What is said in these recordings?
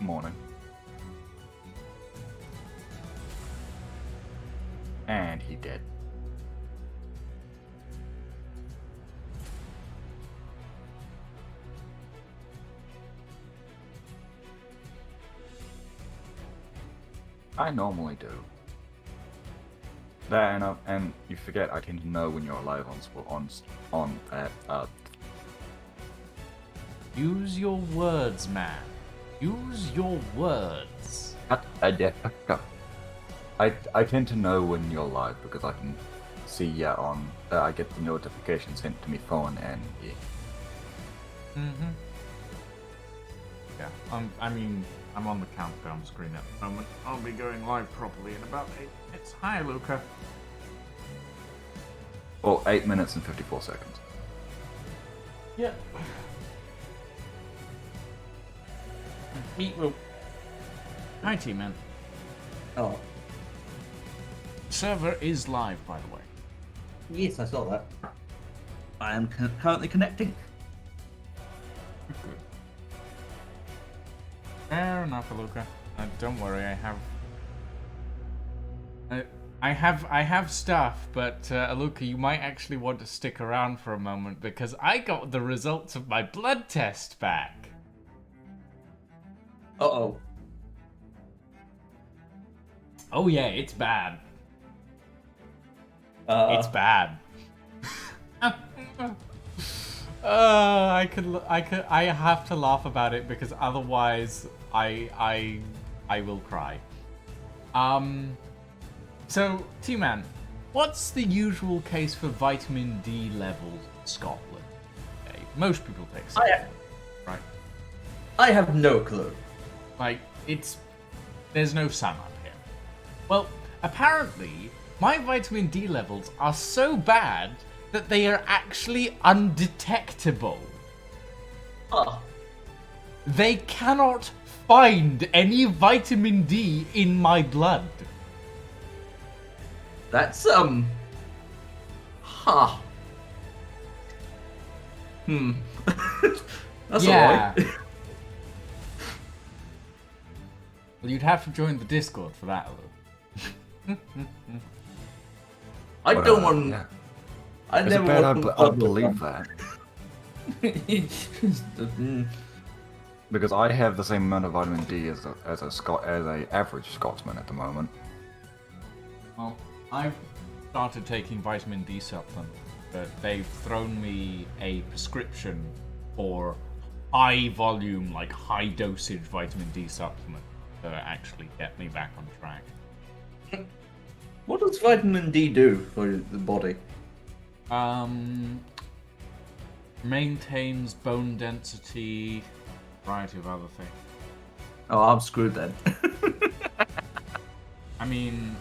morning. And he did. I normally do. That and you forget I tend to know when you're alive on that. Use your words, man. Use your words. I tend to know when you're live because I can see on I get the notification sent to my phone and yeah. Mm-hmm. Yeah, I mean, I'm on the countdown screen at the moment. I'll be going live properly in about 8 minutes. Hi, Luca. Well, 8 minutes and 54 seconds. Yeah. Meet Will. Hi, T-Man. Oh, Server is live, by the way. yes, I saw that. I am currently connecting. Good. Fair enough, Luca. Don't worry, I have stuff, but Luca, you might actually want to stick around for a moment because I got the results of my blood test back. Uh-oh. Oh yeah, it's bad. It's Uh, bad. I have to laugh about it because otherwise I will cry. So T-Man, what's the usual case for vitamin D levels in Scotland? Okay, most people take some, right? I have no clue. Like, there's no sun up here. Well, apparently, my vitamin D levels are so bad that they are actually undetectable. Oh, They cannot find any vitamin D in my blood. that's, huh. That's Yeah. alright. Well, you'd have to join the Discord for that, Lou. I don't want... Yeah. I It's never bad want I believe that. Mm. Because I have the same amount of vitamin D as a average Scotsman at the moment. Well, I've started taking vitamin D supplement, but they've thrown me a prescription for high volume, like high dosage vitamin D supplement to actually get me back on track. What does vitamin D do for the body? Maintains bone density, variety of other things. Oh, I'm screwed then. I mean,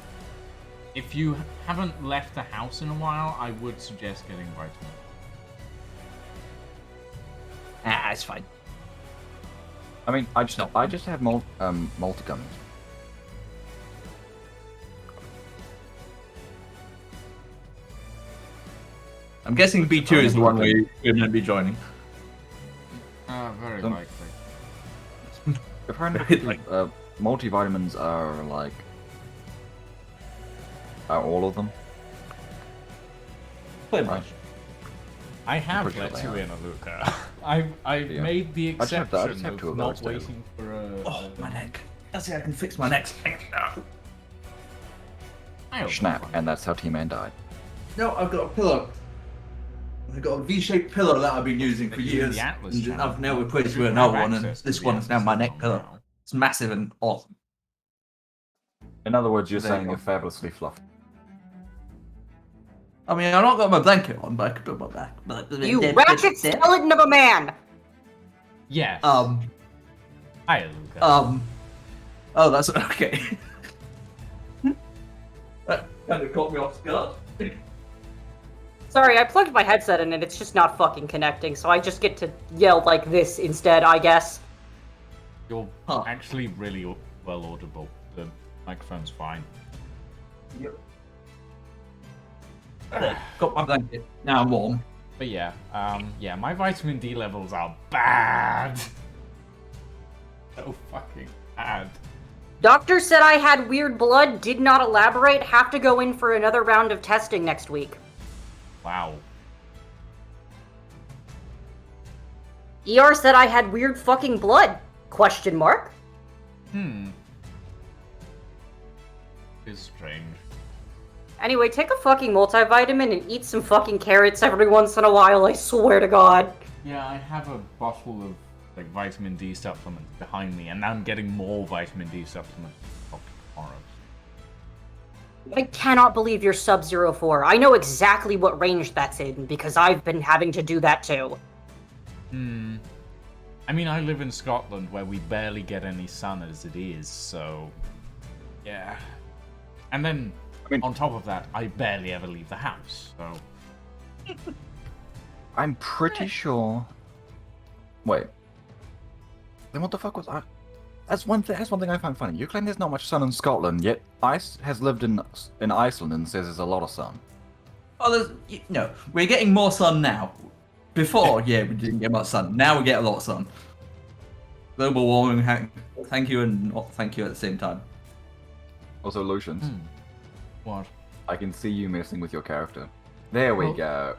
if you haven't left the house in a while, I would suggest getting vitamin. It's fine. I mean, I just have multigums. I'm guessing B2 is the one we're going to be joining. Very Um, likely. Apparently, multivitamins are like all of them. Pretty Right. much. I have Pretty let sure you they in, Luca. I've Yeah. made the I just have to- I exception just have two of of not those, too. waiting for a... Oh, my neck. Let's see, I can fix my neck. Snap, and that's how T-Man died. No, I've got a pillow. I've got a V-shaped pillow that I've been using for But years. the Atlas And channel, I've now replaced you with have another one, and access to this the one is now my Atlas neck channel pillow. now. It's massive and awesome. In other words, you're There you saying go. you're fabulously fluffy. I mean, I've not got my blanket on, but I could put my back. You ratchet skeleton of a man! Yes. Um, Hi, Luca. oh, that's okay. That kind of caught me off guard. Sorry, I plugged my headset in and it's just not fucking connecting, so I just get to yell like this instead, I guess. You're Huh. actually really well audible. The microphone's fine. Yep. Got my blanket. Now I'm warm. But yeah, my vitamin D levels are bad. So fucking bad. Doctor said I had weird blood, did not elaborate, have to go in for another round of testing next week. Wow. ER said I had weird fucking blood. Question mark? It's strange. Anyway, take a fucking multivitamin and eat some fucking carrots every once in a while, I swear to God. Yeah, I have a bottle of like vitamin D supplements behind me, and now I'm getting more vitamin D supplements tomorrow. I cannot believe you're Sub-04. I know exactly what range that's in, because I've been having to do that too. I mean, I live in Scotland where we barely get any sun as it is, so... Yeah. And then, on top of that, I barely ever leave the house, so... I'm pretty sure. Wait. Then what the fuck was I? That's one thing I find funny. You claim there's not much sun in Scotland, yet Ice has lived in Iceland and says there's a lot of sun. Oh, no, we're getting more sun now. Before, yeah, we didn't get much sun. Now we get a lot of sun. Global warming, thank you and not thank you at the same time. Also, Lucians, What? I can see you messing with your character. There we go.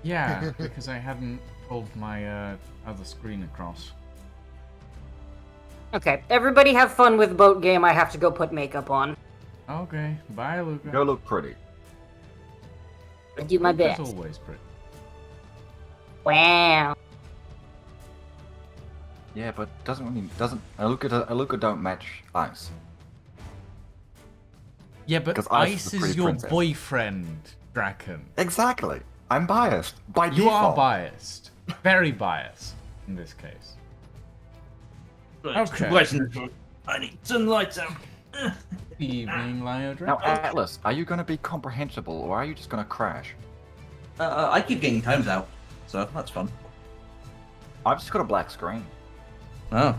Yeah, because I hadn't pulled my other screen across. Okay, everybody have fun with boat game. I have to go put makeup on. Okay, bye, Luca. You look pretty. I do my Luca's best. always pretty. Wow. Yeah, but Aluka don't match Ice. Yeah, but 'Cause Ice Ice is a is pretty your princess. boyfriend, Draken. Exactly. I'm biased by You default. are biased. Very biased in this case. Okay. I need sunlight out. Evening, Lyodra. Now, Atlas, are you going to be comprehensible or are you just going to crash? I keep getting times out, so that's fun. I've just got a black screen. Oh.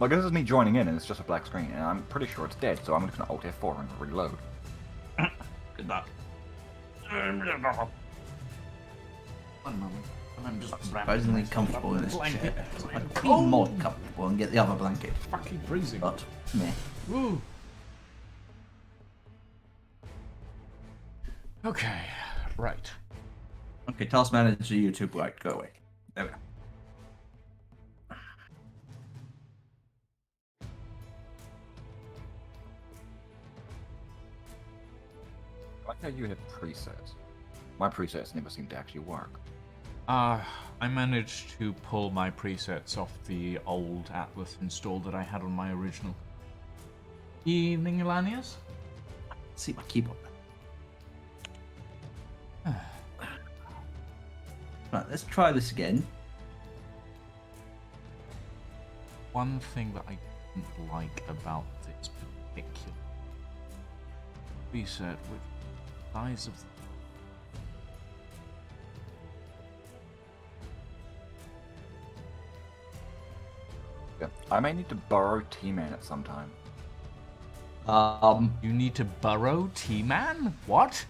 Like, this is me joining in and it's just a black screen, and I'm pretty sure it's dead, so I'm just going to Alt F4 and reload. Good luck. One moment. I'm just Surprisingly comfortable in this blanket. chair. I'd be more comfortable and get the other blanket. Fucking freezing. But, meh. Woo. Okay, right. Okay, task manager, YouTube, right, go away. There we go. I like how you have presets. My presets never seem to actually work. I managed to pull my presets off the old Atlas install that I had on my original. Evening, Elanius? See my keyboard. Right, let's try this again. One thing that I didn't like about this particular preset with the size of Yeah. I may need to borrow T-Man at some time. you need to burrow T-Man? What?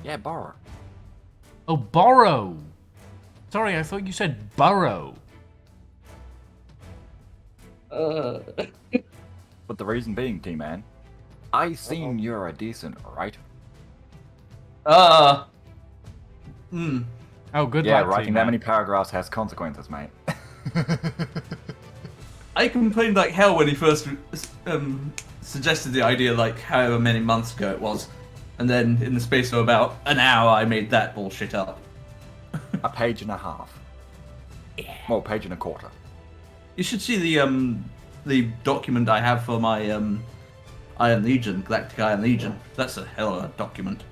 Yeah, borrow. Oh, borrow! Sorry, I thought you said burrow. But the reason being, T-Man, I seen you're a decent, right? Oh, good Yeah, luck, writing T-Man. that many paragraphs has consequences, mate. I complained like hell when he first suggested the idea, like however many months ago it was, and then in the space of about an hour, I made that bullshit up. A page and a half. Yeah. Well, page and a quarter. You should see the document I have for my Iron Legion, Galactic Iron Legion. That's a hell of a document.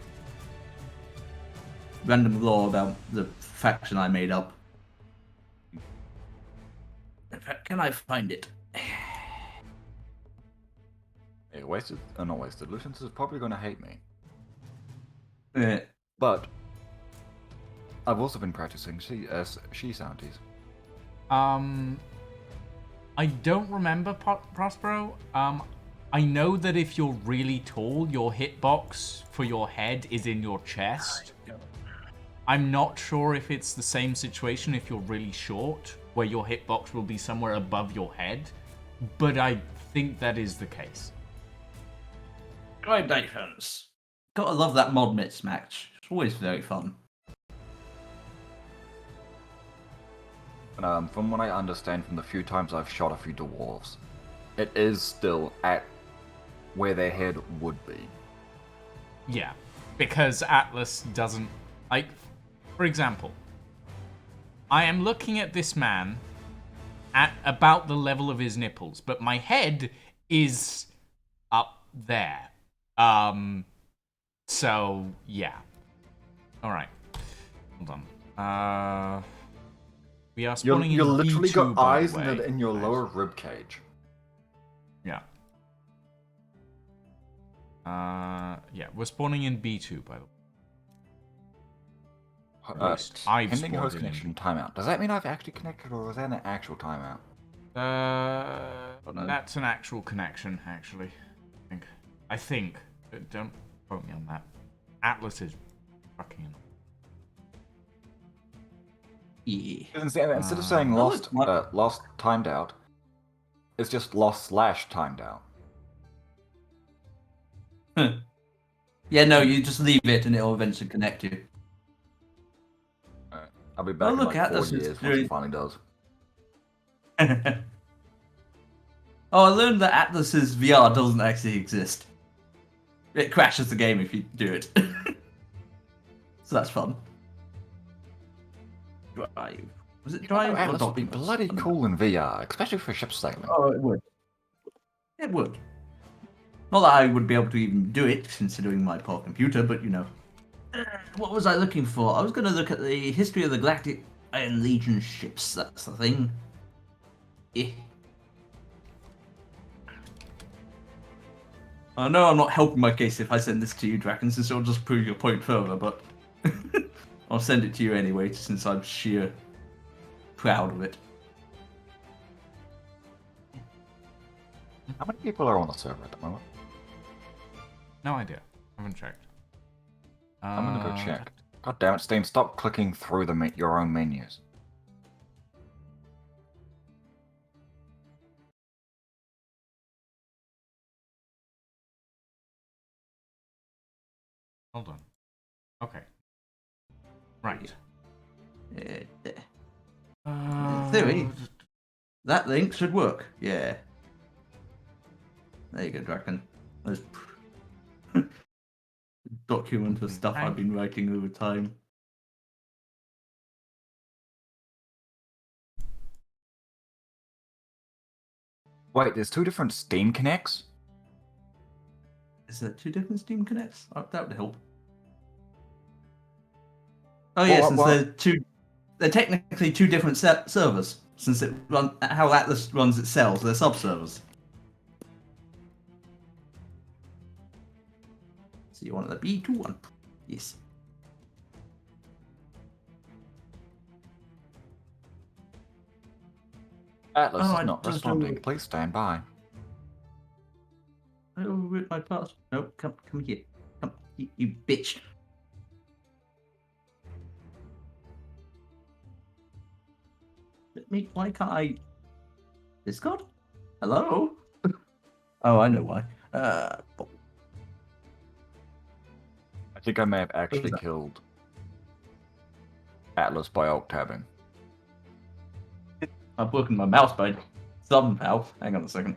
Random lore about the faction I made up. In fact, can I find it? Yeah, wasted. Not wasted. Lucius is probably going to hate me. Yeah. But I've also been practicing she soundies. I don't remember Prospero. I know that if you're really tall, your hitbox for your head is in your chest. I'm not sure if it's the same situation if you're really short. where your hitbox will be somewhere above your head, but I think that is the case. Gradations. Gotta love that mod mismatch. It's always very fun. From what I understand from the few times I've shot a few dwarves, it is still at where their head would be. Yeah, because Atlas doesn't... Like, for example, I am looking at this man at about the level of his nipples, but my head is up there. So, yeah. Alright. Hold on. We are spawning You in literally B2, got by eyes the way. in your Nice. lower rib cage. Yeah. Yeah, we're spawning in B2, by the way. At least I've Pending spawned host in connection timeout. Does that mean I've actually connected, or is that an actual timeout? no. That's an actual connection, actually. I think. Don't quote me on that. Atlas is fucking... Yeah. Instead of saying lost, lost timed out, it's just lost/timed out. Yeah, no, you just leave it and it'll eventually connect you. I'll be back in look, like 4 Atlas is years once doing- it finally does. Oh, I learned that Atlas's VR doesn't actually exist. It crashes the game if you do it. So that's fun. Drive. Was it Drive or Atlas would be Documents? bloody cool in VR, especially for ship sailing. Oh, it would. It would. Not that I would be able to even do it, considering my poor computer, but you know. What was I looking for? I was going to look at the history of the Galactic Iron Legion ships. That's the thing. Yeah. I know I'm not helping my case if I send this to you, Draken, since it'll just prove your point further, but I'll send it to you anyway, since I'm sheer proud of it. How many people are on the server at the moment? No idea. I haven't checked. I'm gonna go check. God damn it, Steam! Stop clicking through your own menus. Hold on. Okay. Right. In theory, that link should work. Yeah. There you go, Draken. There's document of stuff I've been writing over time. Wait, there's 2 different Steam Connects? Is there 2 different Steam Connects? Oh, that would help. Oh yeah, they're technically 2 different servers, since how Atlas runs itself, they're sub-servers. So you want the B2 one? Yes. Atlas I is not just responding. don't- Please stand by. I overwrote my password. No, come here. Come, you bitch. Why can't I... Discord? Hello? Oh, I know why. I think I may have actually that? killed Atlas by alt tabbing. I've broken my mouse by somehow. Hang on a second.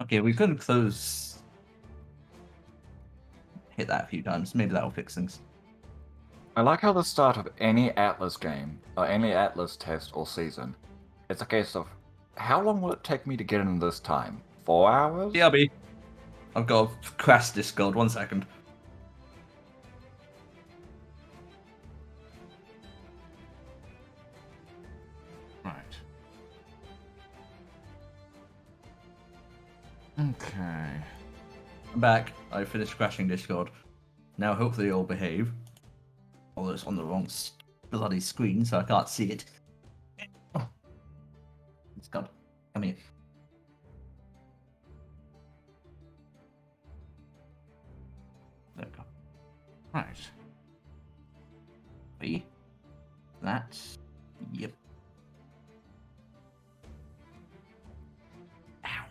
Okay, we could close... Hit that a few times. Maybe that'll fix things. I like how the start of any Atlas game, or any Atlas test or season, it's a case of, how long will it take me to get in this time? 4 hours? BRB. I've got to crash Discord. 1 second. Right. Okay. I'm back. I finished crashing Discord. Now hopefully it'll behave. Although it's on the wrong bloody screen, so I can't see it. Oh. It's gone. Come here. There we go. Right. B. That's... Yep. Ow.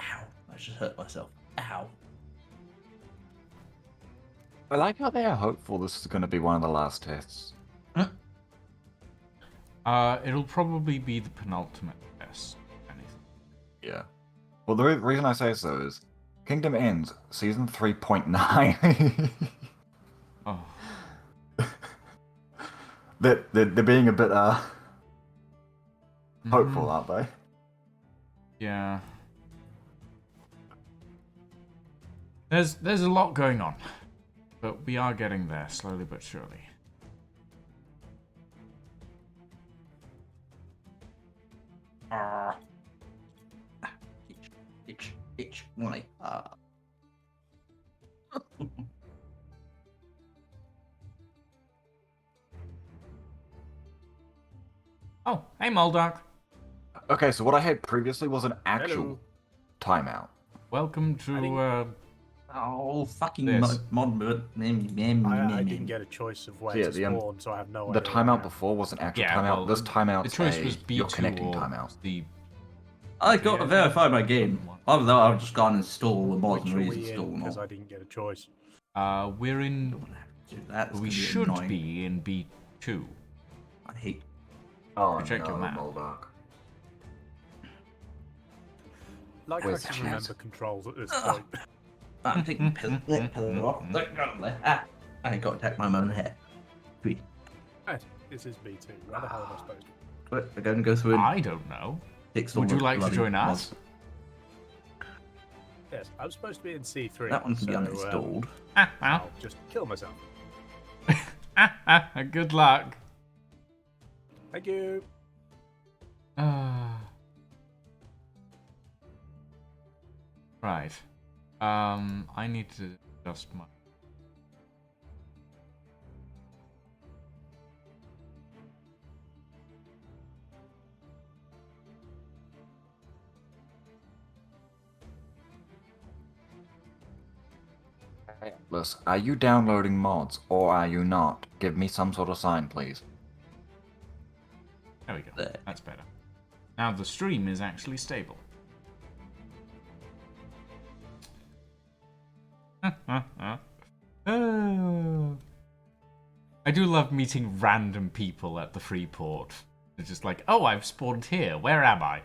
Ow. I just hurt myself. Ow. I like how they are hopeful this is going to be one of the last tests. It'll probably be the penultimate test. if anything. Yeah. Well, the reason I say so is Kingdom Ends, Season 3.9. Oh, they're being a bit hopeful, mhm. aren't they? Yeah. There's a lot going on, but we are getting there slowly but surely. Itch. Why? Oh, hey Moldark. Okay, so what I had previously was an actual Hello. timeout. Welcome to Oh, fucking This. mod. I didn't get a choice of where Yeah, to the, spawn, so I have no The idea. where I timeout am. before was an actual yeah. timeout. Well, This timeout the choice was B2 you're connecting or timeout. the. I got to verify my game. Although I've just gone and installed the mods Which and are we reinstall in? them Because all. I didn't get a choice. We're in. Do that. It's We gonna should annoying. be in B2. I hate. Oh Check your map. Moldark. Like Where's I the can chat? remember controls at this point. I'm taking pillar off. Look, got there. I got to attack my own hair. Sweet. Right, this is B2. Where the hell am I supposed to be? But we're going to go through and I don't know. fix all Would you the like to bloody join mods. us? Yes, I'm supposed to be in C3. That one can be so, uninstalled. I'll just kill myself. Good luck. Thank you. Right. I need to adjust my. Atlas, are you downloading mods or are you not? Give me some sort of sign, please. There we go. There. That's better. Now the stream is actually stable. Oh. I do love meeting random people at the free port. They're just like, oh, I've spawned here. Where am I?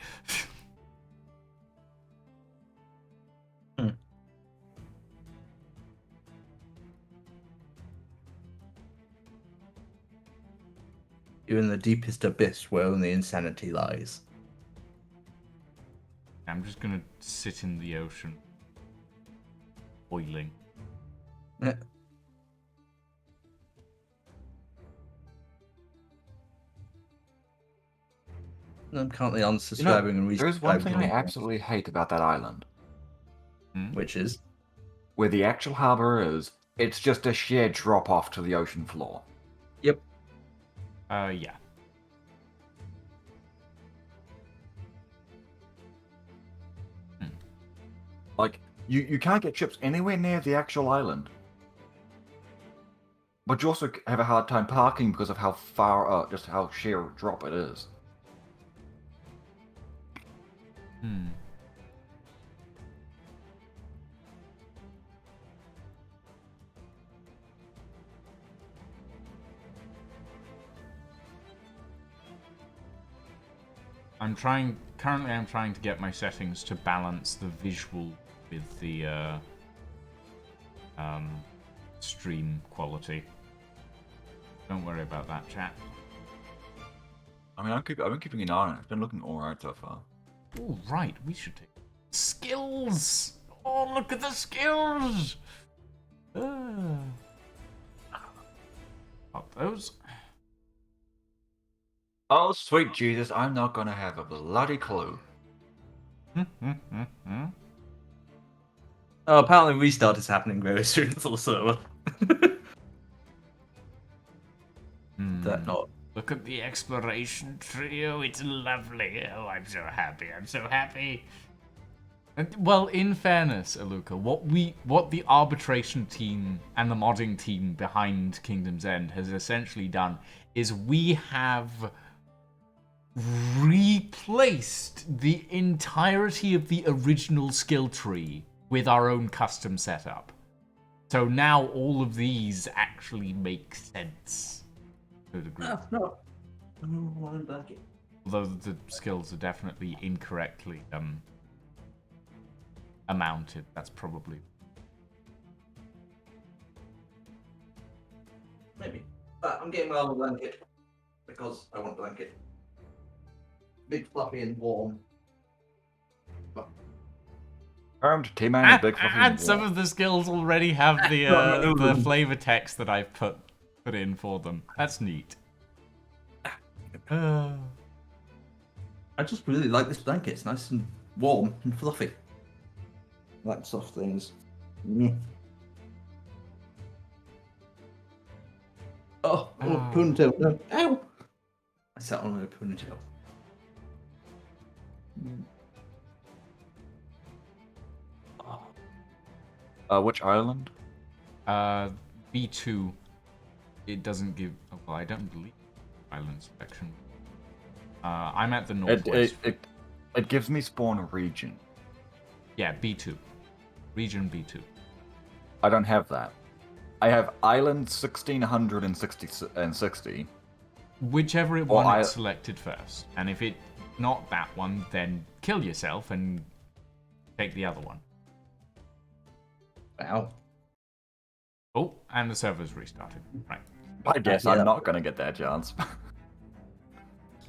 You're in the deepest abyss where only insanity lies. I'm just gonna sit in the ocean. Boiling. Yeah. I'm currently unsubscribing and resubscribing. There's one thing to I all- absolutely hate about that island. Which is? Where the actual harbor is, it's just a sheer drop off to the ocean floor. Yep. Yeah. Like, you can't get ships anywhere near the actual island. But you also have a hard time parking because of how far, just how sheer drop it is. Currently I'm trying to get my settings to balance the visual with the stream quality. Don't worry about that, chat. I mean, I've been keeping an eye on it. It's been looking alright so far. Oh, right, we should take skills. Oh, look at the skills. Pop those. Oh, sweet Jesus, I'm not gonna have a bloody clue. Oh, apparently restart is happening very soon for the server. That not. Look at the exploration trio. It's lovely. Oh, I'm so happy. I'm so happy. Well, in fairness, Aluka, what the arbitration team and the modding team behind Kingdom's End has essentially done is we have replaced the entirety of the original skill tree with our own custom setup. So now all of these actually make sense to a degree. No. One blanket. Although the skills are definitely incorrectly amounted. That's probably... Maybe. But I'm getting my own blanket because I want a blanket. Big, fluffy, and warm. Armed T-Man is big fluffy And some of the skills already have the flavor text that I've put in for them. That's neat. I just really like this blanket. It's nice and warm and fluffy. I like soft things. Oh, ponytail. No. Ow! I sat on a ponytail. Which island? B2. It doesn't give... Well, I don't believe island selection. I'm at the northwest. It gives me spawn region. Yeah, B2. Region B2. I don't have that. I have island 1660. Whichever one it's selected first. And if it's not that one, then kill yourself and take the other one. Wow. Oh, and the server's restarted. Right. I guess I'm not going to get that chance.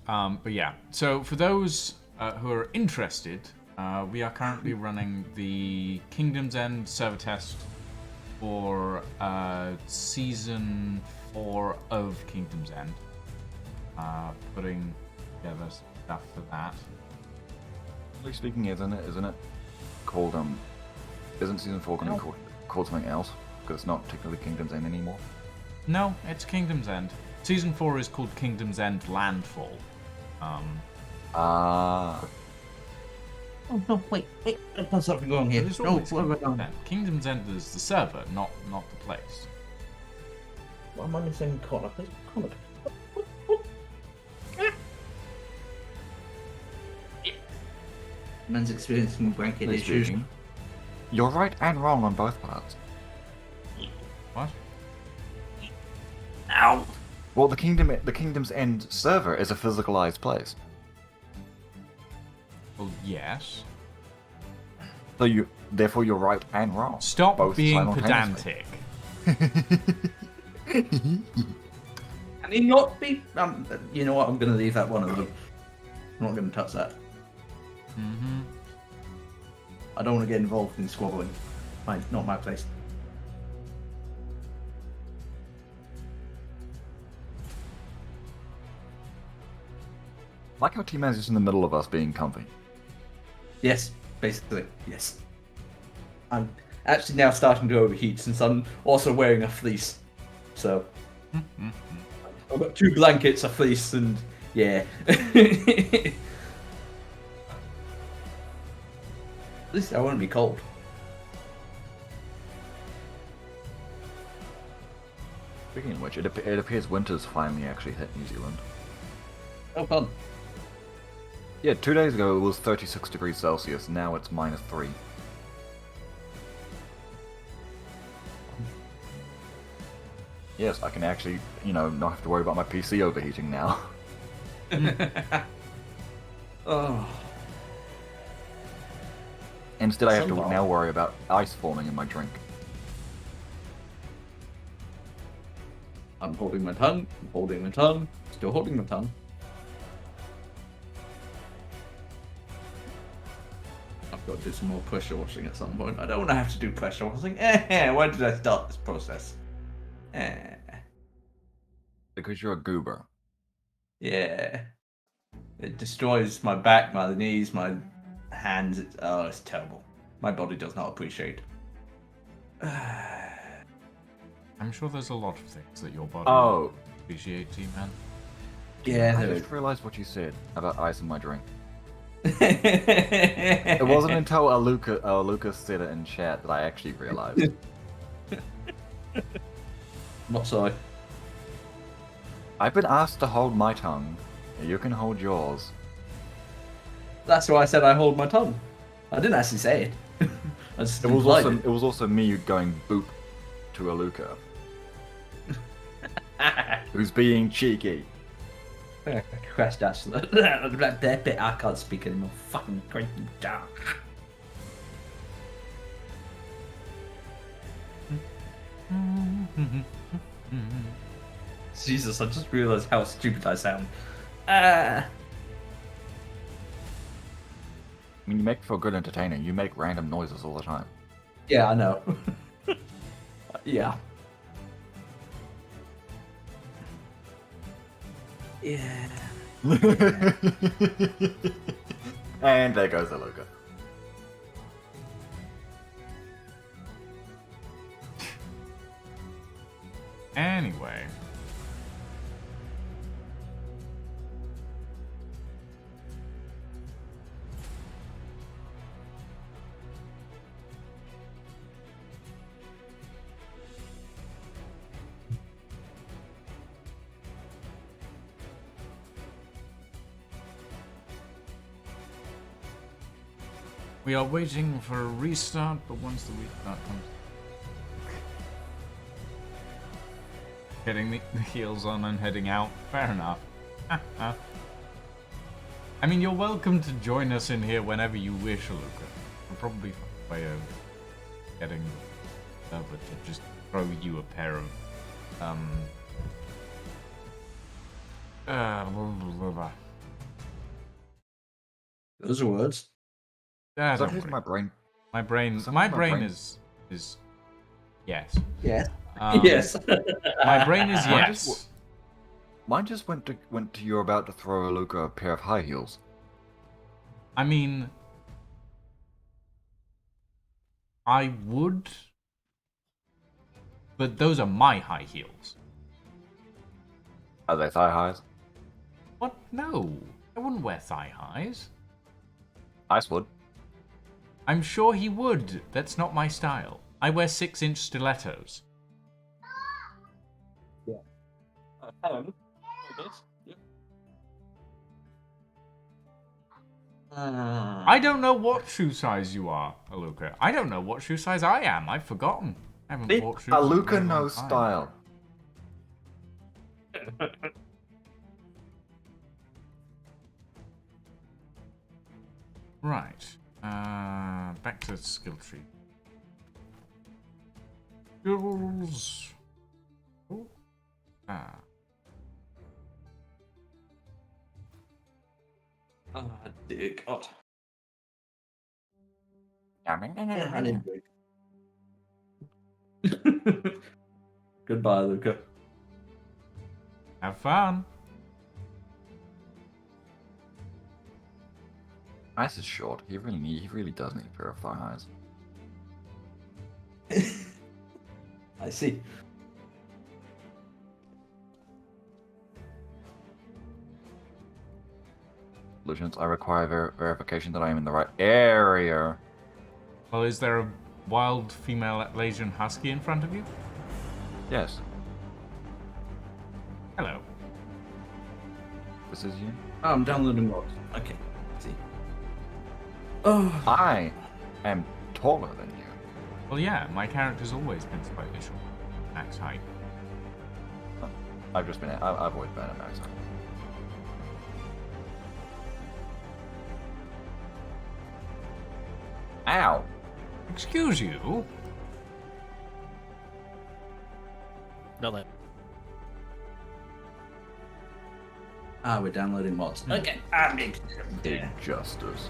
But yeah, so for those who are interested, we are currently running the Kingdom's End server test for Season 4 of Kingdom's End. Putting together stuff for that. Actually speaking, isn't it called, isn't Season 4 going to be called something else? Because it's not technically Kingdom's End anymore? No, it's Kingdom's End. Season 4 is called Kingdom's End Landfall. Oh, no, wait. There's something going here. There's No, always what have I Kingdom's done? End. Kingdom's End is the server, not the place. What am I missing? Connor. Connor. Man's experiencing blanket issues. Speaking, you're right and wrong on both parts. What? Ow! Well, the Kingdom's End server is a physicalized place. Well, yes. So therefore you're right and wrong. Stop both being simultaneously. pedantic. Can he not be? You know what? I'm going to leave that one alone. I'm not going to touch that. Mm-hmm. I don't want to get involved in squabbling. Not my place. Like how T-Man's just in the middle of us being comfy. Yes, basically, yes. I'm actually now starting to overheat since I'm also wearing a fleece. So, I've got 2 blankets, a fleece, and yeah. At least I won't be cold. Speaking of which, it appears winter's finally actually hit New Zealand. Oh, fun. Yeah, 2 days ago it was 36 degrees Celsius, now it's -3. Yes, I can actually, not have to worry about my PC overheating now. Oh. Instead, I have to Somehow. now worry about ice forming in my drink. I'm holding my tongue, still holding my tongue. I've got to do some more pressure washing at some point. I don't want to have to do pressure washing. Why did I start this process? Because you're a goober. Yeah. It destroys my back, my knees, my hands. It's terrible. My body does not appreciate. I'm sure there's a lot of things that your body Oh, appreciates, man. Yeah, I there just realized what you said about ice in my drink. It wasn't until Aluka said it in chat that I actually realized. Not sorry. I've been asked to hold my tongue. You can hold yours. That's why I said I hold my tongue. I didn't actually say it. I just implied It was also me going boop to Aluka, who's being cheeky. Crash dash. That bit I can't speak anymore. Fucking crazy down. Jesus, I just realised how stupid I sound. I mean, you make for a good entertainer. You make random noises all the time. Yeah, I know. Yeah. Yeah. And there goes Aluka. Anyway. We are waiting for a restart, but once the restart comes... Getting the heels on and heading out. Fair enough. I mean, you're welcome to join us in here whenever you wish, Aluka. We'll probably find a way of getting but to just throw you a pair of Those are words. don't For some reason, worry. my brain. My brain is yes. Yes. Um, Yes. My brain is Mine yes. just Mine just went to you're about to throw Aluka a pair of high heels. I mean, I would, but those are my high heels. Are they thigh highs? What? No, I wouldn't wear thigh highs. Ice would. I'm sure he would. That's not my style. I wear 6-inch stilettos. I don't know what shoe size you are, Aluka. I don't know what shoe size I am. I've forgotten. I haven't bought shoes. in a very Aluka long knows time. style. Right. Back to the skill tree. Skills. Oh. Ah. Oh, dear God. Goodbye, Luca. Have fun. Ice is short. He really does need a pair of thigh highs. I see. Lucians, I require verification that I am in the right area. Well, is there a wild female Atlasian husky in front of you? Yes, Hello. this is you. Oh, I'm downloading mods. Okay. See. Oh. I am taller than you. Well, yeah, my character's always been slightly short. Max height. I've always been at max height. Ow! Excuse you? Not that. Ah, we're downloading mods. Okay. I mean, yeah. Injustice.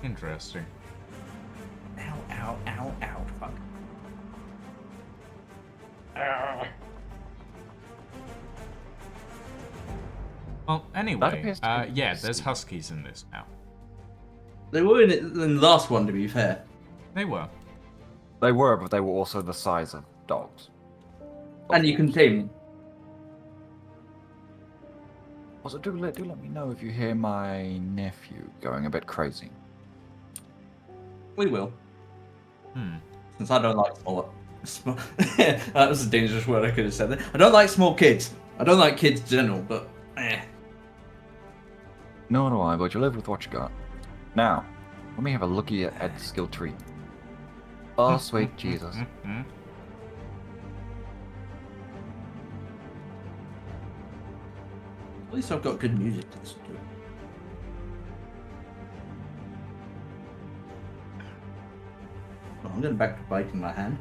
Interesting. Ow, ow, ow, ow. Fuck. Well, anyway, appears to be yeah, interesting. there's huskies in this now. They were in the last one, to be fair. They were. They were, but they were also the size of dogs. And you can tame. Also, do let me know if you hear my nephew going a bit crazy. We will. Hmm. Since I don't like small that was a dangerous word I could have said there. I don't like small kids. I don't like kids in general, but Nor do I, but you live with what you got. Now, let me have a looky at the skill tree. Oh, sweet Jesus. Mhm. At least I've got good music to listen to. Oh, I'm going back to biting my hand.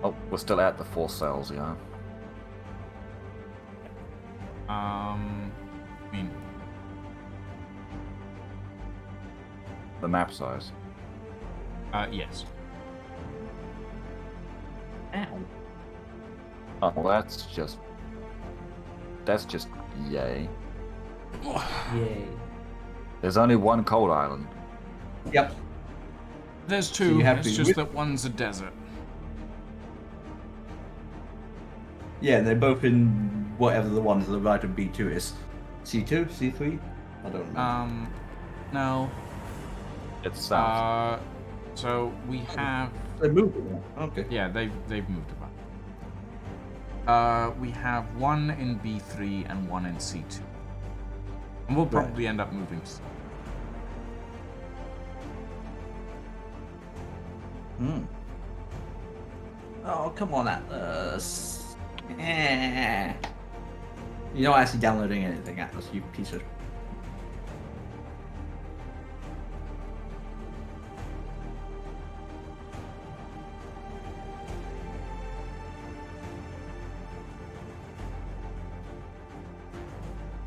Oh, we're still at the 4 cells, yeah. I mean, The map size. yes. Ow. Oh, well, that's just yay. Yay. There's only one cold island. Yep. There's So two. you have It's to just whip- that one's a desert. Yeah, they're both in whatever the one to the right of B2 is. C2? C3? I don't remember. No. It's south. So we have. They're moving. Okay. Yeah, they've moved about. We have one in B3 and one in C2, and we'll probably end up moving. Hmm. Oh, come on, Atlas. You're not actually downloading anything, Atlas, you piece of...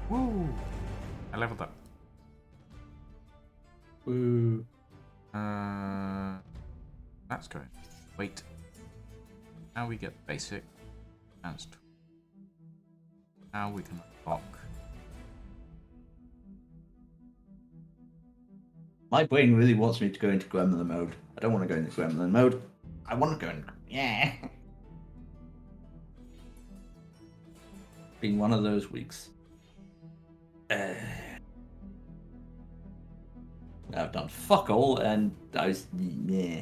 Woo! I leveled up. Woo. That's going. Wait. Now we get basic. Advanced. Now we can unlock. My brain really wants me to go into Gremlin mode. I don't want to go into Gremlin mode. I want to go in... Yeah. Been one of those weeks. I've done fuck all, and I was... Yeah.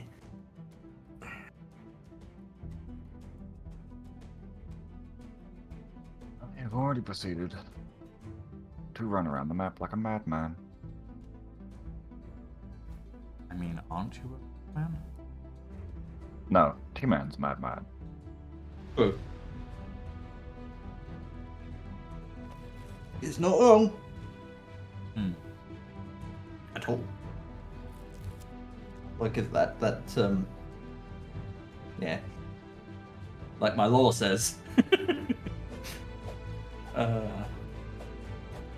I've already proceeded to run around the map like a madman. I mean, aren't you a man? No, T-Man's madman. Oh. It's not wrong. Hmm. At all. Like if that yeah. Like my law says.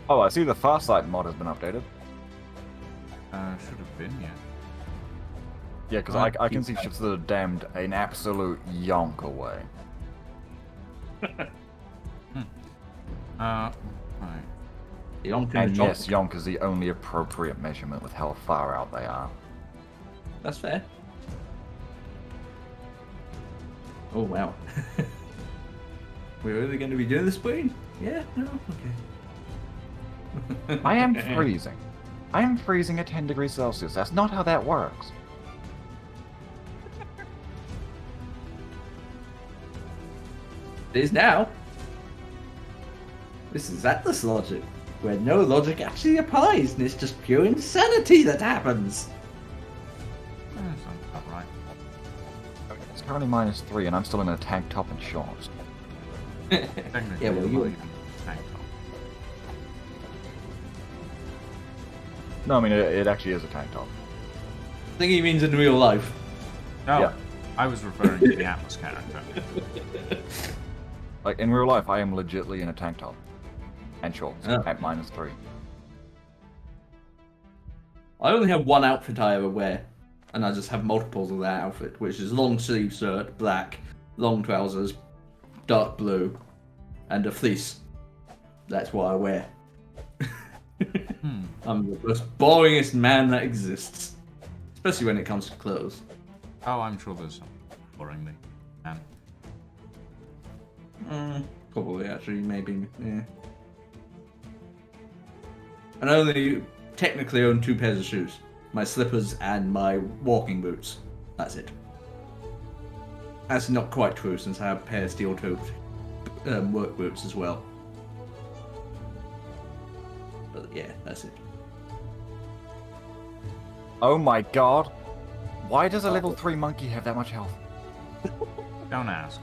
Oh, I see the Farsight mod has been updated. Should have been, yeah. Yeah, because I can see ships that are damned an absolute yonk away. Right. And yes, yonk is the only appropriate measurement with how far out they are. That's fair. Oh wow. We're really going to be doing this, Queen? Yeah? No? Okay. I am freezing. I am freezing at 10 degrees Celsius. That's not how that works. It is now. This is Atlas logic, where no logic actually applies, and it's just pure insanity that happens. Sounds about right. It's currently -3 and I'm still in a tank top and shorts. Technically, Yeah, well, it you- might even tank top. No, I mean, it actually is a tank top. I think he means in real life. No, Yeah. I was referring to the Atlas character. Like, in real life, I am legitly in a tank top and shorts Oh. at -3. I only have one outfit I ever wear, and I just have multiples of that outfit, which is long sleeve shirt, black, long trousers, dark blue, and a fleece. That's what I wear. I'm the most boringest man that exists, especially when it comes to clothes. Oh, I'm sure there's some boringly. And Probably, actually, maybe. Yeah. And I only technically own 2 pairs of shoes. My slippers and my walking boots. That's it. That's not quite true, since I have a pair of steel-toed work boots as well. But yeah, that's it. Oh my god. Why does a level 3 monkey have that much health? Don't ask.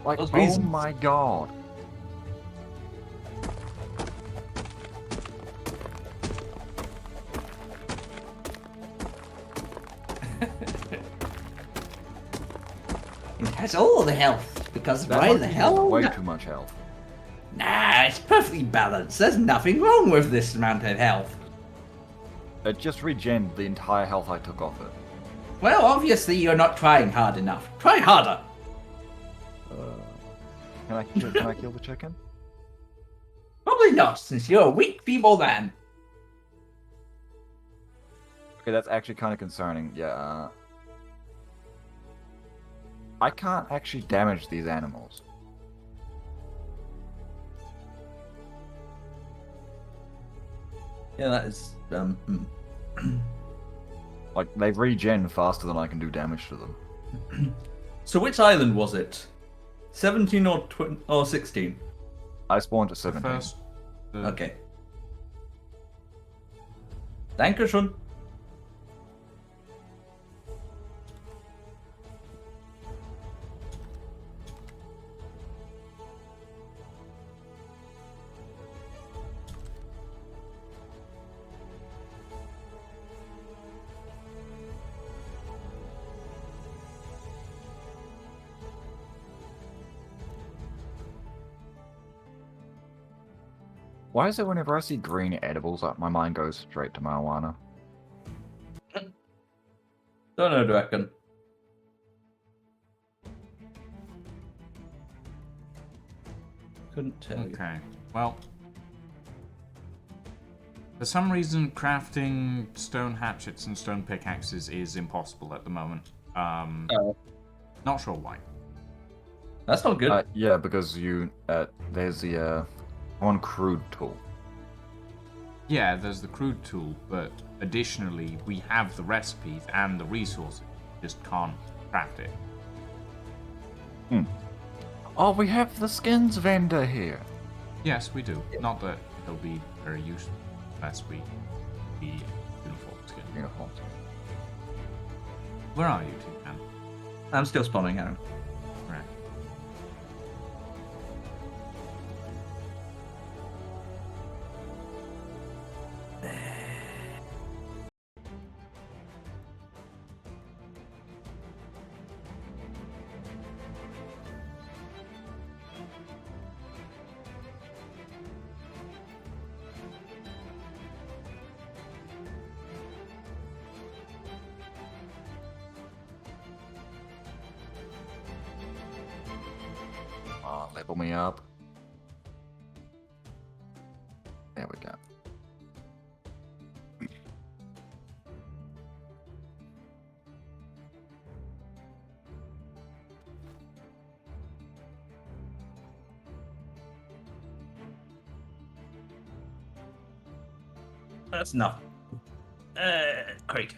Like, Those oh reasons. my god. It has all the health, because That why monkey the has hell? way too much health. Nah, it's perfectly balanced. There's nothing wrong with this amount of health. It just regened the entire health I took off it. Well, obviously you're not trying hard enough. Try harder. Can I kill the chicken? Probably not, since you're a weak, feeble man. Okay, that's actually kind of concerning. Yeah, I can't actually damage these animals. Yeah, that is, Like, they regen faster than I can do damage to them. So which island was it? 17 or 16? I spawned at The 17. first. Okay. Dankeschön. Why is it whenever I see green edibles, like, my mind goes straight to marijuana? Don't know, do I reckon. Couldn't tell you. Okay. Well, for some reason, crafting stone hatchets and stone pickaxes is impossible at the moment. Not sure why. That's not good. Yeah, because there's the, one crude tool. Yeah, there's the crude tool, but additionally, we have the recipes and the resources. Just can't craft it. Oh, we have the skins vendor here. Yes, we do. Not that it'll be very useful unless we be uniform skin. Uniforms. Where are you, Tin-Man? I'm still spawning out. Right. Level me up. There we go. That's enough. Great.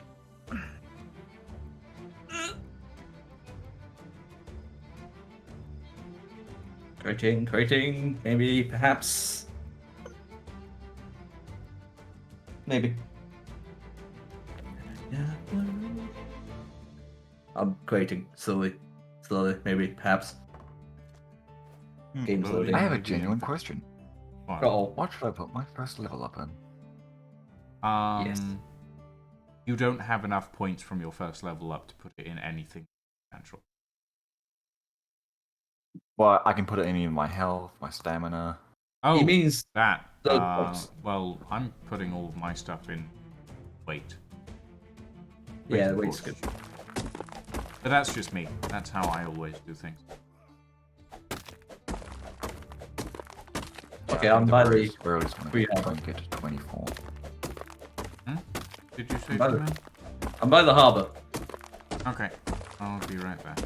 Creating, maybe, perhaps. Maybe. I'm creating, slowly, maybe, perhaps. Game's loading. I have a genuine question. Fine. Uh-oh. What should I put my first level up in? Yes. You don't have enough points from your first level up to put it in anything substantial. Well, I can put it in either my health, my stamina. Oh, He means that. those points. Well, I'm putting all of my stuff in weight. Yeah, the of weight's course. good. But that's just me. That's how I always do things. Okay, I'm by the. earliest one. we I have- can get to 24. Did you say By the- something? I'm by the harbour. Okay, I'll be right back.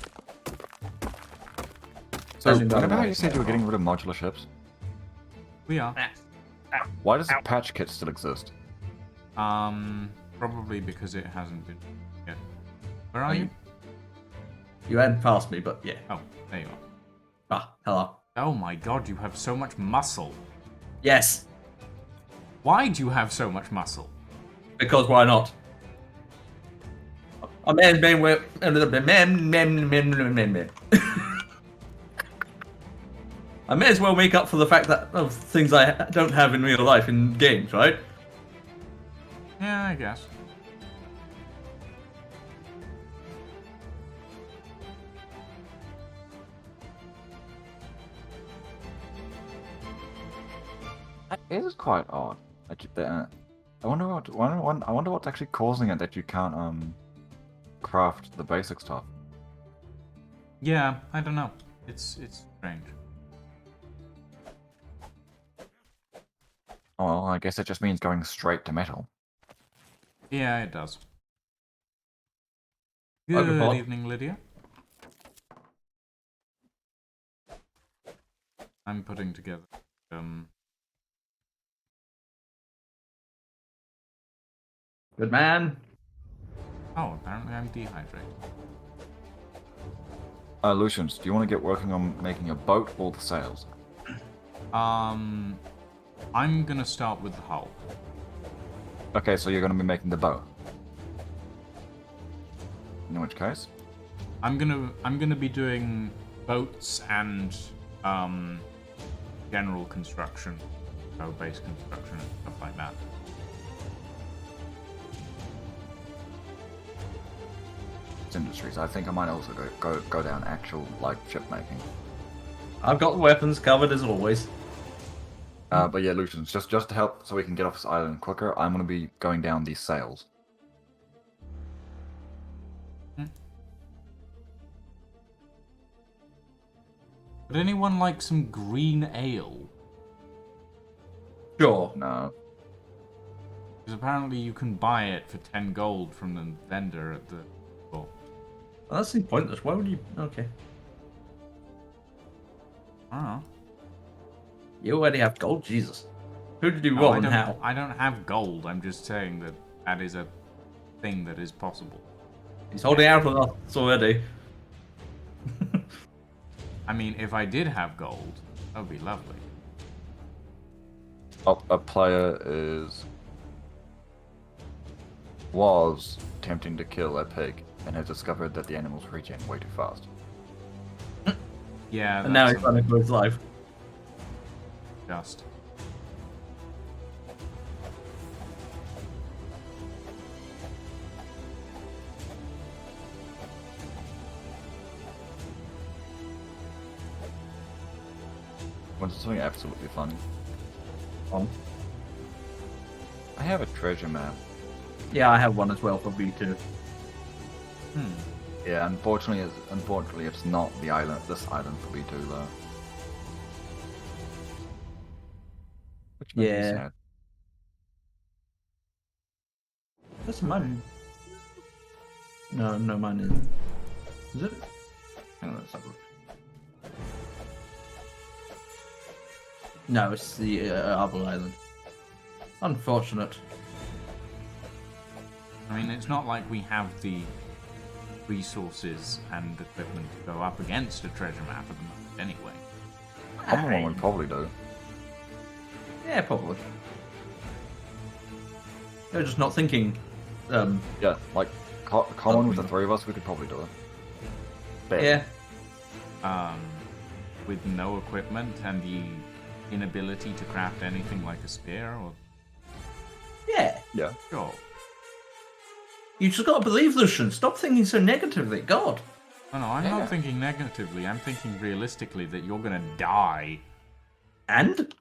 So, As in the remember how other you way. said you were getting rid of modular ships? We are. Why does the patch kit still exist? Probably because it hasn't been yet. Where are you? You had passed me, but yeah. Oh, there you are. Ah, hello. Oh my god, you have so much muscle. Yes, Why do you have so much muscle? because why not? I may as well make up for the fact that of things I don't have in real life in games, right? Yeah, I guess. It is quite odd. I wonder what's actually causing it that you can't craft the basic stuff. Yeah, I don't know. It's strange. Oh, well, I guess it just means going straight to metal. Yeah, it does. Welcome, Good Paul. evening, Lydia. I'm putting together Good man. oh, apparently I'm dehydrated. Lucians, do you want to get working on making a boat or the sails? I'm gonna start with the hull. Okay, so you're going to be making the boat. In which case? I'm gonna be doing boats and general construction, so base construction and stuff like that. Industries. I think I might also go down actual like ship making. I've got the weapons covered as always. But yeah, Lucians, just to help so we can get off this island quicker, I'm going to be going down these sails. Would anyone like some green ale? Sure. No. Because apparently you can buy it for 10 gold from the vendor at the store. Well, that seems pointless. Why would you? Okay. I don't know. You already have gold, Jesus. Who did you No, roll I and don't, how? I don't have gold. I'm just saying that that is a thing that is possible. He's holding out on us already. I mean, if I did have gold, that would be lovely. A player was attempting to kill a pig and has discovered that the animals regen way too fast. Yeah, And now that's he's running for his life. just. Want something absolutely funny? On. I have a treasure map. Yeah, I have one as well for V2. Yeah, unfortunately, it's not the island. This island for B2 though. Which makes me Yeah. sad. That's mine. No, mine isn't. Is it? Hang on, let's have a look. No, it's the other island. Unfortunate. I mean, it's not like we have the resources and equipment to go up against a treasure map at the moment anyway. Common one would probably do. Yeah, probably. They're just not thinking. Yeah, like common with the three of us, we could probably do it. Barely. Yeah. With no equipment and the inability to craft anything like a spear or Yeah. Yeah. sure. You just gotta believe, Lucian. Stop thinking so negatively. God. No, I'm Yeah. not thinking negatively. I'm thinking realistically that you're gonna die. And?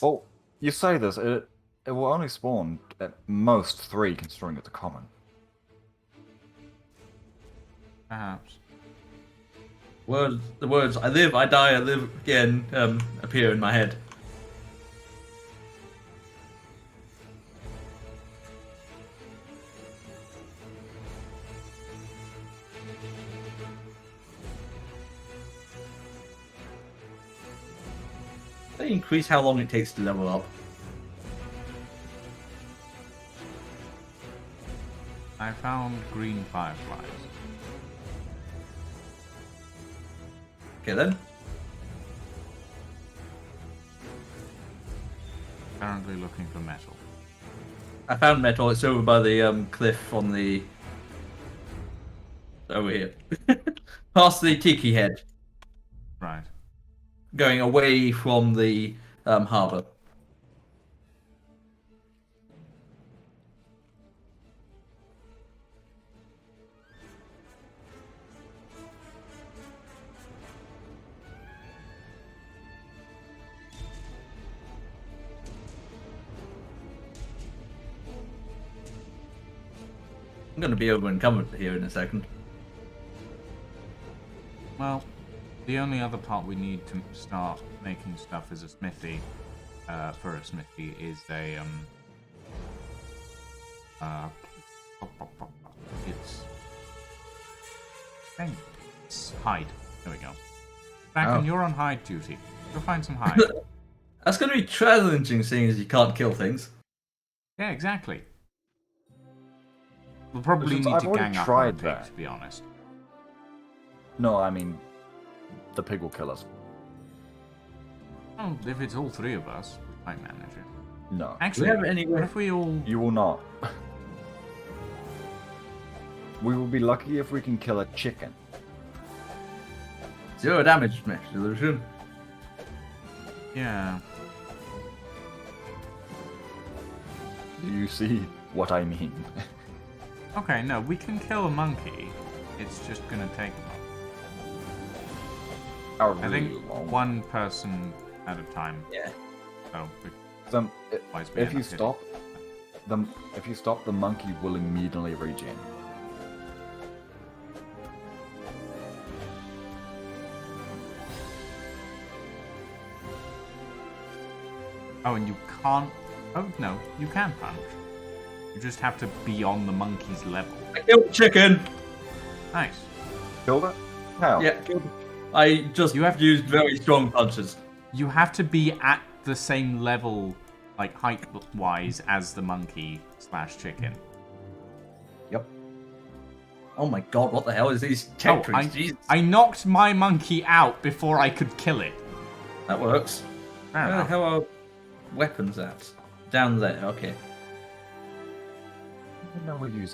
Well, you say this, it will only spawn at most 3 considering it's a common. Perhaps. The words I live, I die, I live again appear in my head. increase how long it takes to level up? I found green fireflies. Okay then. Currently looking for metal. I found metal. It's over by the cliff on the... over here. Past the tiki head. Right. Going away from the harbour. I'm going to be over encumbered here in a second. Well, the only other part we need to start making stuff is a smithy. For a smithy is a it's hide. There we go. Franklin, Oh. you're on hide duty. Go find some hide. That's going to be challenging, seeing as you can't kill things. Yeah, exactly. We'll probably Since need I've to already gang up on tried the pig, that. to be honest. No, I mean, the pig will kill us. Well, if it's all three of us, we might manage it. No, Do Actually, we have any what if we all... you will not. We will be lucky if we can kill a chicken. 0 damage, Smash Illusion. Yeah. Do you see what I mean? Okay, no, we can kill a monkey. It's just gonna take a Our moment. I really think long. one person at a time. Yeah. So, otherwise we If end you up hitting- stop, if you stop, the monkey will immediately regen. Oh, and you can't... Oh, no, you can punch. You just have to be on the monkey's level. I killed the chicken! Nice. Killed it? How? Yeah, killed it. I just You have- used very strong punches. You have to be at the same level, like, height-wise, as the monkey / chicken. Yep. Oh my god, what the hell is these tech trees? Jesus. I knocked my monkey out before I could kill it. That works. Fair Where the enough. hell are weapons at? Down there, okay. I don't know where you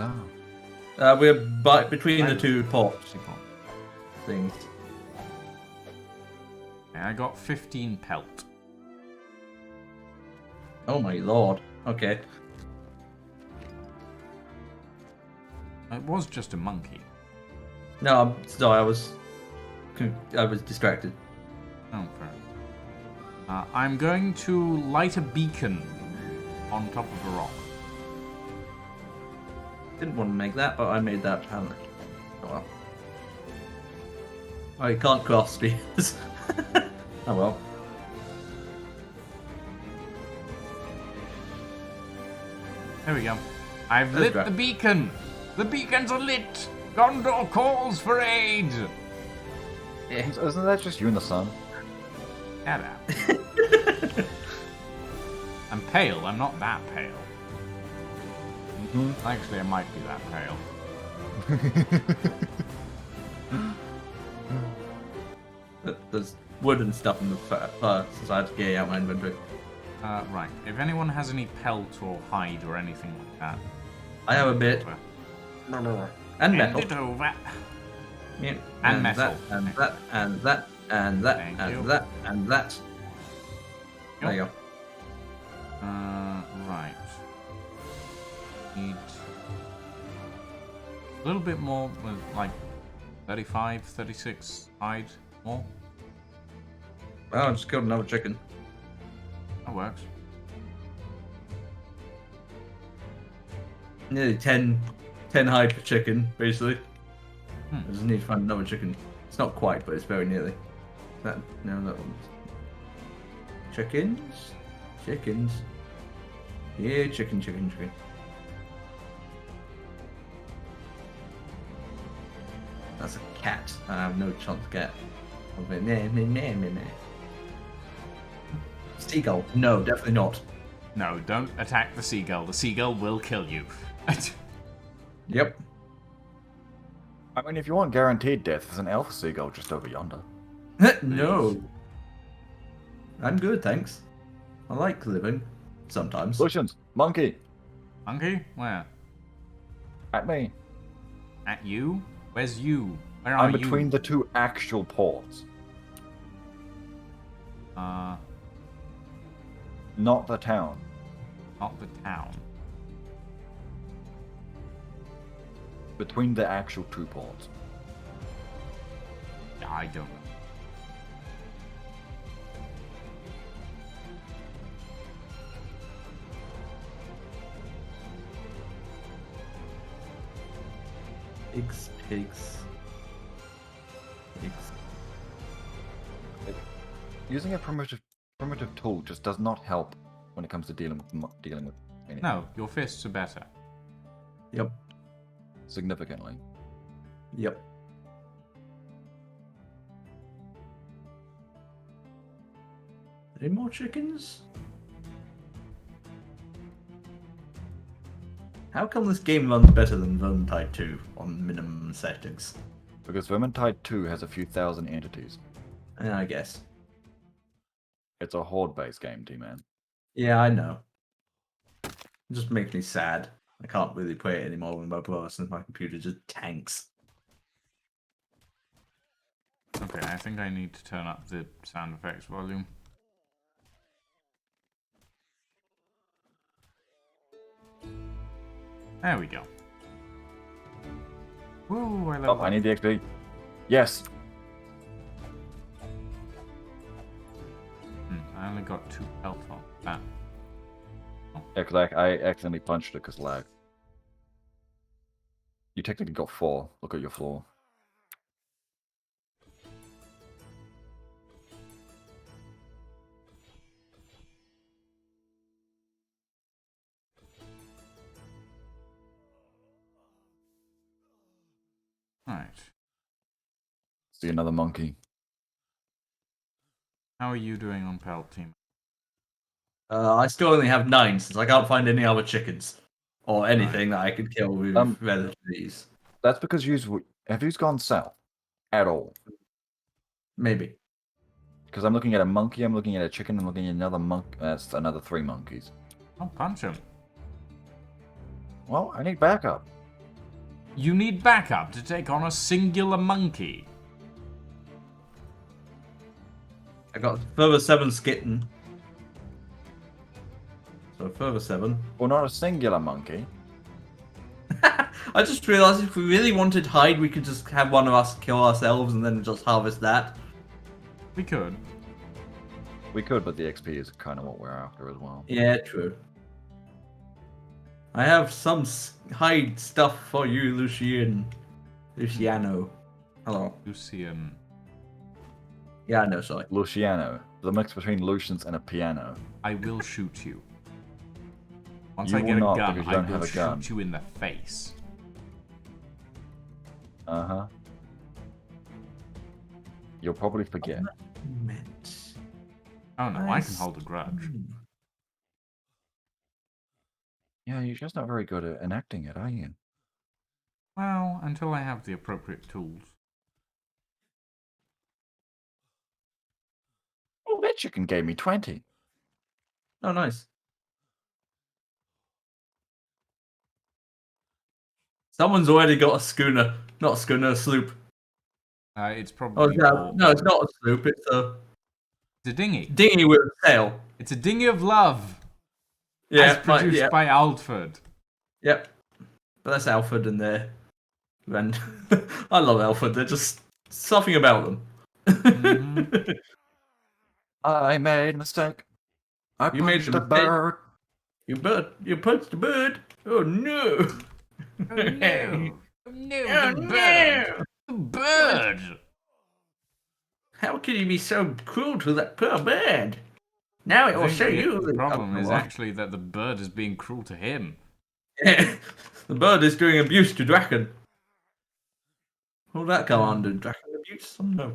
are. We're between the two pots things. Okay, I got 15 pelt. Oh my lord. Okay. It was just a monkey. No, I'm sorry, I was distracted. Oh, fair. I'm going to light a beacon on top of a rock. Didn't want to make that, but I made that apparently. Oh well. Oh, you can't craft spears. Oh well. There we go. I've That's lit great. the beacon. The beacons are lit. Gondor calls for aid. Yeah. Isn't that just you and the sun? Shut up. I'm pale. I'm not that pale. Actually, I might be that pale. There's wood and stuff in the fire, so I had to get it out my inventory. Right. If anyone has any pelt or hide or anything like that, I have a bit. send And metal. it over. Yeah. And that, metal. and that, and that, and that, Thank and you. that, and that. There you go. Right. Need a little bit more, with like 35, 36 hide more. Well, I just killed another chicken. That works. Nearly 10 hide per chicken, basically. Hmm. I just need to find another chicken. It's not quite, but it's very nearly. That one's. Chickens? Chickens. Yeah, chicken. That's a cat. I have no chance to get. Seagull. No, definitely not. No, don't attack the seagull. The seagull will kill you. Yep. I mean, if you want guaranteed death, there's an alpha seagull just over yonder. No. I'm good, thanks. I like living. Sometimes. Lucians, monkey, Monkey? Where? at me. At you? Where's you? Where are I'm you? between the two actual ports, not the town. Not the town. Between the actual two ports. I don't know. Pigs, pigs. Pigs. Using a primitive tool just does not help when it comes to dealing with anything. No, your fists are better. Yep. Significantly. Yep. Any more chickens? How come this game runs better than Vermintide 2 on minimum settings? Because Vermintide 2 has a few thousand entities. I guess. It's a horde-based game, T-Man. Yeah, I know. It just makes me sad. I can't really play it anymore with my brother since my computer just tanks. Okay, I think I need to turn up the sound effects volume. There we go. Woo, I love Oh, I need the XP. Yes! I only got 2 health on that. Yeah, because I accidentally punched it because lag. You technically got 4. Look at your floor. Alright. See another monkey. How are you doing on Pelt Team? I still only have 9 since I can't find any other chickens. Or anything that I could kill with relative ease. That's because have you gone south at all? Maybe. Because I'm looking at a monkey, I'm looking at a chicken, I'm looking at another that's another 3 monkeys. Oh, punch him. Well, I need backup. You need backup to take on a singular monkey. I got further 7 skitten. So further 7. Well, not a singular monkey. I just realised if we really wanted hide, we could just have one of us kill ourselves and then just harvest that. We could. We could, but the XP is kind of what we're after as well. Yeah, true. I have some hide stuff for you, Luciano. Hello. Lucian. Yeah, no, sorry. Luciano. The mix between Lucians and a piano. I will shoot you. Once You I will get a not, gun, because you I don't will have a shoot gun. you in the face. Uh-huh. You'll probably forget. Oh no, I can hold a grudge. Yeah, you're just not very good at enacting it, are you? Well, until I have the appropriate tools. Oh, that chicken gave me 20. Oh, nice. Someone's already got a schooner. Not a schooner, a sloop. It's Oh, probably no, it's not a sloop. It's a It's a dinghy. dinghy with a sail. It's a dinghy of love. Yeah, as produced by Alfred. Yep. But that's Alfred and their and I love Alfred. They're just something about them. Mm-hmm. I made a mistake. I You made punched the a mistake. bird. You punched the bird. Oh no! Oh no! Oh no! Oh, The bird! The bird! How can you be so cruel to that poor bird? Now it I will think show you. the problem Oh, is well. actually that the bird is being cruel to him. the bird is doing abuse to Draken. Will that go under Draken abuse? Oh, no.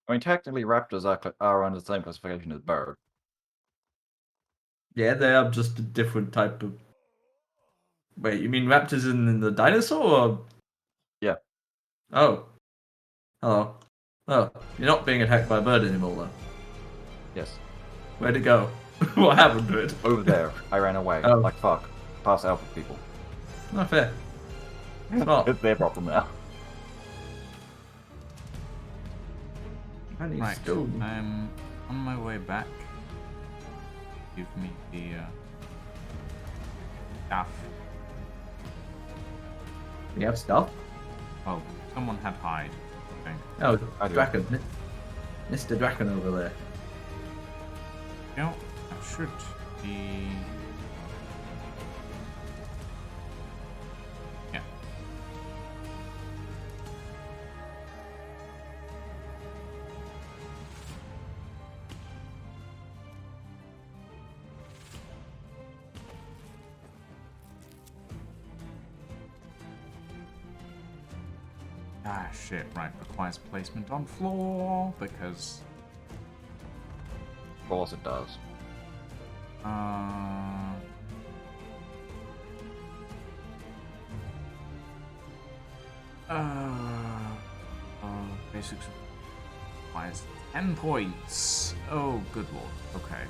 I mean, technically raptors are under the same classification as bird. Yeah, they are just a different type of. Wait, you mean raptors in the dinosaur? Or... Yeah. Oh. Hello. Oh, you're not being attacked by a bird anymore, though. Yes. Where'd it go? What happened to it? Over there. I ran away. Oh. Like fuck. Past alpha people. Not fair. Well, It's their problem now. and he's Right. still. I'm on my way back. Give me the stuff. You have stuff? Oh, someone had hide. I think. Oh, I do. Draken. Mr. Draken over there. You know, that should be. Yeah. Ah, shit, right. Requires placement on floor because. Of course it does. Uh, basics requires 10 points. Oh, good lord. Okay.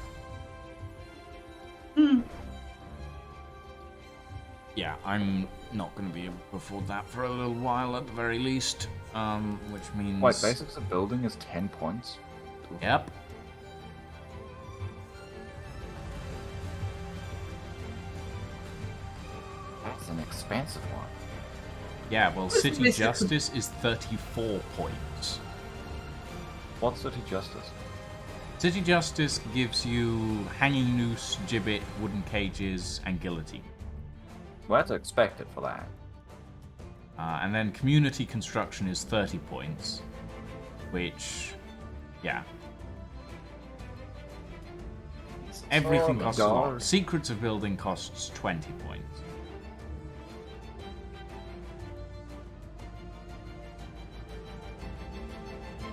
Yeah, I'm not going to be able to afford that for a little while at the very least. Which means. Wait, basics of building is 10 points? Yep. That's an expensive one. Yeah, well, What's City basics of- Justice is 34 points. What's City Justice? City Justice gives you hanging noose, gibbet, wooden cages, and guillotine. Well, that's expected for that. And then Community Construction is 30 points, which, yeah. Everything my costs a lot. God. Secrets of Building costs 20 points.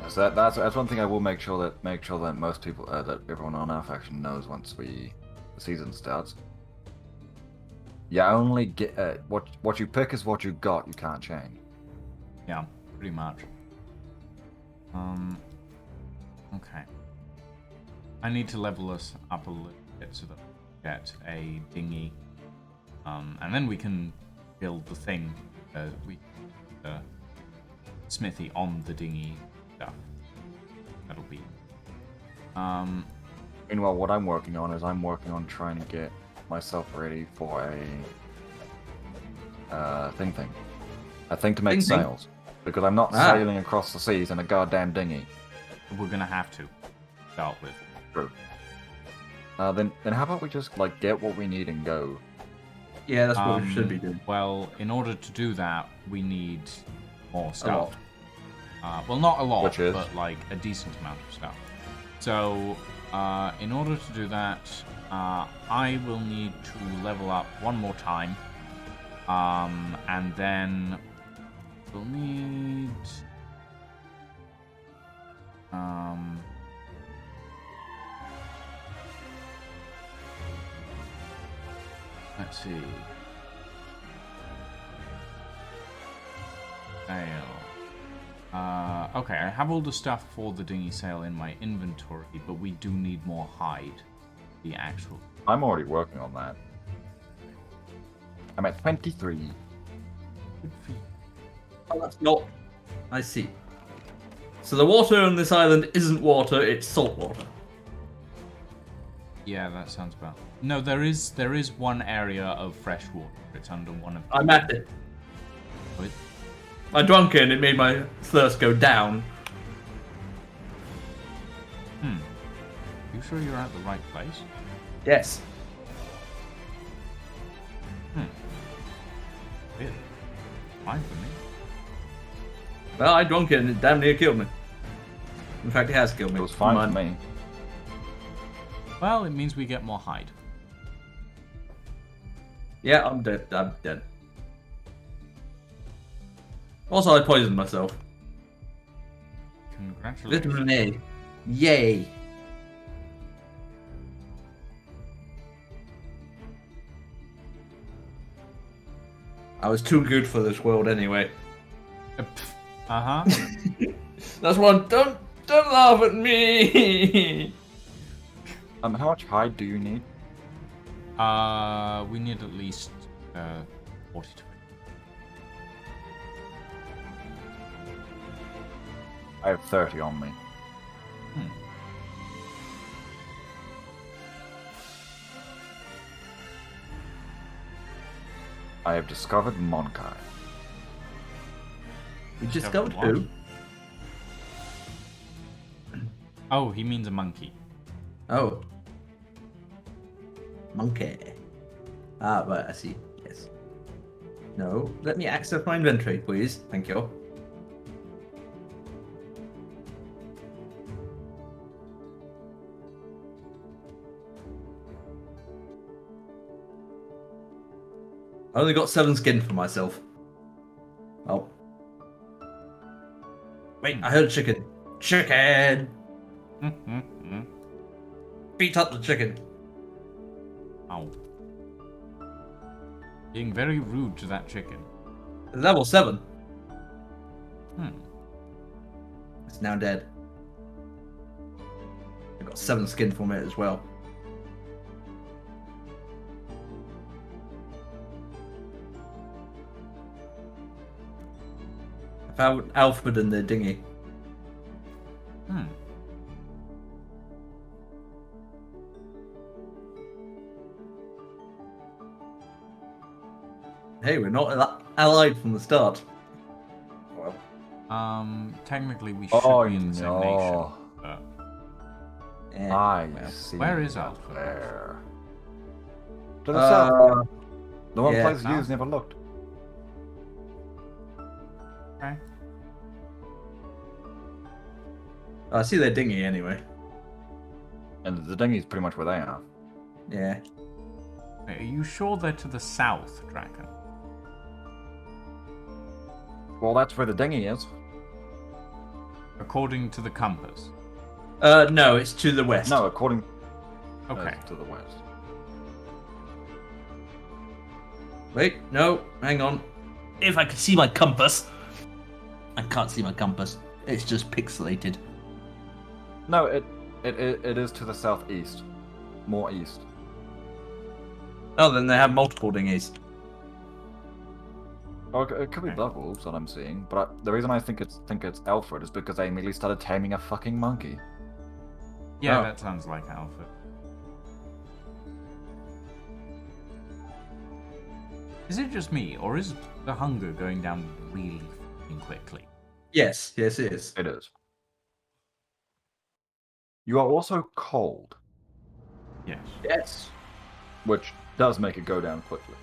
So that's one thing I will make sure that most people that everyone on our faction knows once the season starts. You only get what you pick is what you got. You can't change. Yeah, pretty much. Okay. I need to level us up a little bit so that we get a dinghy. And then we can build the thing. Smithy on the dinghy stuff. That'll be. Meanwhile, what I'm working on is trying to get myself ready for a thing, a thing to make Thing. sails, because I'm not sailing across the seas in a goddamn dinghy. We're gonna have to start with. True. Then how about we just like get what we need and go? Yeah, that's what we should be doing. Well, in order to do that, we need more lot. stuff. Well, not a lot, Which is? but like a decent amount of stuff. So, in order to do that, I will need to level up one more time. And then we'll need. Let's see. Sail. Okay, I have all the stuff for the dinghy sail in my inventory, but we do need more hide. The actual. I'm already working on that. I'm at 23. Oh, that's not. I see. So the water on this island isn't water; it's salt water. Yeah, that sounds about. No, there is one area of fresh water. It's under one of. I'm at it. Wait, I drank it, and it made my thirst go down. you sure you're at the right place? Yes. Weird. Fine for me. Well, I drank it, and it damn near killed me. In fact, it has killed me. It was fine Never for mind. me. Well, it means we get more hide. Yeah, I'm dead. I'm dead. Also, I poisoned myself. Congratulations. Vitamin A. Yay. I was too good for this world anyway. Uh-huh. That's one. Don't laugh at me. How much hide do you need? We need at least 40 to 50. I have 30 on me. I have discovered Monkai. You discovered What? who? Oh, he means a monkey. Oh. Monkey. Ah, right, I see. Yes. No, let me access my inventory, please. Thank you. I only got 7 skin for myself. Oh. Wait, I heard chicken. Chicken! Mm-hmm. Beat up the chicken. Ow. Being very rude to that chicken. Level 7. Hmm. It's now dead. I got 7 skin from it as well. I found Alfred in the dinghy. Hmm. Hey, we're not allied from the start. Well, Technically we should Oh, be in the same nation. no. But I well. see. Where is up Alpha? there? To the south. The one yeah. place South? you've never looked. okay. I see their dinghy anyway. And the dinghy's pretty much where they are. Yeah. Wait, are you sure they're to the south, Draken? Well, that's where the dinghy is. According to the compass. No, it's to the west. No, according Okay. to the west. Wait, no, hang on. If I could see my compass. I can't see my compass. It's just pixelated. No, it is to the southeast. More east. Oh, then they have multiple dinghies. Or it could be Okay. Blood Wolves that I'm seeing, but the reason I think it's Alfred is because I immediately started taming a fucking monkey. Yeah, Oh. that sounds like Alpha. Is it just me, or is the hunger going down really f***ing quickly? Yes, yes, it is. It is. You are also cold, Yes. Yes. which does make it go down quickly.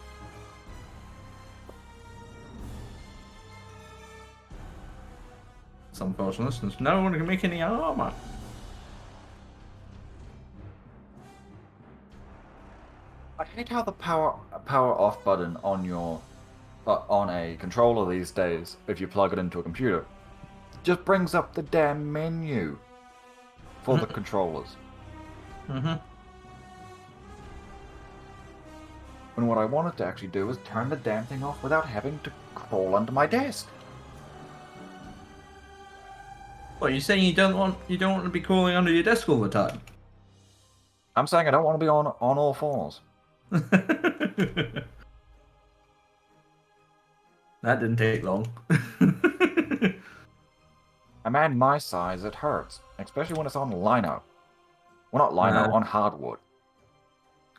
It's unfortunate since no one can make any armor. I hate how the power off button on your on a controller these days, if you plug it into a computer, just brings up the damn menu for the controllers. Mm-hmm. When what I wanted to actually do was turn the damn thing off without having to crawl under my desk. What, you saying you don't want to be crawling under your desk all the time? I'm saying I don't want to be on all fours. That didn't take long. A man my size, it hurts, especially when it's on lino. Well, not lino, on hardwood.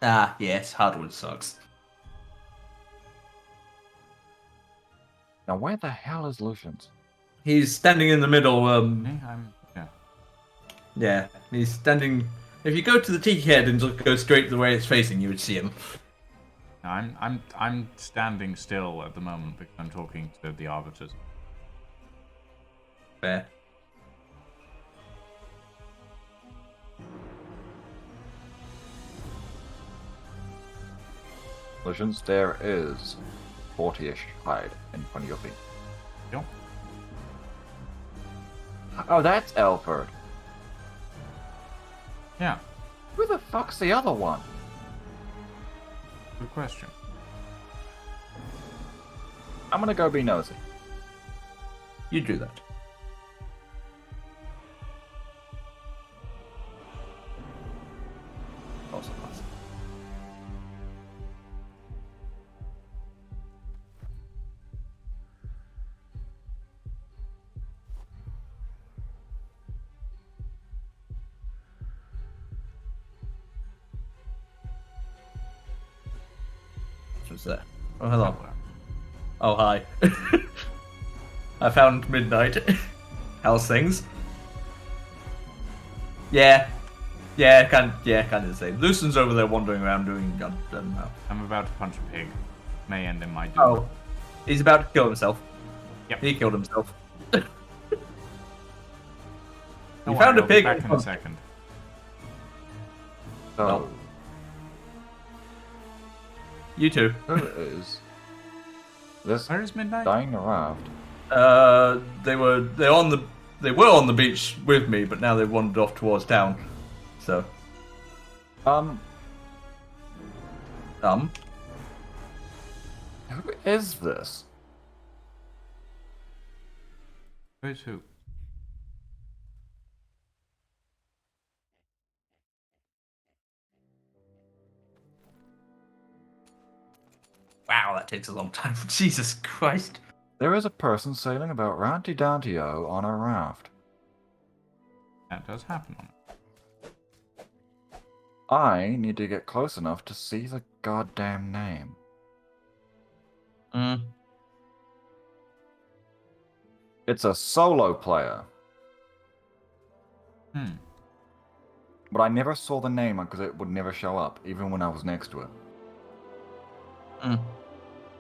Ah, yes, hardwood sucks. Now, where the hell is Lucian's? He's standing in the middle. Yeah. Yeah, he's standing. If you go to the tiki head and just go straight the way it's facing, you would see him. I'm standing still at the moment because I'm talking to the arbiters. Fair. Lucian's, there is 40-ish hide in front of your feet. Yep. Oh, that's Alfred. Yeah. Who the fuck's the other one? Good question. I'm gonna go be nosy. You do that. Also nice. What's that? Oh, hello. Oh, hi. I found midnight. How's things? Yeah. Yeah, kind of the same. Lucian's over there wandering around doing goddamn now. I'm about to punch a pig. May end in my doom. Oh. He's about to kill himself. Yep. He killed himself. Don't You worry, found a I'll be pig. back in a second. So, Oh. You too. who is this Where is Midnight? dying raft? They were on the beach with me, but now they've wandered off towards town. So, Um, who is this? Who's who? wow, that takes a long time. Jesus Christ. There is a person sailing about Ranty Dantio on a raft. That does happen on it. I need to get close enough to see the goddamn name. It's a solo player, but I never saw the name because it would never show up, even when I was next to it.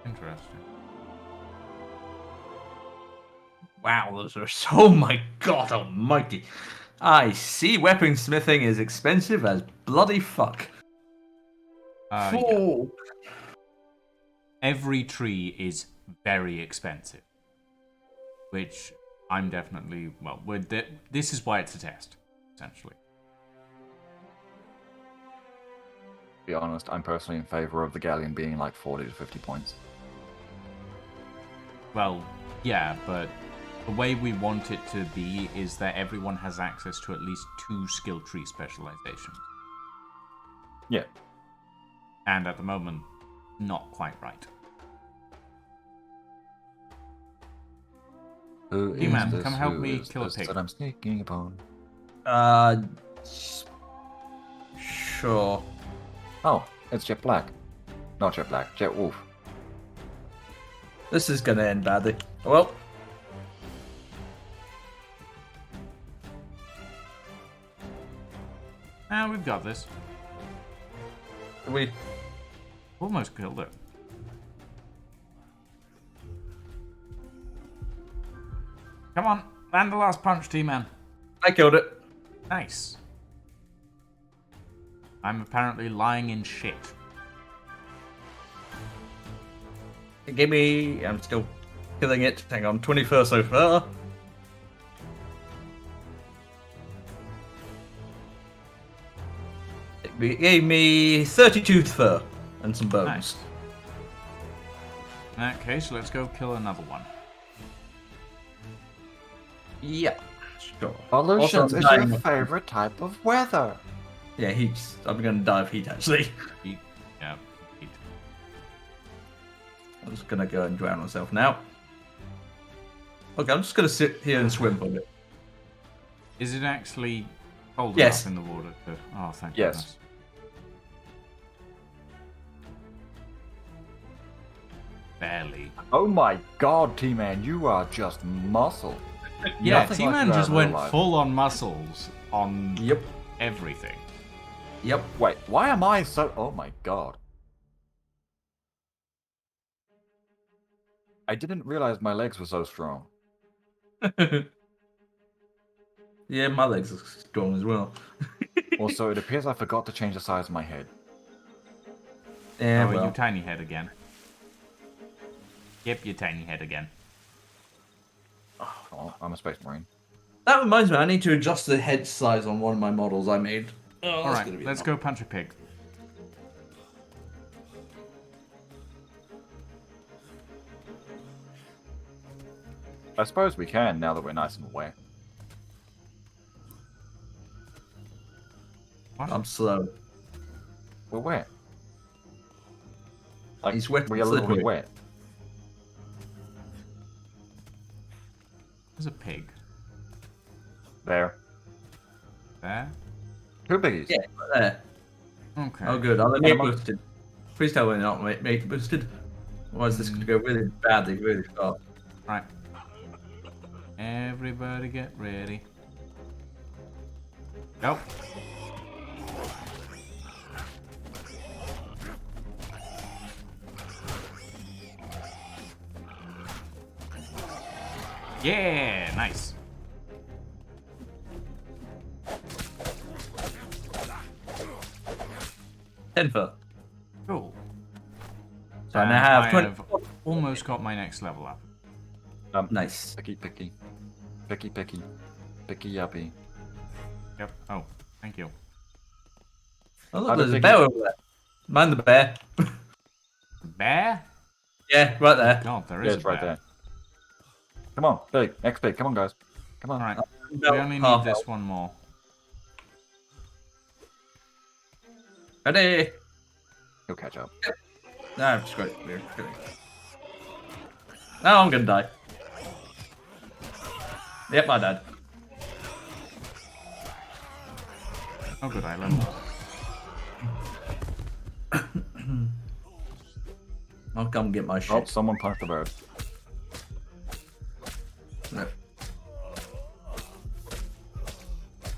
Interesting. Wow, those are so. My God Almighty! I see. Weaponsmithing is expensive as bloody fuck. Yeah. Oh. Every tree is very expensive, which I'm definitely this is why it's a test, essentially. To be honest, I'm personally in favor of the galleon being like 40 to 50 points. Well, yeah, but the way we want it to be is that everyone has access to at least 2 skill tree specializations. Yeah. And at the moment, not quite right. Who is He-Man, this? come help Who me is kill a this pig. that I'm sneaking upon? Sure. Oh, it's Jet Black. Not Jet Black, Jet Wolf. This is gonna end badly. Well. We've got this. We. Almost killed it. Come on, land the last punch, T-Man. I killed it. Nice. I'm apparently lying in shit. Give me. I'm still killing it. Hang on, 21st so far. It gave me 32 fur and some bones. Nice. In that case, let's go kill another one. Yeah, sure. Pollution Also, is I'm dying your of- favorite type of weather. Yeah, heat. I'm gonna die of heat actually. Heat. Yeah. Heat. I'm just gonna go and drown myself now. Okay, I'm just gonna sit here and swim for a bit. Is it actually cold Yes. enough in the water? Oh, thank Yes. goodness. Barely. Oh my god, T-Man, you are just muscle. Yeah, Nothing like T-Man you are just in went real life. full on muscles on Yep. everything. Yep. Wait, why am I so... Oh my god. I didn't realize my legs were so strong. Yeah, my legs are strong as well. Also, it appears I forgot to change the size of my head. Yeah, Oh, well. you tiny head again. Yep, you tiny head again. Oh, I'm a space marine. That reminds me, I need to adjust the head size on one of my models I made. Oh, that's Alright, gonna be let's go punch a pig. I suppose we can now that we're nice and wet. What? I'm slow. We're wet. Like, He's wet we and are literally slippery. wet. There's a pig. There. There. Two biggies. Yeah, right there. Okay. Oh, good. Are they mate amongst- boosted? Please tell me they're not mate boosted. Otherwise, this could go really badly, really fast. Right. Everybody get ready. Go. Yeah, nice. Denver. Cool. So I now have I 20. have almost got my next level up. Nice. Picky, picky. Picky, picky. Picky, yuppie. Yep. Oh, thank you. Oh, I look, don't there's a think bear it's- over there. Mind the bear. Bear? Yeah, right there. God, there Yeah, is it's a right bear. there. Come on, big. Next big. Come on, guys. Come on. Alright. No, We only need half this health. one more. Ready? He'll catch up. No, I'm just great. No, I'm gonna die. Yep, I died. Oh, good island. I'll come get my Oh, shit. someone punched the bird. No.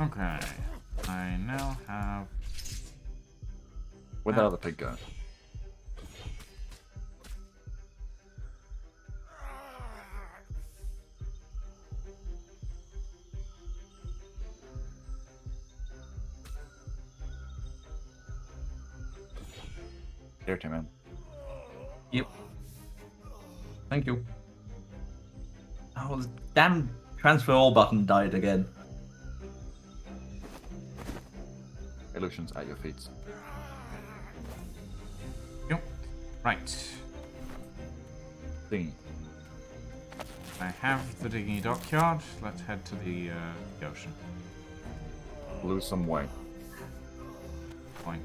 Okay. I now have. Where'd that other pig go? Here, Tim, man. Yep. Thank you. Oh, the damn transfer all button died again. Illusions at your feet. Yep. Right. Thingy. I have the digging dockyard. Let's head to the ocean. Lose some weight. Point.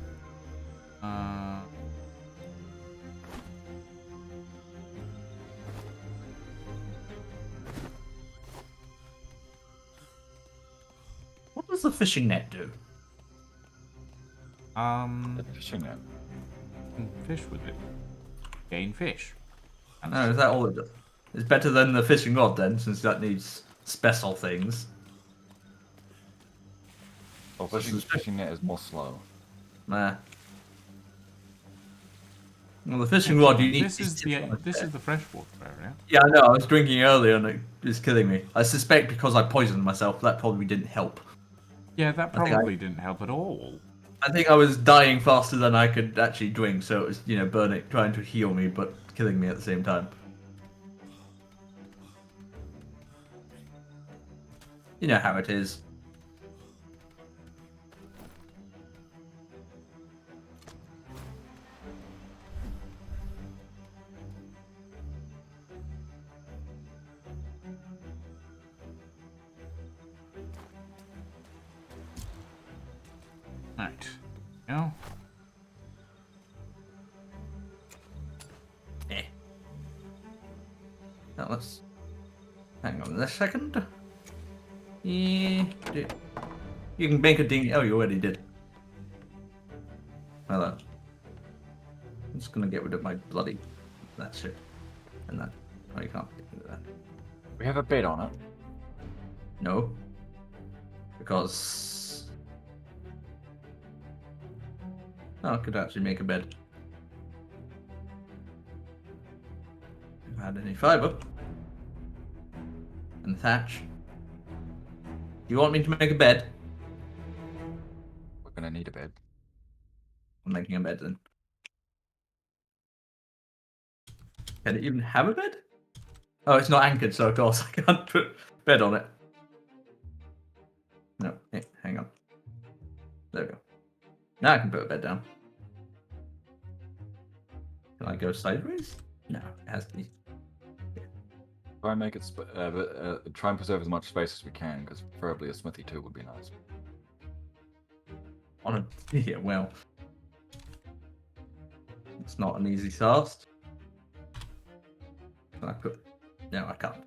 What does the fishing net do? The fishing net. Can fish with it. Gain fish. And No, is that all it does? It's better than the fishing rod then, since that needs special things. Oh, fishing net is more slow. Nah. Well, the fishing rod you need. this is the freshwater area. Yeah, I know. I was drinking earlier and it was killing me. I suspect because I poisoned myself, that probably didn't help. Yeah, that I think probably didn't help at all. I think I was dying faster than I could actually drink, so it was, burning, trying to heal me, but killing me at the same time. You know how it is. Right. Go. Eh. Now let's hang on a second. Yeah, you can make a ding. Oh, you already did. Hello. I'm just gonna get rid of my bloody. That's it. And that. Oh, you can't get rid of that. We have a bed on it. No. Because. Oh, I could actually make a bed. Add any fiber. And thatch. Do you want me to make a bed? We're gonna need a bed. I'm making a bed then. Can it even have a bed? Oh, it's not anchored, so of course I can't put bed on it. No, hang on. There we go. Now I can put a bed down. Can I go sideways? No, it has to be. Try and make it. Try and preserve as much space as we can, because preferably a smithy too would be nice. Yeah, well, it's not an easy task. Can I put? No, I can't.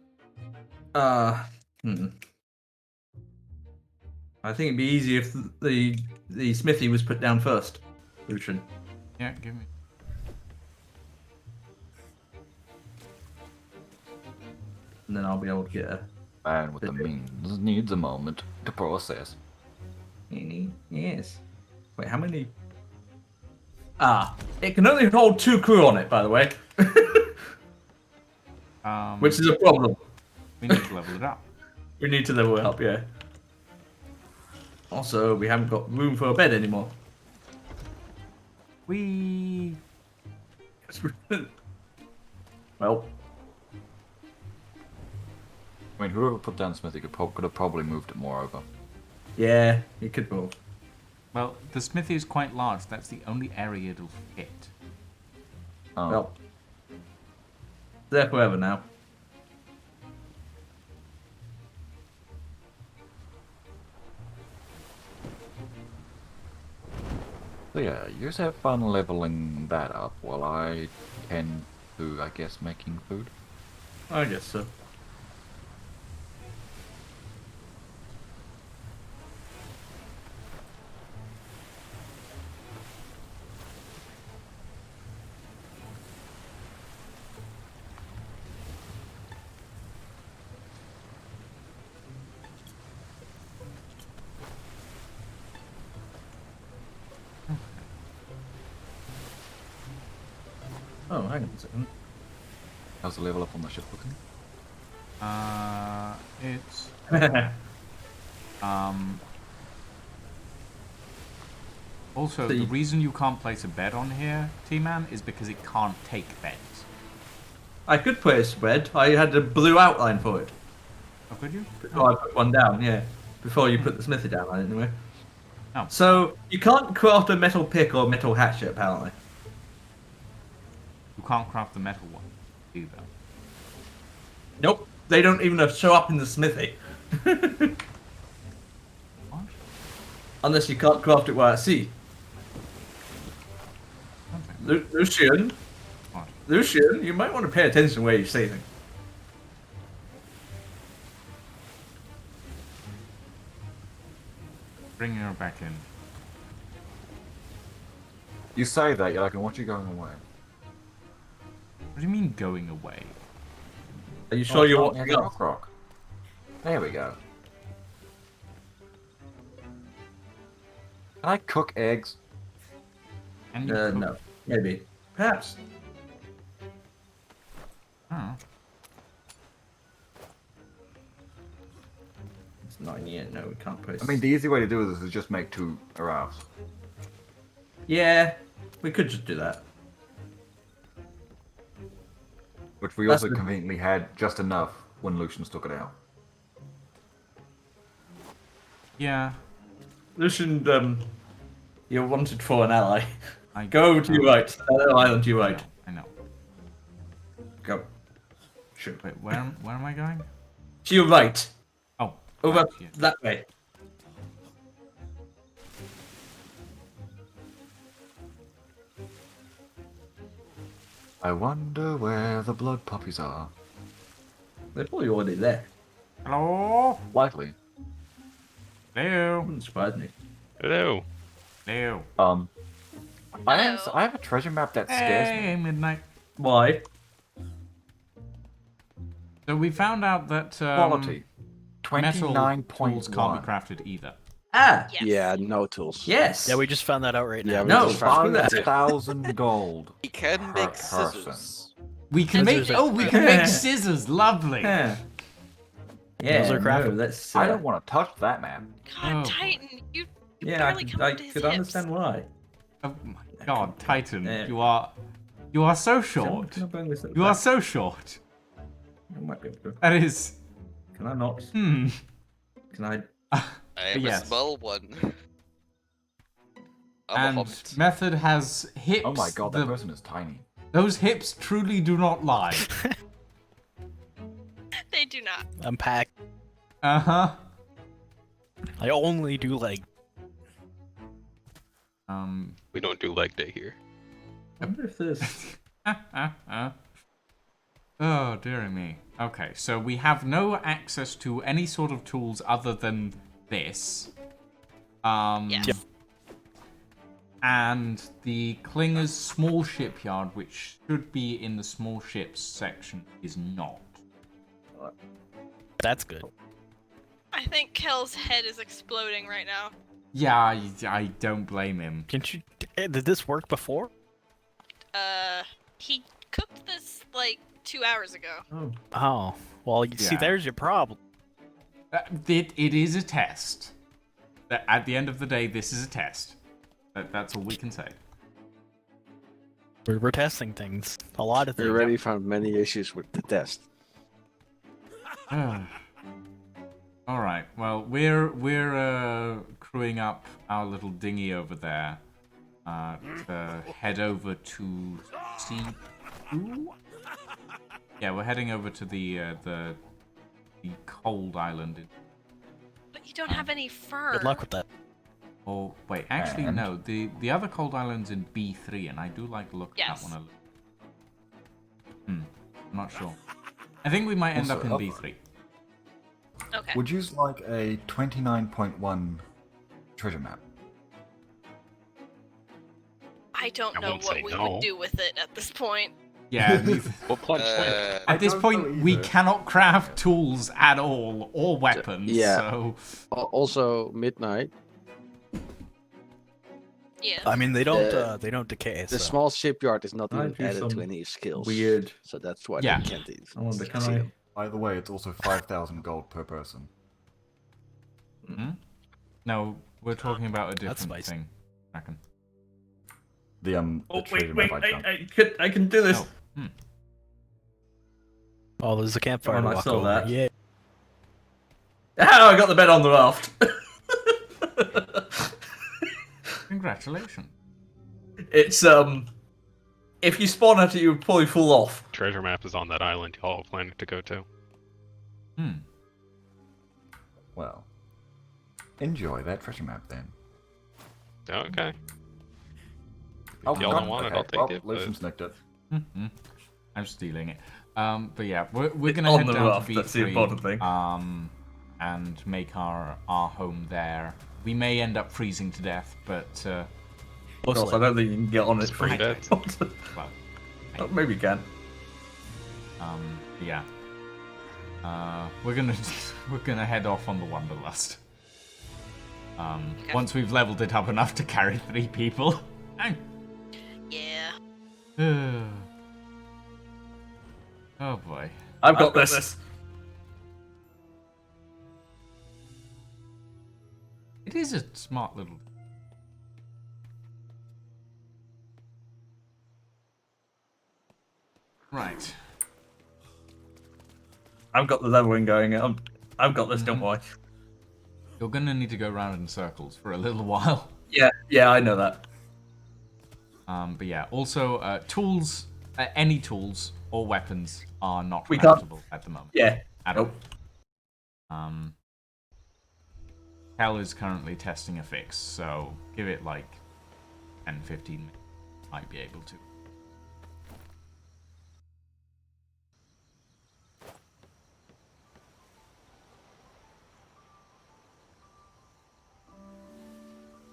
I think it'd be easier if the smithy was put down first, Lucian. Yeah, give me. And then I'll be able to get a. Man with the means needs a moment to process. Yes. Wait, how many? It can only hold 2 crew on it, by the way. Which is a problem. We need to level it up. We need to level it up, yeah. Also, we haven't got room for a bed anymore. We. Well, I mean, whoever put down Smithy could have probably moved it more over. yeah, it could move. Well, the smithy is quite large. That's the only area it'll fit. Oh. Well, there forever now. So yeah, you just have fun leveling that up while I tend to, I guess, making food. I guess so. Oh, hang on a second. How's the level up on the ship looking? It's Also, the reason you can't place a bed on here, T-Man, is because it can't take beds. I could place a bed. I had a blue outline for it. Oh, could you? Before I put one down, yeah. Before you put the smithy down, anyway. Oh. So, you can't craft a metal pick or metal hatchet, apparently. You can't craft the metal one either. Nope. They don't even show up in the smithy. What? Unless you can't craft it while at sea. Okay. Lucian, What? Lucian, you might want to pay attention where you say things. Bringing her back in. You say that, you're like, I want you going away. What do you mean going away? Are you sure you want to go? Rock. There we go. Can I cook eggs? Can you cook? No. Maybe. Perhaps. Oh. It's 9 yet. No, we can't place. I mean, the easy way to do this is just make 2 arafs. Yeah, we could just do that. Which we That's also the- conveniently had just enough when Lucian took it out. Yeah. Lucian, you're wanted for an ally. I Go to your right. Island to your right. I know. Go. Shoot. Wait, where am I going? To your right. Oh. Over right here. that way. I wonder where the blood puppies are. They're probably already there. Hello? Likely. Hello? Wouldn't surprise me. Hello. Hello? I have a treasure map that scares me. Hey, Midnight. Why? So we found out that Quality. metal tools can't 29.1. be crafted either. Ah, Yes. Yeah, no tools. yes. Yeah, we just found that out right Yeah, now. we No, just found that. 5,000 gold We can per make person. scissors. We can make. Scissors are- Oh, we can make scissors. Lovely. Yeah. Yeah, Those are crafted. no, that's, I don't want to touch that map. God, Oh. Titan, you Yeah, I barely could, come I up to his could hips. understand why. Oh my God, Titan, Yeah. you are so short. Can I bring this at the You are back? so short. I might be able to. That is. Can I not? Hmm. Can I? I am Yes. a small one. I'm a And hobbit. Method has hips. Oh my god, that the- person is tiny. Those hips truly do not lie. They do not. Unpack. Uh-huh. I only do leg. We don't do leg day here. I wonder if there's. Oh, dearie me. Okay, so we have no access to any sort of tools other than this. Yes. Yep. And the Klinger's small shipyard, which should be in the small ships section, is not. That's good. I think Kel's head is exploding right now. Yeah, I don't blame him. Can't you? Did this work before? He cooked this like 2 hours ago. Oh. Oh, well, you see, Yeah. there's your problem. It is a test. At the end of the day, this is a test. That's all we can say. We're testing things. A lot of We things. already found many issues with the test. All right. Well, we're crewing up our little dinghy over there to head over to C2. Yeah, we're heading over to the cold island. But you don't have any fur. Good luck with that. Oh wait, actually And? no. The other cold island's in B3, and I do like the look of Yes. that one a little. I'm not sure. I think we might end Also, up in up- B3. Okay. Would you like a 29.1 treasure map? I don't I know won't what say we no. would do with it at this point. Yeah. What plunge At this don't point, know we either. cannot craft tools at all or weapons. yeah. So Also, midnight. Yeah. I mean, they don't decay. The so. small shipyard is not I even do added to some any skills. Weird. So that's why Yeah. they can't even I wonder, can see I? them. By the way, it's also 5,000 gold per person. no, we're talking about a That's different spicy. thing. I reckon. The Oh treasure wait, map wait! I jumped. I can do this. Oh. Oh, there's a campfire Oh, to I walk saw over. that. Yeah. Ah, I got the bed on the raft. Congratulations. It's if you spawn at it, you would probably fall off. treasure map is on that island y'all are planning to go to. Well, enjoy that treasure map then. Okay. Oh, y'all don't want it, I'll take well, it, Lucian but- snicked it. I'm stealing it. But yeah, we're gonna on head the down raft, to B3. that's the important thing. And make our home there. We may end up freezing to death, but Of course, I don't think you can get on it. Spring bed. well, Oh, maybe you can. yeah. We're gonna head off on the Wanderlust. Once we've leveled it up enough to carry 3 people. Yeah. Oh boy. I've got this. It is a smart little. Right. I've got the leveling going. I've got this. Don't worry. You're gonna need to go round in circles for a little while. Yeah, I know that. But yeah, also tools, any tools or weapons are not We can't- craftable at the moment. Yeah. At Nope. all. Cal is currently testing a fix, so give it like 10-15 minutes. Might be able to.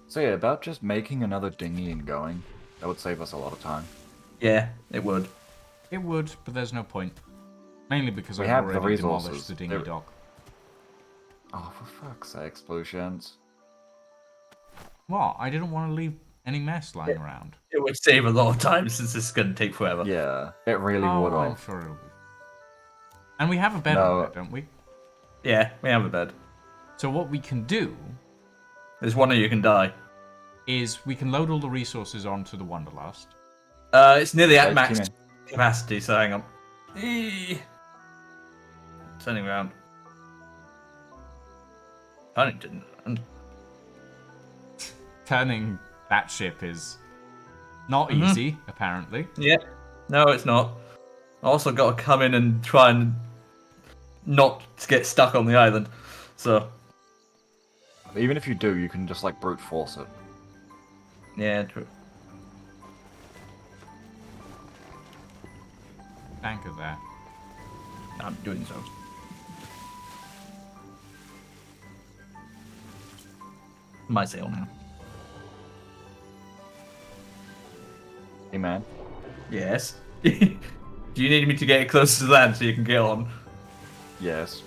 So yeah, about just making another dinghy and going. That would save us a lot of time. Yeah, it would. It would, but there's no point. Mainly because We I've have the already demolished resources. the dinghy There- dock. Oh, for fuck's sake, Lucians. What? I didn't want to leave any mess lying around. It would save a lot of time since this is going to take forever. Yeah, it really Oh, would I'm have. sure it'll be. And we have a bed No. on it, don't we? Yeah, we have a bed. So what we can do There's one of you can die. is we can load all the resources onto the Wanderlust. It's nearly at Right, max Keenan. capacity, so hang on. Turning around. Turning didn't. Turning that ship is not Mhm. easy, apparently. Yeah. No, it's not. I also got to come in and try and not get stuck on the island. So Even if you do, you can just like brute force it. yeah, true. Anchor there. I'm doing so. My sail now. Hey man. Yes. Do you need me to get closer to land so you can get on? Yes.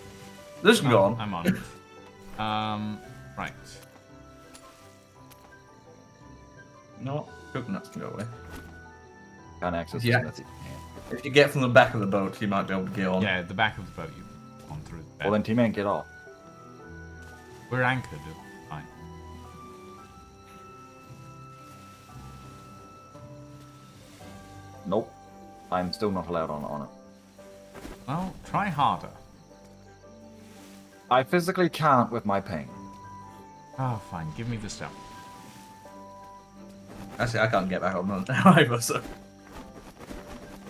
This can go on. I'm on. Right. No, coconuts can go away. Can't access Yeah. it. That's it. Yeah. If you get from the back of the boat, you might be able to get on. Yeah, the back of the boat you've gone through. The Well then, T-Man, get off. We're anchored. Fine. Nope. I'm still not allowed on it. Well, try harder. I physically can't with my pain. Oh, fine. Give me the stuff. Actually, I can't get back on that now either, so.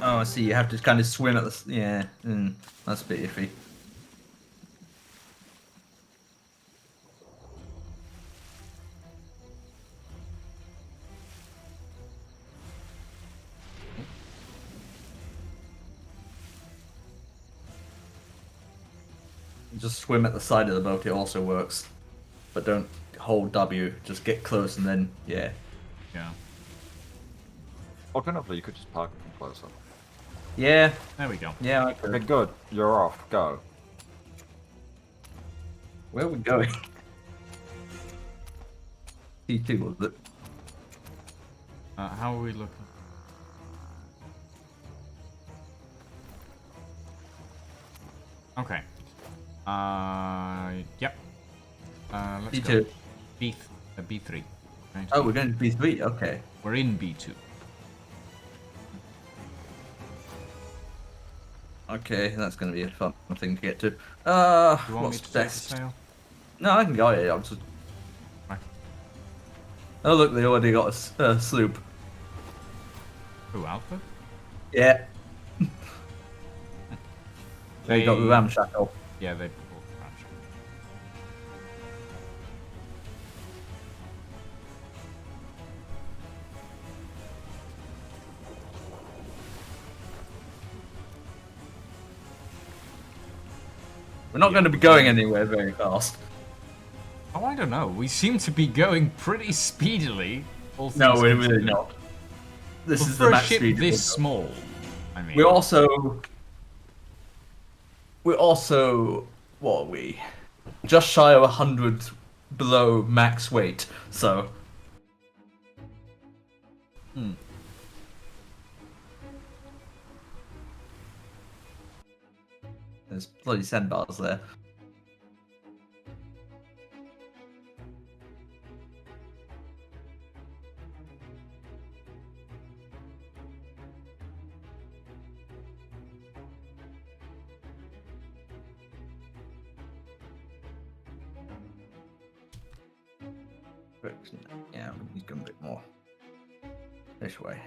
Oh, I see. You have to kind of swim at the. Yeah, that's a bit iffy. Just swim at the side of the boat, it also works. But don't hold W, just get close and then, yeah. Yeah. Alternatively, you could just park it from closer. Yeah, There we go. yeah, I Okay, could. good. You're off. Go. Where are we going? T2, was it? How are we looking? Okay. Yep. Let's T2. go. B3. Right. Oh, we're going to B3, okay. We're in B2. Okay, that's going to be a fun thing to get to. Do you want me What's to take the best? sail? No, I can go, yeah, I'm just... Right. Oh look, they already got a sloop. Who, Alpha? Yeah. They got the They- ramshackle. Yeah, they pulled the branch. We're not going to be going anywhere very fast. Oh, I don't know. We seem to be going pretty speedily. all No, things we're really considered. not. This Well, is for the a max ship speed. this small, I mean. We're also, what are we? Just shy of 100 below max weight, so. Hmm. There's bloody sandbars there. Yeah, he's going a bit more this way.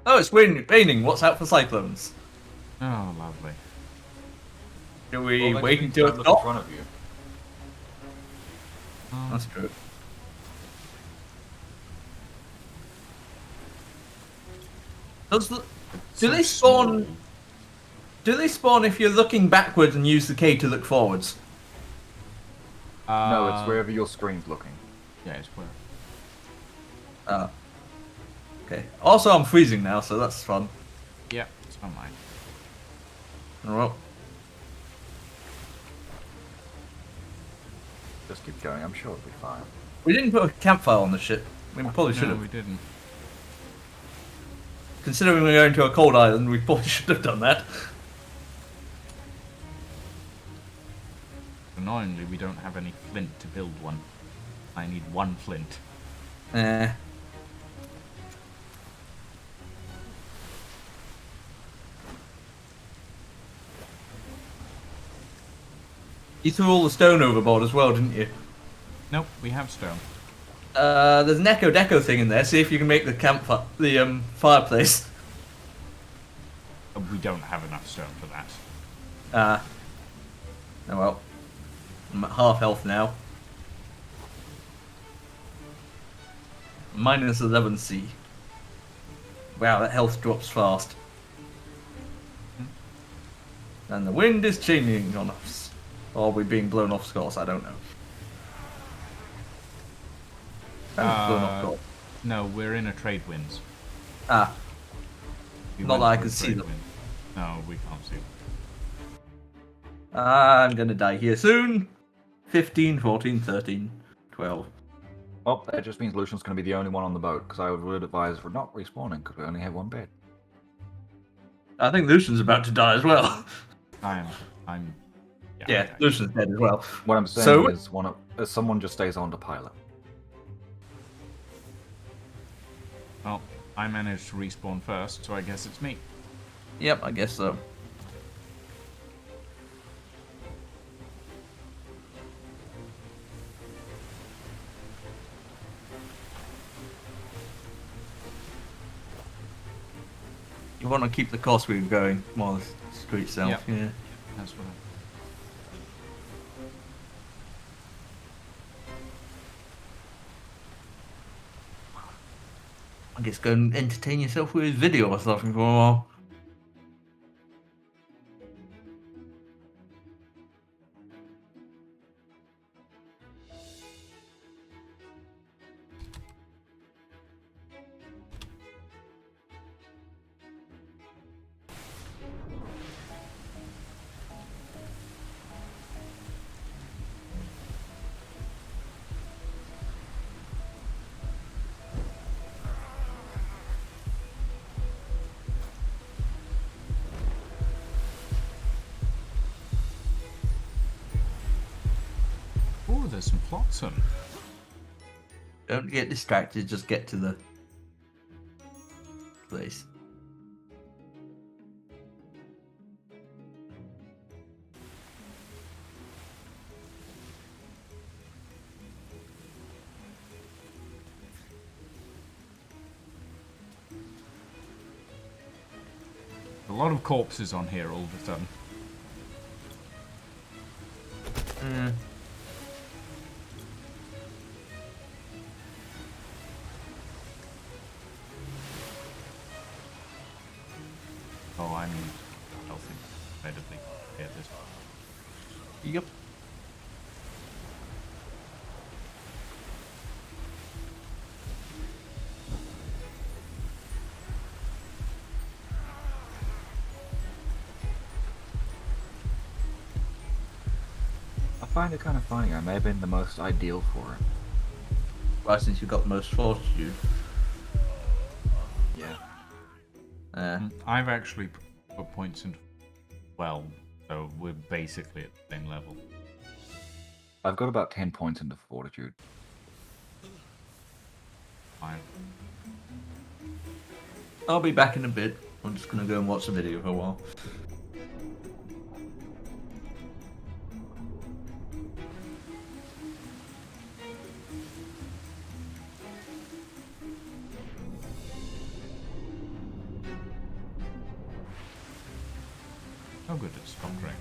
Oh, it's raining. Watch out for cyclones. Oh, lovely. Are we Well, waiting then till don't it's look in not? front of you. That's true. Do they spawn? Do they spawn if you're looking backwards and use the K to look forwards? No, it's wherever your screen's looking. Yeah, it's where. Okay. Also, I'm freezing now, so that's fun. Yeah, it's not mine. Well, Just keep going. I'm sure it'll be fine. we didn't put a campfire on the ship. We probably should No, have. we didn't. Considering we're going to a cold island, we probably should have done that. Annoyingly, we don't have any flint to build one. I need one flint. Eh. You threw all the stone overboard as well, didn't you? Nope, we have stone. There's an echo deco thing in there. See if you can make the fireplace. We don't have enough stone for that. Oh well. I'm at half health now. Minus 11C. Wow, that health drops fast. And the wind is changing on us. Or are we being blown off course? I don't know. Blown off course. No, we're in a trade winds. Ah, We not went that I for a can see trade them. wind. No, we can't see them. I'm gonna die here soon. 15, 14, 13, 12. Well, that just means Lucian's going to be the only one on the boat, because I would advise for not respawning, because we only have one bed. I think Lucian's about to die as well. I'm. Yeah, okay. Lucian's dead as well. What I'm saying So- is, someone just stays on to pilot. Well, I managed to respawn first, so I guess it's me. Yep, I guess so. You want to keep the course we were going more the street south, Yep. yeah. That's what I guess go and entertain yourself with video or something for a while. Oh, there's some flotsam. Don't get distracted, just get to the place. A lot of corpses on here all of a sudden. Oh, I'm healthy. Incredibly at this point. Yep. I find it kind of funny. I may have been the most ideal for it. Right, since you've got the most fortitude. Yeah. I've actually put points into 12, so we're basically at the same level. I've got about 10 points into fortitude. Fine. I'll be back in a bit. I'm just gonna go and watch the video for a while. Oh good, it's stopped raining.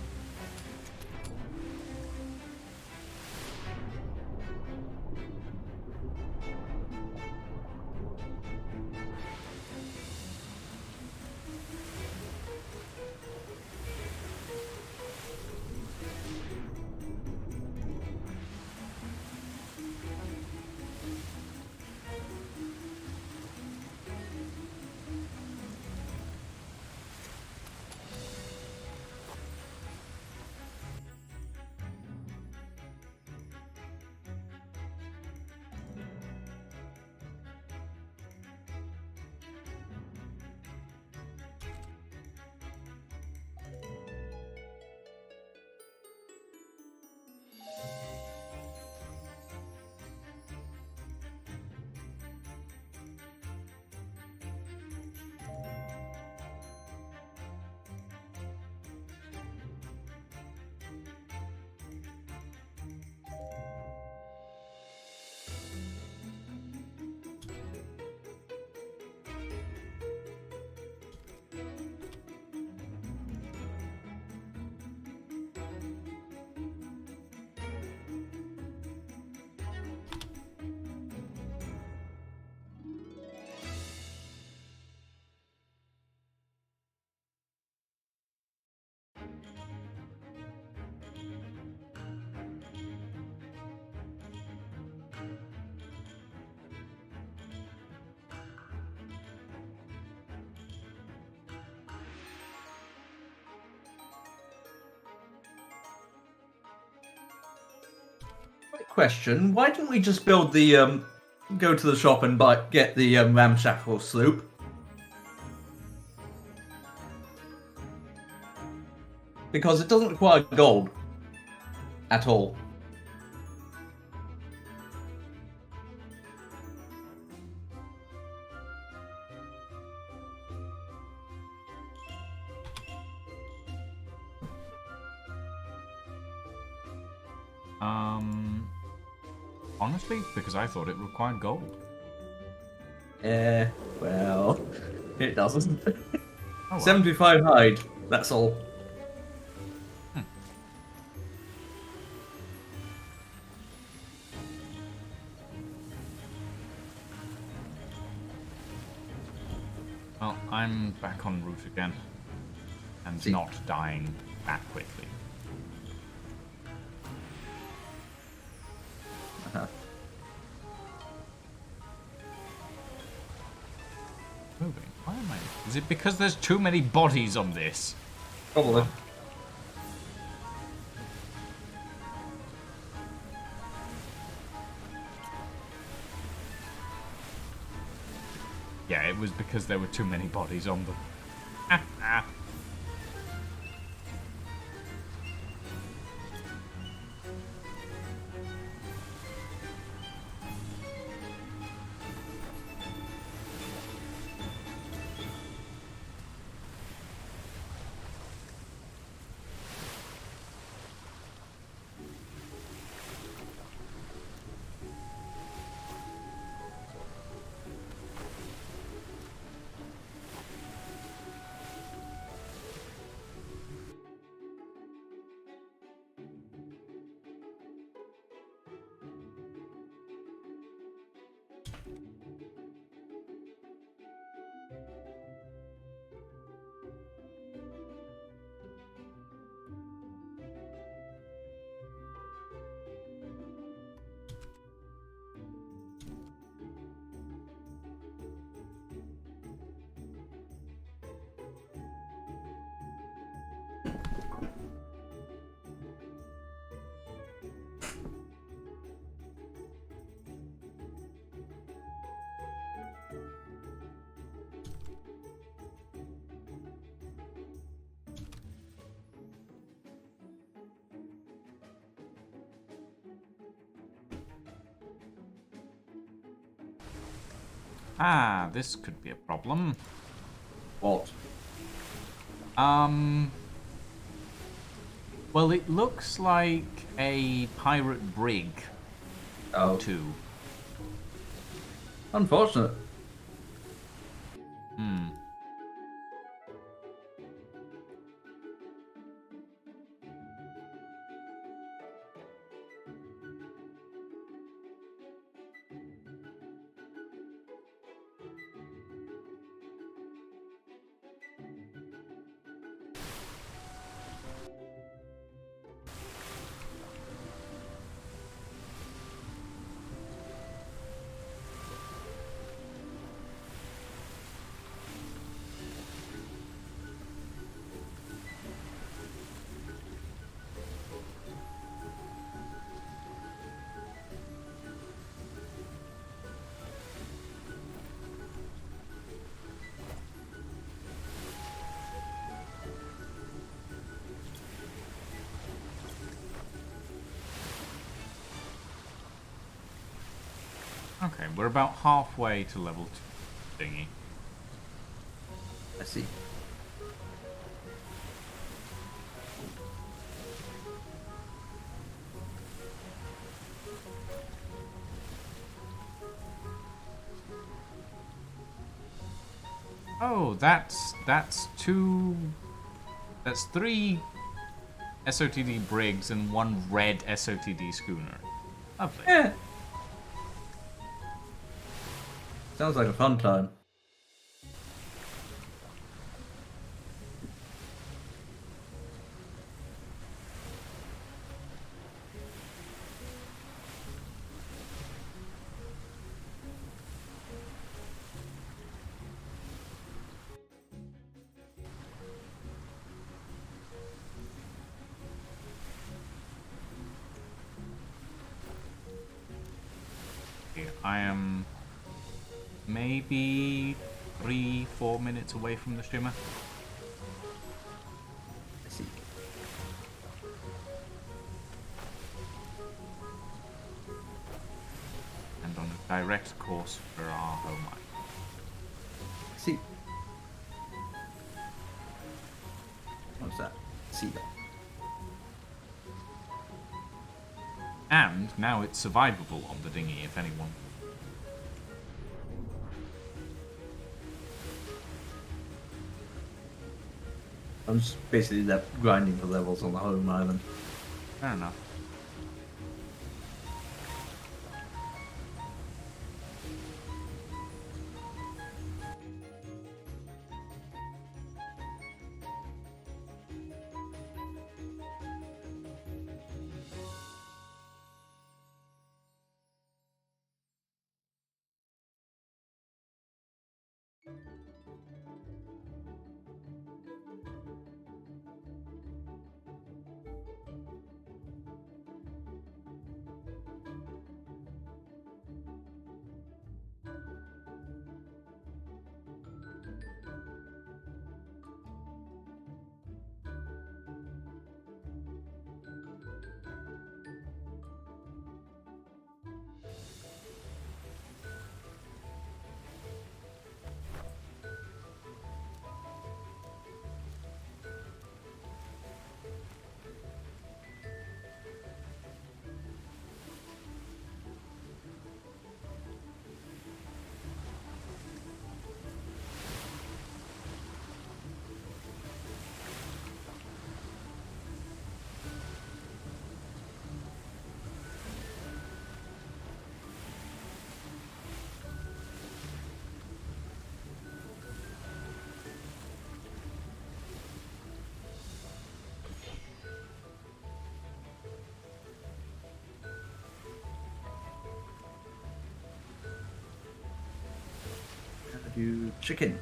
Quick question: why didn't we just build the go to the shop and get the ramshackle sloop? Because it doesn't require gold at all. Honestly, because I thought it required gold. Well, it doesn't. Oh, well. 75 hide, that's all. Well, I'm back en route again. And See. not dying that quickly. Uh-huh. Moving. Why am I? Is it because there's too many bodies on this? Probably. Yeah, it was because there were too many bodies on them. Ah, this could be a problem. What? Well, it looks like a pirate brig. Oh. Too. Unfortunate. Hmm. Okay, we're about halfway to level 2 thingy. I see. Oh, that's 3 SOTD brigs and 1 red SOTD schooner. Lovely. Yeah. Sounds like a fun time. I am maybe 3-4 minutes away from the shimmer. I see. And on a direct course for our home island. I see. What's that? See that? And now it's survivable on the dinghy, if anyone. I'm just basically grinding for levels on the home island. Fair enough. You chicken.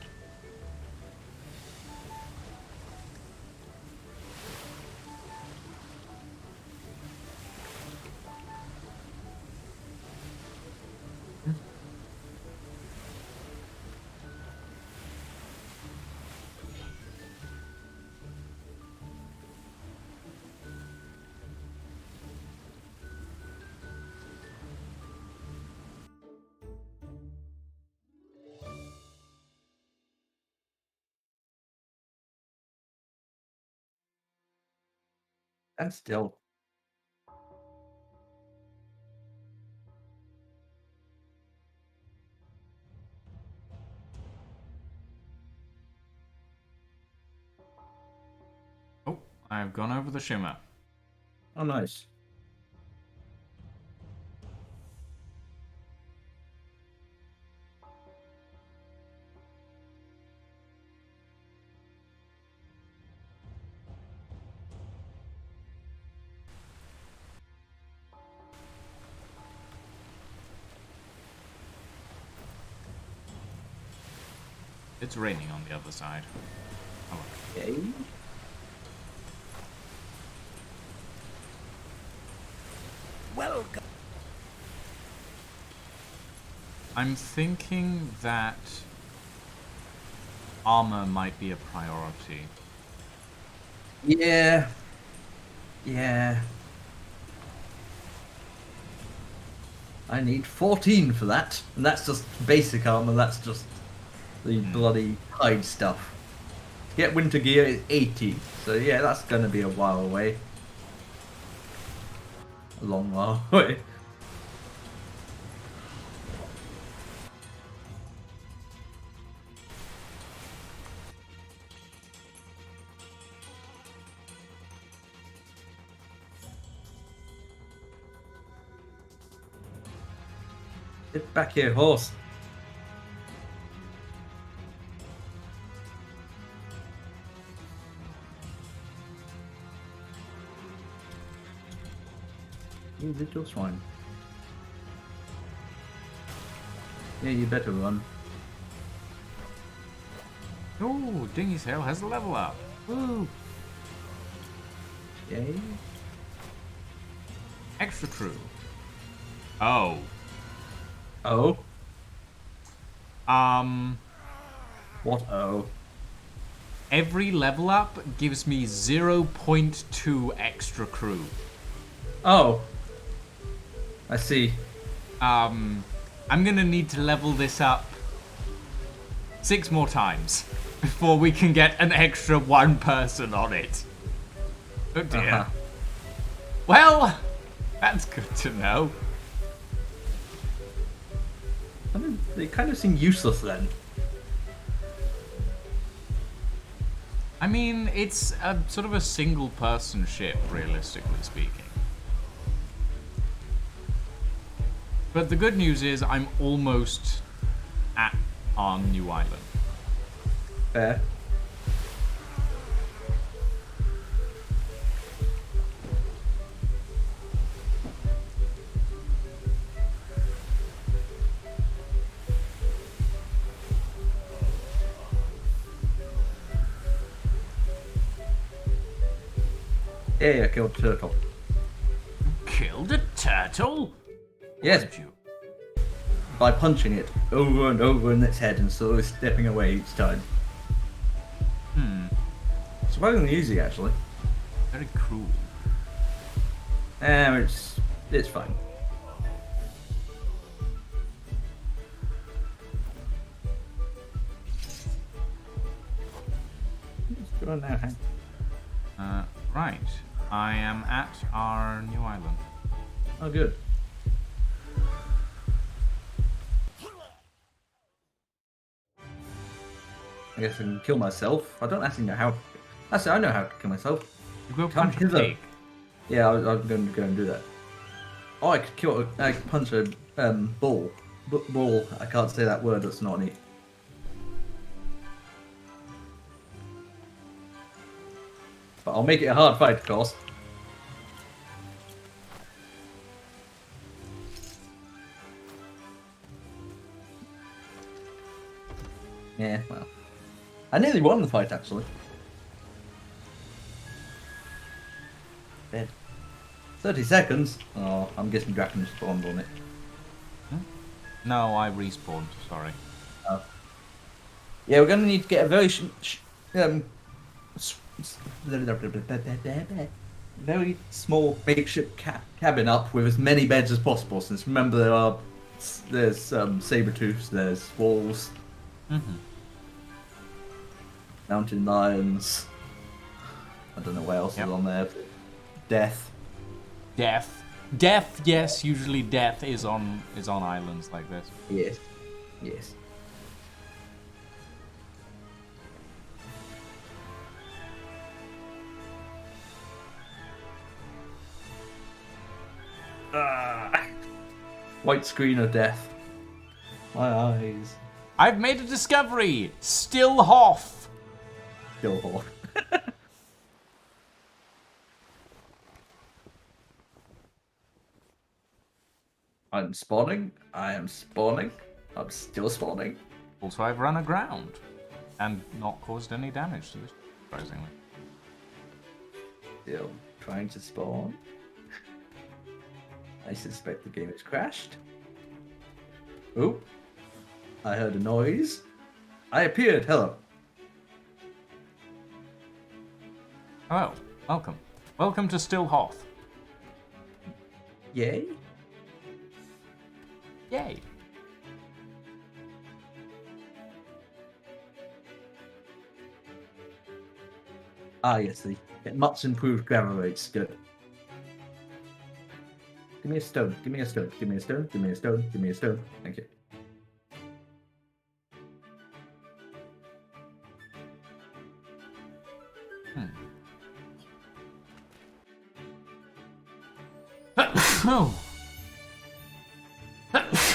And still. Oh, I've gone over the shimmer. Oh, nice. It's raining on the other side. Oh, Okay. Welcome. I'm thinking that armor might be a priority. Yeah. Yeah. I need 14 for that. And that's just basic armor, that's just the bloody hide stuff. To get winter gear is 80. So yeah, that's gonna be a while away. A long while away. Get back here, horse. You little swine. Yeah, you better run. Oh, Dinghy's Tail has a level up. Woo! Yay. Extra crew. Oh. Oh? Um, What oh? every level up gives me 0.2 extra crew. Oh. I see. I'm gonna need to level this up 6 more times before we can get an extra 1 person on it. Oh dear. Uh-huh. Well, that's good to know. I mean, they kind of seem useless then. I mean, it's a sort of a single person ship, realistically speaking. But the good news is I'm almost at our new island. Fair. Yeah, I killed a turtle. Killed a turtle? Yes, Did you? by punching it over and over in its head and slowly stepping away each time. Surprisingly easy, actually. Very cruel. It's fine. What's going on now, Hank? Right. I am at our new island. Oh, good. I guess I can kill myself. I don't actually know how. Actually, I know how to kill myself. You go Come punch a hither. pig. Yeah, I'm going to go and do that. Oh, I could kill. I could punch a bull. Bull. I can't say that word. That's not neat. But I'll make it a hard fight, of course. Yeah, well. I nearly won the fight, actually. Dead. 30 seconds? Oh, I'm guessing Draken spawned on it. No, I respawned. Sorry. Oh. Yeah, we're going to need to get a very very small makeshift cabin up with as many beds as possible. Since remember there's saber-tooths, there's wolves, mountain lions. I don't know what else is on there. Death. Death, yes, usually death is on islands like this. Yes. Yes. White screen of death. My eyes. I've made a discovery! Still Hoth! Still hot. I'm spawning. I am spawning. I'm still spawning. Also, I've run aground and not caused any damage to this, surprisingly. Still trying to spawn. I suspect the game has crashed. Oh, I heard a noise. I appeared. Hello. Hello, welcome. Welcome to Still Hoth. Yay. Yay. Ah, yes, the much improved grammar rates. Good. Give me a stone. Give me a stone. Give me a stone. Give me a stone. Give me a stone. Thank you.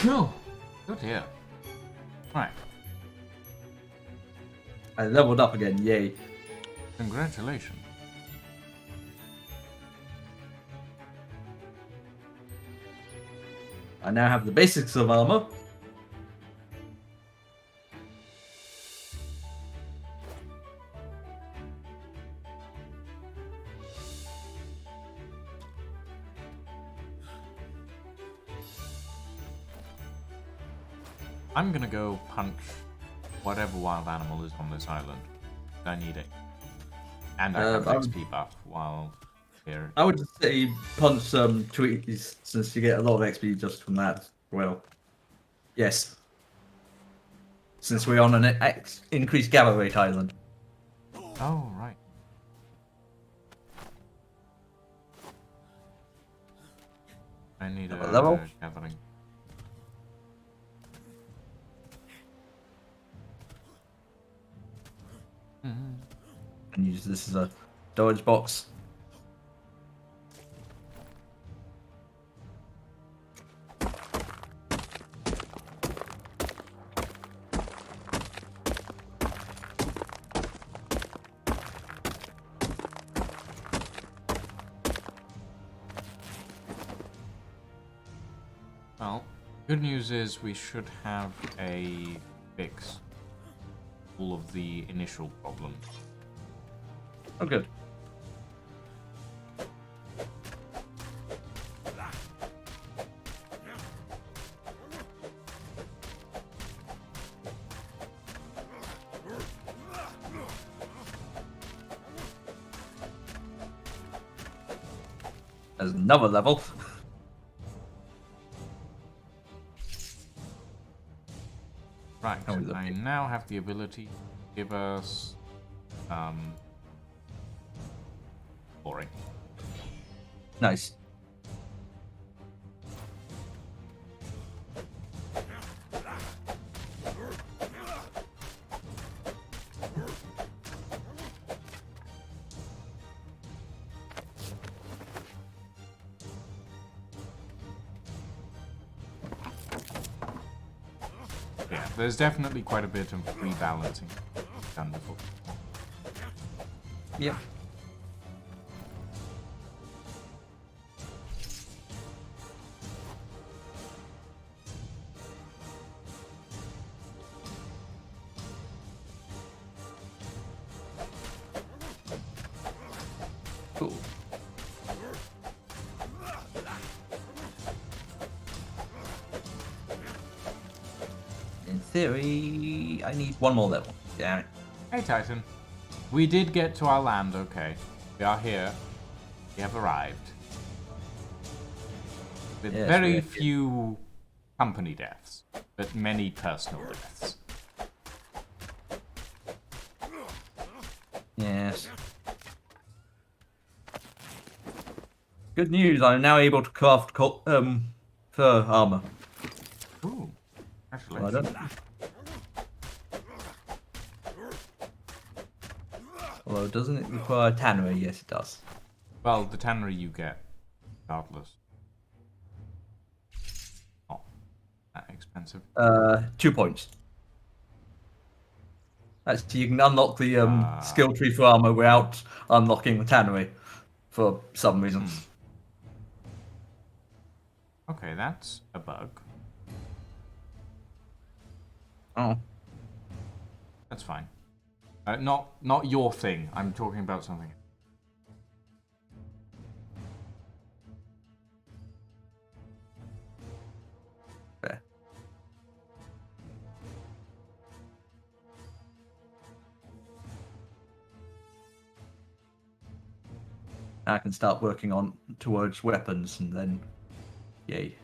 Oh. Oh dear. Right. I leveled up again. Yay. Congratulations. I now have the basics of armor. I'm gonna go punch whatever wild animal is on this island. I need it. And I have XP buff while here. I would say punch some tweets since you get a lot of XP just from that. Well, yes. Since we're on an increased gather rate island. Oh, right. I need a level? gathering. And use this as a storage box. Well, good news is we should have a fix all of the initial problems. Oh, good. There's another level. Right, How we I looking? now have the ability to give us glory. Nice. Yeah, there's definitely quite a bit of rebalancing done before. Yep. Cool. In theory, I need one more level. Damn it. Hey Titan, we did get to our land, okay. We are here. We have arrived. With Yes, very we're here. few company deaths, but many personal deaths. Yes. Good news, I'm now able to craft fur armor. Ooh, Well congratulations. done. Although, doesn't it require a tannery? Yes, it does. Well, the tannery you get, regardless. Not that expensive. 2 points. Actually, you can unlock the Ah. skill tree for armor without unlocking the tannery for some reason. Okay, that's a bug. Oh. That's fine. Not your thing. I'm talking about something. Fair. I can start working on towards weapons and then, yay.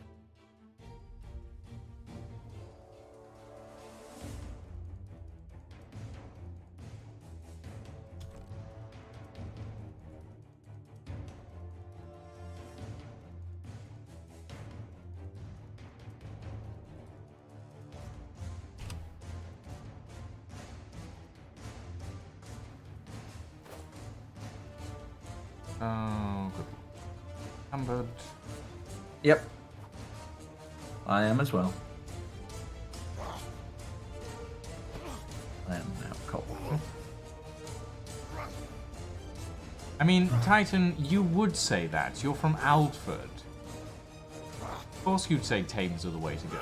Oh, good. Ambered. Yep. I am as well. I am now cold. I mean, Titan, you would say that. You're from Aldford. Of course you'd say Thames are the way to go.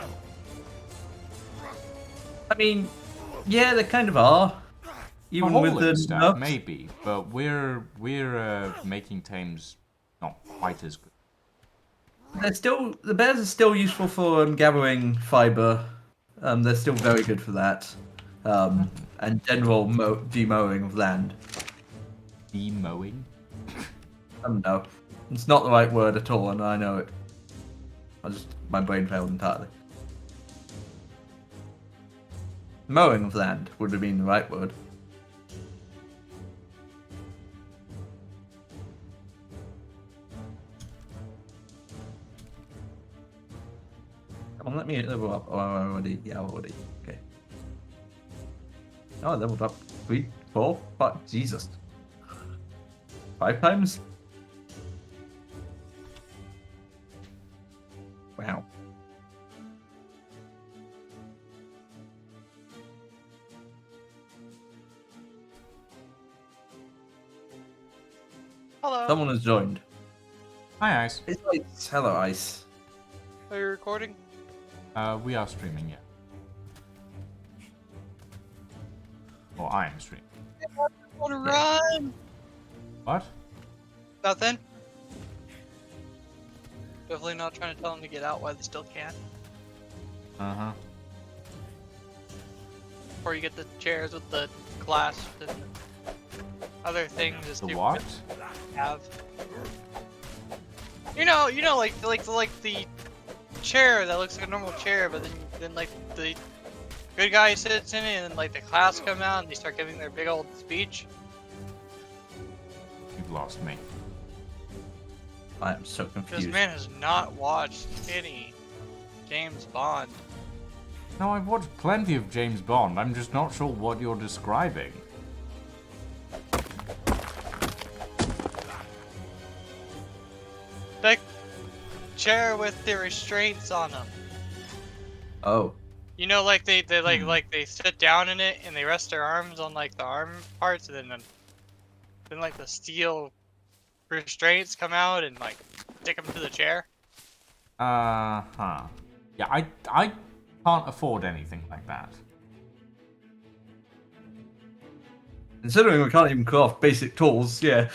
I mean, yeah, they kind of are. Even For with hauling the stuff, nerfs. maybe, but we're making Thames not quite as good. They're still, the bears are still useful for gathering fiber They're still very good for that. And general demowing of land. Demowing? No, it's not the right word at all, and I know it. My brain failed entirely. Mowing of land would have been the right word. Come on, let me level up. Oh, I already. Yeah, already. Okay. Oh, I leveled up 3, 4, 5. Jesus. 5 times? Wow. Hello. Someone has joined. Hi, Ice. It's Ice. Hello, Ice. Are you recording? We are streaming, yeah. Or I am streaming. I want to run. What? Nothing. Definitely not trying to tell them to get out while they still can. Uh-huh. Before you get the chairs with the glass and other things. Just The do what? have. You know, like the chair that looks like a normal chair, but then like the good guy sits in it, and then like the class come out and they start giving their big old speech. You've lost me. I am so This confused. man has not watched any James Bond. No, I've watched plenty of James Bond. I'm just not sure what you're describing. The chair with the restraints on them. Oh. You know, like they like they sit down in it and they rest their arms on like the arm parts, and then like the steel restraints come out and like stick them to the chair. Uh-huh. Yeah, I can't afford anything like that. Considering we can't even craft basic tools, yeah.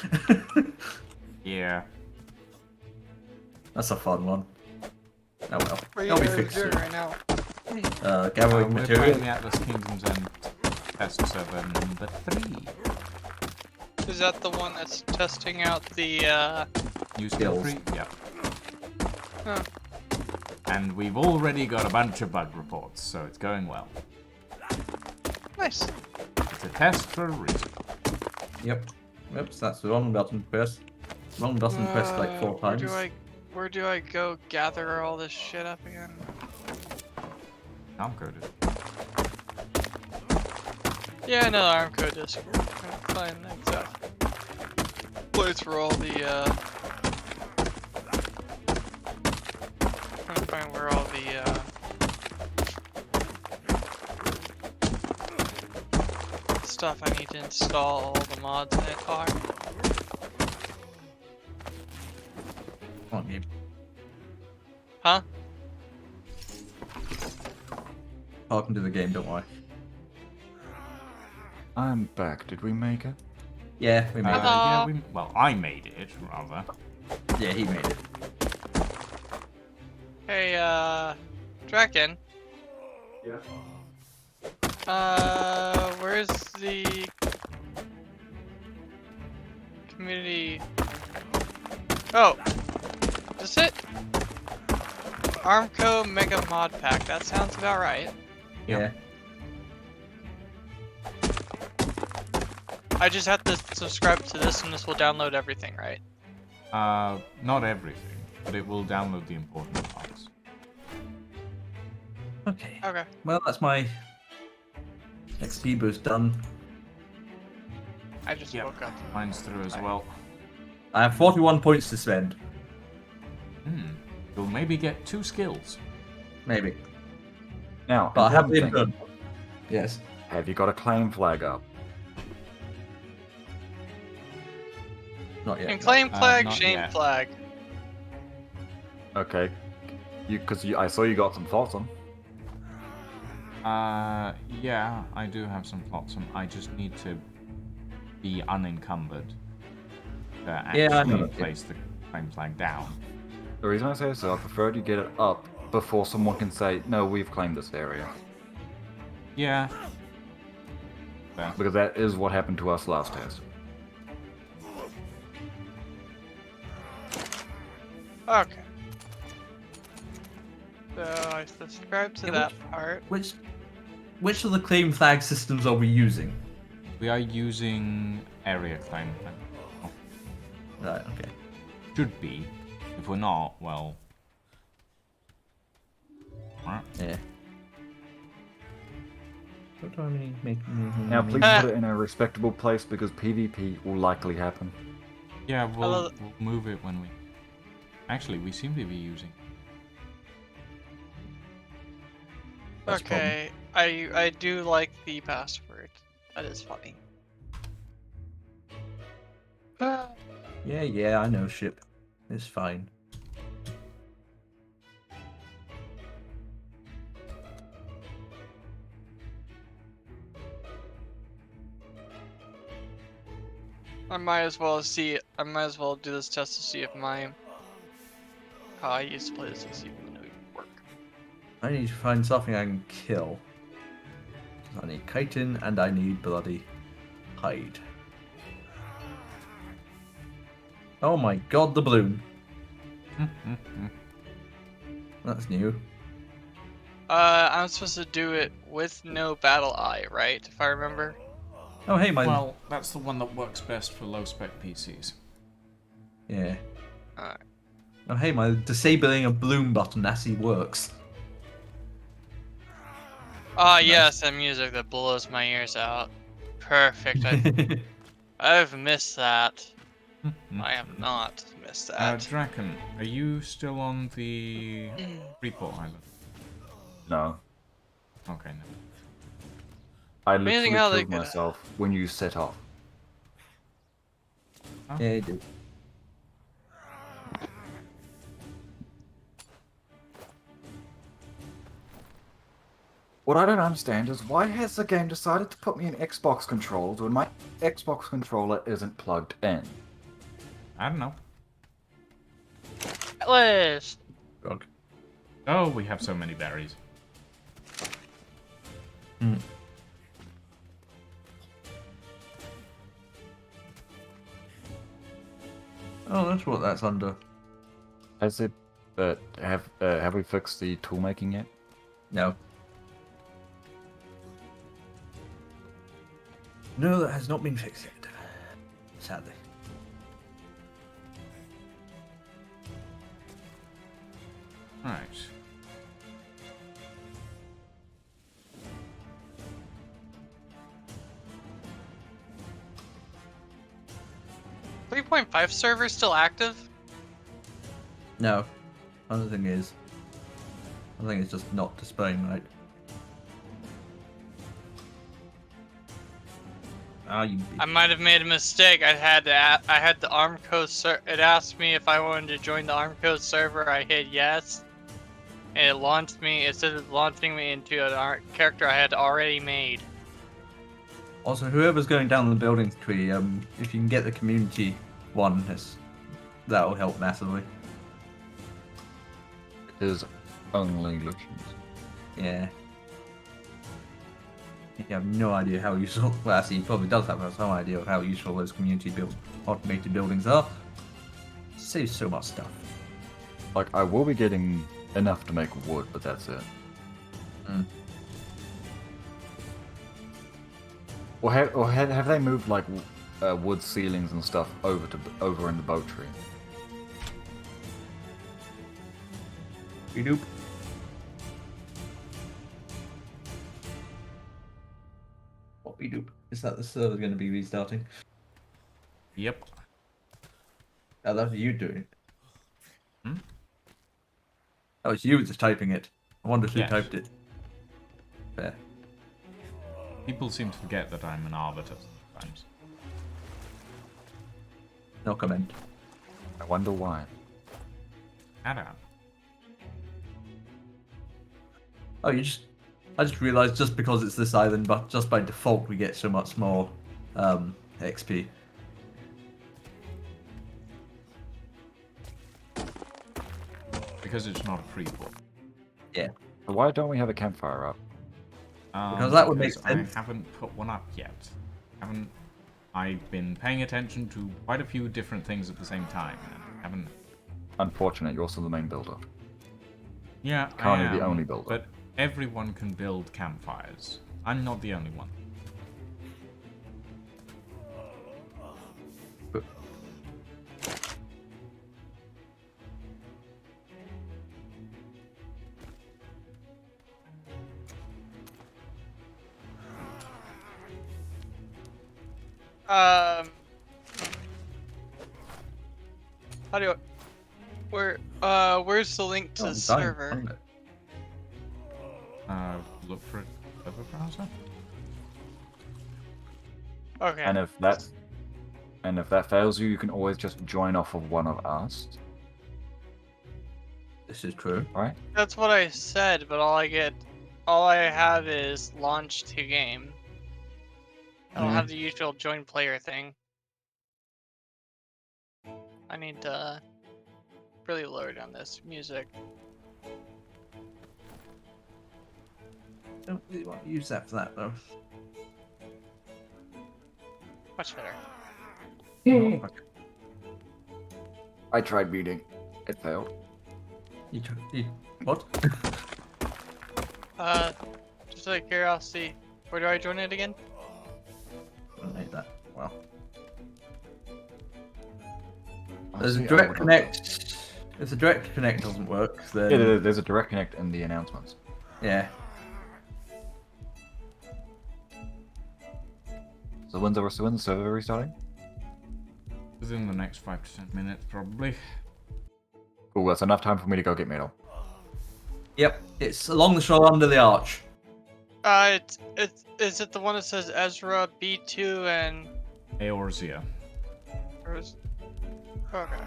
Yeah. That's a fun one. Oh well. What are It'll be you fixed doing soon. right now? Gathering We're material. playing the Atlas Kingdoms and test server number 3. Is that the one that's testing out the New skill Skills. 3? Yep. Huh. And we've already got a bunch of bug reports, so it's going well. Nice. It's a test for a reason. Yep. Oops, that's the wrong button pressed. Wrong button pressed like 4 times. Where do I go gather all this shit up again? I'm coded. Yeah, another ARM code disk. Find the exact place for all the trying to find where all the stuff I need to install all the mods in it are. Come on, Gabe. Huh? Welcome to the game, don't worry. I'm back. Did we make it? Yeah, we made Hello. Yeah, well, I made it, rather. it. Yeah, he made it. Hey, Draken. Yeah. Where's the community? Oh, is it? Armco Mega Mod Pack. That sounds about right. Yeah. I just have to subscribe to this, and this will download everything, right? Not everything, but it will download the important parts. Okay. Okay. Well, that's my XP boost done. I just Yep. woke up. Mine's through as well. I have 41 points to spend. You'll maybe get 2 skills. Maybe. Now, But I have important been thing. done. Yes. Have you got a claim flag up? Not yet. And claim flag, not shame yet. flag. Okay. I saw you got some thoughts on. Yeah, I do have some plots. I just need to be unencumbered to actually Yeah, I know. place the claim flag down. The reason I say so, I prefer you get it up before someone can say, no, we've claimed this area. Yeah. Fair. Because that is what happened to us last test. Okay. So I subscribe to Yeah, that part. Which of the claim flag systems are we using? We are using area claim. Right. Okay. Should be. If we're not, well. Alright. Yeah. What do I mean? Now, please put it in a respectable place because PvP will likely happen. Yeah, Hello. we'll move it when we. Actually, we seem to be using. That's a problem. Okay, I do like the password. That is funny. Yeah, I know, ship. It's fine. I might as well do this test to see if how I used to play this to see if it would work. I need to find something I can kill. I need chitin and I need bloody hide. Oh my god, the balloon. That's new. I'm supposed to do it with no battle eye, right? If I remember. Oh hey, my Well, that's the one that works best for low spec PCs. yeah. Alright. Oh hey, my disabling a balloon button actually works. Ah, yes, that music that blows my ears out. Perfect. I've missed that. I have not missed that. Draken, are you still on the Freeport Island? No. Okay, no. I Amazing literally how they killed could- myself when you set off. Yeah, you do. What I don't understand is why has the game decided to put me in Xbox controls when my Xbox controller isn't plugged in? I don't know. Atlas! Frog. Oh, we have so many berries. Oh, that's what that's under. Has it? Have we fixed the tool making yet? No. No, that has not been fixed yet. Sadly. Right. .5 server still active? No. Other thing is, I think it's just not displaying right. Ah, you. I might have made a mistake. I had the Armco It asked me if I wanted to join the Armco server. I hit yes, and it launched me. Instead of launching me into an character I had already made. Also, whoever's going down the building tree, if you can get the community one, that'll help massively. It is only Lucian's. Yeah. You have no idea how useful. Well, actually, he probably does have some idea of how useful those community automated buildings are. Saves so much stuff. Like, I will be getting enough to make wood, but that's it. Or have they moved like wood ceilings and stuff over in the boat tree? Nope. What we do? Is that the server's going to be restarting? Yep. Oh, that's you doing it. Hmm? Oh, it's you that's typing it. I wonder who Yes. typed it. Fair. People seem to forget that I'm an arbiter sometimes. No comment. I wonder why. I don't know. Oh, I just realised just because it's this island, but just by default we get so much more XP. Because it's not a Freeport. Yeah. Why don't we have a campfire up? Because that would make because sense. I haven't put one up yet. I've been paying attention to quite a few different things at the same time. And haven't. Unfortunate, you're also the main builder. Yeah, Currently I am, the only builder. But everyone can build campfires. I'm not the only one. How do where's the link to Oh, the I'm dying, server? aren't I? Look for a server browser. Okay. And if that fails you, you can always just join off of one of us. This is true. Right? That's what I said, but all I have is launch to game. I don't have the usual join player thing. I need to really lower down this music. Don't really want to use that for that though. Much better. Okay. I tried reading. It failed. What? Just out of curiosity, where do I join it again? I made that. Well. Oh, There's see, a I direct would- connect. If the direct connect doesn't work, then Yeah, there's a direct connect in the announcements. yeah. So when's the server restarting? Within the next 5 to 10 minutes, probably. Cool, that's enough time for me to go get metal. Yep, it's along the shore under the arch. Is it the one that says Ezra B2 and Eorzea. Okay.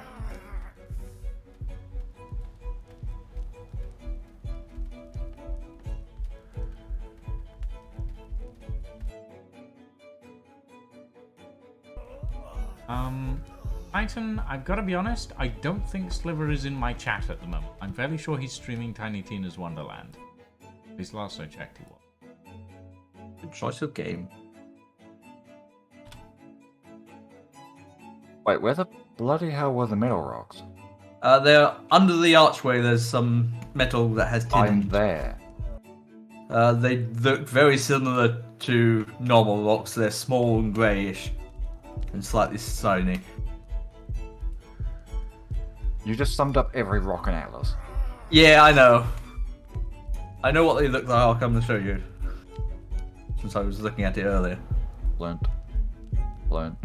Titan, I've got to be honest, I don't think Sliver is in my chat at the moment. I'm fairly sure he's streaming Tiny Tina's Wonderland. At least last I checked he was. Good choice of game. Wait, where the bloody hell were the metal rocks? They're under the archway. There's some metal that has tin. I'm there. They look very similar to normal rocks. They're small and greyish and slightly shiny. You just summed up every rock in Atlas. Yeah, I know. I know what they look like. I'll come and show you. Since I was looking at it earlier. Learned. Learned.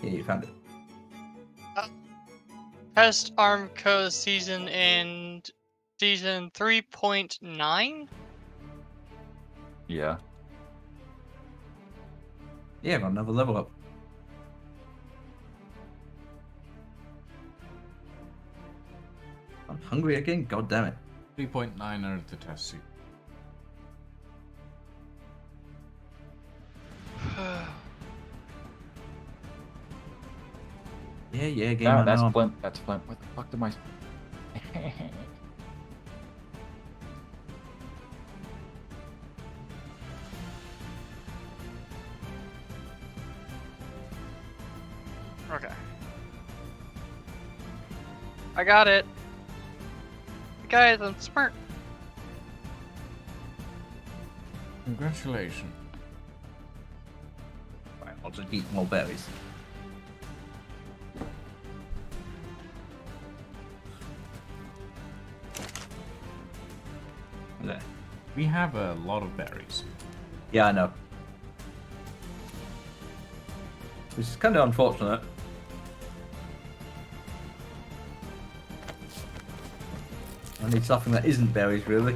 Yeah, you found it. Test Armco season in season 3.9? Yeah. Yeah, got another level up. I'm hungry again, god damn it. 3.9 are the test suit. Yeah, game No, on that's now. Flint. That's Flint. What the fuck did my... Okay. I got it. Guys, I'm smart. Congratulations. Right, I'll just eat more berries. There. We have a lot of berries. Yeah, I know. Which is kind of unfortunate. I need something that isn't berries, really.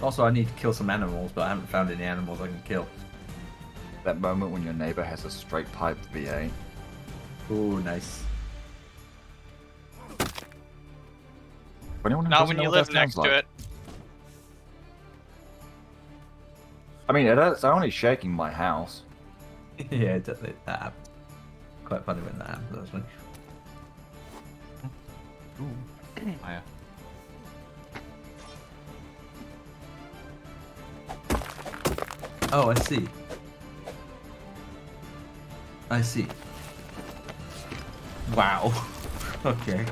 Also, I need to kill some animals, but I haven't found any animals I can kill. That moment when your neighbor has a straight pipe VA. Ooh, nice. For anyone who Not doesn't when know you what live that next sounds to like, it. I mean, it's only shaking my house. Yeah, that happened. Quite funny when that happened, actually. Hiya. Oh, I see. I see. Wow. Okay.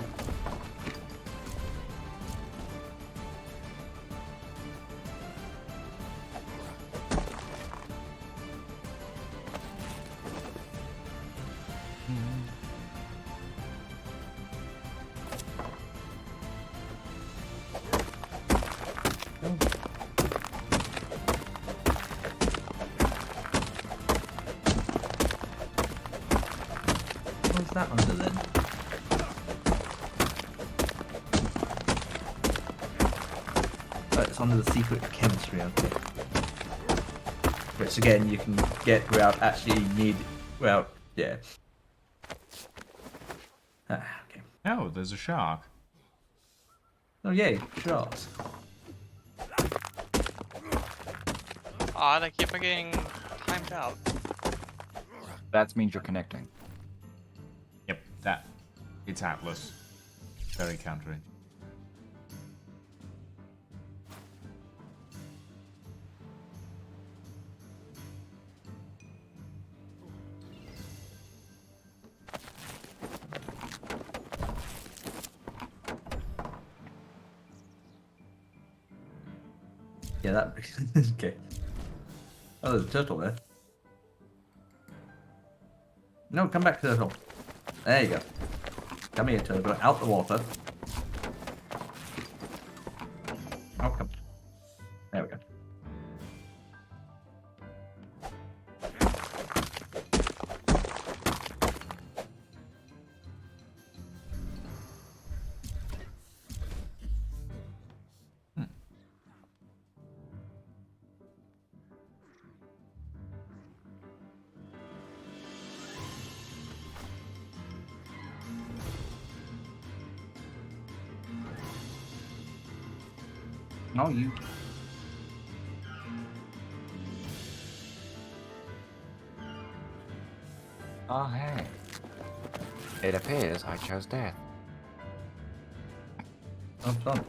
What's that under then? Oh, it's under the secret chemistry, okay. Which again you can get without actually yeah. Ah, okay. Oh, there's a shark. Oh yay, sharks. Odd, I keep on getting timed out. That means you're connecting. Yep, that. It's Atlas. Very counterintuitive. Yeah, that okay. Oh, there's a turtle there. No, come back, turtle. There you go. Come here, turtle. Out the water. Oh, come. There we go. No, you. Oh, hey. It appears I chose death. Oh, fun.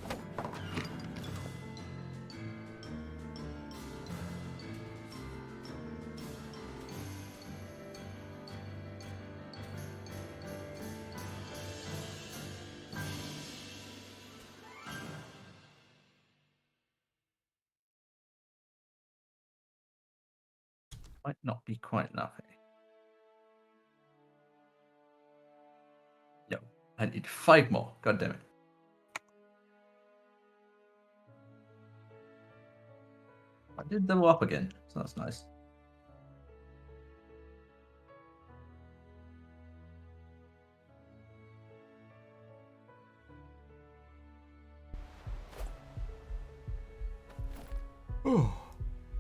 Might not be quite enough. Yep, I need 5 more. God damn it. I did level up again, so that's nice.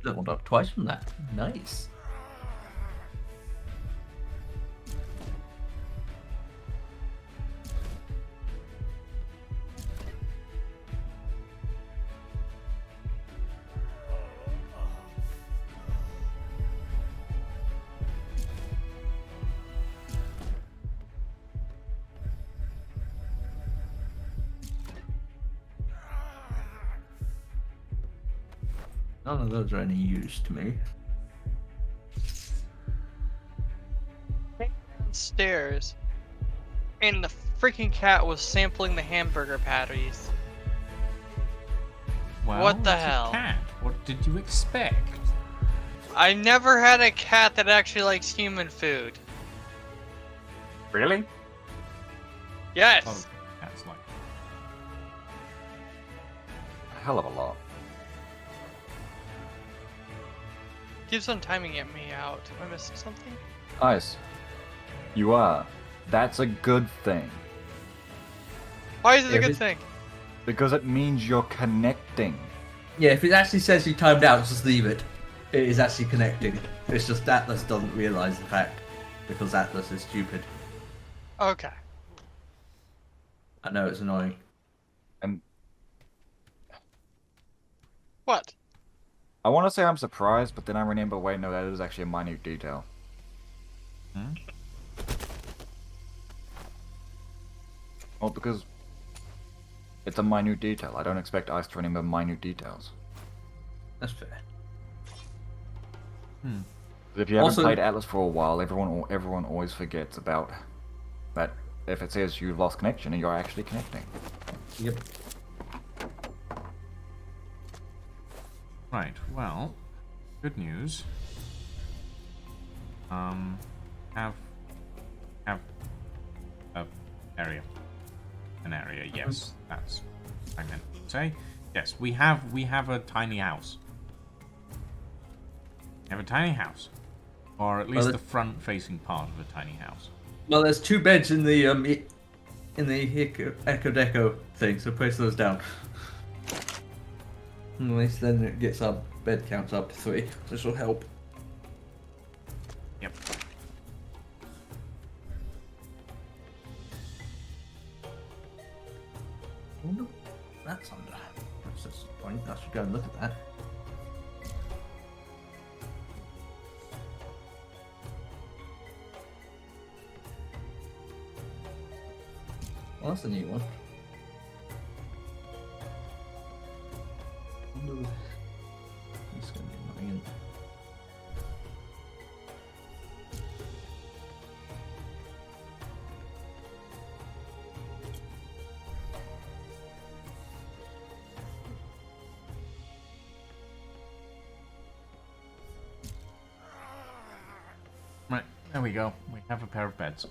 Leveled up twice from that. Nice. None of those are any use to me. Downstairs, and the freaking cat was sampling the hamburger patties. Well, What the it's a hell? cat. What did you expect? I never had a cat that actually likes human food. Really? Yes. Oh, that's like. A hell of a lot. Keeps on timing at me out. Am I missing something? Nice. You are. That's a good thing. Why is it Yeah, a good but- thing? Because it means you're connecting. Yeah, if it actually says you timed out, just leave it. It is actually connecting. It's just Atlas doesn't realise the fact because Atlas is stupid. Okay. I know it's annoying. And What? I want to say I'm surprised, but then I remember, wait, no, that is actually a minute detail. Hmm? Well, because it's a minute detail. I don't expect Ice to remember minute details. That's fair. If you haven't Also- played Atlas for a while, everyone always forgets about that. If it says you've lost connection, and you're actually connecting. Yep. Right, well, good news. Have a area. An area, yes. That's what I meant to say. Yes, we have a tiny house. We have a tiny house. Or at least Well, the front facing part of a tiny house. Well, there's 2 beds in the Echo Deco thing, so place those down. At least then it gets our bed count up to 3. This will help. Yep. Oh, no. That's under. That's just the point. I should go and look at that. Well, that's a new one. It's gonna be mine. Right, there we go. We have a pair of beds.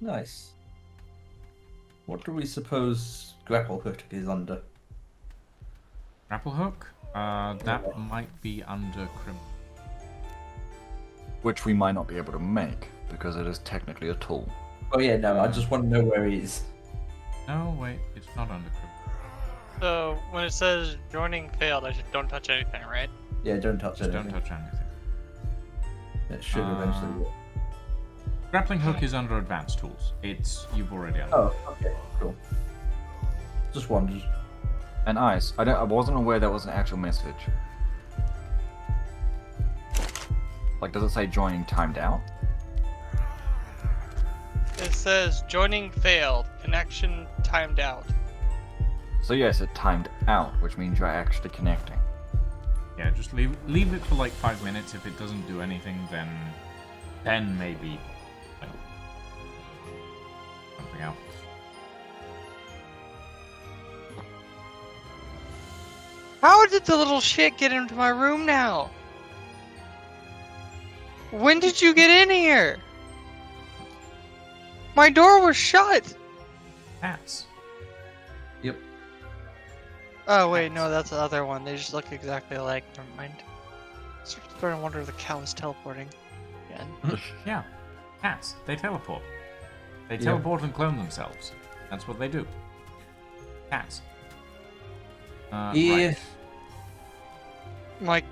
Nice. What do we suppose Grapple Hook is under? Grapple hook? That might be under Crim. Which we might not be able to make, because it is technically a tool. Oh yeah, no, I just want to know where he is. No, wait, it's not under Crim. So when it says joining failed, I just don't touch anything, right? Yeah, don't touch Just anything. don't touch anything. It should eventually work. Grappling hook is under advanced tools. You've already done. Oh, okay, cool. Just wondered. And Ice, I wasn't aware that was an actual message. Like, does it say joining timed out? It says joining failed, connection timed out. So yes, it timed out, which means you're actually connecting. Yeah, just leave it for like 5 minutes. If it doesn't do anything, then maybe like, something else. How did the little shit get into my room now? When did you get in here? My door was shut. Cats. Yep. Oh wait, no, that's the other one. They just look exactly alike. Never mind. Starting to wonder if the cow is teleporting again. Yeah, cats. They teleport. They Yeah. teleport and clone themselves. That's what they do. Cats. Yeah. Right. My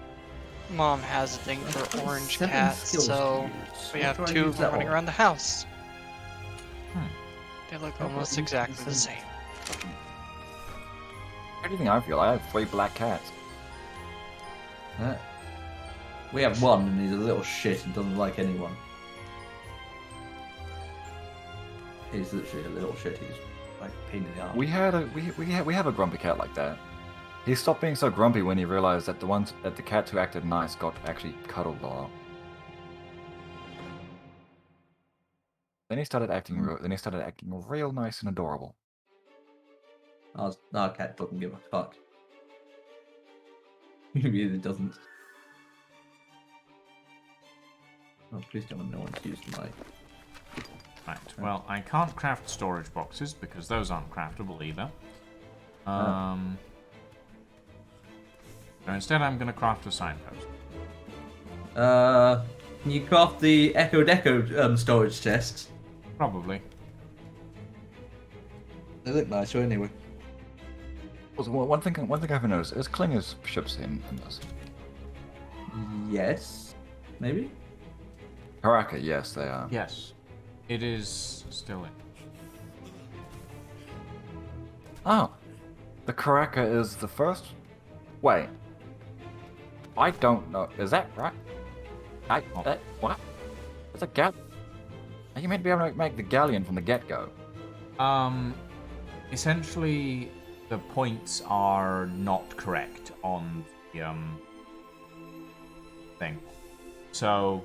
mom has a thing for orange cats, so we have 2 of them running around the house. They look almost exactly the same. How do you think I feel? I have 3 black cats. We have one, and he's a little shit and doesn't like anyone. He's literally a little shit. He's like a pain in the arse. We have a grumpy cat like that. He stopped being so grumpy when he realized that the cats who acted nice got actually cuddled a lot. Then he started acting real nice and adorable. Our cat doesn't give a fuck. He really doesn't. Oh, please tell me no one's used my... Right. Well, I can't craft storage boxes because those aren't craftable either. So instead, I'm going to craft a signpost. Can you craft the Echo Deco storage chests? Probably. They look nicer anyway. Also, one thing I've noticed is Klinger's ships in this. Yes. Maybe? Karaka, yes, they are. Yes, it is still in. Oh, the Karaka is the first. Wait, I don't know. Is that right? What? It's a gal. Are you meant to be able to make the galleon from the get-go? Essentially, the points are not correct on the thing. So,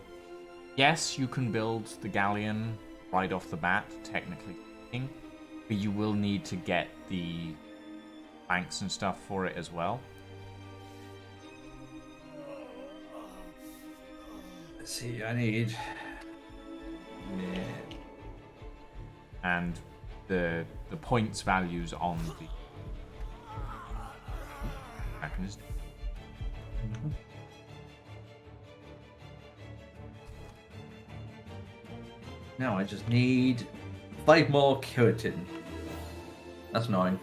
yes, you can build the galleon right off the bat, technically speaking, but you will need to get the planks and stuff for it as well. Let's see, I need. Yeah. And the points values on the mechanism. Now I just need 5 more keratin. That's 9.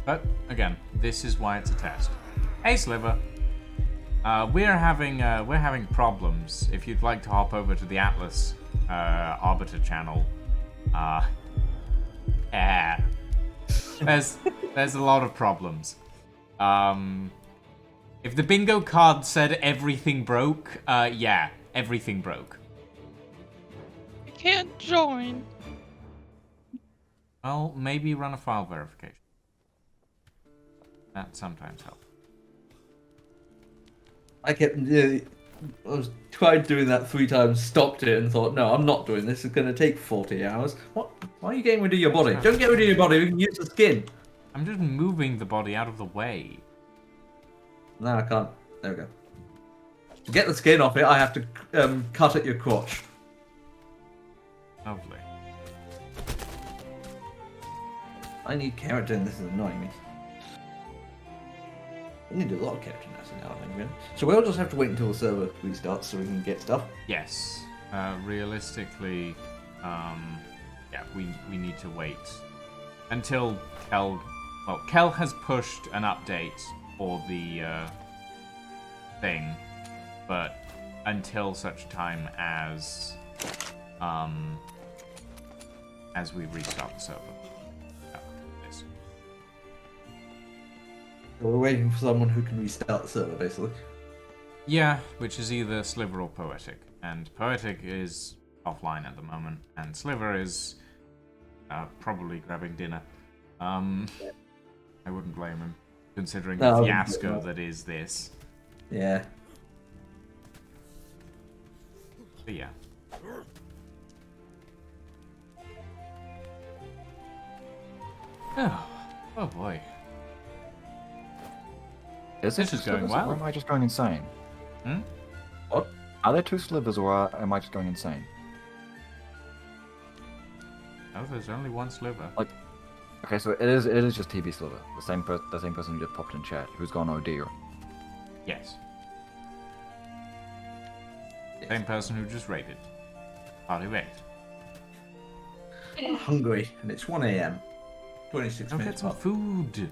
But again, this is why it's a test. Hey, Sliver. We're having problems. If you'd like to hop over to the Atlas Arbiter channel, yeah, there's a lot of problems. If the bingo card said everything broke, yeah, everything broke. I can't join. Well, maybe run a file verification. That sometimes helps. I was tried doing that 3 times, stopped it, and thought, no, I'm not doing this. It's going to take 40 hours. What? Why are you getting rid of your body? Don't get rid of your body. We can use the skin. I'm just moving the body out of the way. No, I can't. There we go. To get the skin off it, I have to cut at your crotch. Lovely. I need keratin. This is annoying me. I need a lot of keratin now, I think, really. So we'll just have to wait until the server restarts so we can get stuff. Yes. Realistically, yeah, we need to wait until Kel. Well, Kel has pushed an update for the thing, but until such time as we restart the server. This. We're waiting for someone who can restart the server, basically. Yeah, which is either Sliver or Poetic, and Poetic is offline at the moment, and Sliver is probably grabbing dinner. I wouldn't blame him, considering the fiasco that is this. Yeah. But yeah. Oh boy. Is This it is going slivers, well. or am I just going insane? Hmm? What? Are there 2 slivers, or am I just going insane? Oh, there's only one Sliver. Okay, so it is just TB Sliver, the same person who just popped in chat, who's gone OD. Yes. Same person who just raided. Party wrecked. I'm hungry, and it's 1 AM. 26 Go get minutes some past. food.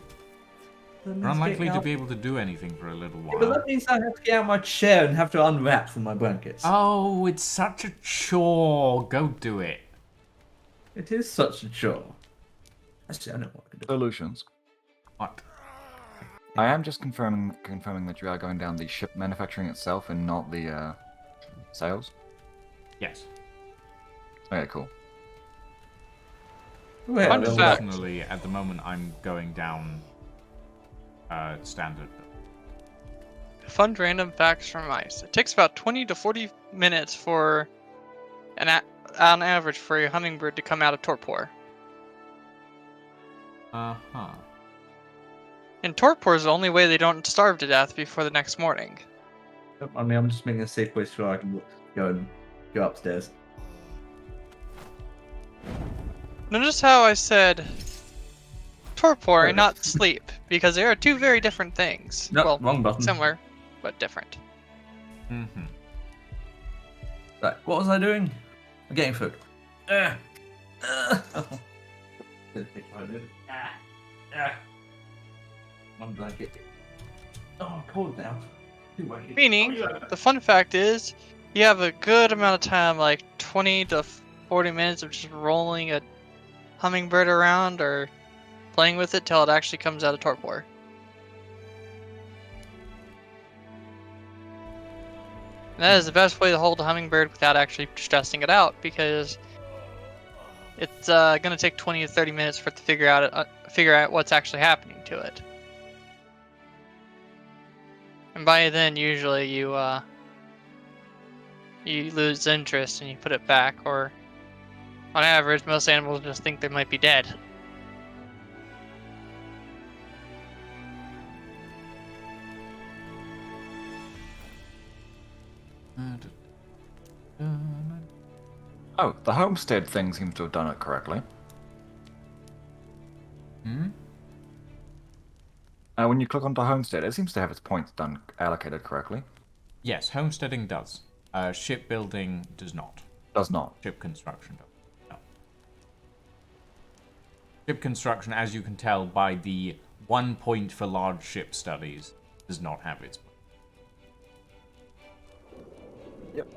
You're unlikely to be able to do anything for a little Yeah, but while. that means I have to get out of my chair and have to unwrap from my blankets. Oh, it's such a chore. Go do it. It is such a chore. Actually, I know what I can do. Solutions. What? I am just confirming that you are going down the ship manufacturing itself and not the sales. Yes. Okay, cool. Well, Fun well, fact. Unfortunately, at the moment, I'm going down standard. Fun random facts from ICE. It takes about 20 to 40 minutes for on average for a hummingbird to come out of torpor. Uh-huh. And torpor is the only way they don't starve to death before the next morning. I mean, I'm just making a safe place so I can go upstairs. Notice how I said torpor and not sleep, because they are 2 very different things. No, well, wrong button. similar, but different. Mm-hmm. Right, what was I doing? I'm getting food. One blanket. Oh, I'm cold now. Meaning, the fun fact is, you have a good amount of time, like 20 to 40 minutes of just rolling a hummingbird around or playing with it till it actually comes out of torpor. And that is the best way to hold a hummingbird without actually stressing it out, because it's gonna take 20 to 30 minutes for it to figure out what's actually happening to it. And by then, usually you lose interest and you put it back, or on average, most animals just think they might be dead. Oh, the homestead thing seems to have done it correctly. Hmm? When you click onto homestead, it seems to have its points allocated correctly. Yes, homesteading does. Shipbuilding does not. Does not. Ship construction does. No. Ship construction, as you can tell by the 1 point for large ship studies, does not have its point. Yep.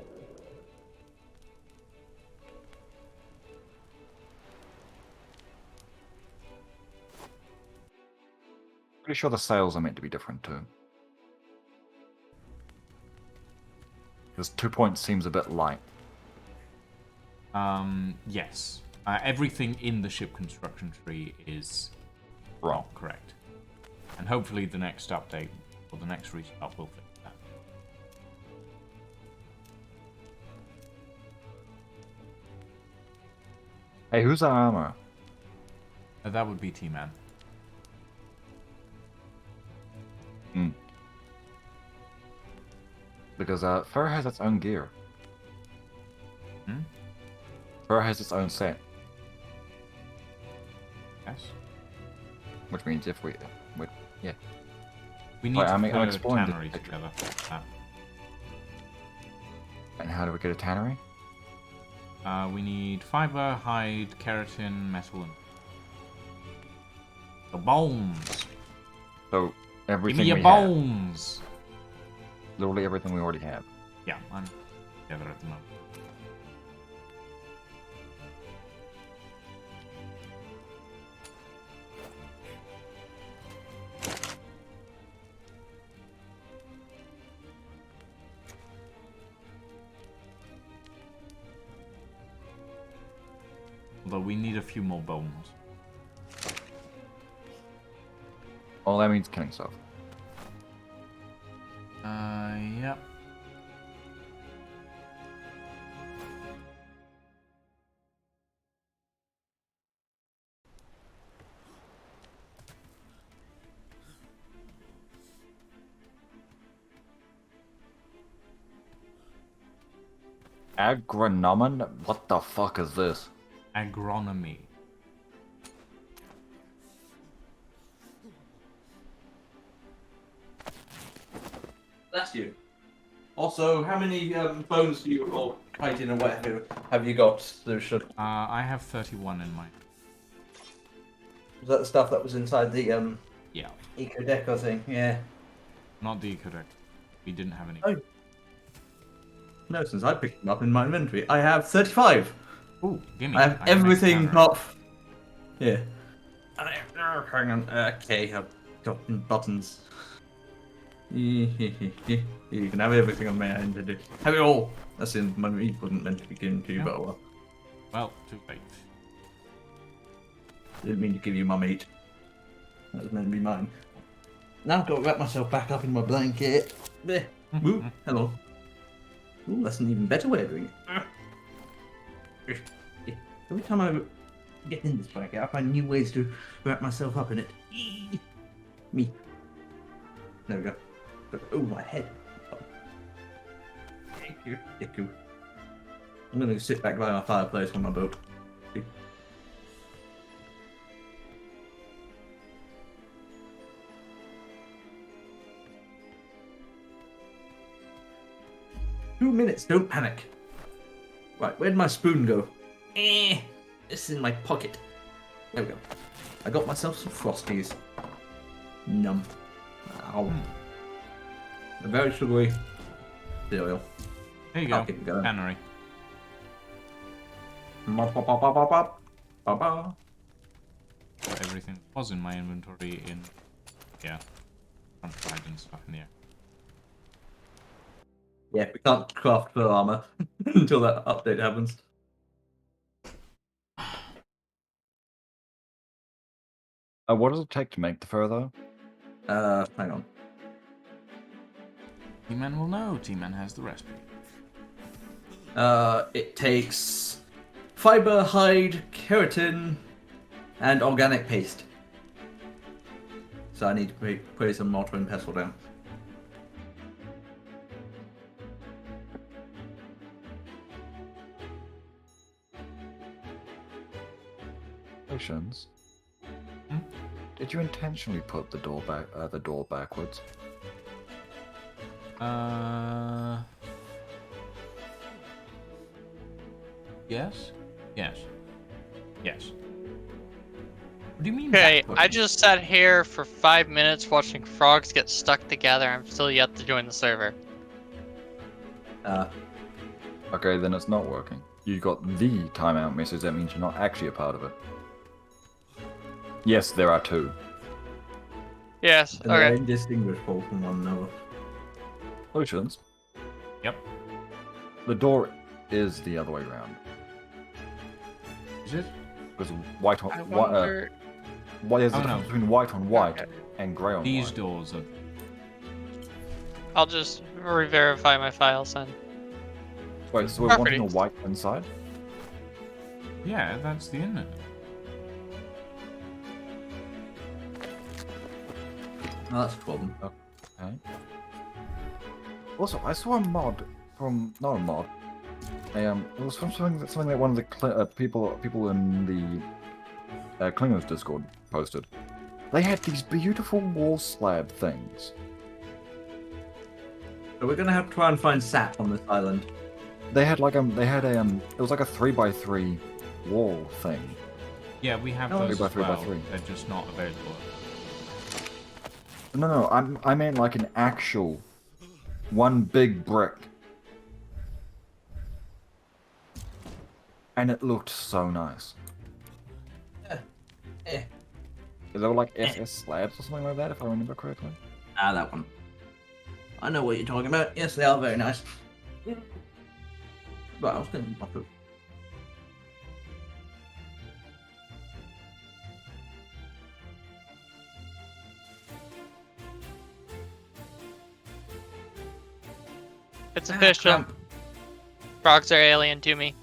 Pretty sure the sails are meant to be different too. Because 2 points seems a bit light. Yes. Everything in the ship construction tree is Wrong. correct. And hopefully the next update, or the next restart, will fix that. Hey, who's our armor? That would be T-Man. Because Fur has its own gear. Hmm? Fur has its own set, Yes. which means if we yeah. We need Wait, to I'm put a exploring the tannery picture. together. And how do we get a tannery? We need fiber, hide, keratin, metal, and the bones. So Give everything me your we have, bones. literally everything we already have. Yeah, I'm together at the moment. Although we need a few more bones. All that means killing stuff. Yep. Agronomon? What the fuck is this? Agronomy. That's you. Also, how many bones do you, or chitin or whatever, have you got, Lucian? I have 31 in mine. Was that the stuff that was inside the Yeah, Eco Deco thing? Yeah. not the Ecodeck. We didn't have any. Oh. No, since I picked them up in my inventory, I have 35. Ooh, gimme. I have can make everything tannery. but. Yeah. Hang on. Okay, I've got buttons. You can have everything on my inventory. Have it all. That's in my meat wasn't meant to be given to you, Yeah. but well. Well, too late. Didn't mean to give you my meat. That was meant to be mine. Now I've got to wrap myself back up in my blanket. There. Woo. Hello. Ooh, that's an even better way of doing it. Every time I get in this blanket, I find new ways to wrap myself up in it. Me. There we go. Oh, my head. Thank you. Thank you. I'm going to sit back by my fireplace on my boat. 2 minutes, don't panic. Right, where'd my spoon go? It's in my pocket. There we go. I got myself some Frosties. Num. Ow. A very sugary cereal. There you I'll go. keep it going. Tannery. Ba-ba. Put everything that was in my inventory in. Yeah. I'm hiding stuff in here. Yeah, we can't craft full armor until that update happens. What does it take to make the fur, though? Hang on. T-Man will know. T-Man has the recipe. It takes fiber, hide, keratin, and organic paste. So I need to put some mortar and pestle down. Potions. Hmm? Did you intentionally put the door backwards? Yes? Yes. Yes. What do you mean? Okay, backwards? I just sat here for 5 minutes watching frogs get stuck together. I'm still yet to join the server. Okay, then it's not working. You got the timeout message, that means you're not actually a part of it. Yes, there are two. Yes, And they're okay. indistinguishable from one another. Potions. Yep. The door is the other way around. Is it? Because white on I there's wonder... a Oh, difference no. between white on white Okay. and grey on These white. doors are. I'll just re-verify my files then. Wait, so we're wanting a Properties. white inside? Yeah, that's the internet. Oh, that's a problem. Okay. Also, I saw a mod from not a mod. It was from something that one of the people in the Klingons Discord posted. They had these beautiful wall slab things. So we're gonna have to try and find sap on this island. They had like it was like a 3x3 wall thing. Yeah, we have Oh, those 3 as by 3 by well. 3. They're just not available. No, I meant like an actual one big brick. And it looked so nice. Eh. They were like SS slabs or something like that, if I remember correctly. Ah, that one. I know what you're talking about. Yes, they are very nice. Right, I was gonna pop it. It's official. Frogs are alien to me.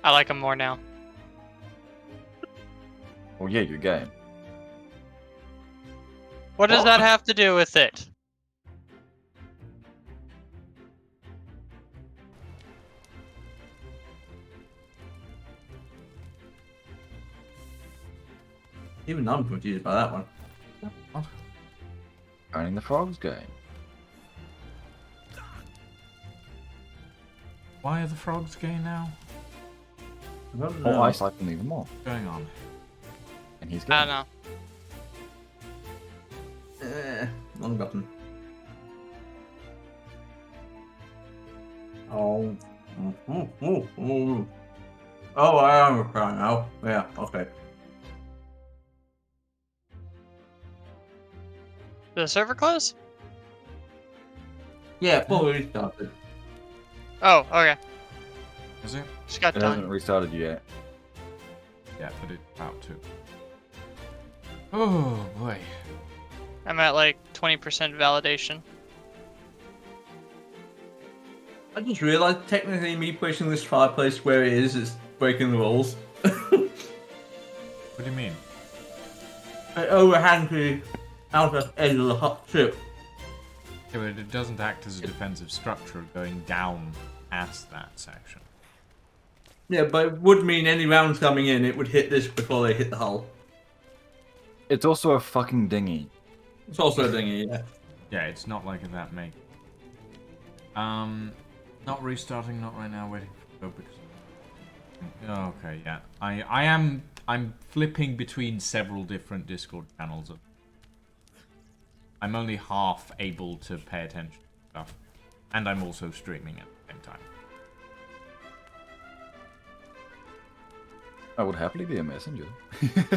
I like them more now. Well, yeah, you're gay. What does that have to do with it? Even I'm confused by that one. Finding the frogs gay. Why are the frogs gay now? I don't Oh, know. I like them even more. What's going on? And he's gay. I don't know. Wrong button. Oh. Oh, I understand now. Yeah, okay. Did the server close? Yeah, fully restarted. Oh, okay. Is it? Just got It hasn't done. restarted yet. Yeah, but it's about to. Oh boy. I'm at like 20% validation. I just realized technically me pushing this fireplace where it is breaking the rules. What do you mean? It overhangs the outer edge of the hot ship. Yeah, but it doesn't act as a defensive structure going down past that section. Yeah, but it would mean any rounds coming in, it would hit this before they hit the hull. It's also a fucking dinghy. It's also a dinghy, yeah. Yeah, it's not like that, mate. Not restarting, not right now, waiting for go because. Oh, okay, yeah. I'm flipping between several different Discord channels. I'm only half able to pay attention to stuff. And I'm also streaming at the same time. I would happily be a messenger.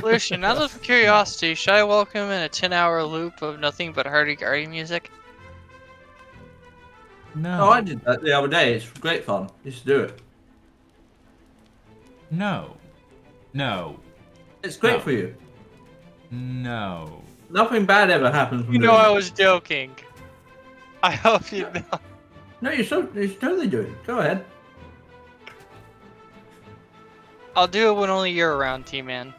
Lucian, out of curiosity, should I welcome in a 10-hour loop of nothing but hurdy-gurdy music? No. Oh, I did that the other day. It's great fun. You should do it. No. No. It's great No. for you. No. Nothing bad ever happens from You know doing I it. was joking. I hope you know. No, you should totally do it. Go ahead. I'll do it when only you're around, T-Man.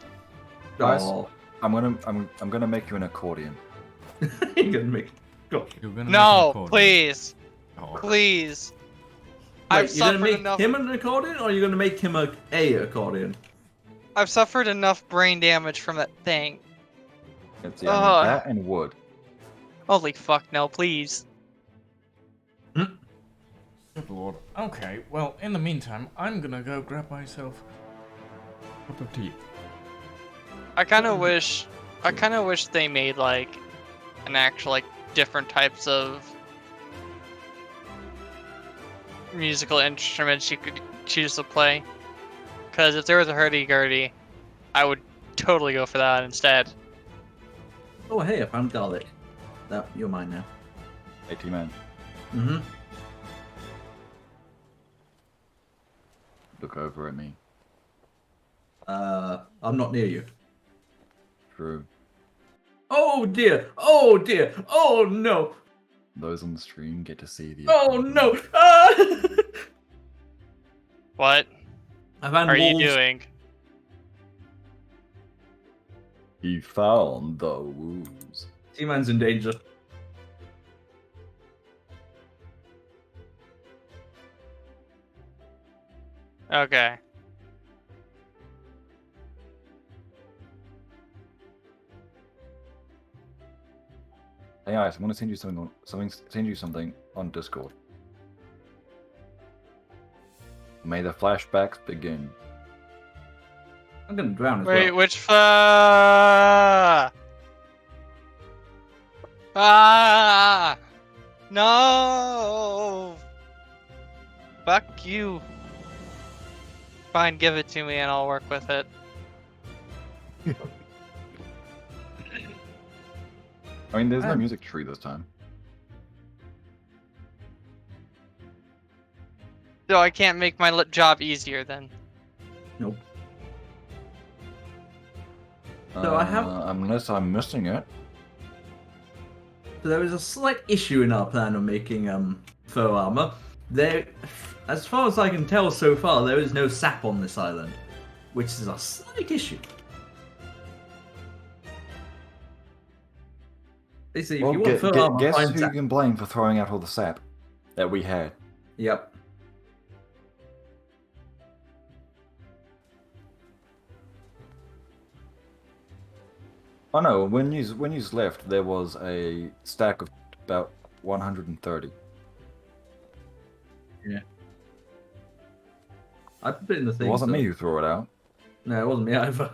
Guys, Oh, I'm gonna make you an accordion. you're gonna make. Go. You're gonna make an No, accordion. please. Oh. Please. Wait, I've you're gonna suffered make enough. him an accordion, or you're gonna make him a accordion? I've suffered enough brain damage from that thing. Let's see, I need Ugh. that and wood. Holy fuck, no, please. Good lord. Okay, well, in the meantime, I'm gonna go grab myself a cup of tea. I kind of wish they made like an actual like different types of musical instruments you could choose to play. Because if there was a hurdy-gurdy, I would totally go for that instead. Oh, hey, I found garlic. That you're mine now. 80 man. Mm-hmm. Look over at me. I'm not near you. True. Oh dear! Oh dear! Oh no! Those on the stream get to see the. Oh accordion. no! Ah! What I found are you wolves. doing? He found the wolves. T-Man's in danger. Okay. Hey, Ice, I'm gonna send you something on Discord. May the flashbacks begin. I'm gonna drown as Wait, well. which Ah! No! Fuck you. Fine, give it to me and I'll work with it. I mean, there's no music tree this time. So I can't make my job easier then. Nope. So I have- Unless I'm missing it. So there is a slight issue in our plan of making faux armor. There, as far as I can tell so far, there is no sap on this island, which is a slight issue. Basically, if Well, you want faux armor, guess find who you sap. can blame for throwing out all the sap that we had? Yep. Oh no, when you left, there was a stack of about 130. Yeah. I put it in the It thing. wasn't so- me who threw it out. No, it wasn't me either.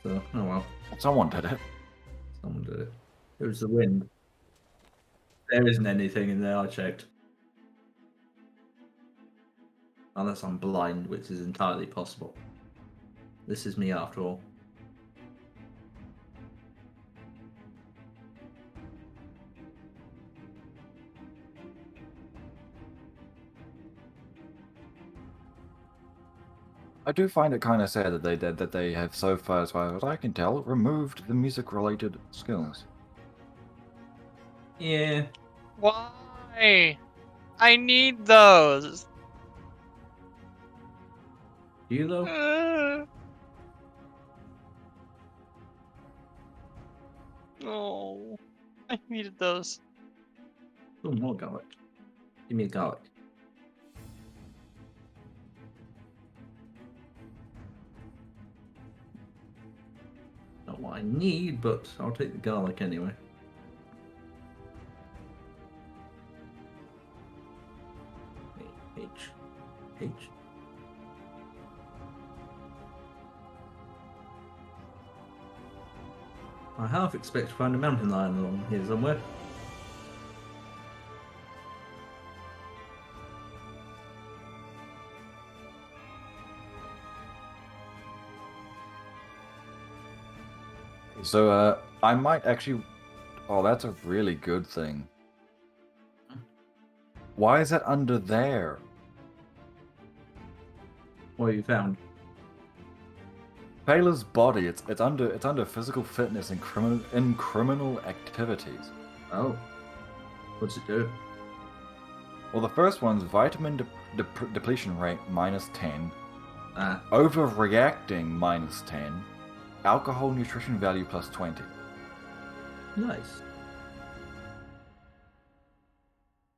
So, oh well. Someone did it. Someone did it. It was the wind. There isn't anything in there, I checked. Unless I'm blind, which is entirely possible. This is me after all. I do find it kind of sad that they have so far, as far as I can tell, removed the music-related skills. Yeah. Why? I need those. Do you though? Oh, I needed those. Oh, more garlic. Give me a garlic. Not what I need, but I'll take the garlic anyway. H. H. I half expect to find a mountain lion along here somewhere. So, I might actually. Oh, that's a really good thing. Why is that under there? What have you found? Taylor's body. It's under physical fitness and criminal activities. Oh. What's it do? Well, the first one's vitamin depletion rate -10, Ah. overreacting -10, alcohol nutrition value +20. Nice.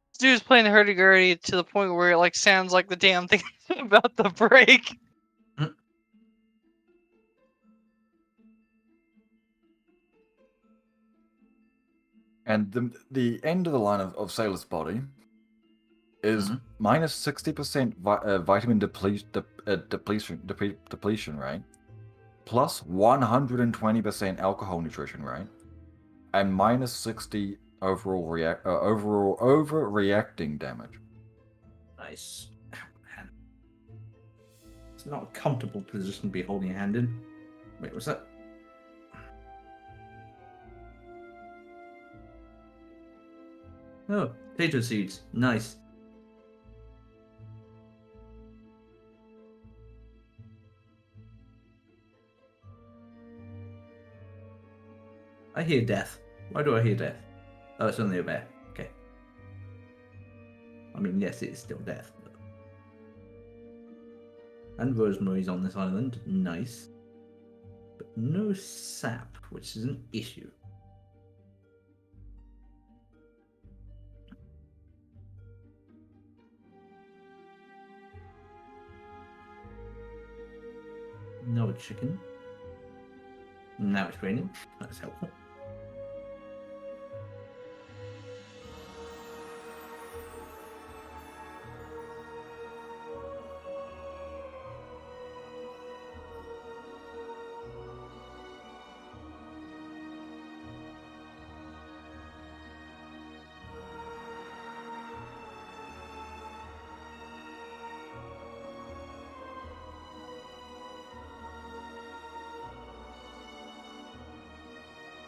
This dude's playing the hurdy-gurdy to the point where it like sounds like the damn thing about the break. And the end of the line of Sailor's body is -60% vitamin depletion rate, plus 120% alcohol nutrition rate, and -60 overall overreacting damage. Nice. Man. It's not a comfortable position to be holding your hand in. Wait, what's that? Oh, potato seeds. Nice. I hear death. Why do I hear death? Oh, it's only a bear. Okay. I mean, yes, it is still death. But... And Rosemary's on this island. Nice. But no sap, which is an issue. No chicken. Now it's raining. That's helpful.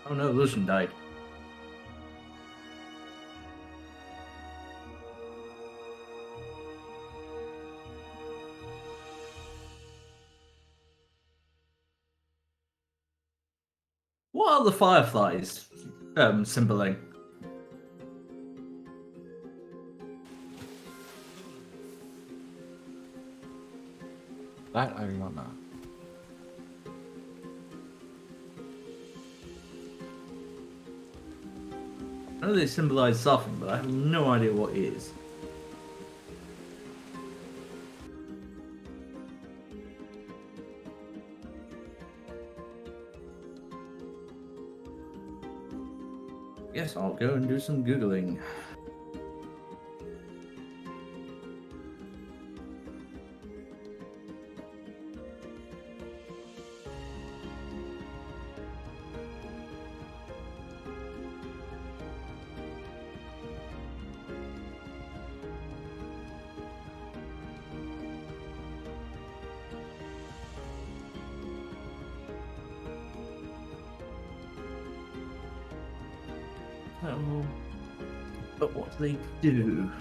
Oh no, Lucian died. What are the fireflies symboling? That I do not know. I know they symbolize something, but I have no idea what it is. Yes, I'll go and do some Googling. Oh, but what do they do?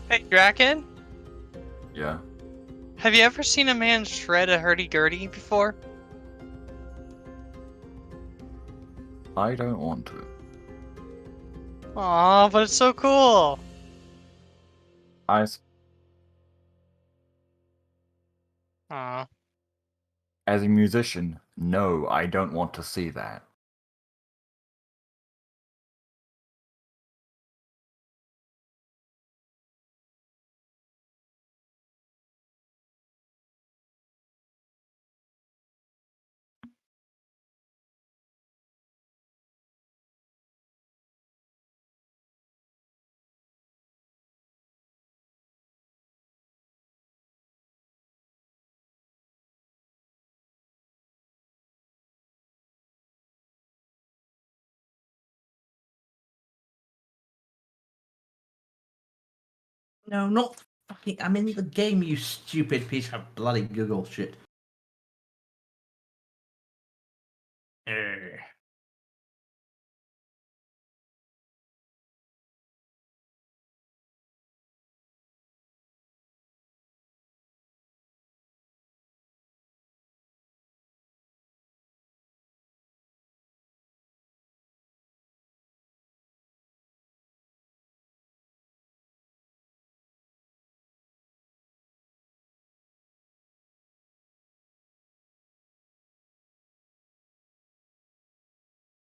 Hey, Draken, Yeah. have you ever seen a man shred a hurdy-gurdy before? I don't want to. Aw, but it's so cool. Aw. As a musician, no, I don't want to see that. No, not fucking. I'm in the game, you stupid piece of bloody Google shit.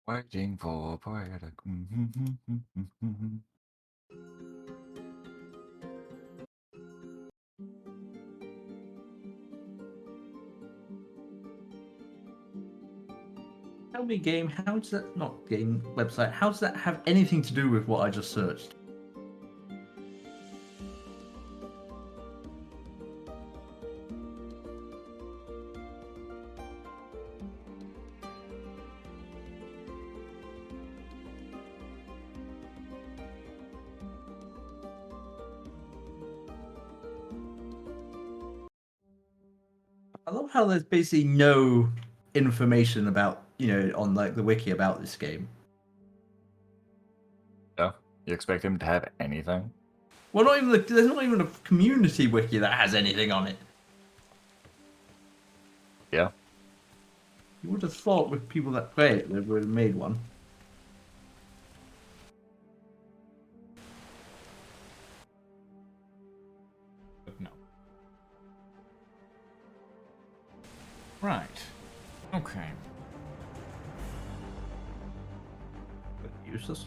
Waiting for poetic. Tell me, game, how does that, not game, website, how does that have anything to do with what I just searched? I love how there's basically no information about, on like the wiki about this game. Yeah. You expect him to have anything? Well, there's not even a community wiki that has anything on it. Yeah. You would have thought with people that play it, they would have made one. But no. Right. Okay. But useless.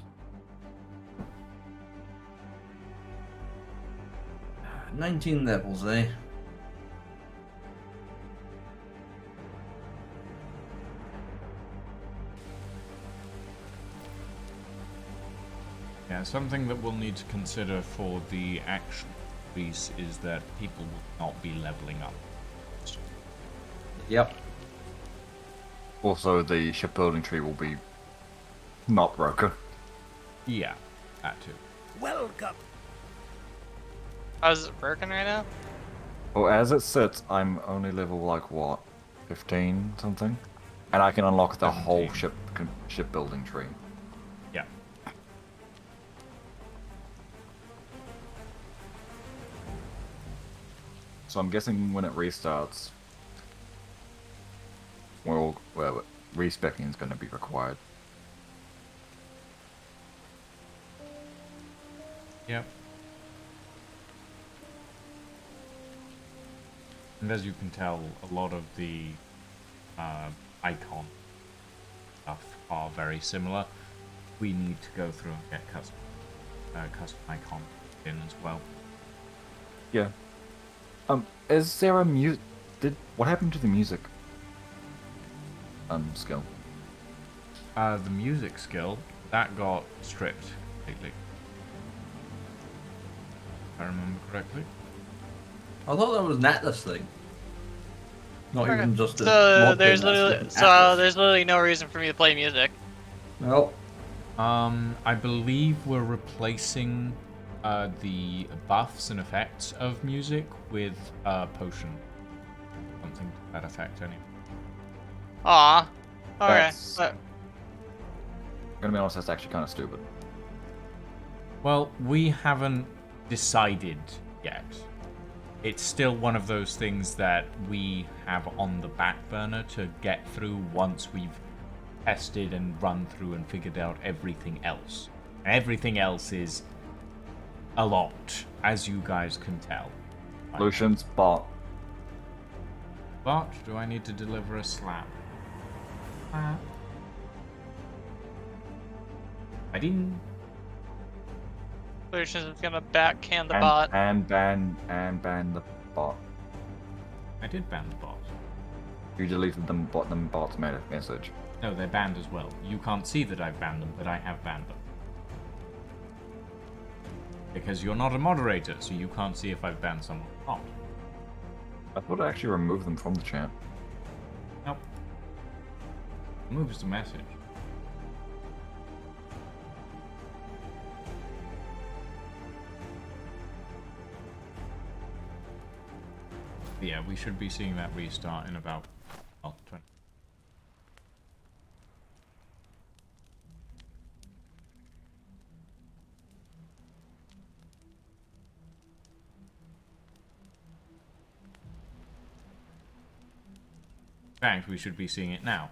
19 levels, eh? Yeah, something that we'll need to consider for the actual release is that people will not be leveling up. Yep. Also, the shipbuilding tree will be not broken. Yeah, that too. Welcome. How's it working right now? Well, as it sits, I'm only level like what, 15 something, and I can unlock the whole 17. shipbuilding tree. Yeah. So I'm guessing when it restarts, well, respecking is going to be required. Yep. And as you can tell, a lot of the icon stuff are very similar. We need to go through and get custom icon in as well. Yeah. Is there a what happened to the music? Skill. The music skill, that got stripped completely. If I remember correctly. I thought that was an Atlas thing. Not Okay. even just a So mod there's thing, that's literally just an Atlas. there's literally no reason for me to play music. Well, I believe we're replacing the buffs and effects of music with potion. Something to that effect, anyway. Aw. Okay. That's- But I'm gonna be honest, that's actually kind of stupid. Well, we haven't decided yet. It's still one of those things that we have on the back burner to get through once we've tested and run through and figured out everything else. And everything else is a lot, as you guys can tell. Lucian's bot. But do I need to deliver a slap? I didn't. Lucius is gonna backhand the and, bot. And ban the bot. I did ban the bot. You deleted them bot's message. No, they're banned as well. You can't see that I've banned them, but I have banned them. Because you're not a moderator, so you can't see if I've banned someone or not. I thought I actually removed them from the chat. Nope. Moves the message. Yeah, we should be seeing that restart in about 20. In fact, we should be seeing it now.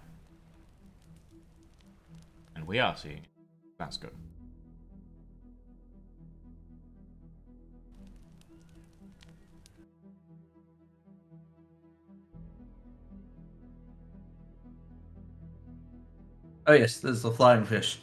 And we are seeing it. That's good. Oh yes, there's the flying fish.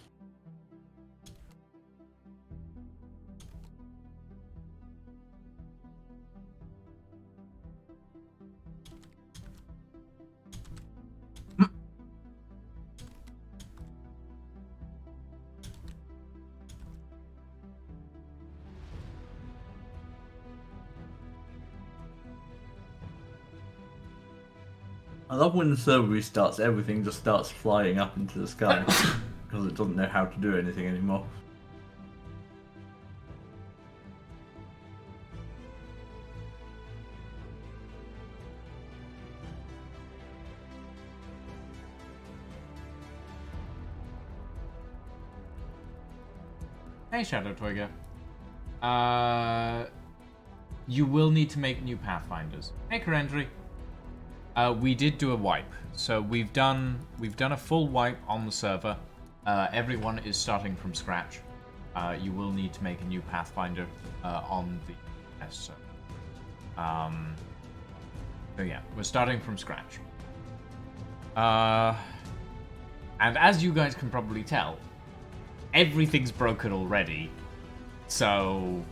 I love when the server restarts, everything just starts flying up into the sky because it doesn't know how to do anything anymore. Hey, Shadow Toyga. You will need to make new Pathfinders. Hey, Corendry. We did do a wipe, so we've done a full wipe on the server. Everyone is starting from scratch. You will need to make a new Pathfinder on the test server. So yeah, we're starting from scratch. And as you guys can probably tell, everything's broken already, so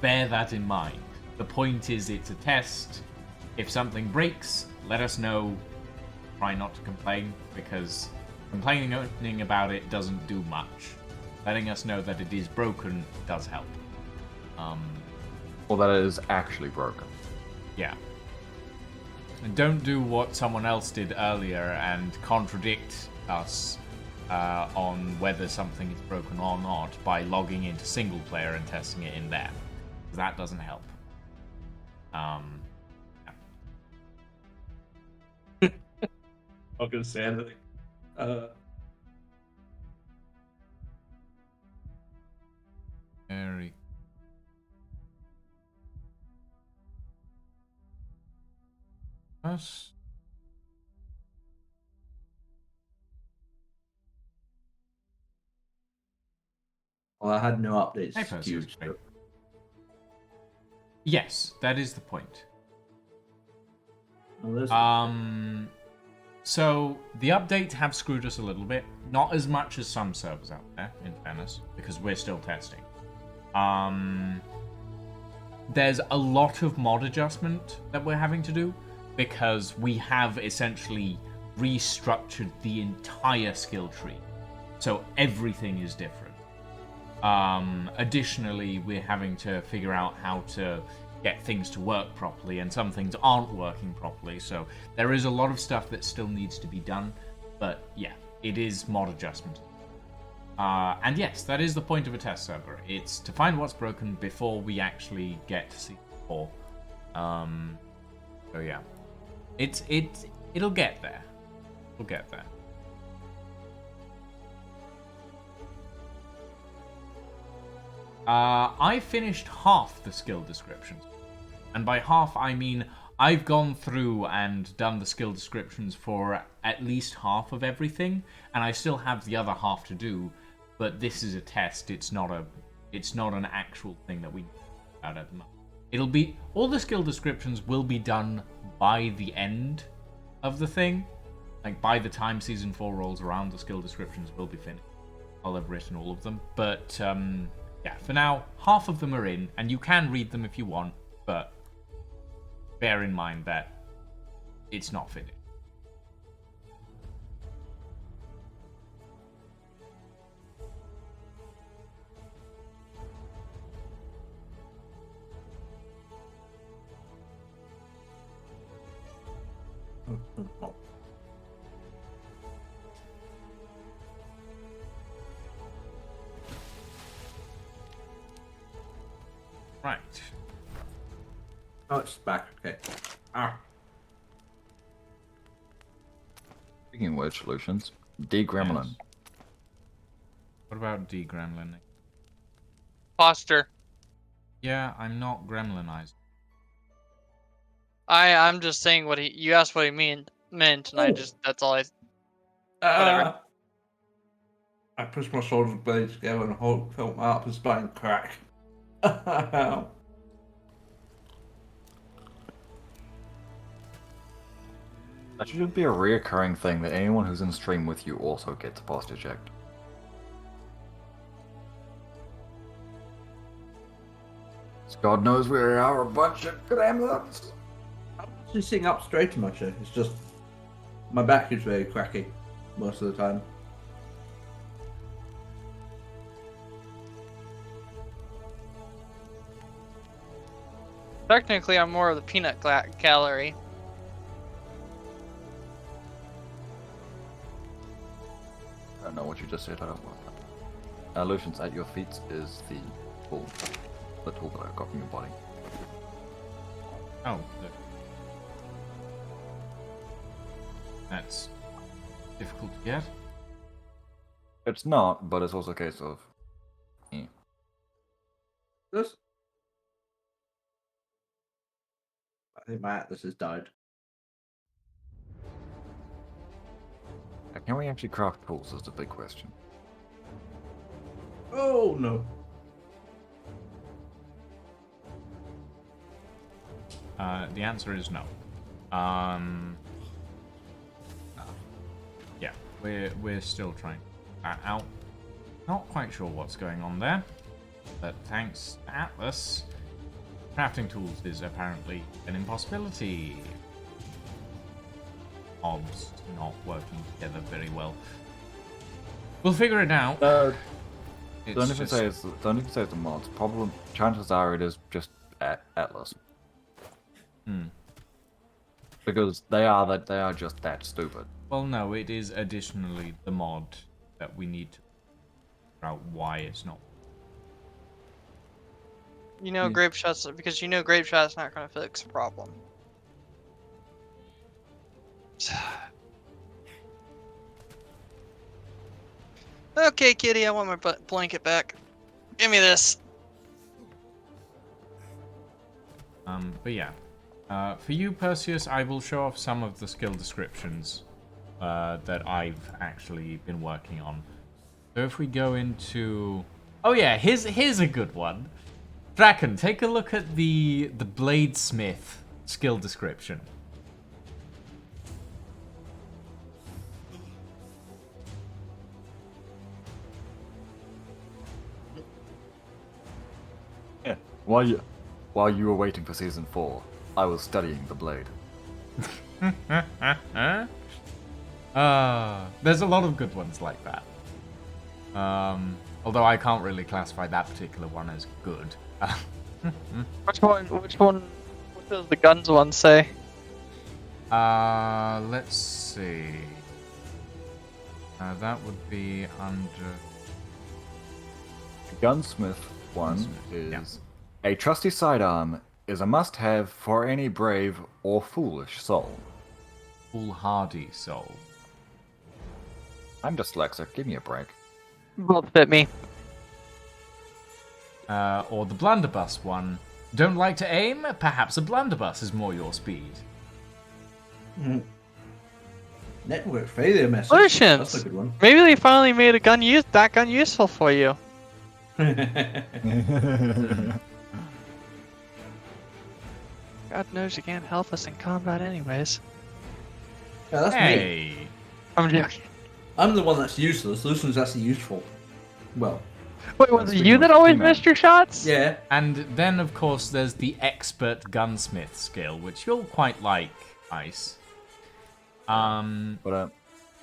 bear that in mind. The point is, it's a test. If something breaks, let us know. Try not to complain, because complaining about it doesn't do much. Letting us know that it is broken does help. Or that it is actually broken. Yeah. And don't do what someone else did earlier and contradict us on whether something is broken or not by logging into single player and testing it in there. That doesn't help. I'm not gonna say anything. Very. Us. Well, I had no updates. Hey, Percy, queued, it's great. so- Yes, that is the point. Oh, there's- So the update have screwed us a little bit. Not as much as some servers out there, in fairness, because we're still testing. There's a lot of mod adjustment that we're having to do because we have essentially restructured the entire skill tree. So everything is different. Additionally, we're having to figure out how to get things to work properly, and some things aren't working properly, so there is a lot of stuff that still needs to be done, but yeah, it is mod adjustment. And yes, that is the point of a test server. It's to find what's broken before we actually get to see more. So yeah, it'll get there. It'll get there. I finished half the skill descriptions. And by half, I mean I've gone through and done the skill descriptions for at least half of everything, and I still have the other half to do, but this is a test. It's not an actual thing that we know about at the moment. All the skill descriptions will be done by the end of the thing. Like, by the time Season 4 rolls around, the skill descriptions will be finished. I'll have written all of them, but yeah, for now, half of them are in, and you can read them if you want, but bear in mind that it's not finished. Right. Oh, it's back. Okay. Ah. Speaking of word solutions, D-Gremlin. Yes. What about de-gremlin? Foster. Yeah, I'm not gremlinized. I'm just saying what you asked what he meant, and I just that's all I. Whatever. I pushed my shoulder blades together and felt my upper spine crack. That should be a reoccurring thing that anyone who's in stream with you also gets posture checked. God knows we are a bunch of gremlins. I'm actually sitting up straight in my chair. It's just my back is very cracky most of the time. Technically, I'm more of the peanut gallery. I don't know what you just said. I don't want that. Lucian's at your feet is the tool that I got from your body. Oh, look. That's difficult to get. It's not, but it's also a case of. This. I think my atlas has died. Can we actually craft tools? Is the big question. Oh no. The answer is no. Yeah, we're still trying out. Not quite sure what's going on there, but thanks to Atlas, crafting tools is apparently an impossibility. Obs not working together very well. We'll figure it out. Don't even just- say it's the mods. Problem. Chances are it is just Atlas. Because they are just that stupid. Well, no, it is additionally the mod that we need to figure out why it's not. You know, grape shot's because you know grape shot's not gonna fix the problem. Okay, kitty, I want my blanket back. Give me this. But yeah. For you, Perseus, I will show off some of the skill descriptions that I've actually been working on. So if we go into... Oh yeah, here's a good one. Draken, take a look at the Bladesmith skill description. Yeah. While you were waiting for season 4, I was studying the blade. There's a lot of good ones like that. Although I can't really classify that particular one as good. Which one? What does the guns one say? Let's see. That would be under... The gunsmith one Gunsmith, yeah. is a trusty sidearm is a must-have for any brave or foolish soul. Foolhardy soul. I'm dyslexic. Give me a break. Both fit me. Or the blunderbuss one. Don't like to aim? Perhaps a blunderbuss is more your speed. Network failure message. Solutions. That's a good one. Maybe they finally made a gun useful for you. God knows you can't help us in combat anyways. Yeah, that's me. Hey! I'm joking. I'm the one that's useless. Lucian's actually useful. Well, Wait, was it speaking you of that always female. missed your shots? yeah. And then, of course, there's the expert gunsmith skill, which you'll quite like, Ice. But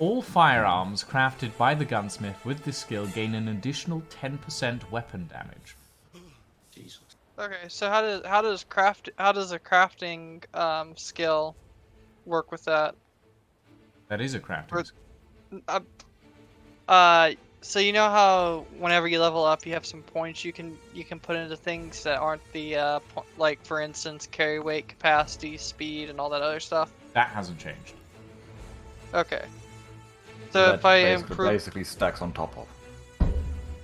All firearms crafted by the gunsmith with this skill gain an additional 10% weapon damage. Jesus. Okay, so how does a crafting skill work with that? That is a crafting skill. So you know how whenever you level up, you have some points you can put into things that aren't the like for instance carry weight, capacity, speed, and all that other stuff. That hasn't changed. Okay. So if I improve, basically stacks on top of.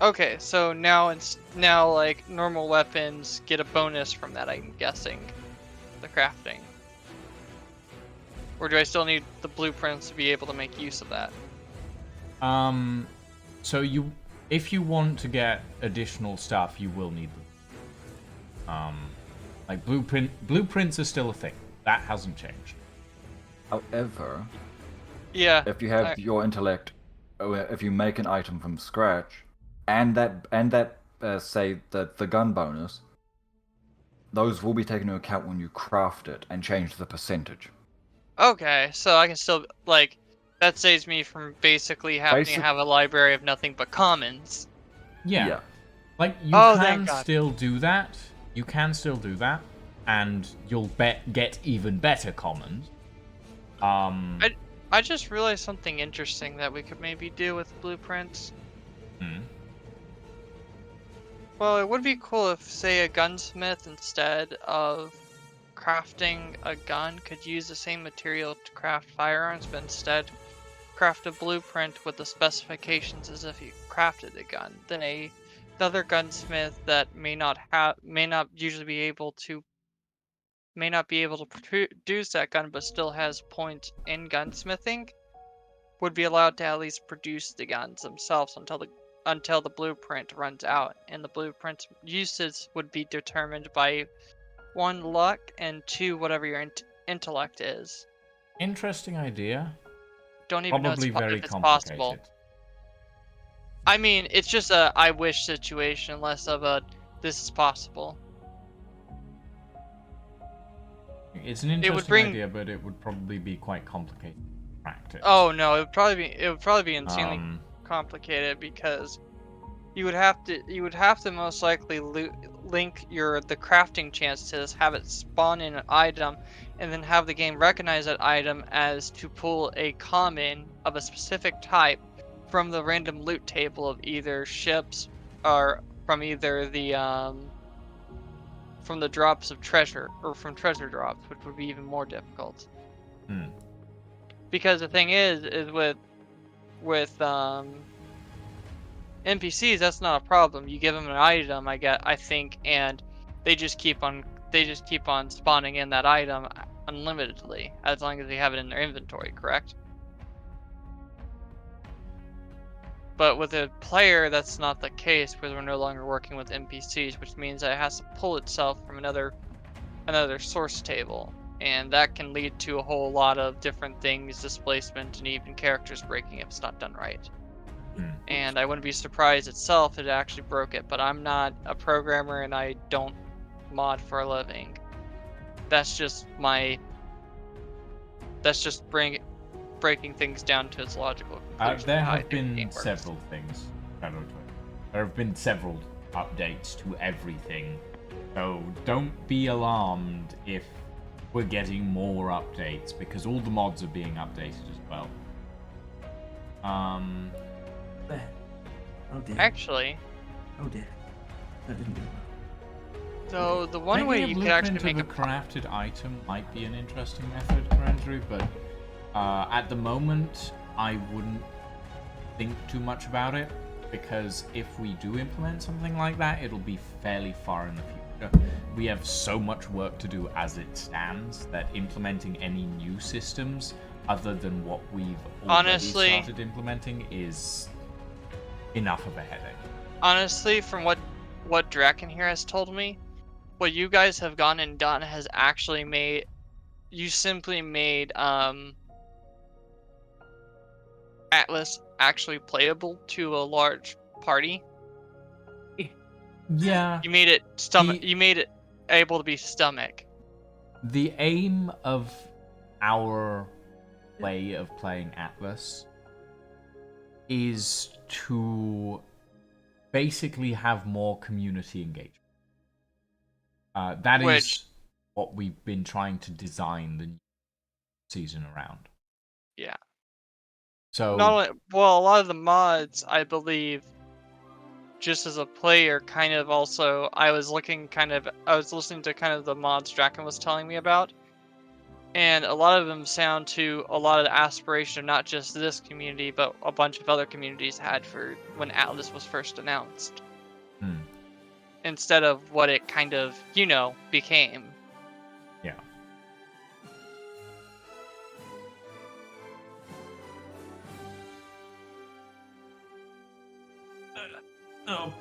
okay, so now now like normal weapons get a bonus from that. I'm guessing, the crafting. Or do I still need the blueprints to be able to make use of that? So if you want to get additional stuff, you will need them. Like blueprints are still a thing. That hasn't changed. However, Yeah. if you have your intellect, if you make an item from scratch, and that say the gun bonus, those will be taken into account when you craft it and change the percentage. Okay, so I can still like that saves me from basically having to have a library of nothing but commons. Yeah. Like you thank can God. still do that. You can still do that, and you'll get even better commons. I just realized something interesting that we could maybe do with blueprints. Well, it would be cool if, say, a gunsmith, instead of crafting a gun, could use the same material to craft firearms, but instead craft a blueprint with the specifications as if he crafted a gun. Then another gunsmith that may not usually be able to produce that gun, but still has points in gunsmithing, would be allowed to at least produce the guns themselves until the blueprint runs out, and the blueprint's usage would be determined by 1, luck, and 2, whatever your intellect is. Interesting idea. Don't even Probably know very if it's complicated. possible. I mean, it's just a I wish situation, less of a this is possible. It's an interesting idea, but it would probably be quite complicated to practice. Oh no, it would probably be insanely complicated, because you would have to most likely link the crafting chance to this, have it spawn in an item, and then have the game recognize that item as to pull a common of a specific type from the random loot table of either ships or from either the from the drops of treasure, or from treasure drops, which would be even more difficult. Because the thing is with NPCs, that's not a problem. You give them an item, I think, and they just keep on spawning in that item unlimitedly, as long as they have it in their inventory, correct? But with a player, that's not the case, because we're no longer working with NPCs, which means that it has to pull itself from another source table, and that can lead to a whole lot of different things, displacement, and even characters breaking if it's not done right. And I wouldn't be surprised itself if it actually broke it, but I'm not a programmer and I don't mod for a living. That's just breaking things down to its logical conclusion. There have been several things. There have been several updates to everything, so don't be alarmed if we're getting more updates, because all the mods are being updated as well. Oh dear. Actually. Oh dear. That didn't go well. So the one way you could actually make a crafted item might be an interesting method, Karandru, but at the moment I wouldn't think too much about it, because if we do implement something like that, it'll be fairly far in the future. We have so much work to do as it stands that implementing any new systems other than what we've already started implementing is enough of a headache. Honestly, from what Draken here has told me, what you guys have gone and done has actually simply made Atlas actually playable to a large party. Yeah. You made it you made it able to be stomach. The aim of our way of playing Atlas is to basically have more community engagement. That is what we've been trying to design the new season around. Yeah. So Not only, well, a lot of the mods, I believe, just as a player, kind of also, I was listening to kind of the mods Draken was telling me about, and a lot of them sound to a lot of the aspiration of not just this community, but a bunch of other communities had for when Atlas was first announced. Instead of what it kind of, became. yeah. Oh.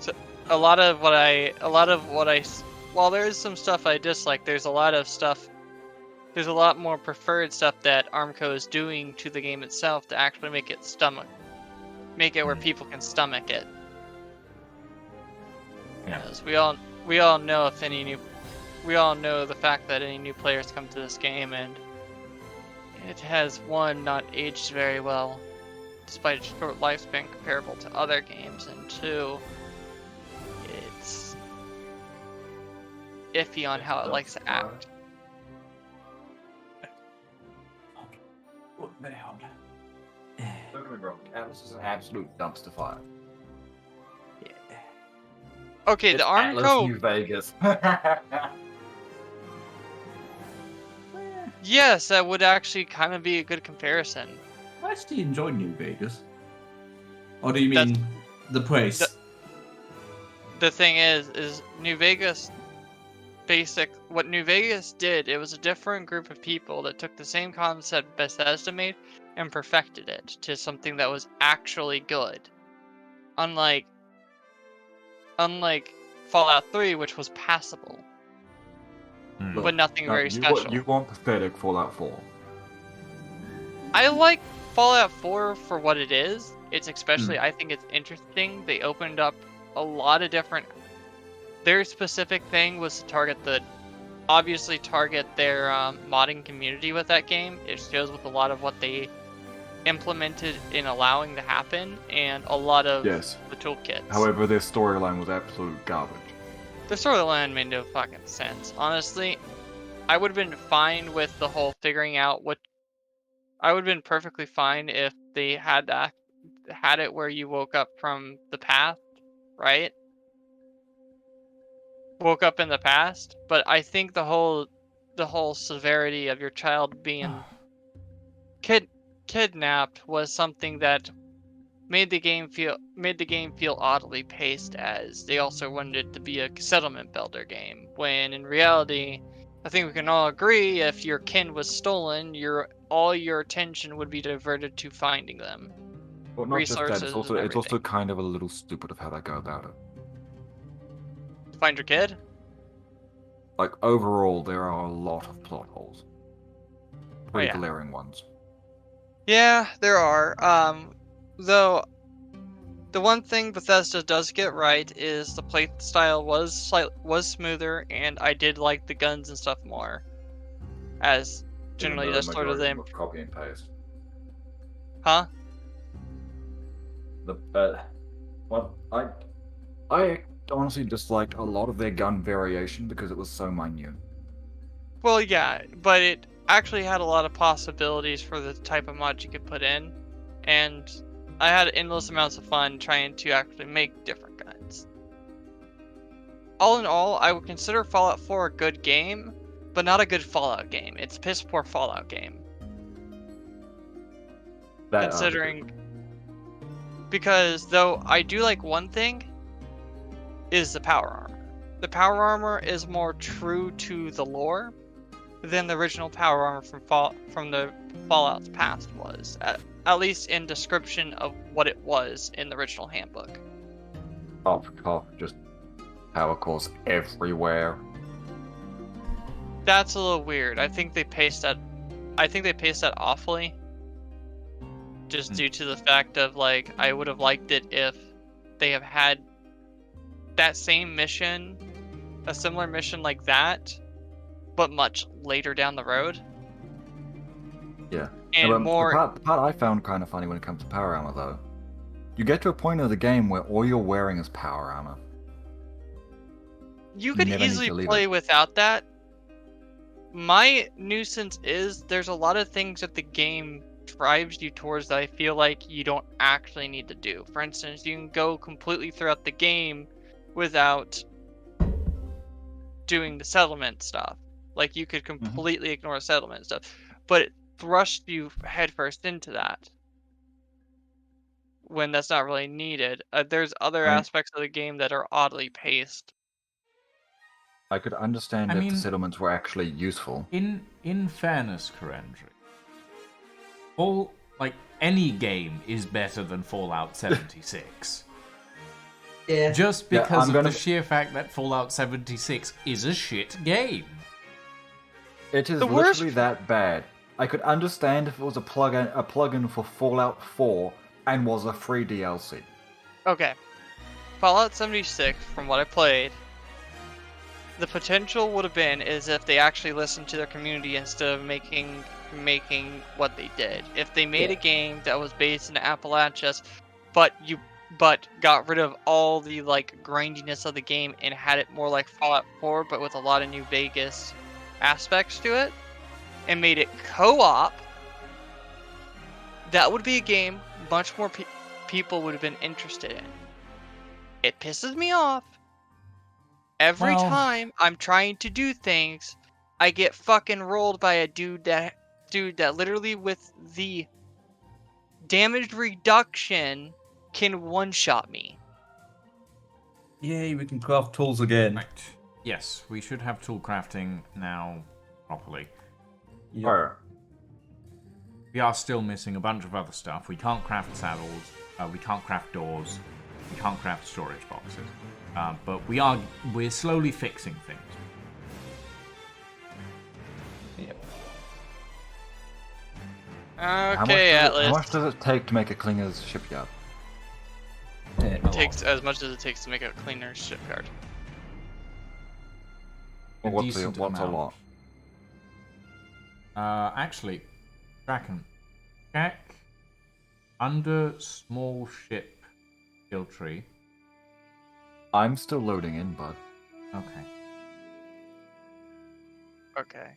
So a lot of what I, while there is some stuff I dislike, there's a lot more preferred stuff that Armco is doing to the game itself to actually make it where people can stomach it. Yeah. Because we all know the fact that any new players come to this game and it has, one, not aged very well, despite its short lifespan comparable to other games, and two, it's iffy on how it likes to act. Don't get me wrong, Atlas is an absolute dumpster fire. Okay, It's the Atlas Armco, New Vegas. yes, that would actually kind of be a good comparison. I actually enjoy New Vegas. Or do you That's- mean the place? The thing is New Vegas what New Vegas did, it was a different group of people that took the same concept Bethesda made and perfected it to something that was actually good. Unlike Fallout 3, which was passable, but nothing very special. You want pathetic Fallout 4. I like Fallout 4 for what it is. It's especially, I think it's interesting. They opened up a lot of different. Their specific thing was to target their modding community with that game. It shows with a lot of what they implemented in allowing to happen, and a lot of Yes. the toolkits. However, their storyline was absolute garbage. The storyline made no fucking sense. Honestly, I would have been fine with the whole figuring out what. I would have been perfectly fine if they had it where you woke up from the past, right? Woke up in the past, but I think the whole severity of your child being kidnapped was something that made the game feel oddly paced, as they also wanted it to be a settlement builder game, when in reality, I think we can all agree if your kin was stolen, all your attention would be diverted to finding them. Well, not just that, Resources it's and also everything. kind of a little stupid of how they go about it. Find your kid? Like, overall, there are a lot of plot holes. Pretty yeah. glaring ones. Yeah, there are. Though, the one thing Bethesda does get right is the play style was smoother, and I did like the guns and stuff more. As generally, that's sort of them. Copy and paste. Huh? I honestly disliked a lot of their gun variation because it was so minute. Well, yeah, but it actually had a lot of possibilities for the type of mods you could put in, and I had endless amounts of fun trying to actually make different guns. All in all, I would consider Fallout 4 a good game, but not a good Fallout game. It's a piss poor Fallout game. Considering, because though I do like one thing, is the power armor. The power armor is more true to the lore than the original power armor from the Fallout's past was, at least in description of what it was in the original handbook. Just power cores everywhere. That's a little weird. I think they paced that awfully. Just due to the fact of, like, I would have liked it if they have had that same mission, a similar mission like that, but much later down the road. Yeah. And No, more. The part I found kind of funny when it comes to power armor, though, you get to a point of the game where all you're wearing is power armor. You could never need easily to leave play it. without that. My nuisance is there's a lot of things that the game drives you towards that I feel like you don't actually need to do. For instance, you can go completely throughout the game without doing the settlement stuff. Like, you could completely ignore settlement stuff, but it thrusts you headfirst into that when that's not really needed. There's other Right. aspects of the game that are oddly paced. I could understand I if mean- the settlements were actually useful. In fairness, Karendri, any game is better than Fallout 76. Yeah. Just Yeah, because I'm of gonna- the sheer fact that Fallout 76 is a shit game. It is The worst- literally that bad. I could understand if it was a plugin for Fallout 4 and was a free DLC. Okay. Fallout 76, from what I played, the potential would have been is if they actually listened to their community instead of making what they did. If they made a game that was based in Appalachias, but got rid of all the grindiness of the game and had it more like Fallout 4, but with a lot of New Vegas aspects to it, and made it co-op, that would be a game much more people would have been interested in. It pisses me off. Every Well- time I'm trying to do things, I get fucking rolled by a dude that literally with the damage reduction can one-shot me. Yay, we can craft tools again. Right. Yes, we should have tool crafting now properly. Yep. Or, We are still missing a bunch of other stuff. We can't craft saddles. We can't craft doors. We can't craft storage boxes. But we're slowly fixing things. Okay, how Atlas. much does it take to make a cleaner's shipyard? It takes as much as it takes to make a cleaner shipyard. A What's decent a amount. lot? Actually, Kraken, check under small ship skill tree. I'm still loading in, bud. Okay. Okay.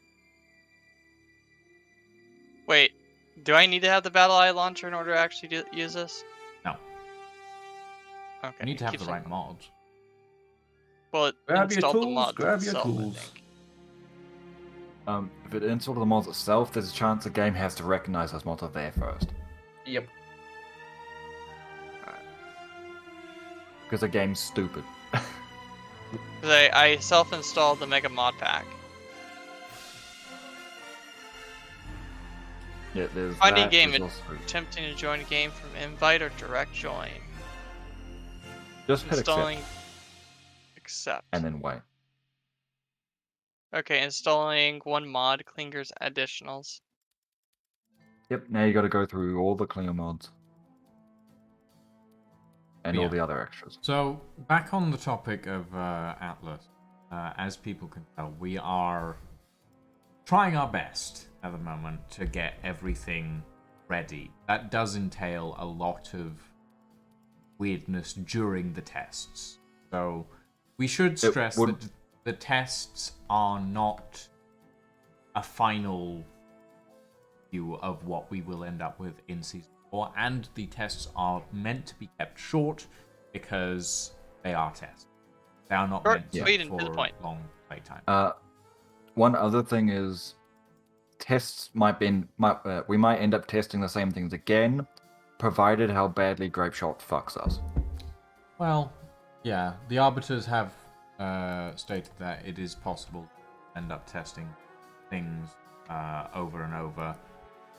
Wait, do I need to have the Battle Eye launcher in order to actually use this? No. Okay. You need to have keep the saying- right mods. Well, it Grab your installed the tools, mod grab your itself, I tools. think. If it installs the mods itself, there's a chance the game has to recognize those mods are there first. Yep. Because the game's stupid. 'Cause I self-installed the Mega Mod Pack. Yeah, there's Finding that, game there's and also- attempting to join a game from invite or direct join. Just hit Installing. accept, Accept. and then wait. Okay, installing one mod, Klinger's additionals. Yep, now you gotta go through all the cleaner mods. And Yeah. all the other extras. So, back on the topic of Atlas, as people can tell, we are trying our best at the moment to get everything ready. That does entail a lot of weirdness during the tests. So, we should stress would- that the tests are not a final view of what we will end up with in Season 4, and the tests are meant to be kept short because they are tests. They are not Short, meant to sweet, be and to the for point. long playtime. One other thing is, tests we might end up testing the same things again, provided how badly Grapeshot fucks us. Well, yeah, the Arbiters have stated that it is possible to end up testing things over and over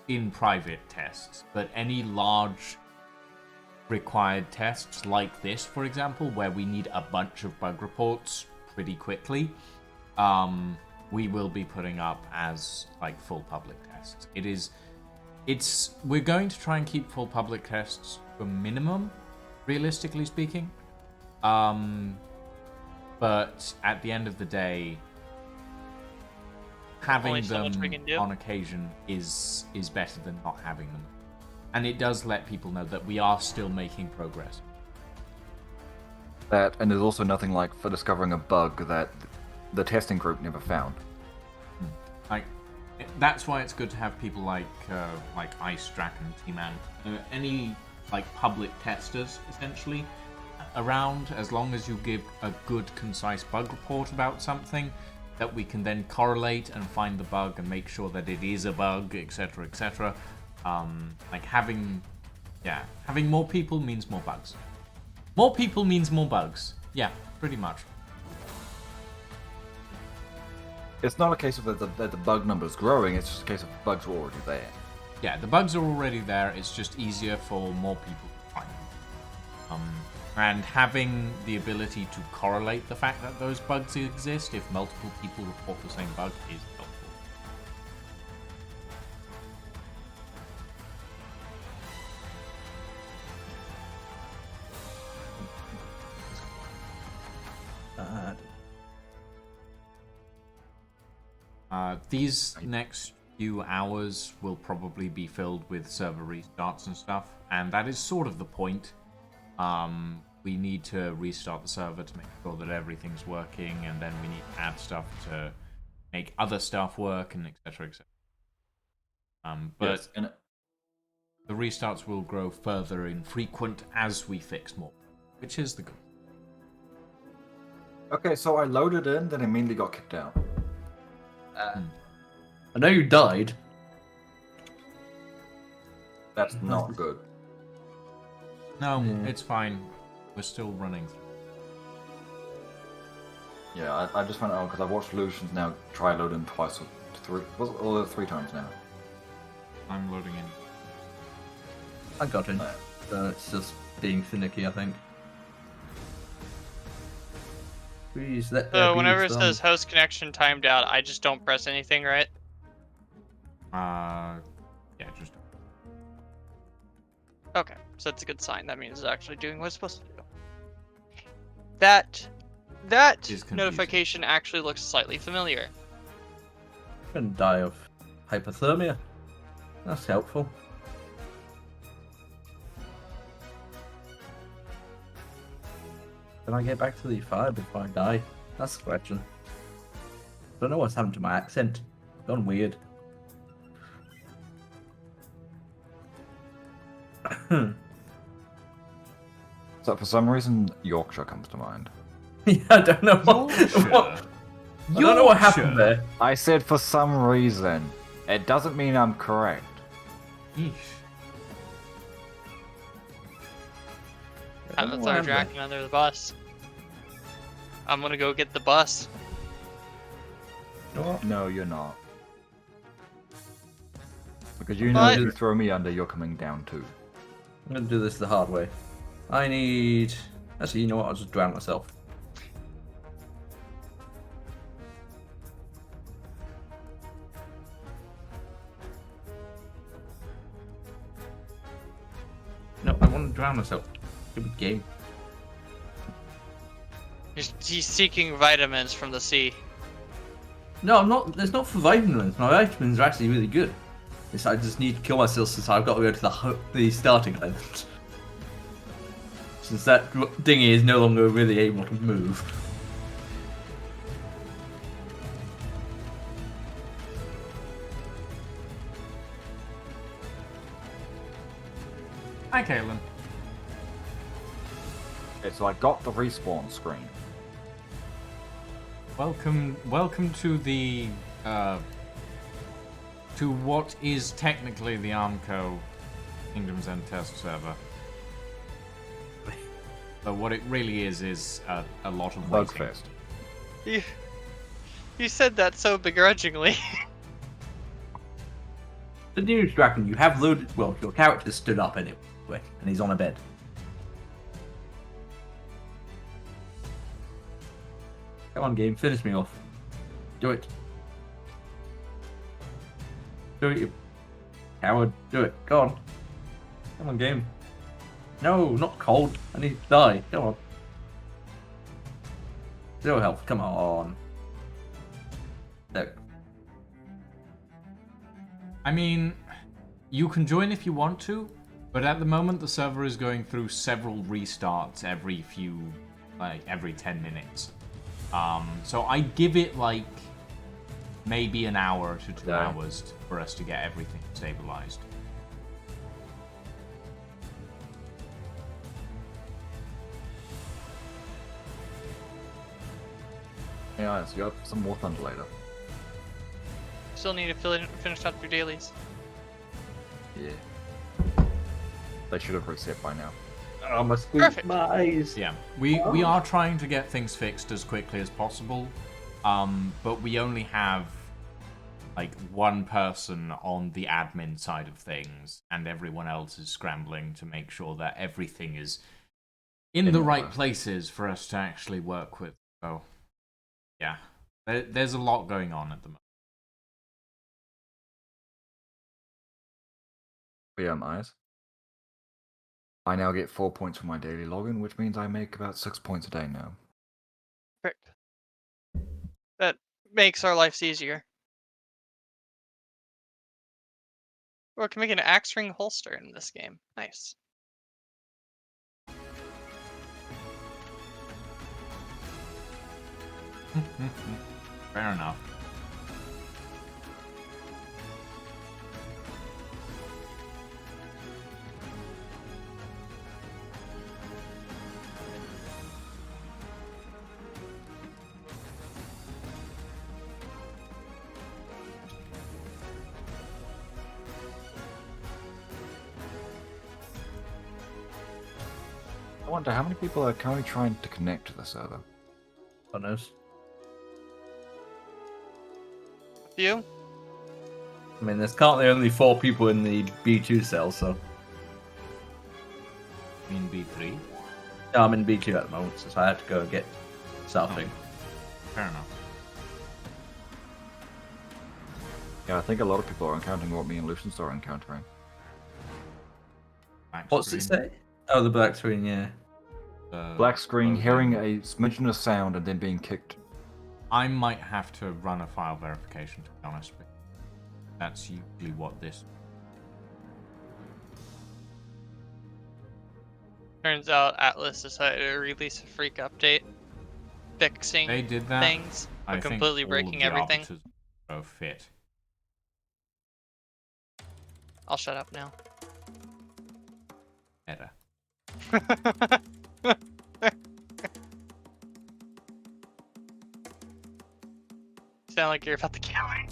in private tests, but any large required tests like this, for example, where we need a bunch of bug reports pretty quickly, we will be putting up as full public tests. We're going to try and keep full public tests to a minimum, realistically speaking. But at the end of the day, having Only so much we them can do. on occasion is better than not having them. And it does let people know that we are still making progress. That, and there's also nothing like for discovering a bug that the testing group never found. That's why it's good to have people like Ice Draken, T-Man, any like public testers essentially around. As long as you give a good, concise bug report about something, that we can then correlate and find the bug and make sure that it is a bug, etc., etc. Like having more people means more bugs. More people means more bugs. Yeah, pretty much. It's not a case of that the bug number is growing, it's just a case of bugs were already there. Yeah, the bugs are already there, it's just easier for more people to find them. And having the ability to correlate the fact that those bugs exist, if multiple people report the same bug, is helpful. These next few hours will probably be filled with server restarts and stuff, and that is sort of the point. We need to restart the server to make sure that everything's working, and then we need to add stuff to make other stuff work, and etc. etc. But Yes, the restarts will grow further infrequent as we fix more, which is the goal. Okay, so I loaded in, then immediately got kicked out. I know you died. That's not good. No, Yeah. it's fine. We're still running. Yeah, I just found out because I've watched Lucian's now try loading twice or three times now. I'm loading in. I got in. It's just being finicky, I think. Please let there So be whenever it some- says host connection timed out, I just don't press anything, right? Yeah, just Okay, so that's a good sign. That means it's actually doing what it's supposed to do. That Is confusing. notification actually looks slightly familiar. I'm gonna die of hypothermia. That's helpful. Can I get back to the fire before I die? That's the question. Don't know what's happened to my accent. It's gone weird. So for some reason, Yorkshire comes to mind. Yeah, I don't know what. I don't know what happened there. I said for some reason. It doesn't mean I'm correct. Yeesh. I I'm don't gonna know throw what happened Draken under the bus. I'm gonna go get the bus. there. You know what? No, you're not. Because you know What? if you throw me under, you're coming down too. I'm gonna do this the hard way. I need. Actually, you know what? I'll just drown myself. No, I want to drown myself. Stupid game. He's seeking vitamins from the sea. No, I'm not. There's not for vitamins. My vitamins are actually really good. It's, I just need to kill myself since I've got to go to the starting island. Since that dinghy is no longer really able to move. Hi, Caitlin. Okay, so I got the respawn screen. Welcome to the to what is technically the Armco Kingdoms End test server. But what it really is a lot of waiting. Bugfest. You said that so begrudgingly. The news, Draken, you have loaded. Well, your character stood up anyway, and he's on a bed. Come on, game, finish me off. Do it. Do it, you coward. Do it. Go on. Come on, game. No, not cold. I need to die. Come on. 0 health. Come on. There. I mean, you can join if you want to, but at the moment the server is going through several restarts every 10 minutes. So I give it like maybe an hour to 2 Yeah. hours for us to get everything stabilized. Yeah, so you have some more thunder later. Still need to finish up your dailies. Yeah. They should have reset by now. Oh, my Perfect. my eyes. Yeah, we are trying to get things fixed as quickly as possible, but we only have like one person on the admin side of things, and everyone else is scrambling to make sure that everything is in the right places for us to actually work with. So, yeah, there's a lot going on at the moment. But yeah, eyes. I now get 4 points for my daily login, which means I make about 6 points a day now. Perfect. That makes our lives easier. Or we can make an axe ring holster in this game. Nice. Fair enough. I wonder how many people are currently trying to connect to the server. God knows. You? I mean, there's currently only 4 people in the B2 cell, so. I mean B3? Yeah, I'm in B2 at the moment, so I had to go and get something. Fair enough. Yeah, I think a lot of people are encountering what me and Lucius are encountering. Black What's it screen. say? Oh, the black screen, yeah. Black screen, loading. hearing a smidgen of sound, and then being kicked. I might have to run a file verification, to be honest with you. That's usually what this... Turns out Atlas decided to release a freak update, fixing They did that. things, I but think completely all of breaking the everything. arbiters are fit. I'll shut up now. Better. Sound like you're about to kill me.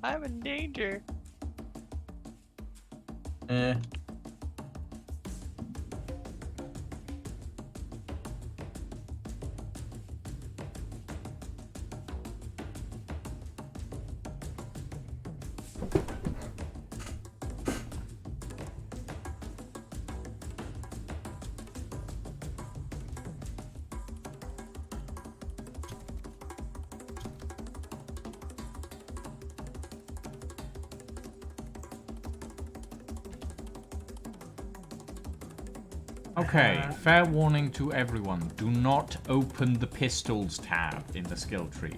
I'm in danger. Yeah. Okay, fair warning to everyone. Do not open the pistols tab in the skill tree.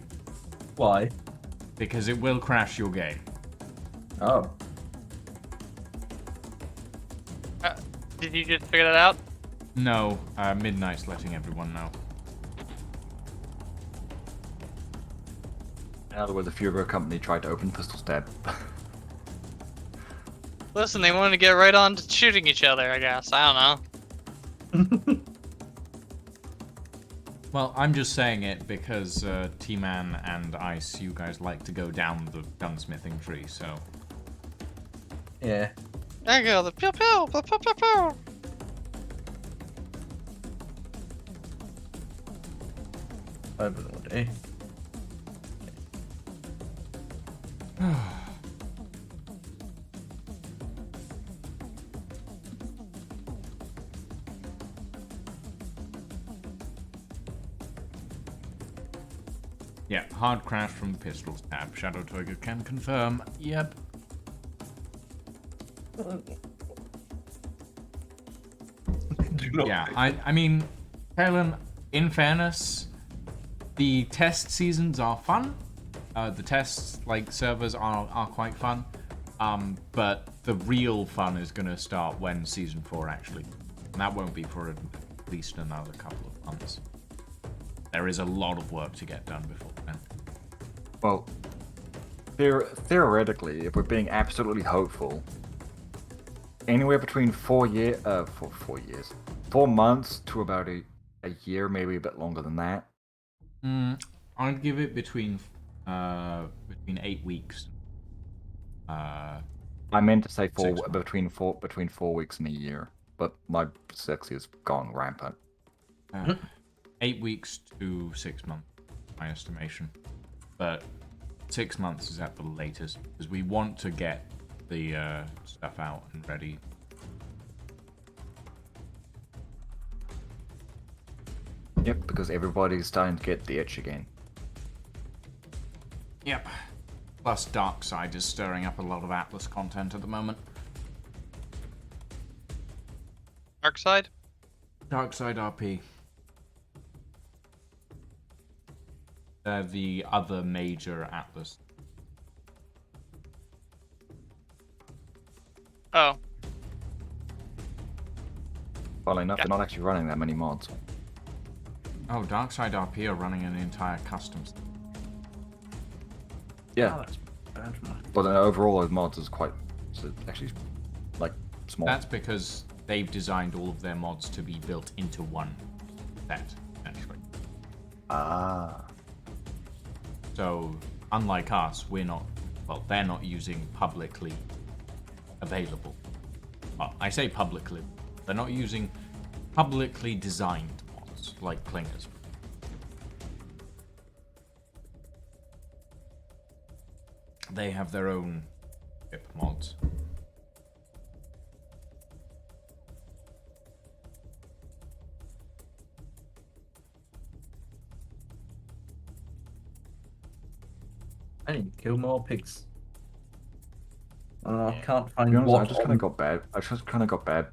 Why? Because it will crash your game. Oh. Did you just figure that out? No, Midnight's letting everyone know. In other words, the Fugro company tried to open pistol stab. Listen, they wanted to get right on to shooting each other, I guess. I don't know. Well, I'm just saying it because T-Man and Ice, you guys like to go down the gunsmithing tree, so... Yeah. There you go, the pew pew, pew pew pew pew. Over all day. Yeah, hard crash from the pistols tab. Shadow Toiga can confirm. Yep. Yeah, I mean, Helen, in fairness, the test seasons are fun. The tests, like, servers are quite fun. But the real fun is going to start when Season 4 actually... And that won't be for at least another couple of months. there is a lot of work to get done before then. Well, theoretically, if we're being absolutely hopeful, anywhere between 4 months to about a year, maybe a bit longer than that. I'd give it between 8 weeks. I meant to say 6 months. between 4 weeks and a year, but my dyslexia has gone rampant. 8 weeks to 6 months, my estimation. But 6 months is at the latest, because we want to get the stuff out and ready. Yep, because everybody's starting to get the itch again. Yep. Plus, Darkside is stirring up a lot of Atlas content at the moment. Darkside? Darkside RP. They're the other major Atlas. Oh. Funnily enough, they're not actually running that many mods. Oh, Darkside RP are running an entire customs. Yeah. Oh, that's bad, man. But overall, those mods is quite actually like small. That's because they've designed all of their mods to be built into one set, actually. Ah. So, unlike us, they're not using publicly available. Well, I say publicly. They're not using publicly designed mods like Clingers. They have their own ship mods. I need to kill more pigs. I can't To find be honest, what. I just kind of got bad. I just kind of got bad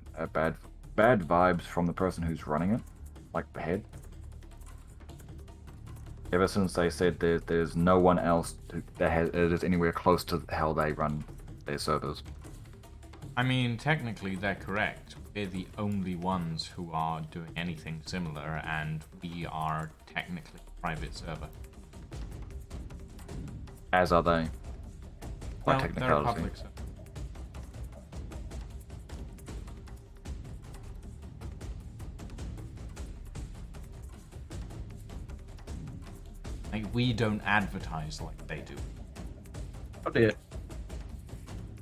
vibes from the person who's running it, like the head. Ever since they said there's no one else that is anywhere close to how they run their servers. I mean, technically they're correct. We're the only ones who are doing anything similar, and we are technically a private server. As are they. By Well, they're a technicality. public server. Like, we don't advertise like they do. Oh dear.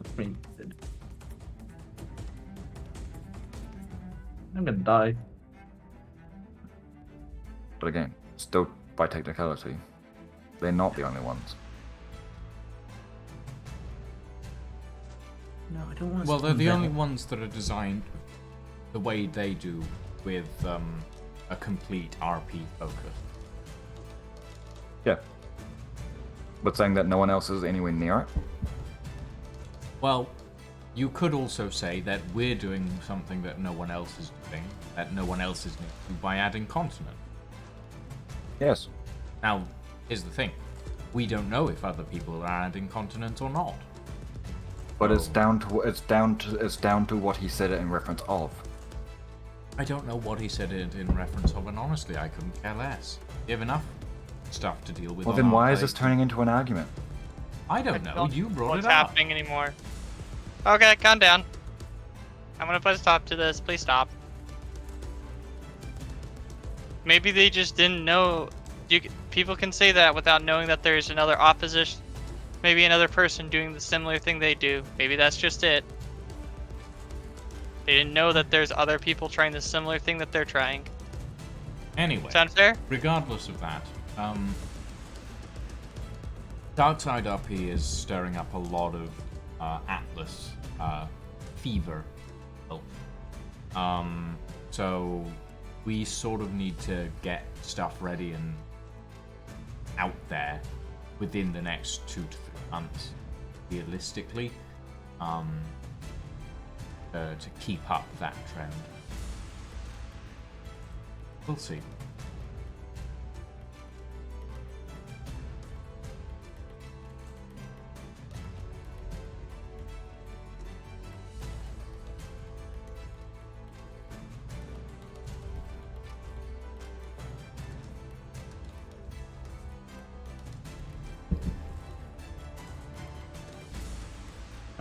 That's me. I'm gonna die. But again, still by technicality, they're not the only ones. No, I don't want to. Well, they're the only ones that are designed the way they do, with a complete RP focus. Yeah. But saying that no one else is anywhere near it? Well, you could also say that we're doing something that no one else is doing, that no one else is doing, by adding continent. Yes. Now, here's the thing. We don't know if other people are adding continent or not. But it's down to what he said it in reference of. I don't know what he said it in reference of, and honestly, I couldn't care less. You have enough stuff to deal with. Well, on then our why is plate. this turning into an argument? I don't know. You brought What's it up. happening anymore? Okay, calm down. I'm gonna put a stop to this. Please stop. Maybe they just didn't know. People can say that without knowing that there's another opposition, maybe another person doing the similar thing they do. Maybe that's just it. They didn't know that there's other people trying the similar thing that they're trying. Anyway, Sound fair? regardless of that, Darkside RP is stirring up a lot of Atlas fever. So we sort of need to get stuff ready and out there within the next 2 to 3 months, realistically, to keep up that trend. We'll see.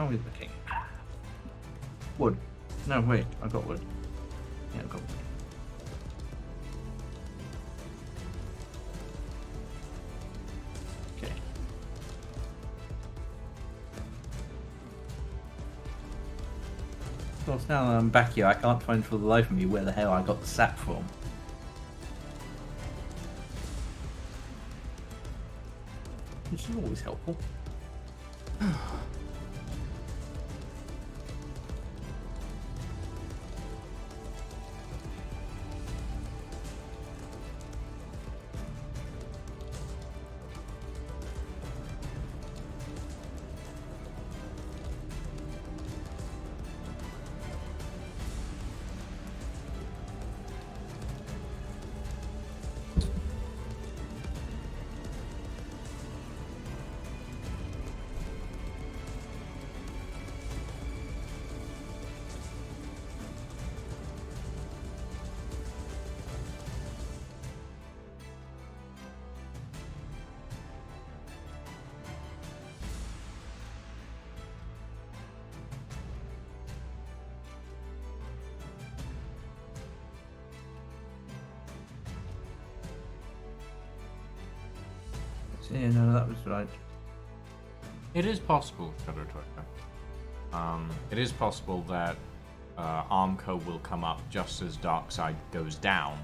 How are we looking? Wood. No, wait. I've got wood. Yeah, I've got wood. Okay. Of course, now I'm back here, I can't find for the life of me where the hell I got the sap from. Which is always helpful. Yeah, no, that was right. It is possible, Shadow Tracker. It is possible that Armco will come up just as Darkside goes down,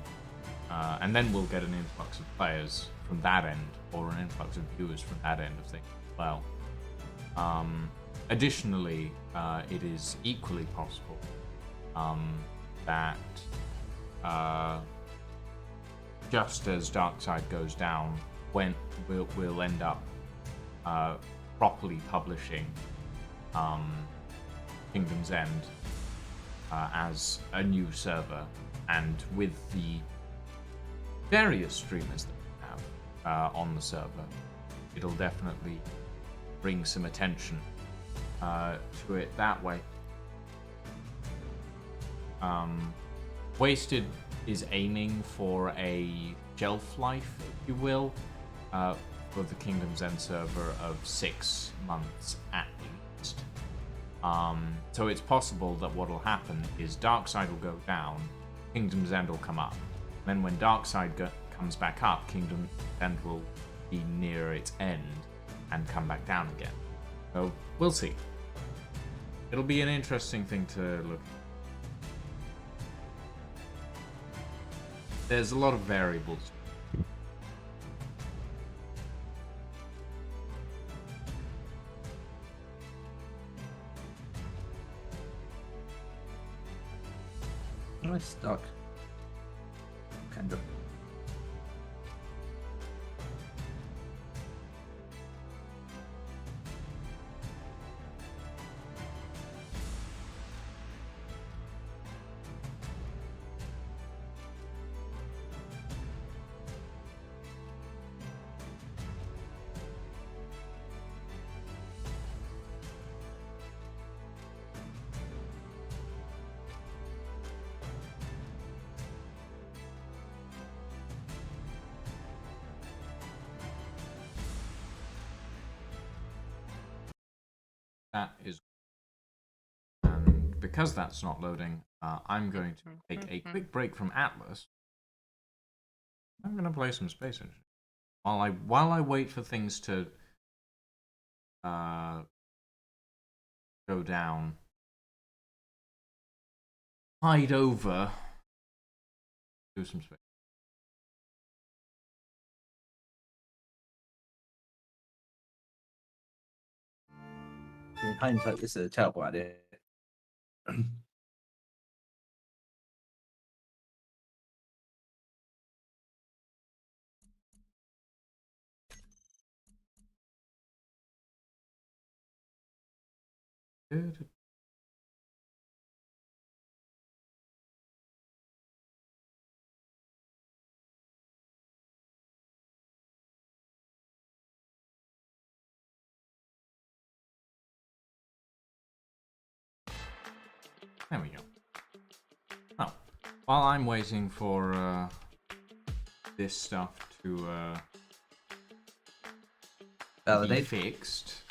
and then we'll get an influx of players from that end, or an influx of viewers from that end of things as well. Additionally, it is equally possible that just as Darkside goes down, when we'll end up properly publishing Kingdom's End as a new server, and with the various streamers that we have on the server, it'll definitely bring some attention to it that way. Wasted is aiming for a shelf life, if you will, for the Kingdom's End server of 6 months at least. So it's possible that what will happen is Darkside will go down, Kingdom's End will come up. Then when Darkside comes back up, Kingdom's End will be near its end and come back down again. So we'll see. It'll be an interesting thing to look at. There's a lot of variables. Am I stuck? Kind of. That is, and because that's not loading, I'm going to take a quick break from Atlas. I'm going to play some Space Engine while I wait for things to go down. Hide over. Do some space. In hindsight, this is a terrible idea. There we go. Oh, while I'm waiting for this stuff to be Validate. fixed,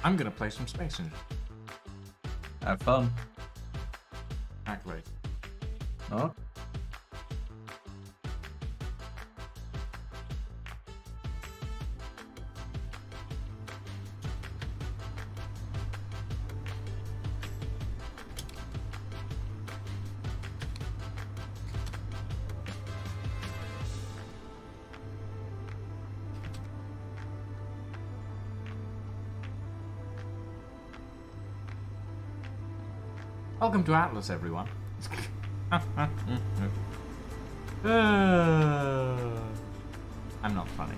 I'm gonna play some Space Engine. Have fun. Exactly. Oh. Welcome to Atlas, everyone. I'm not funny.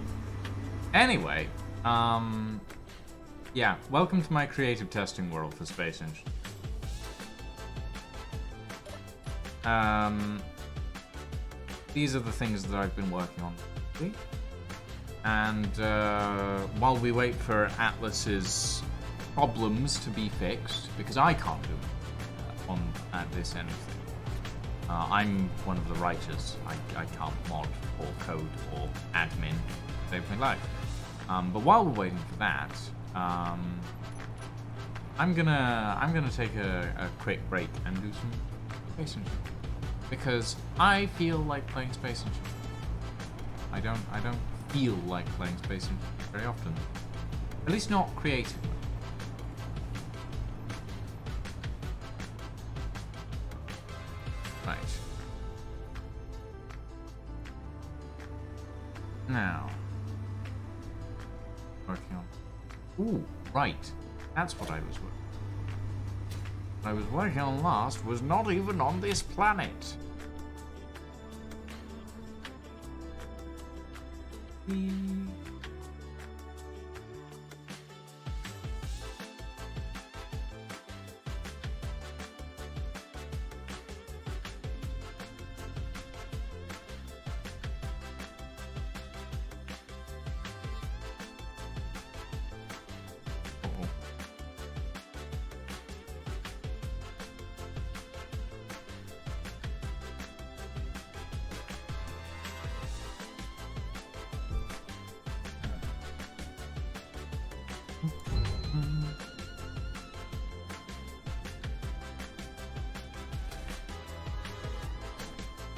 Anyway, yeah, welcome to my creative testing world for Space Engine. These are the things that I've been working on lately. And while we wait for Atlas's problems to be fixed, because I can't do it at this end of things. I'm one of the writers. I can't mod or code or admin, save my life. But while we're waiting for that, I'm gonna take a quick break and do some Space Engine because I feel like playing Space Engine. I don't feel like playing Space Engine very often, at least not creatively. Right. Now. Working on. Ooh, right. That's what I was working on. What I was working on last was not even on this planet.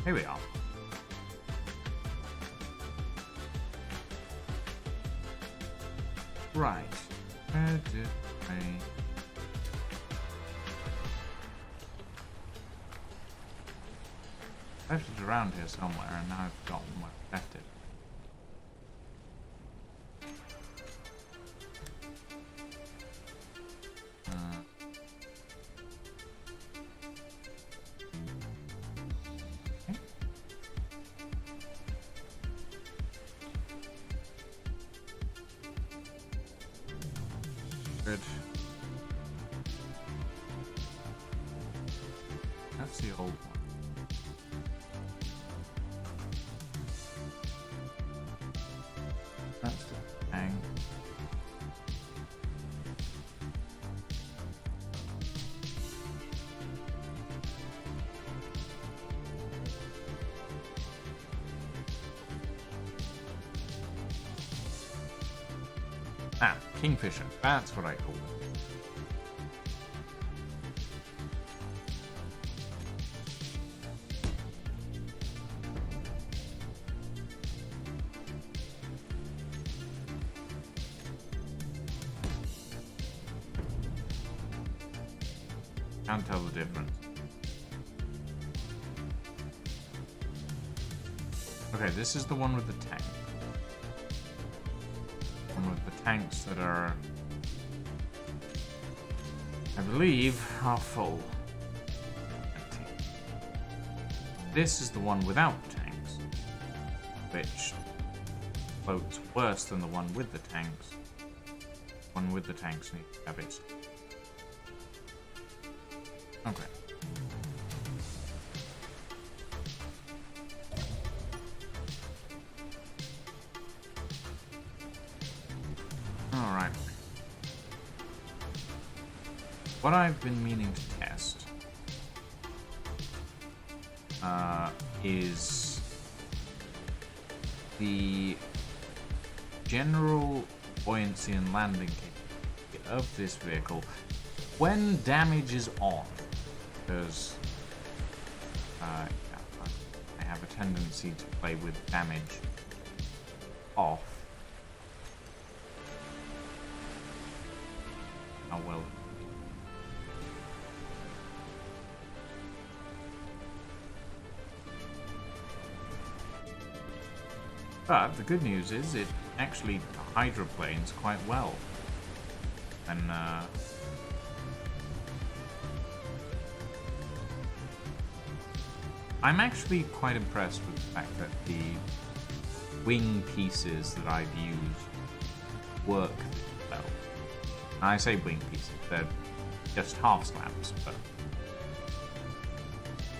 Here we are. Right. Where did I... left it around here somewhere, and now I've forgotten where I left it. Good. That's the old one. That's the hang. Ah, Kingfisher. That's what I call it. Can't tell the difference. Okay, this is the one with the tank. One with the tanks that are, I believe, are full. This is the one without tanks, which floats worse than the one with the tanks. One with the tanks needs to have its. Okay. Alright. What I've been meaning to test is the general buoyancy and landing capability of this vehicle when damage is on, because yeah, I have a tendency to play with damage off. Oh well. But the good news is it actually hydroplanes quite well. And I'm actually quite impressed with the fact that the wing pieces that I've used work well. And I say wing pieces, they're just half slabs, but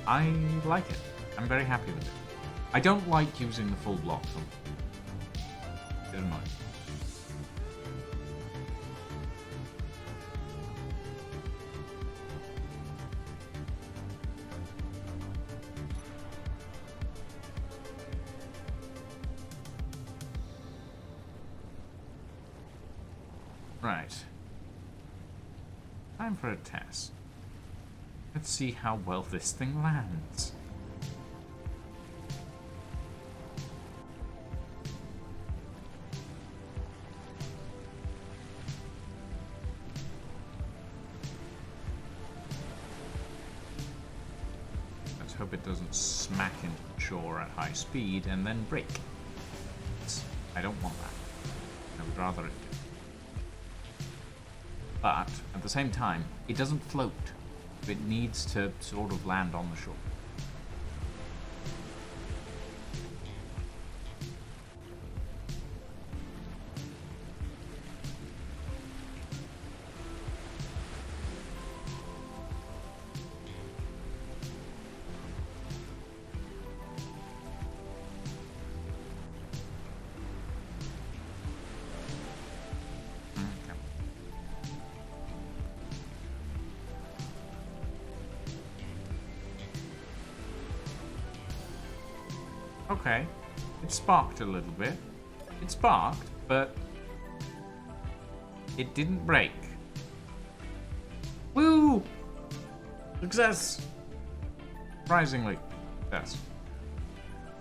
I like it. I'm very happy with it. I don't like using the full block though. It's annoying. Right. Time for a test. Let's see how well this thing lands. Let's hope it doesn't smack into the shore at high speed and then break. I don't want that. I would rather it do. But, at the same time, it doesn't float. It needs to sort of land on the shore. Okay, it sparked a little bit. It sparked, but it didn't break. Woo! Success! Surprisingly, success.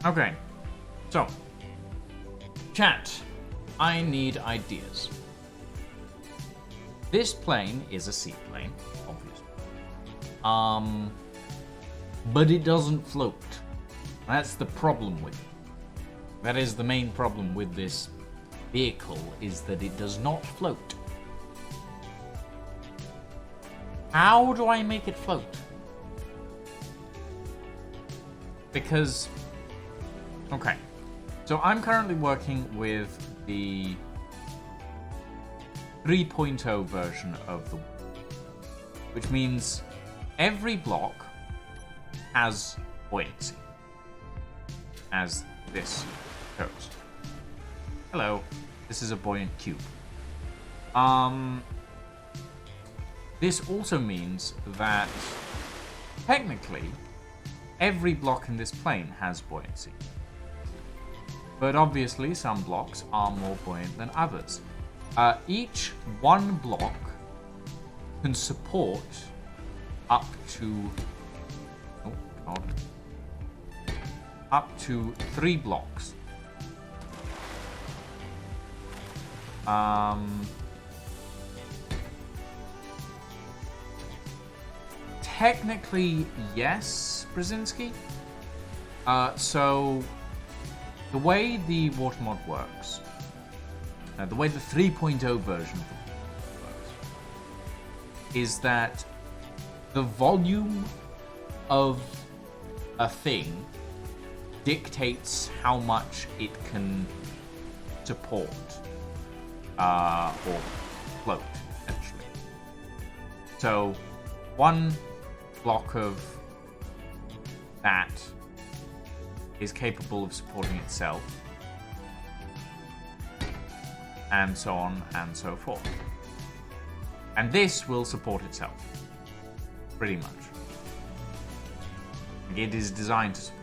Okay, so, chat, I need ideas. This plane is a seaplane, obviously. But it doesn't float. That's the problem with it. That is the main problem with this vehicle, is that it does not float. How do I make it float? Because, okay, so I'm currently working with the 3.0 version of the, which means every block has buoyancy. As this goes. Hello, this is a buoyant cube. This also means that technically every block in this plane has buoyancy. But obviously some blocks are more buoyant than others. Each one block can support up to up to 3 blocks. Technically, yes, Brzezinski. So, the way the water mod works, the way the 3.0 version works, is that the volume of a thing dictates how much it can support or float, essentially. So, one block of that is capable of supporting itself, and so on and so forth. And this will support itself, pretty much. It is designed to support.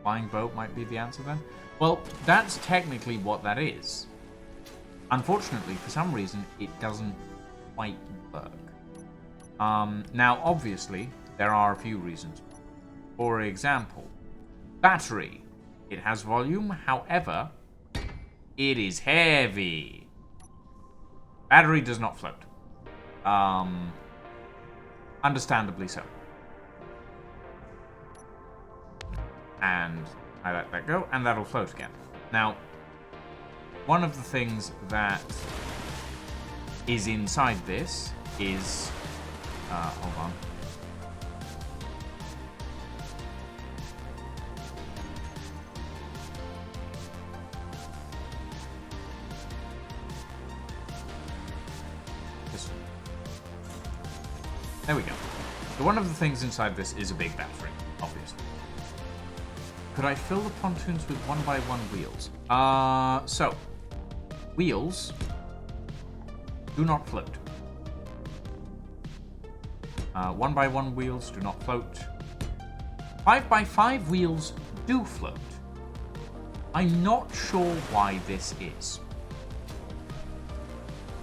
Flying boat might be the answer then? Well, that's technically what that is. Unfortunately, for some reason, it doesn't quite work. Now, obviously, there are a few reasons. For example, battery. It has volume, however, it is heavy. Battery does not float. Understandably so. And I let that go, and that'll float again. Now, one of the things that is inside this is... hold on. There we go. So one of the things inside this is a big battery, obviously. Could I fill the pontoons with 1x1 wheels? So, wheels do not float. 1x1 wheels do not float. 5x5 wheels do float. I'm not sure why this is.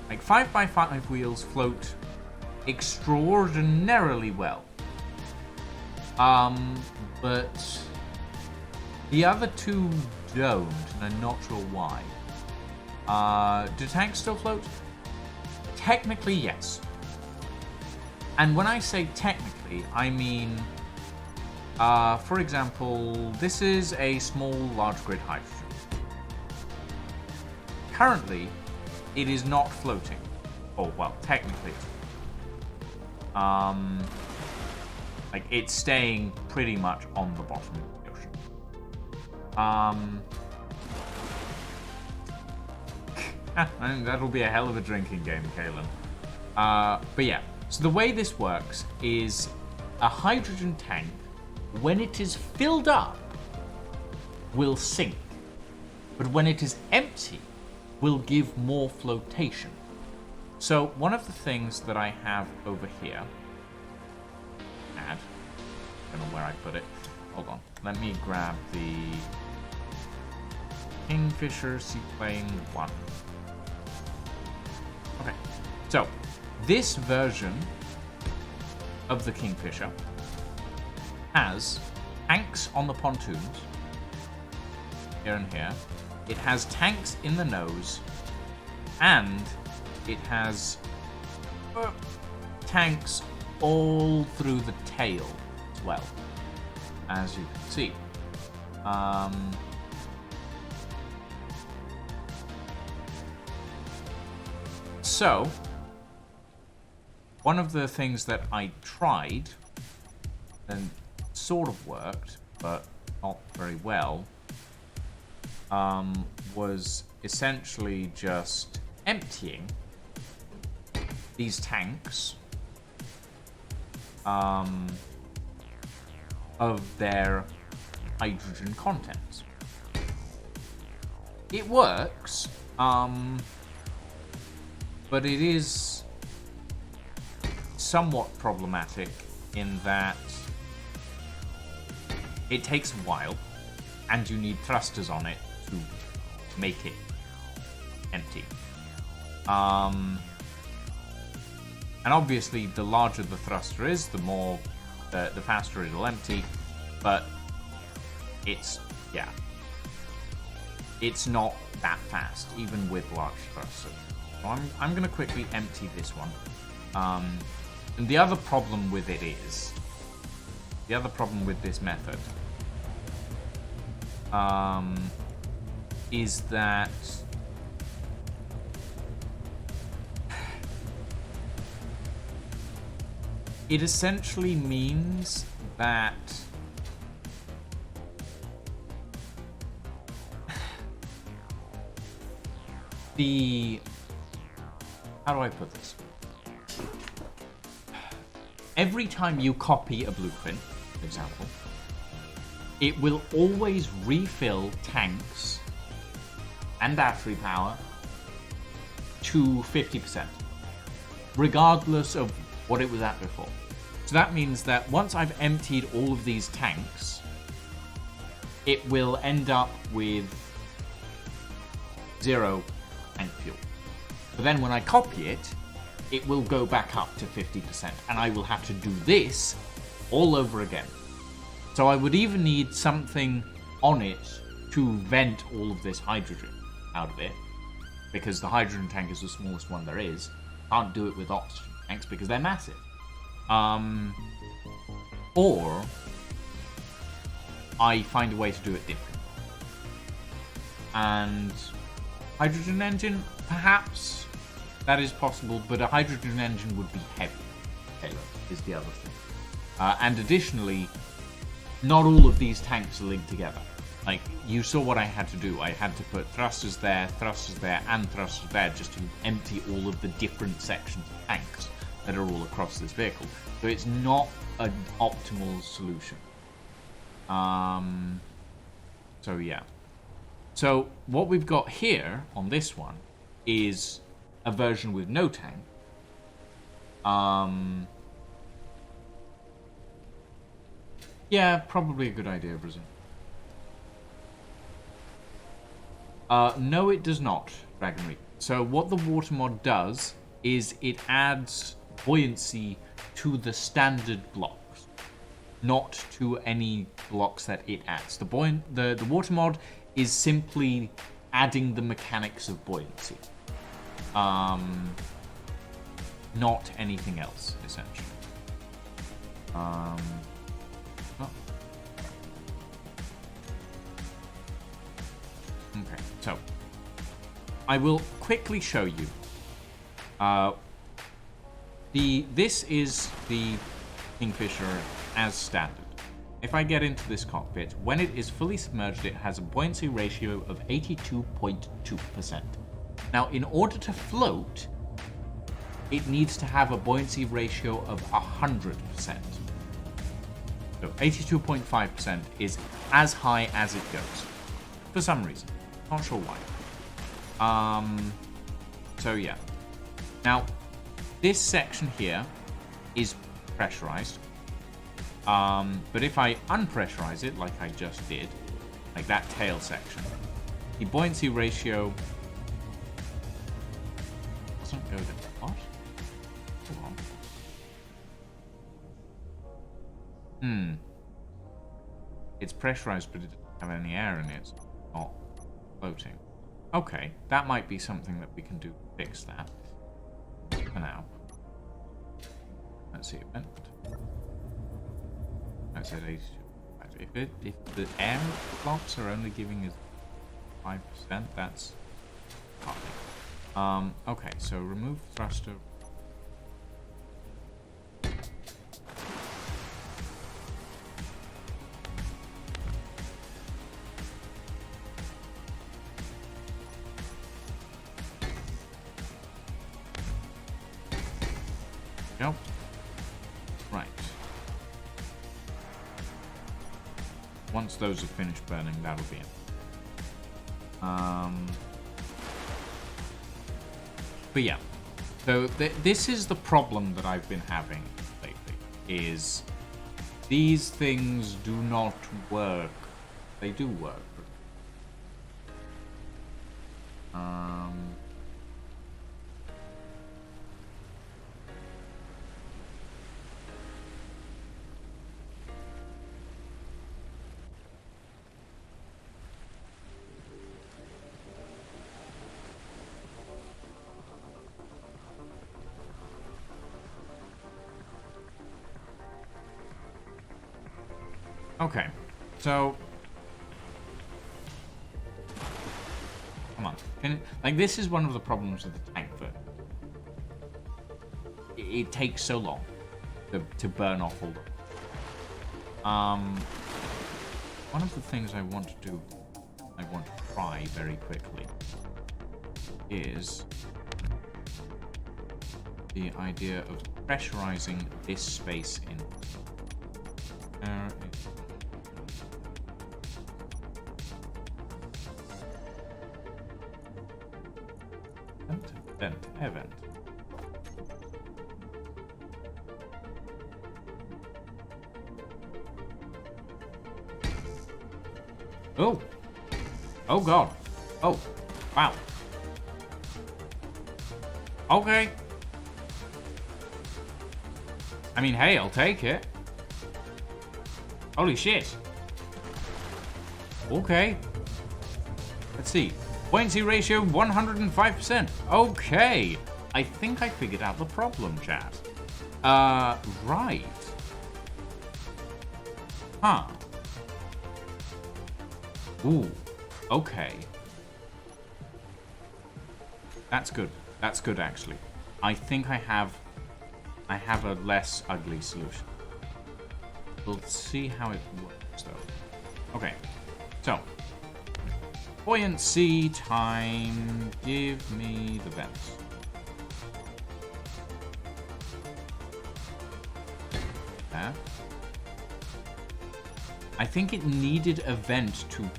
Like, 5x5 wheels float extraordinarily well. But the other two don't, and I'm not sure why. Do tanks still float? Technically, yes. And when I say technically, I mean, for example, this is a small large grid hydrogen. Currently, it is not floating. Oh, well, technically. Like, it's staying pretty much on the bottom of the ocean. That'll be a hell of a drinking game, Kalen. But yeah, so the way this works is a hydrogen tank, when it is filled up, will sink. But when it is empty, will give more flotation. So one of the things that I have over here, I don't know where I put it. Hold on. Let me grab the Kingfisher Seaplane 1. Okay. So this version of the Kingfisher has tanks on the pontoons, here and here. It has tanks in the nose, and it has tanks all through the tail as well, as you can see. So, one of the things that I tried, and sort of worked, but not very well, was essentially just emptying these tanks of their hydrogen contents. It works, but it is somewhat problematic in that it takes a while and you need thrusters on it to make it empty. And obviously, the larger the thruster is, the more, the faster it'll empty. But it's, yeah, it's not that fast, even with large thrusters. So I'm going to quickly empty this one. And the other problem with it is, the other problem with this method is that it essentially means that how do I put this? Every time you copy a blueprint, for example, it will always refill tanks and battery power to 50%, regardless of what it was at before. So that means that once I've emptied all of these tanks, it will end up with 0 tank fuel. But then when I copy it, it will go back up to 50%, and I will have to do this all over again. So I would even need something on it to vent all of this hydrogen out of it, because the hydrogen tank is the smallest one there is. Can't do it with oxygen tanks because they're massive. Or I find a way to do it differently. And hydrogen engine, perhaps that is possible, but a hydrogen engine would be heavy. Payload is the other thing. And additionally, not all of these tanks are linked together. Like, you saw what I had to do. I had to put thrusters there, and thrusters there, just to empty all of the different sections of tanks that are all across this vehicle. So it's not an optimal solution. So yeah. So what we've got here on this one is a version with no tank. Yeah, probably a good idea, Brazil. No, it does not, Dragon Reaper. So what the water mod does is it adds buoyancy to the standard blocks, not to any blocks that it adds. The water mod is simply adding the mechanics of buoyancy, not anything else, essentially. Okay, so I will quickly show you. This is the Kingfisher as standard. If I get into this cockpit, when it is fully submerged, it has a buoyancy ratio of 82.2%. Now, in order to float, it needs to have a buoyancy ratio of 100%. So 82.5% is as high as it goes, for some reason. Not sure why. So yeah. Now, this section here is pressurized. But if I unpressurize it, like I just did, like that tail section, the buoyancy ratio doesn't go to what? Hold on. It's pressurized, but it doesn't have any air in it. So it's not floating. Okay, that might be something that we can do to fix that. For now. Let's see, event. I said 82. If the air blocks are only giving us 5%, that's hardly. Okay, so remove thruster. Nope. Right. Once those are finished burning, that'll be it. But yeah. So this is the problem that I've been having lately, is these things do not work. They do work. Okay, so come on. Like, this is one of the problems with the tank version. It takes so long to burn off all the. One of the things I want to do, I want to try very quickly, is the idea of pressurizing this space in. Event. Oh! Oh god! Oh! Wow! Okay! I mean, hey, I'll take it. Holy shit. Okay. Let's see. Buoyancy ratio 105%. Okay. I think I figured out the problem, chat. Right. Huh. Ooh. Okay. That's good. That's good, actually. I think I have a less ugly solution. We'll see how it works, though. Okay. So. Buoyancy time. Give me the vents. There. I think it needed a vent to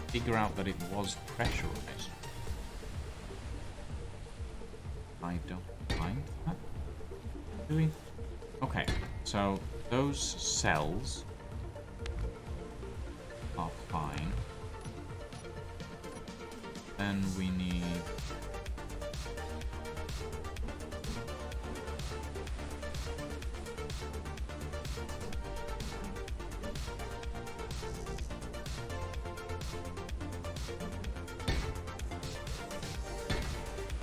figure out that it was pressurized. I don't mind that. Really? Okay, so those cells are fine. Then we need...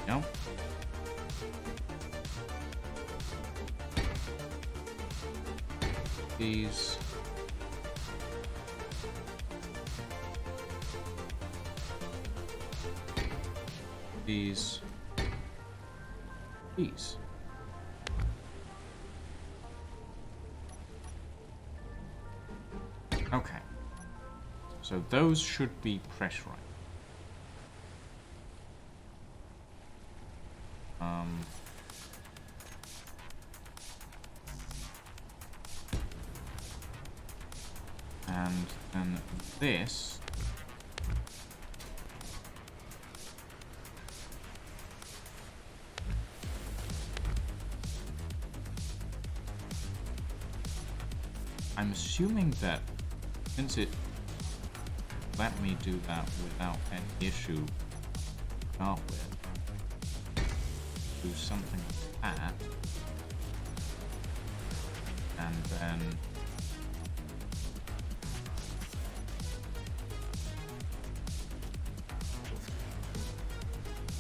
No. These. These. Okay. So those should be pressurized. And then this I'm assuming that since it let me do that without any issue to start with, do something like that, and then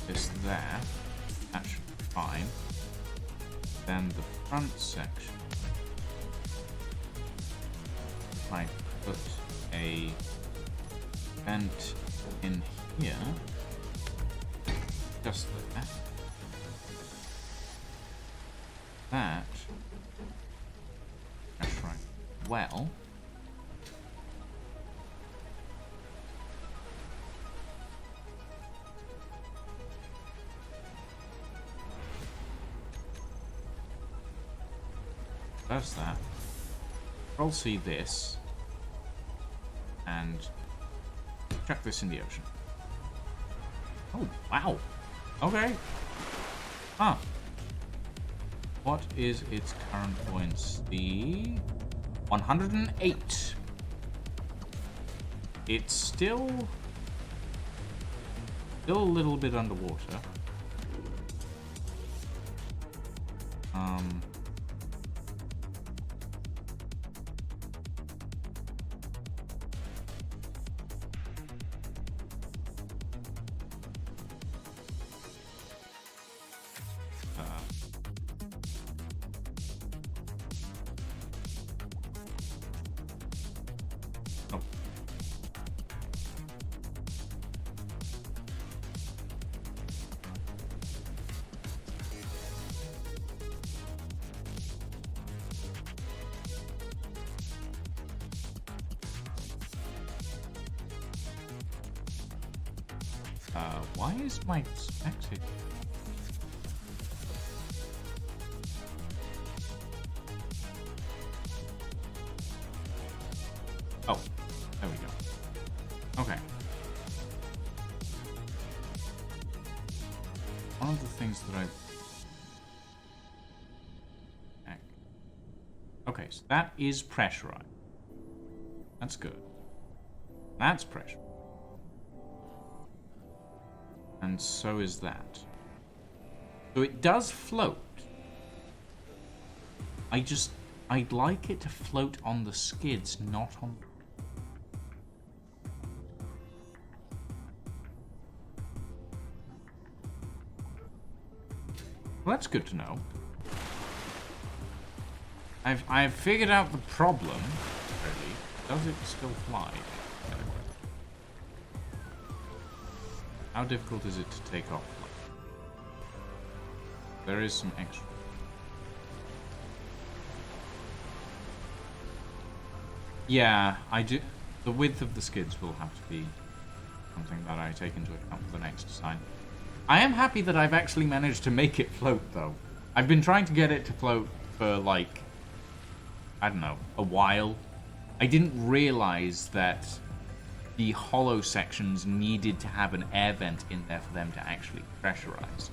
this there, that should be fine. Then the front section, if I put a vent in here, just there, that's right. Well, does that. I'll see this and chuck this in the ocean. Oh, wow. Okay. Huh. What is its current buoyancy? 108. It's still a little bit underwater. Why is my spectator? Oh, there we go. Okay. One of the things that okay, so that is pressurized. That's good. That's pressure. And so is that. So it does float. I just I'd like it to float on the skids, not on... Well, that's good to know. I've figured out the problem, really. Does it still fly? How difficult is it to take off? There is some extra. Yeah, I do. The width of the skids will have to be something that I take into account for the next design. I am happy that I've actually managed to make it float, though. I've been trying to get it to float for, like, I don't know, a while. I didn't realize that the hollow sections needed to have an air vent in there for them to actually pressurize.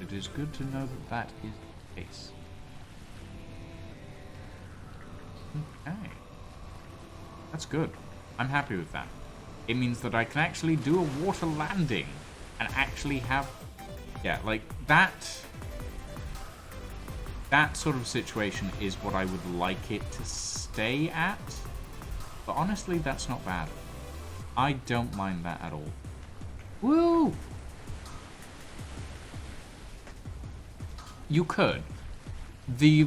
It is good to know that that is the case. Okay. That's good. I'm happy with that. It means that I can actually do a water landing and actually have... Yeah, like, that sort of situation is what I would like it to stay at. But honestly, that's not bad. I don't mind that at all. Woo! You could. The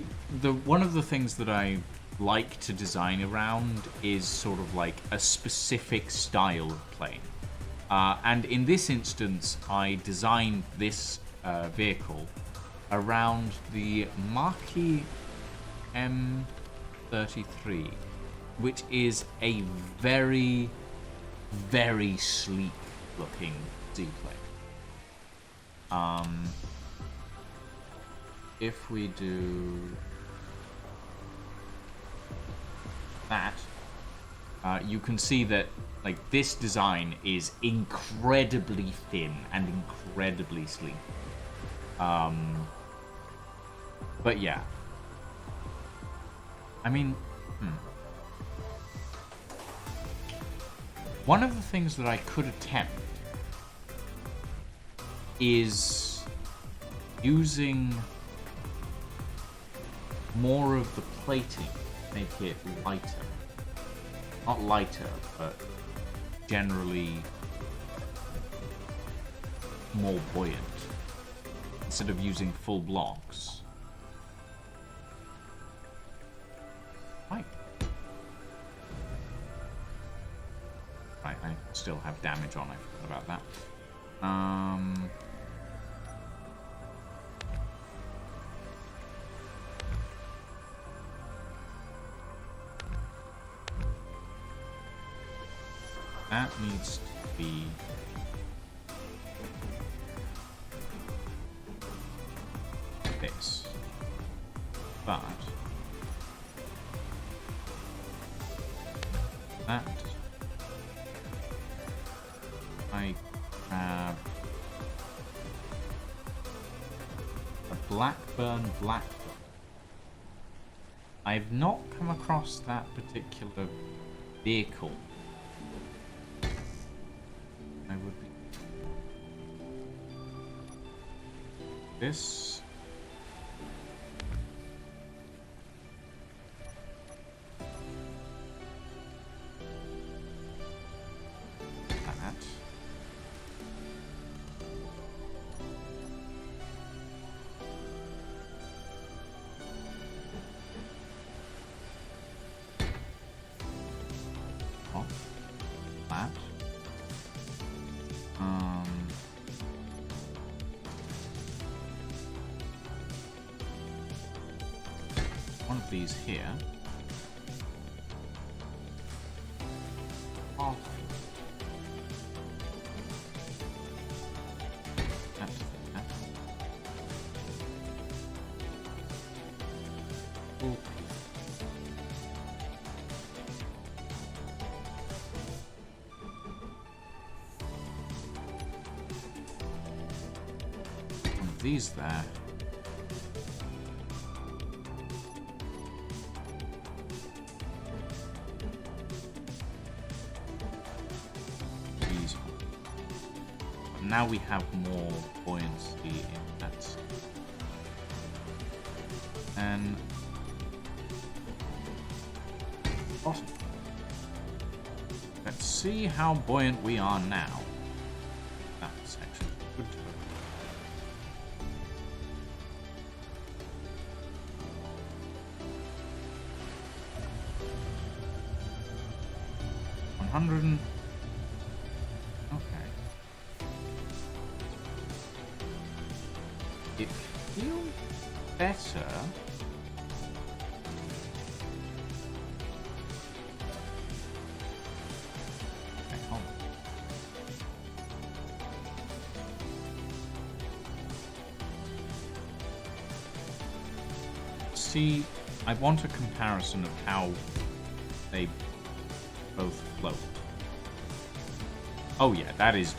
one of the things that I like to design around is sort of like a specific style of plane. And in this instance, I designed this vehicle around the Marquis M33, which is a very, very sleek looking seaplane. If we do that, you can see that like this design is incredibly thin and incredibly sleek. But yeah, I mean, one of the things that I could attempt is using more of the plating, make it lighter. Not lighter, but generally more buoyant. Instead of using full blocks. Right. Right, I still have damage on, I forgot about that. That needs to be this. But that I have a Blackburn. I've not come across that particular vehicle. I would be this. That. Oh, that. One of these here. Oh. That's that. Ooh. One of these there. Now we have more buoyancy in that. And Awesome. Let's see how buoyant we are now. That's actually good to know. Okay. It feels better. Okay, hold on. See, I want a comparison of how they both float. Oh yeah, that is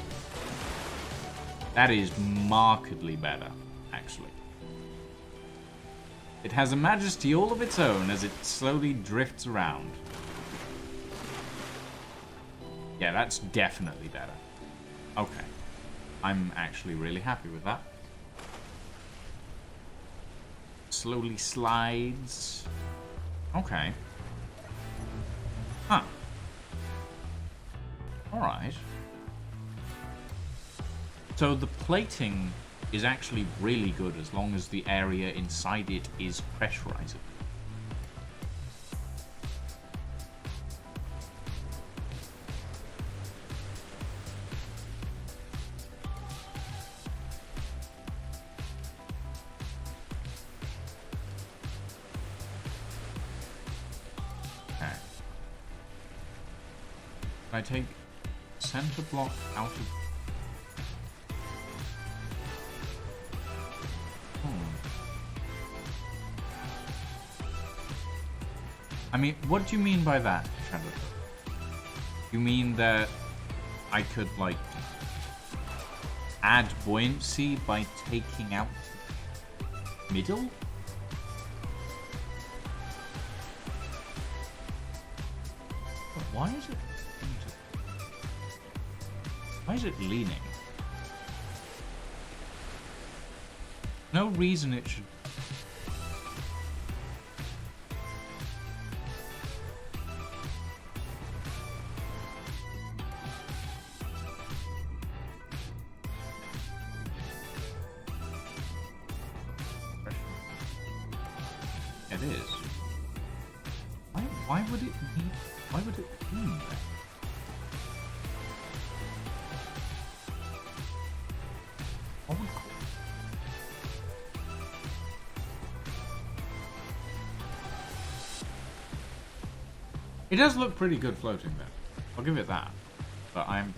markedly better, actually. It has a majesty all of its own as it slowly drifts around. Yeah, that's definitely better. Okay. I'm actually really happy with that. Slowly slides. Okay. Huh. Alright. So the plating is actually really good as long as the area inside it is pressurized. Okay. If I take center block out of... I mean, what do you mean by that, Shadow? You mean that I could, like, add buoyancy by taking out middle? But why is it... Why is it leaning? No reason it should... It is. Why would it need... Why would it mean that? What would... It does look pretty good floating there. I'll give it that. But I'm...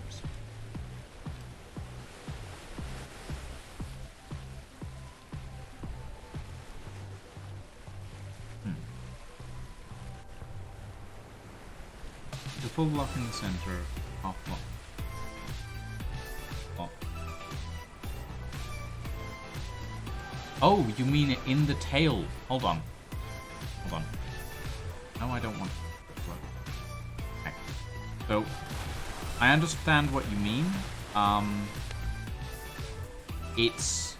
The full block in the center, half block. Block. Oh, you mean it in the tail? Hold on. Hold on. No, I don't want to float. Okay. So, I understand what you mean. It's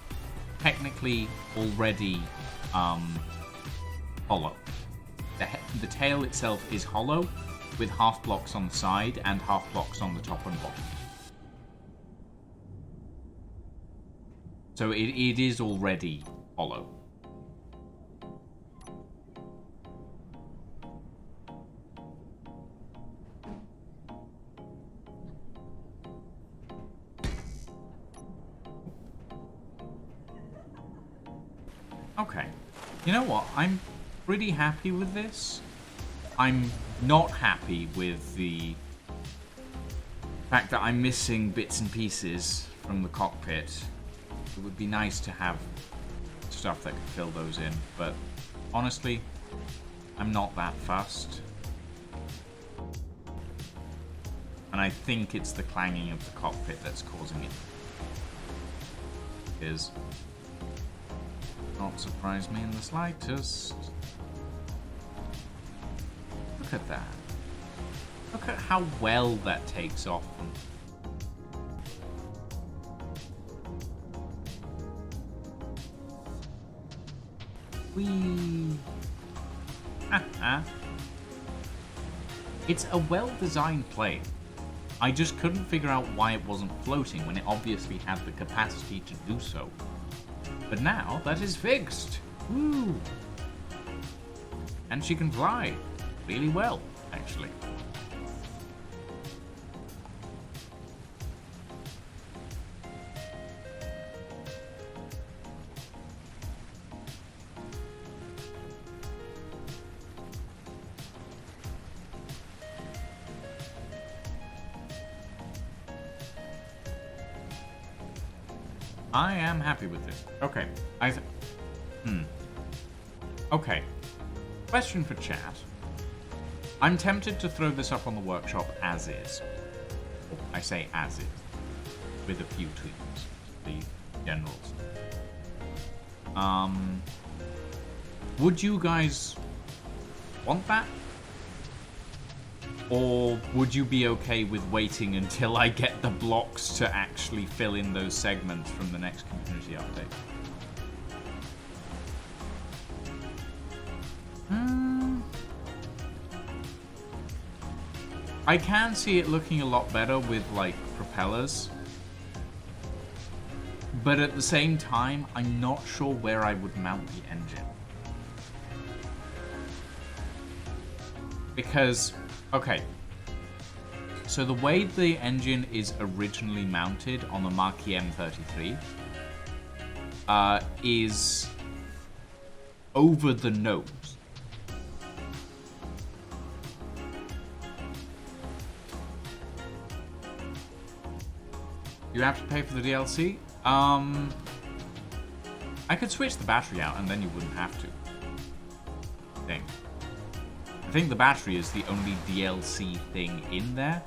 technically already hollow. The tail itself is hollow, with half blocks on the side and half blocks on the top and bottom. So it is already hollow. Okay. You know what? I'm pretty happy with this. I'm not happy with the fact that I'm missing bits and pieces from the cockpit. It would be nice to have stuff that could fill those in, but honestly, I'm not that fussed. And I think it's the clanging of the cockpit that's causing it. Is not surprise me in the slightest. Look at that. Look at how well that takes off. Whee! It's a well-designed plane. I just couldn't figure out why it wasn't floating when it obviously had the capacity to do so. But now that is fixed. Woo! And she can fly really well, actually. I am happy with this. Okay. Okay. Question for chat. I'm tempted to throw this up on the workshop as is. I say as is. With a few tweaks. The generals. Would you guys want that? Or would you be okay with waiting until I get the blocks to actually fill in those segments from the next community update? I can see it looking a lot better with, like, propellers. But at the same time, I'm not sure where I would mount the engine. Because... okay, so the way the engine is originally mounted on the Marquis M33 is over the nose. You have to pay for the DLC? I could switch the battery out and then you wouldn't have to. I think the battery is the only DLC thing in there.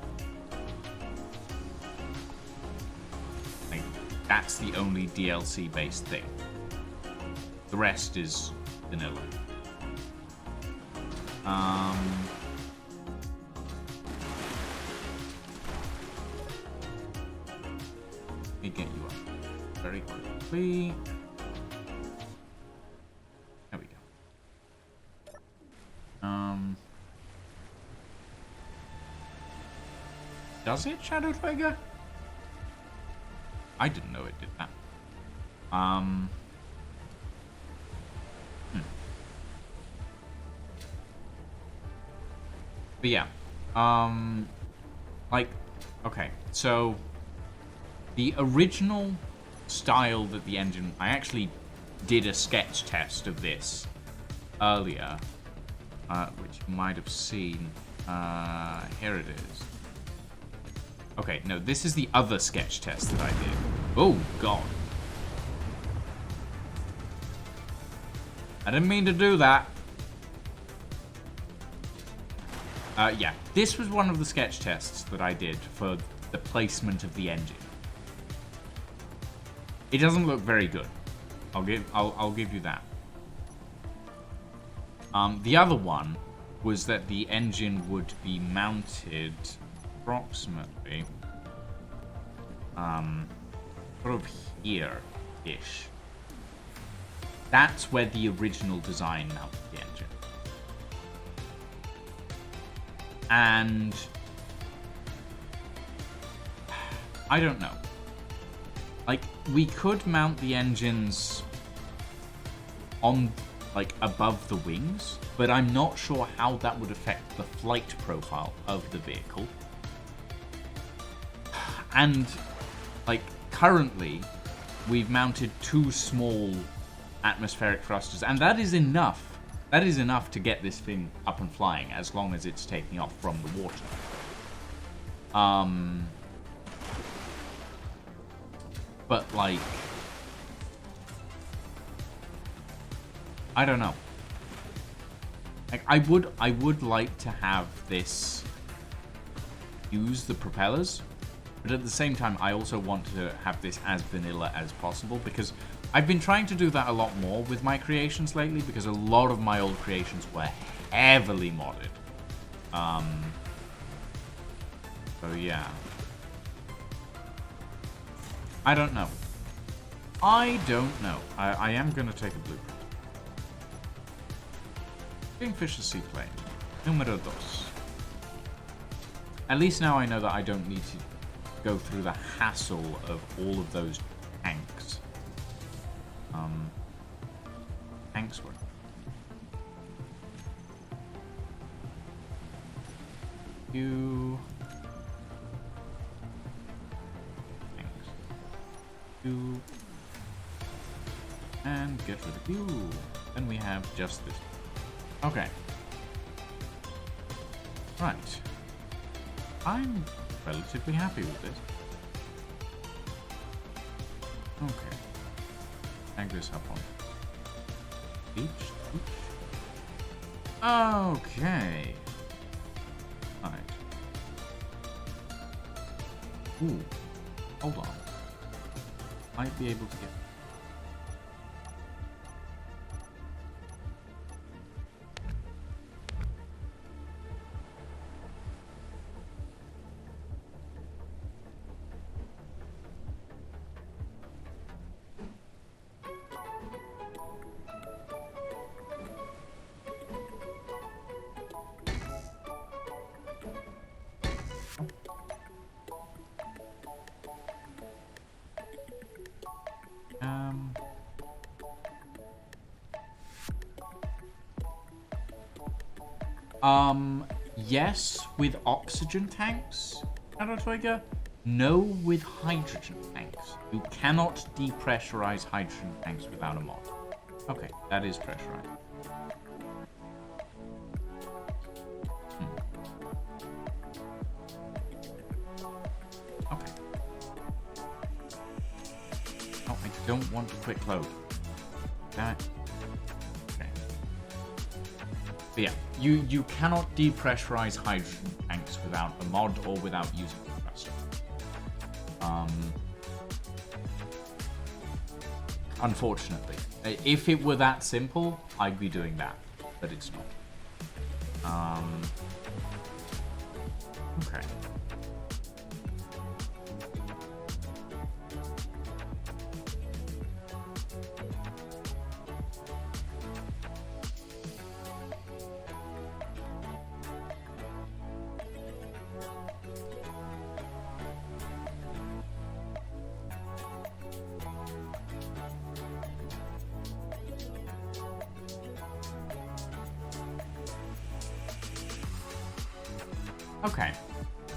Like, that's the only DLC-based thing. The rest is vanilla. Let me get you up very quickly. There we go. Does it, Shadow Trigger? I didn't know it did that. But yeah. Like, okay, so the original style that the engine... I actually did a sketch test of this earlier, which you might have seen. Here it is. Okay, no, this is the other sketch test that I did. Oh, God. I didn't mean to do that. Yeah, this was one of the sketch tests that I did for the placement of the engine. It doesn't look very good. I'll give you that. The other one was that the engine would be mounted approximately sort of here-ish. That's where the original design mounted the engine. And I don't know. Like, we could mount the engines on, like, above the wings, but I'm not sure how that would affect the flight profile of the vehicle. And, like, currently, we've mounted 2 small atmospheric thrusters, and that is enough. That is enough to get this thing up and flying, as long as it's taking off from the water. But, like, I don't know. Like, I would like to have this use the propellers, but at the same time, I also want to have this as vanilla as possible, because I've been trying to do that a lot more with my creations lately, because a lot of my old creations were heavily modded. So yeah. I don't know. I don't know. I am going to take a blueprint. Kingfisher Seaplane. Número 2. At least now I know that I don't need to go through the hassle of all of those tanks. Tanks were. You. Thanks. You. And get rid of you. Then we have just this. Okay. Right. I'm relatively happy with this. Okay. Hang this up on each. Okay. Alright. Ooh. Hold on. Might be able to get. Yes, with oxygen tanks, Shadow Trigger. No, with hydrogen tanks. You cannot depressurize hydrogen tanks without a mod. Okay, that is pressurized. Okay. Oh, I don't want to quick load. That. Okay. But yeah, you cannot depressurize hydrogen tanks without a mod or without using compressor. Unfortunately, if it were that simple, I'd be doing that, but it's not. Okay. Okay,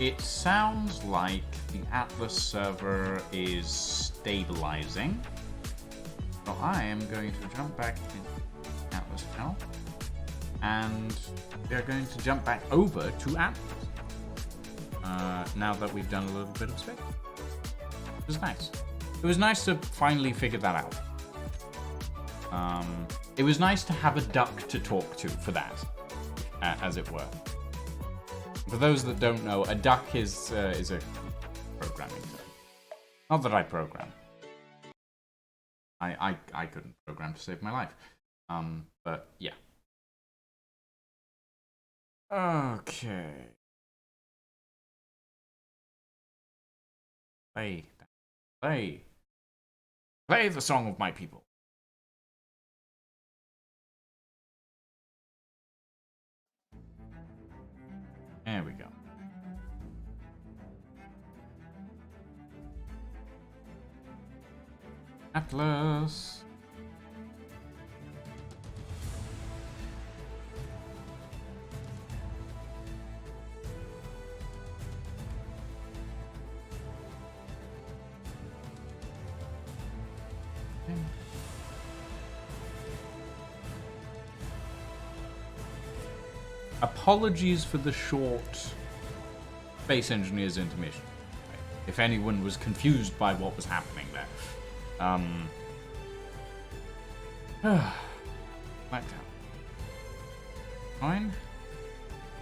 it sounds like the Atlas server is stabilizing. So I am going to jump back into Atlas now. And we're going to jump back over to Atlas. Now that we've done a little bit of space. It was nice. It was nice to finally figure that out. It was nice to have a duck to talk to for that, as it were. For those that don't know, a duck is a programming term. Not that I program. I couldn't program to save my life. But yeah. Okay. Play the song of my people. There we go. Atlas. Apologies for the short Space Engineers intermission. If anyone was confused by what was happening there. Blacked out. Fine.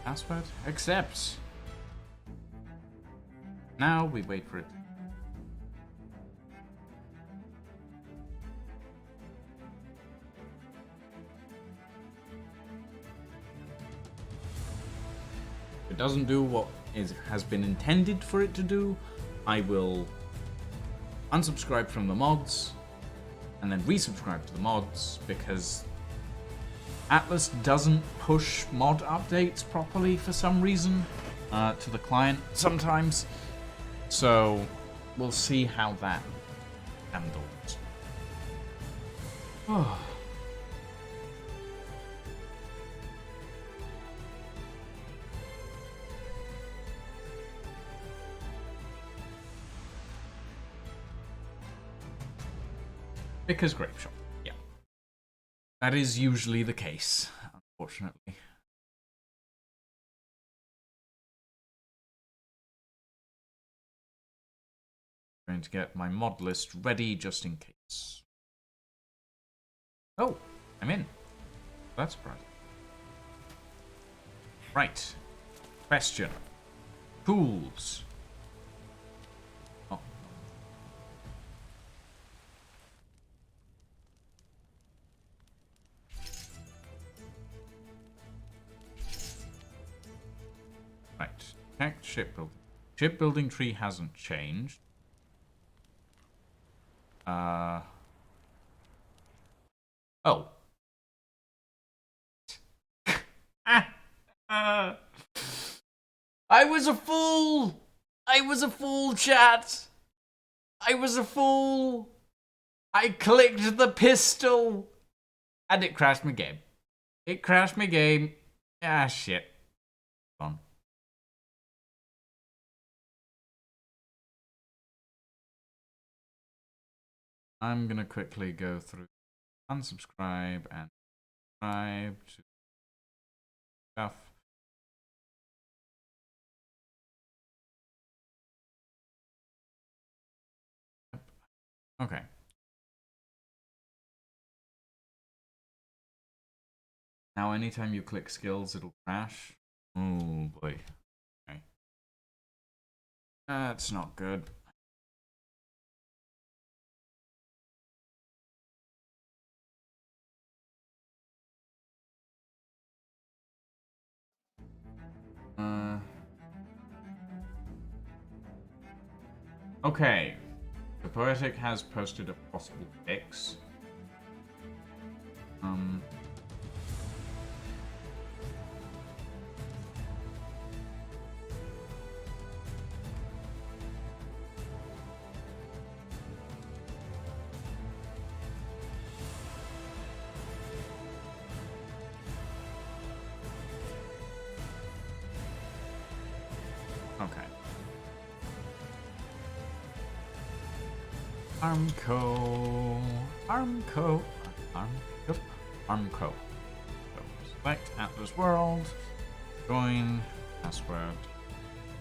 Password. Accept. Now we wait for it. If it doesn't do what has been intended for it to do, I will unsubscribe from the mods and then resubscribe to the mods, because Atlas doesn't push mod updates properly for some reason. to the client sometimes. So we'll see how that handles. Oh. Because grape shop, yeah. That is usually the case, unfortunately. Going to get my mod list ready just in case. Oh, I'm in. That's surprising. Right. Question. Tools. Oh. Right. Check shipbuilding. Shipbuilding tree hasn't changed. Oh. I was a fool! I was a fool, chat! I was a fool! I clicked the pistol! And it crashed my game. It crashed my game. Ah, shit. On. I'm gonna quickly go through unsubscribe and subscribe to stuff. Okay. Now anytime you click skills, it'll crash. Oh boy. Okay. That's not good. Okay. The Poetic has posted a possible fix. Okay. Armco. So select Atlas World. Join. Password.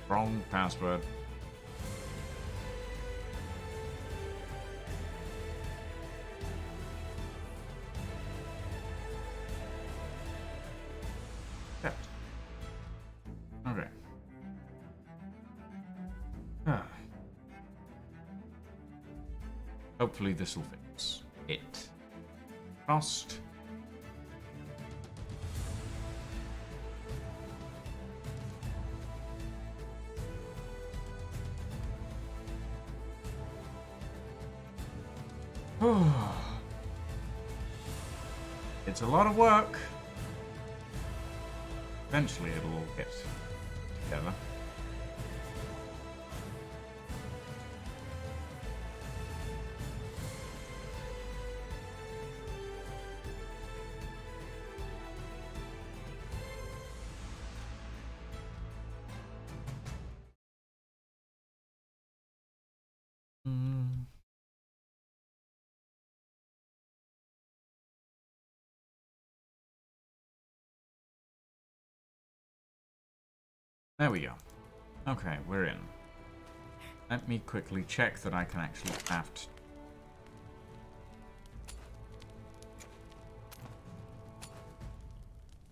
Wrong password. Accept. Okay. Hopefully this will fix it. Frost. It's a lot of work. Eventually it'll all get together. There we go. Okay, we're in. Let me quickly check that I can actually craft.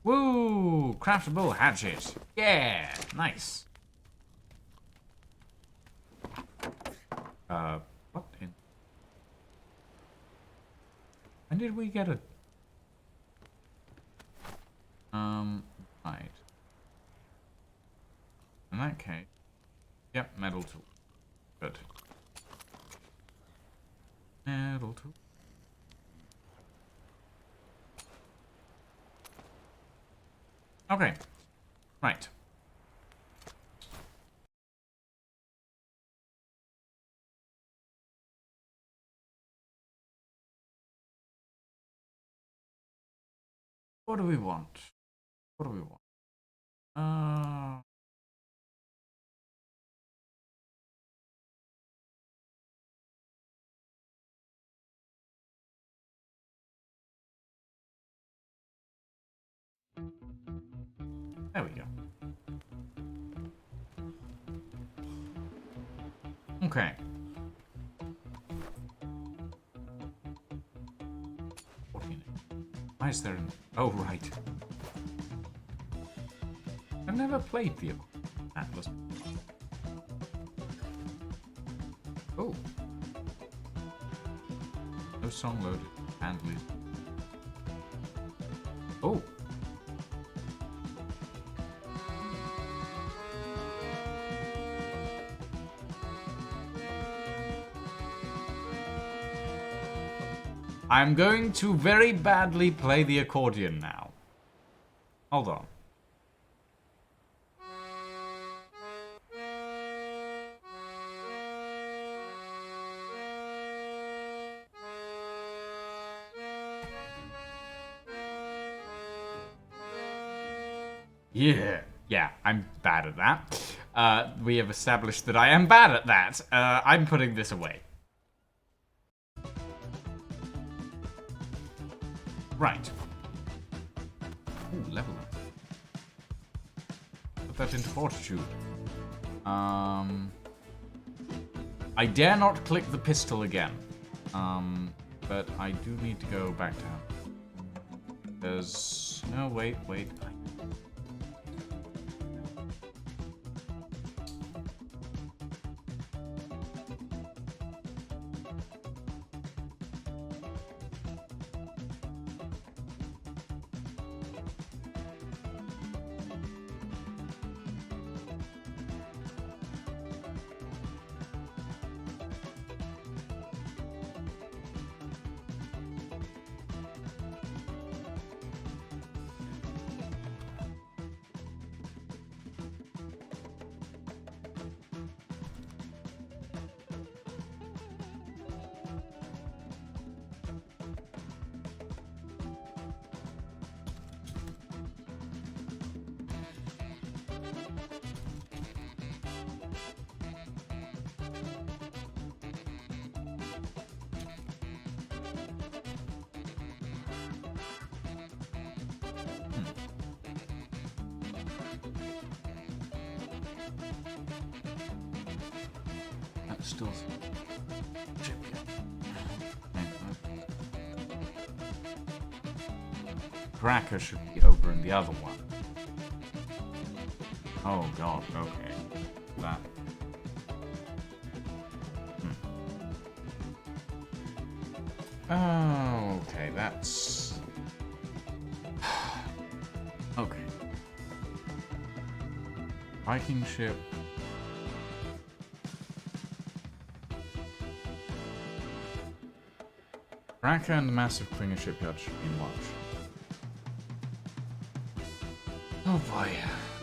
Woo! Craftable hatchet. Yeah, nice. What in? When did we get a? Right. In that case, yep, metal tool. Good. Metal tool. Okay. Right. What do we want? What do we want? There we go. Okay. Why is there an... Oh, right. I've never played the Atlas. Oh. No song loaded. Handley. Oh. I'm going to very badly play the accordion now. Hold on. Yeah, I'm bad at that. We have established that I am bad at that. I'm putting this away. Right. Ooh, level up. Put that into fortitude. I dare not click the pistol again. But I do need to go back down. There's... No, wait. Still Cracker should be over in the other one. Oh god, okay. That. Oh, okay, that's... Okay. Viking ship. Raka and the massive Klinger shipyard should be in watch. Oh boy.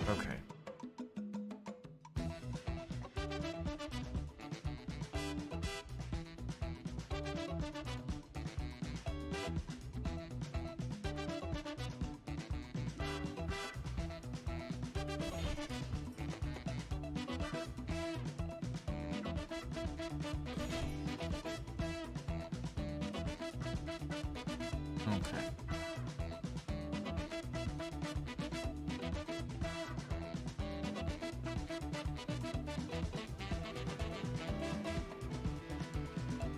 Okay.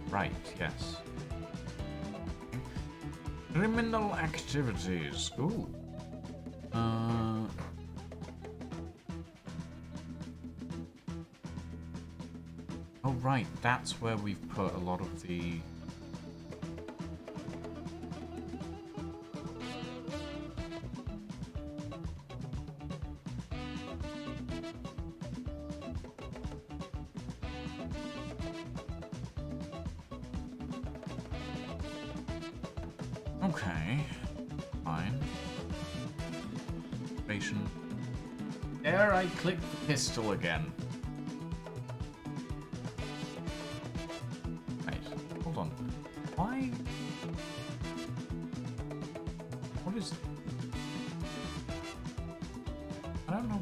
Right, yes. Criminal activities. Ooh. Oh, right, that's where we've put a lot of the... Okay, fine. Patient. There, I clicked the pistol again. Wait, hold on. Why? What is... don't know.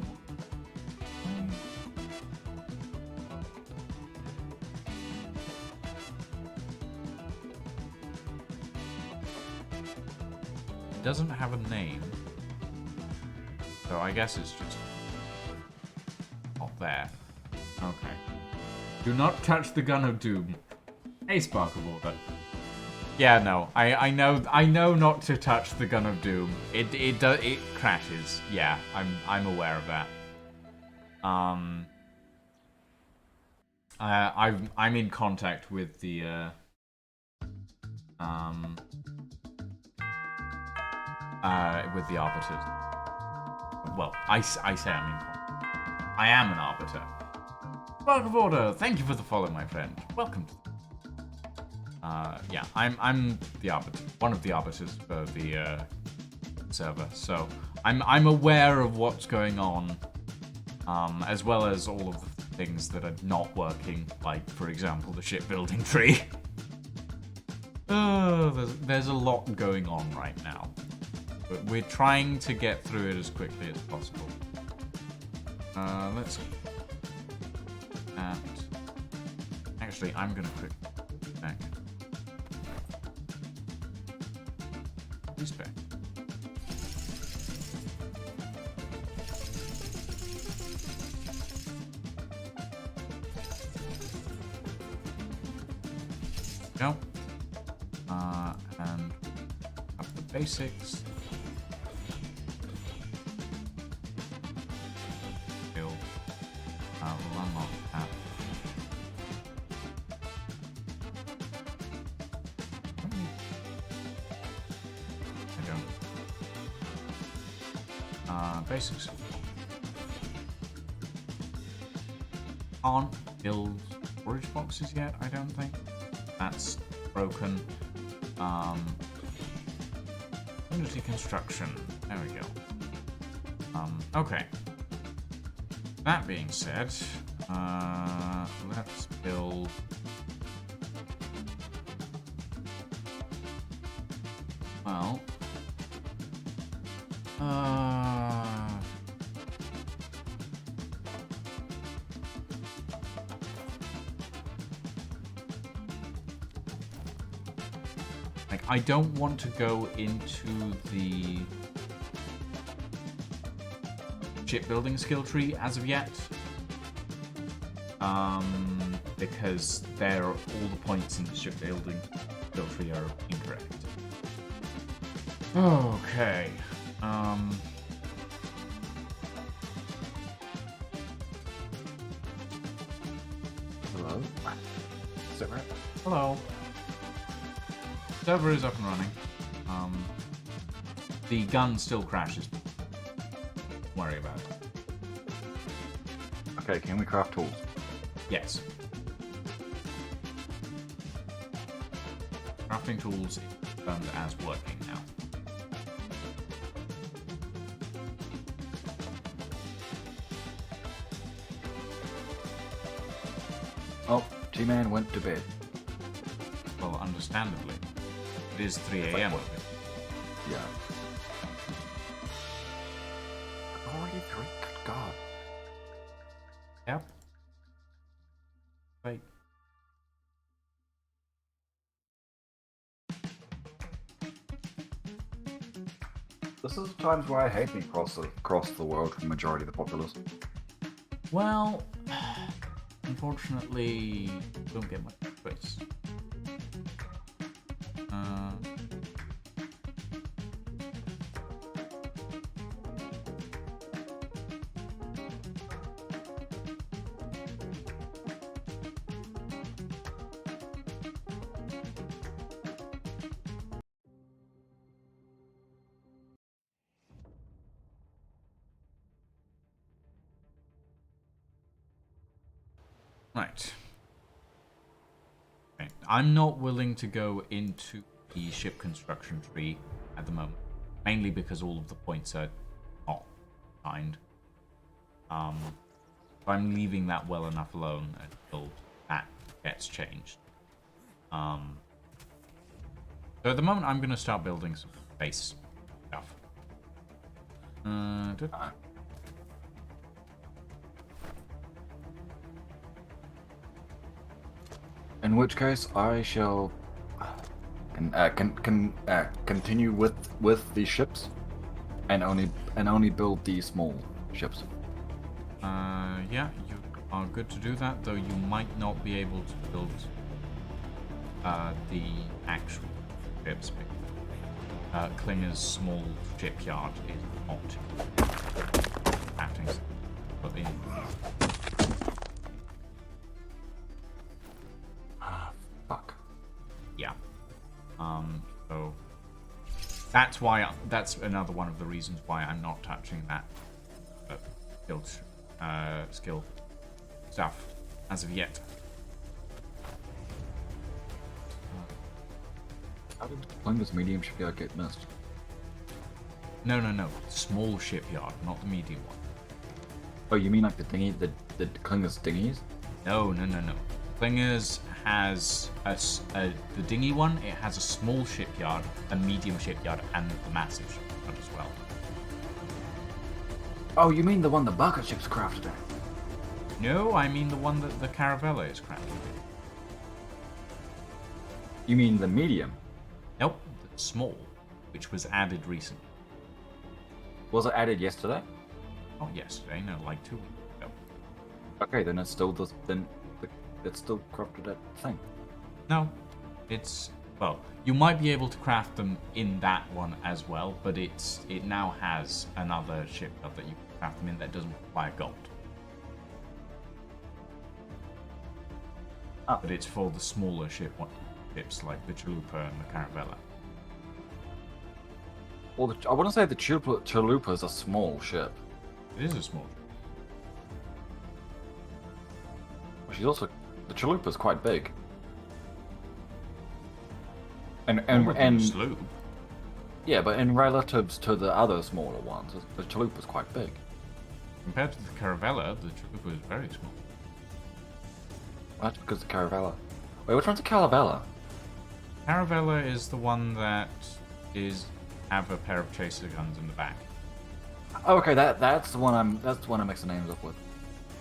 It doesn't have a name. So I guess it's just not there. Okay. Do not touch the Gun of Doom. Hey, Spark of Order. Yeah, no. I know not to touch the Gun of Doom. It crashes. Yeah, I'm aware of that. I'm in contact with the arbiters. Well, I say I'm in contact. I am an arbiter. Spark of Order, thank you for the follow, my friend. Welcome to yeah, I'm the arbiter, one of the arbiters for the server, so I'm aware of what's going on, as well as all of the things that are not working, like, for example, the shipbuilding tree. There's a lot going on right now, but we're trying to get through it as quickly as possible. Let's... Actually, I'm gonna quick back. Respect. Go. And up the basics. Build. We'll unlock that. Basics. Can't build storage boxes yet, I don't think. That's broken. Unity construction. There we go. Okay. That being said, let's build. Well. Like, I don't want to go into the shipbuilding skill tree as of yet, because all the points in the shipbuilding skill tree are incorrect. Okay. Hello? Is that right? Hello. Server is up and running. The gun still crashes. Don't worry about it. Okay, can we craft tools? Yes. Crafting tools is confirmed as working now. Oh, G-Man went to bed. Well, understandably. It is 3 a.m. Yeah. Already 3? Good God. Yep. Wait. This is times where I hate being across the world from the majority of the populace. Well, unfortunately, don't get much choice. Right. Okay. I'm not willing to go into the ship construction tree at the moment, mainly because all of the points are not signed. So I'm leaving that well enough alone until that gets changed. So at the moment, I'm going to start building some base stuff. In which case, I shall continue with the ships, and only build the small ships. Yeah, you are good to do that, though you might not be able to build the actual ships. Klinger's small shipyard is not acting, but in. Fuck. Yeah. So that's why that's another one of the reasons why I'm not touching that skill stuff as of yet. How did Klinger's medium shipyard get missed? No. Small shipyard, not the medium one. Oh, you mean like the dinghy, the Klinger's dinghies? No. Klinger's has the dinghy one. It has a small shipyard, a medium shipyard, and the massive shipyard as well. Oh, you mean the one the bucket ships crafted in? No, I mean the one that the Caravella is crafted in. You mean the medium? Nope, the small, which was added recently. Was it added yesterday? Not yesterday, no, like 2 weeks ago. Okay, then it's still it's still crafted that thing. No, it's well, you might be able to craft them in that one as well, but it now has another shipyard that you can craft them in that doesn't require gold. But it's for the smaller ships like the Chalupa and the Caravella. Well, I wouldn't say the Chalupa is a small ship. It is a small ship. Well, she's also the Chalupa is quite big. And sloop. Yeah, but in relatives to the other smaller ones, the Chalupa is quite big. Compared to the Caravella, the Chalupa is very small. That's because the Caravella. Wait, which one's the Caravella? Caravella is the one that have a pair of chaser guns in the back. Oh, okay, that's the one I mix the names up with.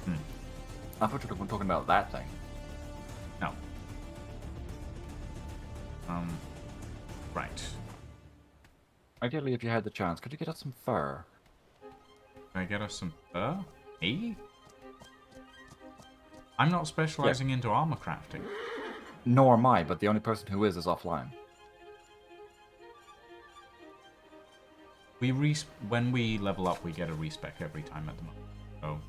Hmm. I thought you were talking about that thing. No. Right. Ideally, if you had the chance, could you get us some fur? Can I get us some fur? Me? I'm not specializing into armor crafting. Nor am I, but the only person who is offline. When we level up, we get a respec every time at the moment. So.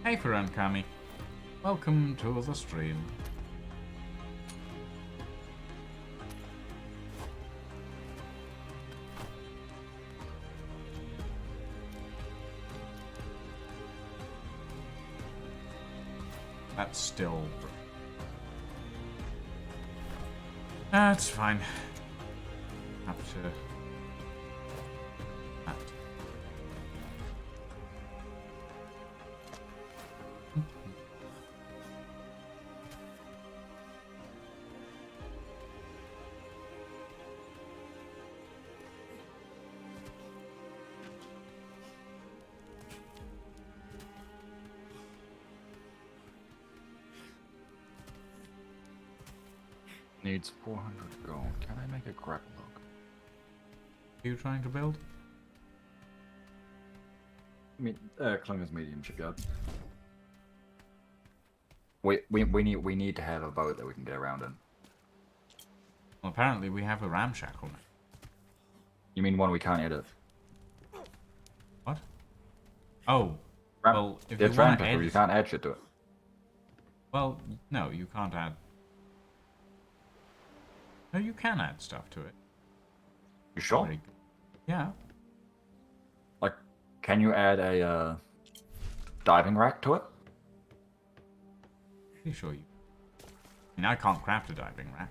Hey Ferran Kami, welcome to the stream. That's still... That's fine. Have to... Needs 400 gold. Can I make a grapple hook? Are you trying to build? I mean, Klinger's medium shipyard. We need to have a boat that we can get around in. Well, apparently we have a ramshackle now. You mean one we can't edit? What? Oh, Ramp, well, if it's you want ramp to picker, add... you can't add shit to it. Well, no, you can't add... No, you can add stuff to it. You sure? Like, yeah. Like, can you add a diving rack to it? Pretty sure you... I mean, I can't craft a diving rack.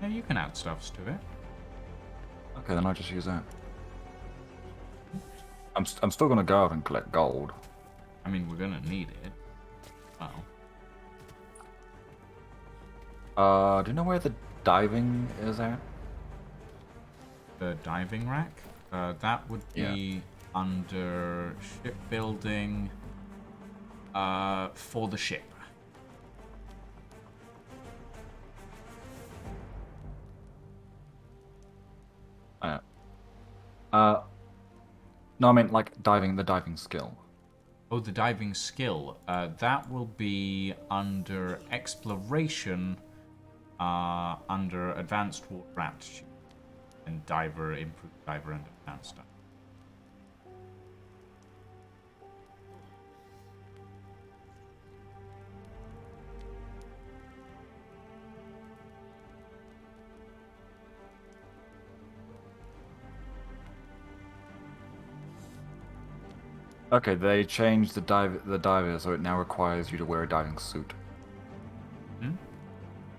Yeah, you can add stuffs to it. Okay, then I'll just use that. I'm still gonna go out and collect gold. I mean, we're gonna need it. Well, Do you know where the diving is at? the diving rack, that would be under shipbuilding, for the ship. No, I mean like diving, the diving skill. Oh, the diving skill. That will be under exploration, under advanced water aptitude, and diver, improved diver, and advanced stuff. Okay, they changed the diver, so it now requires you to wear a diving suit. Hmm?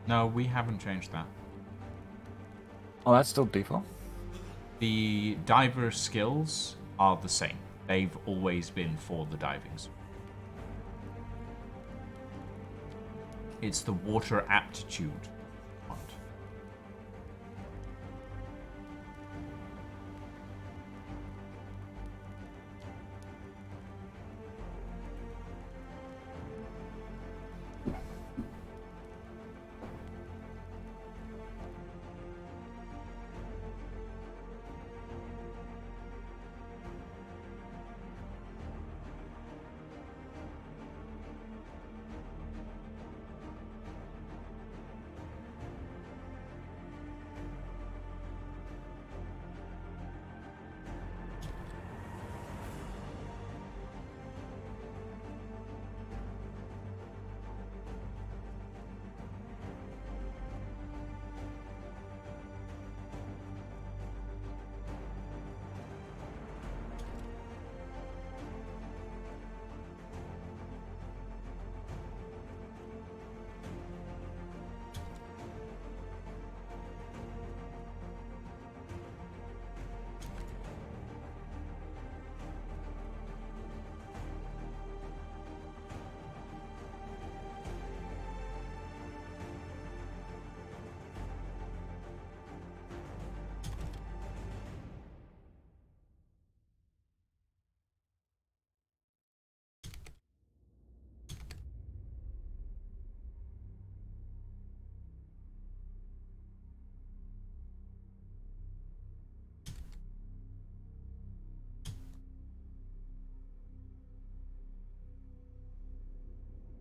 No, we haven't changed that. Oh, that's still default? The diver skills are the same. They've always been for the divings. It's the water aptitude part.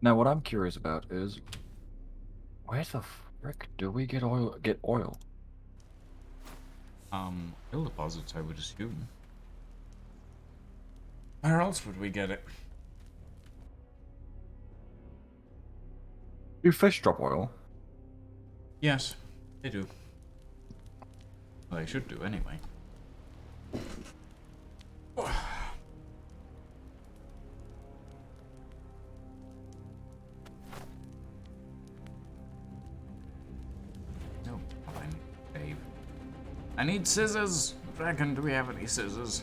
Now, what I'm curious about is, where the frick do we get oil? Oil deposits, I would assume. Where else would we get it? Do fish drop oil? Yes, they do. Well, they should do anyway. No, I need Dave. I need scissors. Dragon, do we have any scissors?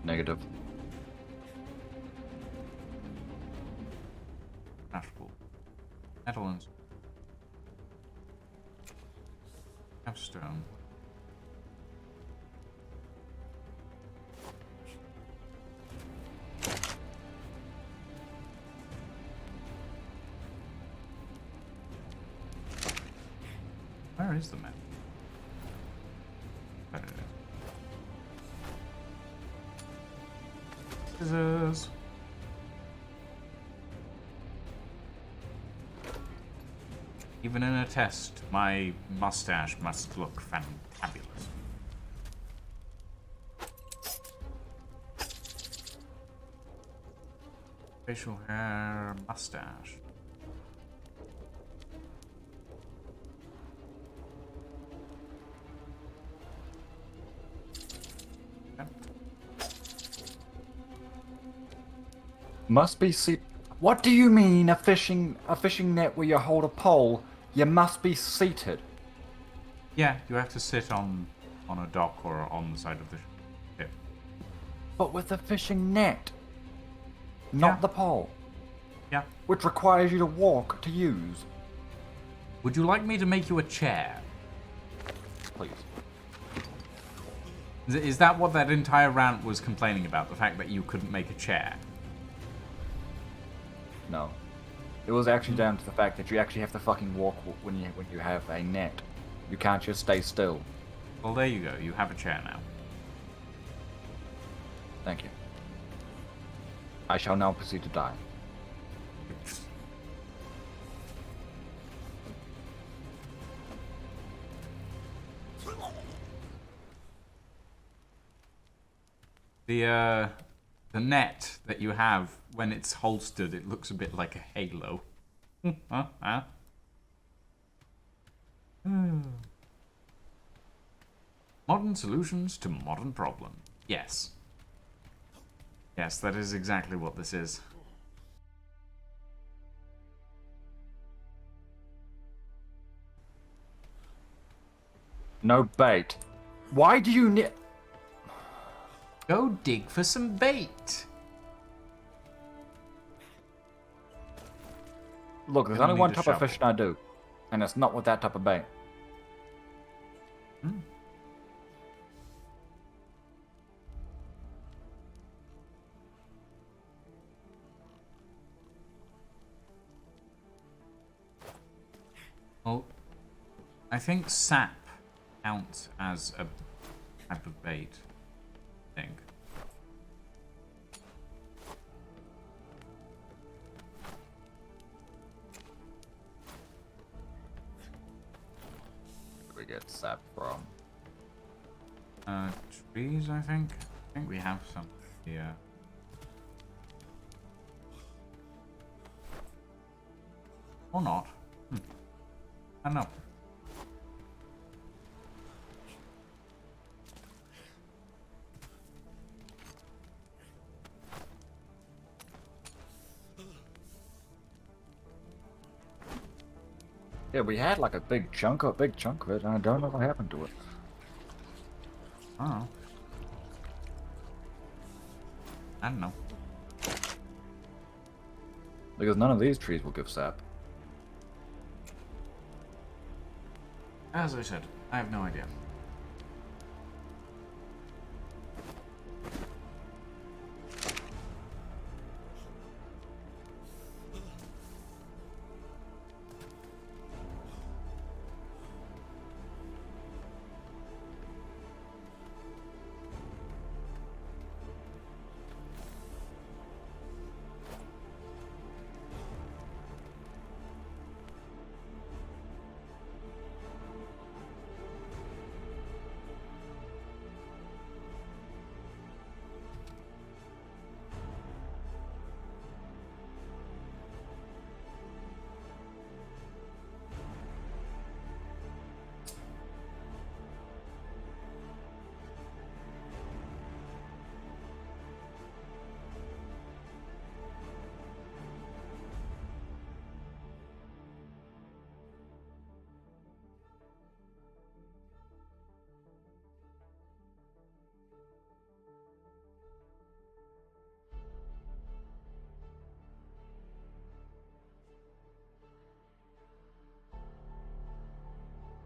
Negative. Nashville. Netherlands. Capstone. Where is the map? There it is. Scissors. Even in a test, my mustache must look fantabulous. Facial hair, mustache. Must be seat. What do you mean a fishing net where you hold a pole? You must be seated. Yeah, you have to sit on a dock or on the side of the ship. But with a fishing net, not Yeah. the pole, Yeah. which requires you to walk to use. Would you like me to make you a chair? Please. Is that what that entire rant was complaining about? The fact that you couldn't make a chair? No. It was actually down to the fact that you actually have to fucking walk when you have a net. You can't just stay still. Well, there you go. You have a chair now. Thank you. I shall now proceed to die. The net that you have, when it's holstered, it looks a bit like a halo. Modern solutions to modern problems. Yes. Yes, that is exactly what this is. No bait. Why do you need... Go dig for some bait. Look, there's Gonna only need one a type shovel. of fishing I do. And it's not with that type of bait. Well, I think sap counts as a type of bait. I think. Where we get sap from? Trees, I think. I think we have some here. Or not. I don't know. Yeah, we had like a big chunk of it, and I don't know what happened to it. Oh. I don't know. Because none of these trees will give sap. As I said, I have no idea.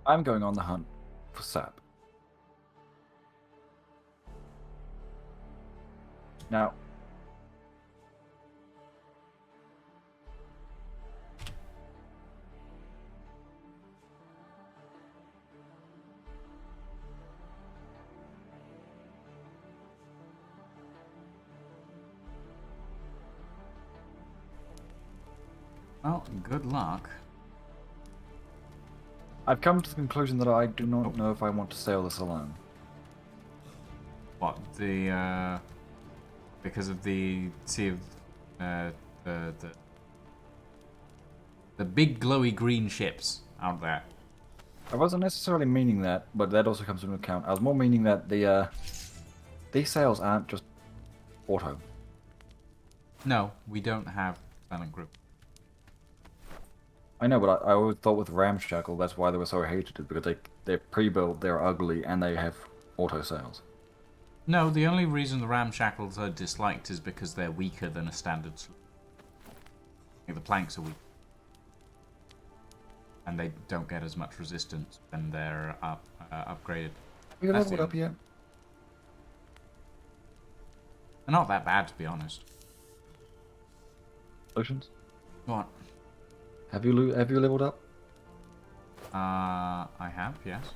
I'm going on the hunt for sap. Now, Well, good luck. I've come to the conclusion that I do not know if I want to sail this alone. What, because of the sea of, the big glowy green ships out there. I wasn't necessarily meaning that, but that also comes into account. I was more meaning that these sails aren't just auto. No, we don't have silent group. I know, but I always thought with Ramshackle, that's why they were so hated, because they're pre-built, they're ugly, and they have auto sails. No, the only reason the ramshackles are disliked is because they're weaker than a standard sloop. The planks are weak. And they don't get as much resistance when they're upgraded. Have you That's leveled the up yet? They're not that bad, to be honest. Solutions? What? Have you leveled up? I have, yes.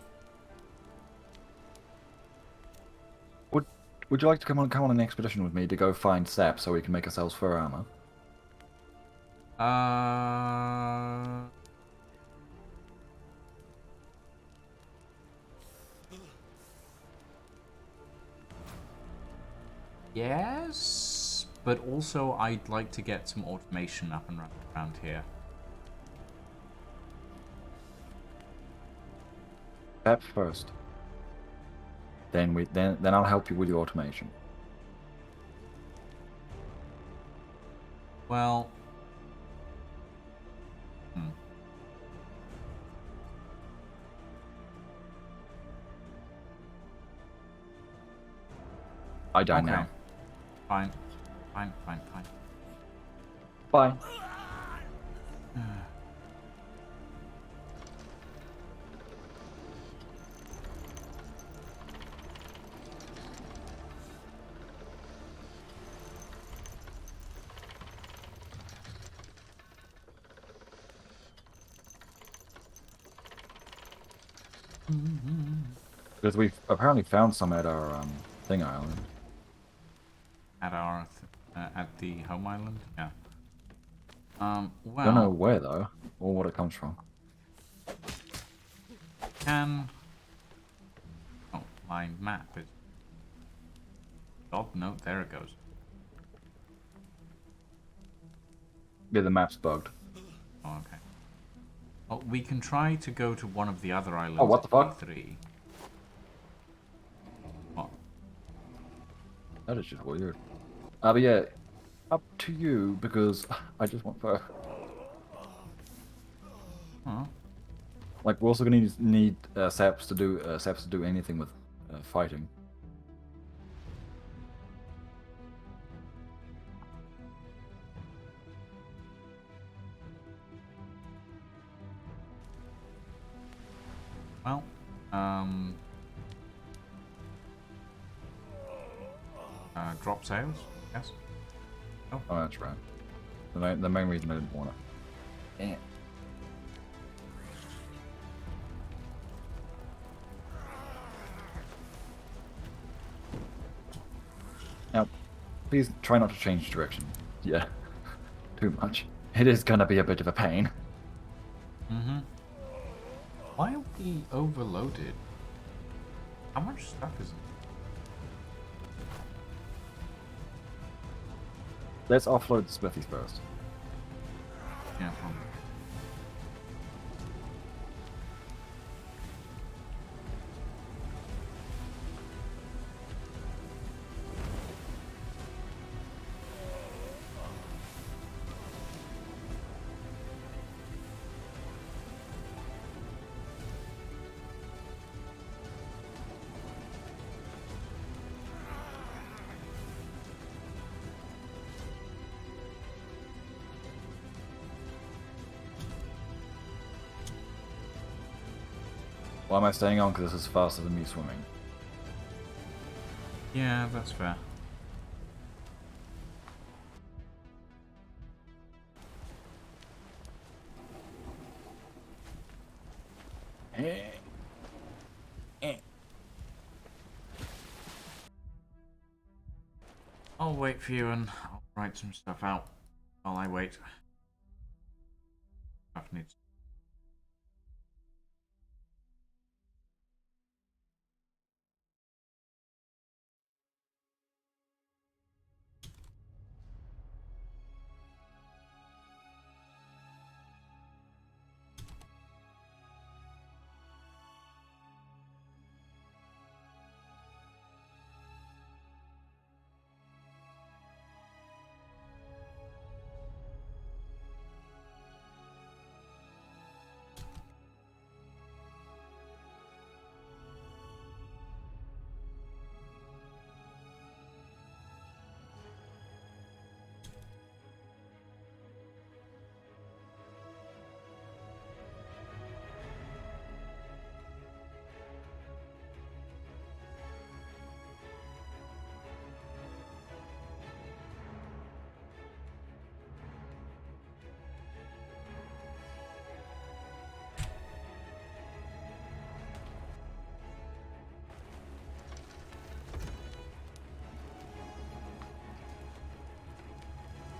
Would you like to come on an expedition with me to go find sap so we can make ourselves fur armor? Yes, but also I'd like to get some automation up and running around here. Sap first. Then I'll help you with your automation. Well, I die okay. now. Fine. Bye. Because we've apparently found some at our thing island. At our at the home island, yeah. Well, Don't know where though, or what it comes from. can. Oh, my map is. Oh no, there it goes. Yeah, the map's bugged. Oh, okay. Well, we can try to go to one of the other islands. Oh, what the fuck? E3. What? That is just weird. But yeah, up to you because I just want fur. Huh? Like we're also gonna need saps to do anything with fighting. Well, drop sails, yes. Oh, that's right. The main reason I didn't want it. Damn. Now, please try not to change direction. Yeah, too much. It is gonna be a bit of a pain. Mm-hmm. Why are we overloaded? How much stuff is it? Let's offload the smithies first. Yeah, probably. Why am I staying on? Because this is faster than me swimming. Yeah, that's fair. I'll wait for you and I'll write some stuff out while I wait. Needs.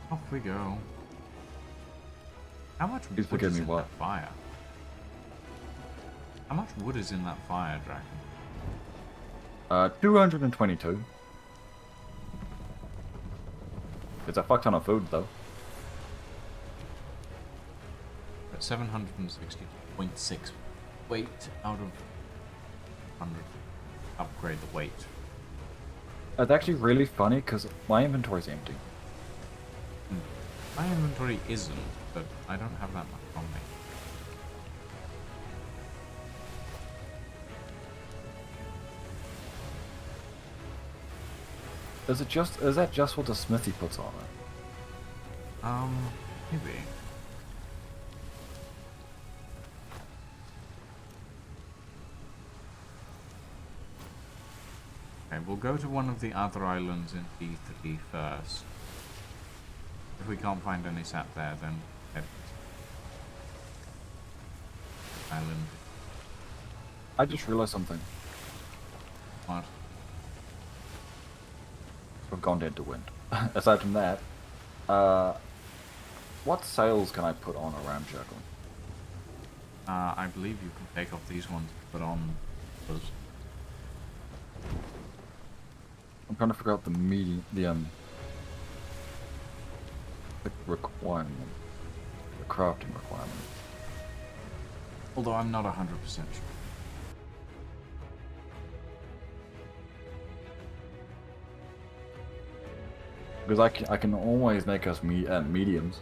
Off we go. How much Please wood forgive is me, in what? that fire? How much wood is in that fire, Dragon? 222. It's a fuck ton of food, though. At 760.6 weight out of 100. Upgrade the weight. It's actually really funny because my inventory's empty. My inventory isn't, but I don't have that much on me. Is that just what the smithy puts on it? Maybe. Okay, we'll go to one of the other islands in D3 first. If we can't find any sat there, then head island. I just realized something. What? We've gone dead to wind. Aside from that, what sails can I put on a ramshackle? I believe you can take off these ones, put on those. I'm trying to figure out the requirement, the crafting requirement. Although I'm not 100% sure. Because I can always make us mediums,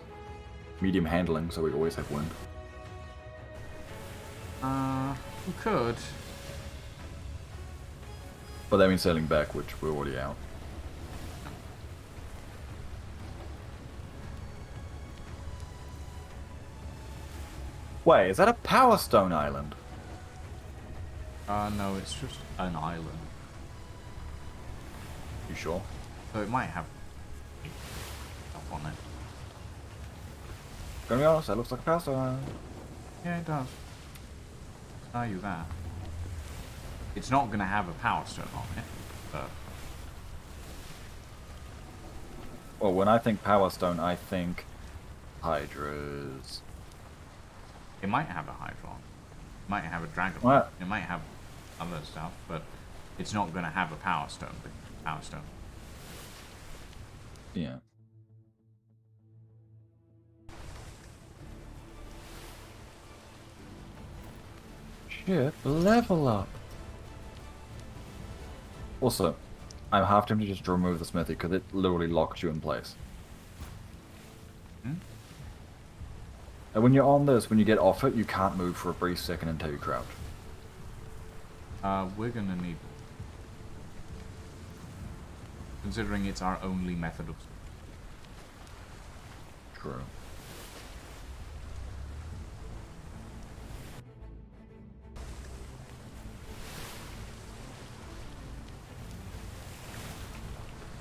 medium handling, so we always have wind. We could. But that means sailing back, which we're already out. Wait, is that a Power Stone island? No, it's just an island. You sure? So it might have stuff on it. Gonna be honest, that looks like a Power Stone island. Yeah, it does. I'll tell you that. It's not going to have a power stone on it, but... Well, when I think Power Stone, I think Hydras. It might have a Hydron. It might have a Dragon. What? It might have other stuff, but it's not going to have a power stone. Power stone. Yeah. Shit, level up. Also, I'm half tempted just to remove the smithy because it literally locks you in place. And when you're on this, when you get off it, you can't move for a brief second until you crouch. We're going to need... Considering it's our only method of... True.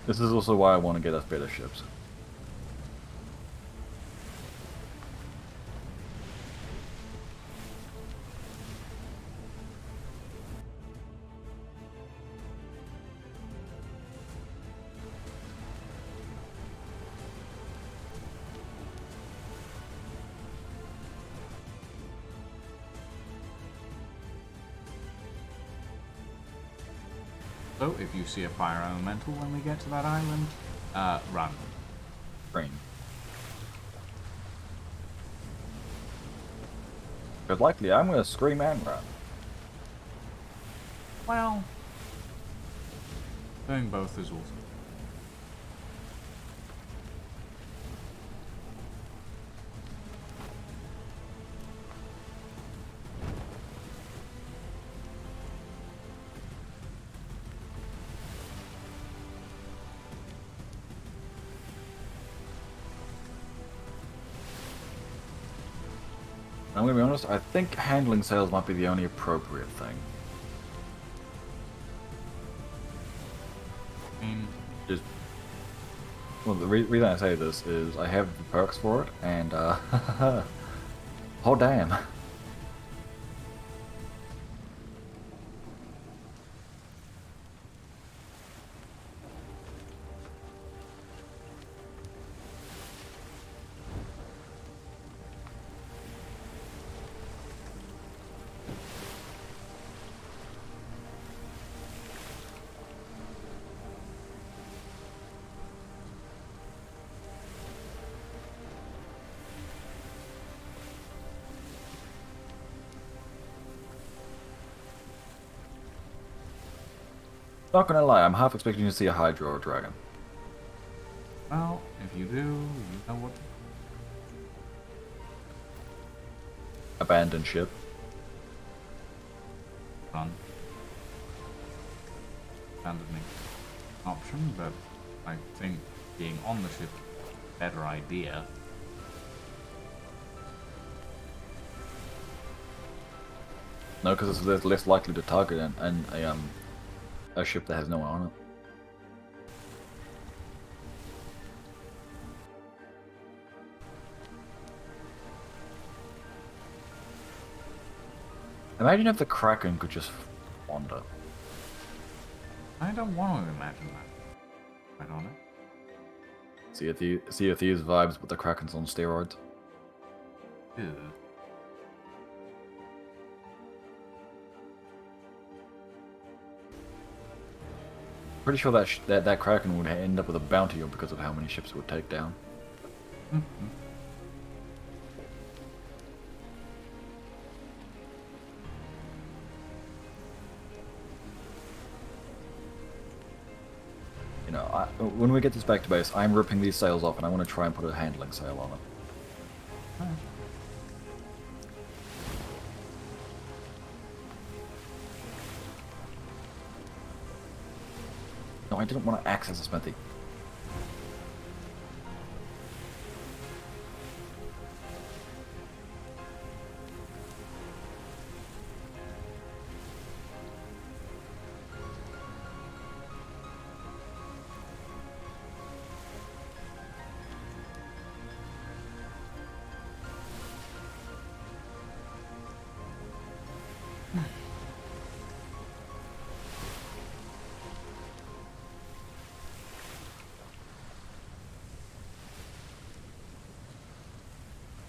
This is also why I want to get us better ships. So, if you see a fire elemental when we get to that island, run. Green. Because likely I'm gonna scream and run. Well, doing both is also. I'm gonna be honest, I think handling sails might be the only appropriate thing. I mean, Just, well, the reason I say this is I have the perks for it, and oh damn. Not gonna lie, I'm half expecting to see a Hydra or a Dragon. well, if you do, you know what. Abandoned ship. Run. Abandoning option, but I think being on the ship is a better idea. No, because it's less likely to target a ship that has no one on it. Imagine if the Kraken could just wander. I don't want to imagine that. I don't know. Sea of Thieves vibes, but the Kraken's on steroids. Ew. Pretty sure that Kraken would end up with a bounty because of how many ships it would take down. Mhm. You know, when we get this back to base, I'm ripping these sails off, and I want to try and put a handling sail on it. Alright. No, I didn't want to access the smithy.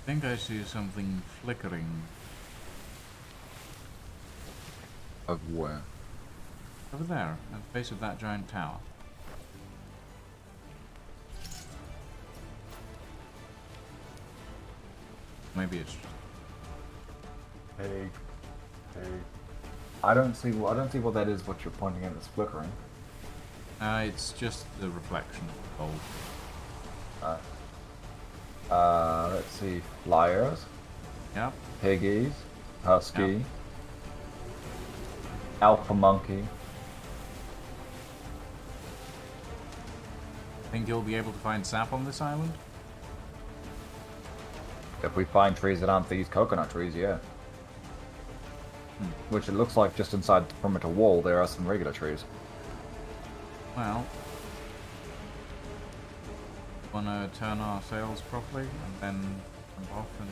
I think I see something flickering Of where? over there, at the base of that giant tower. Maybe it's Hey. I don't see what that is. What you're pointing at that's flickering. it's just the reflection of gold. Let's see. Flyers, Yep. piggies, husky, Yeah. alpha monkey. Think you'll be able to find sap on this island? If we find trees that aren't these coconut trees, yeah. Which it looks like just inside the perimeter wall there are some regular trees. Well, wanna turn our sails properly and then jump off and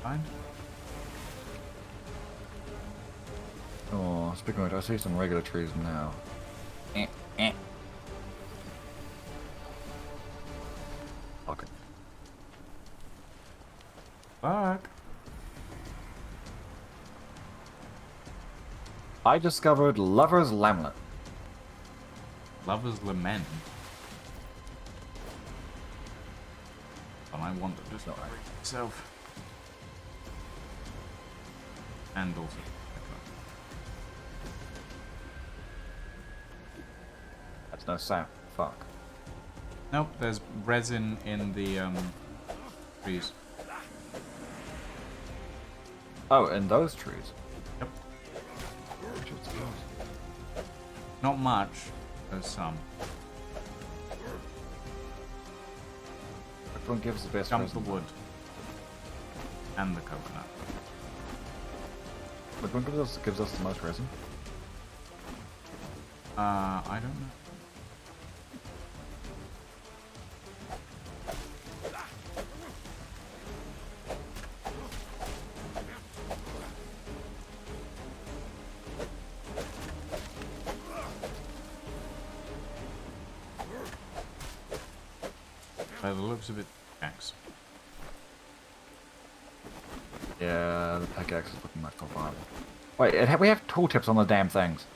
find? Oh, speaking of which, I see some regular trees now. Okay. Fuck. I discovered Lover's Lamlet. Lover's Lament. But I want to destroy myself. And also. That's no sound. Fuck. Nope, there's resin in the trees. Oh, in those trees. Yep. Not much. There's some. Which one gives the best Jump the resin? wood. And the coconut. Which one gives us the most resin? I don't know. By the looks of it, axe. Yeah, the pickaxe is looking like survival. Wait, we have tooltips on the damn things.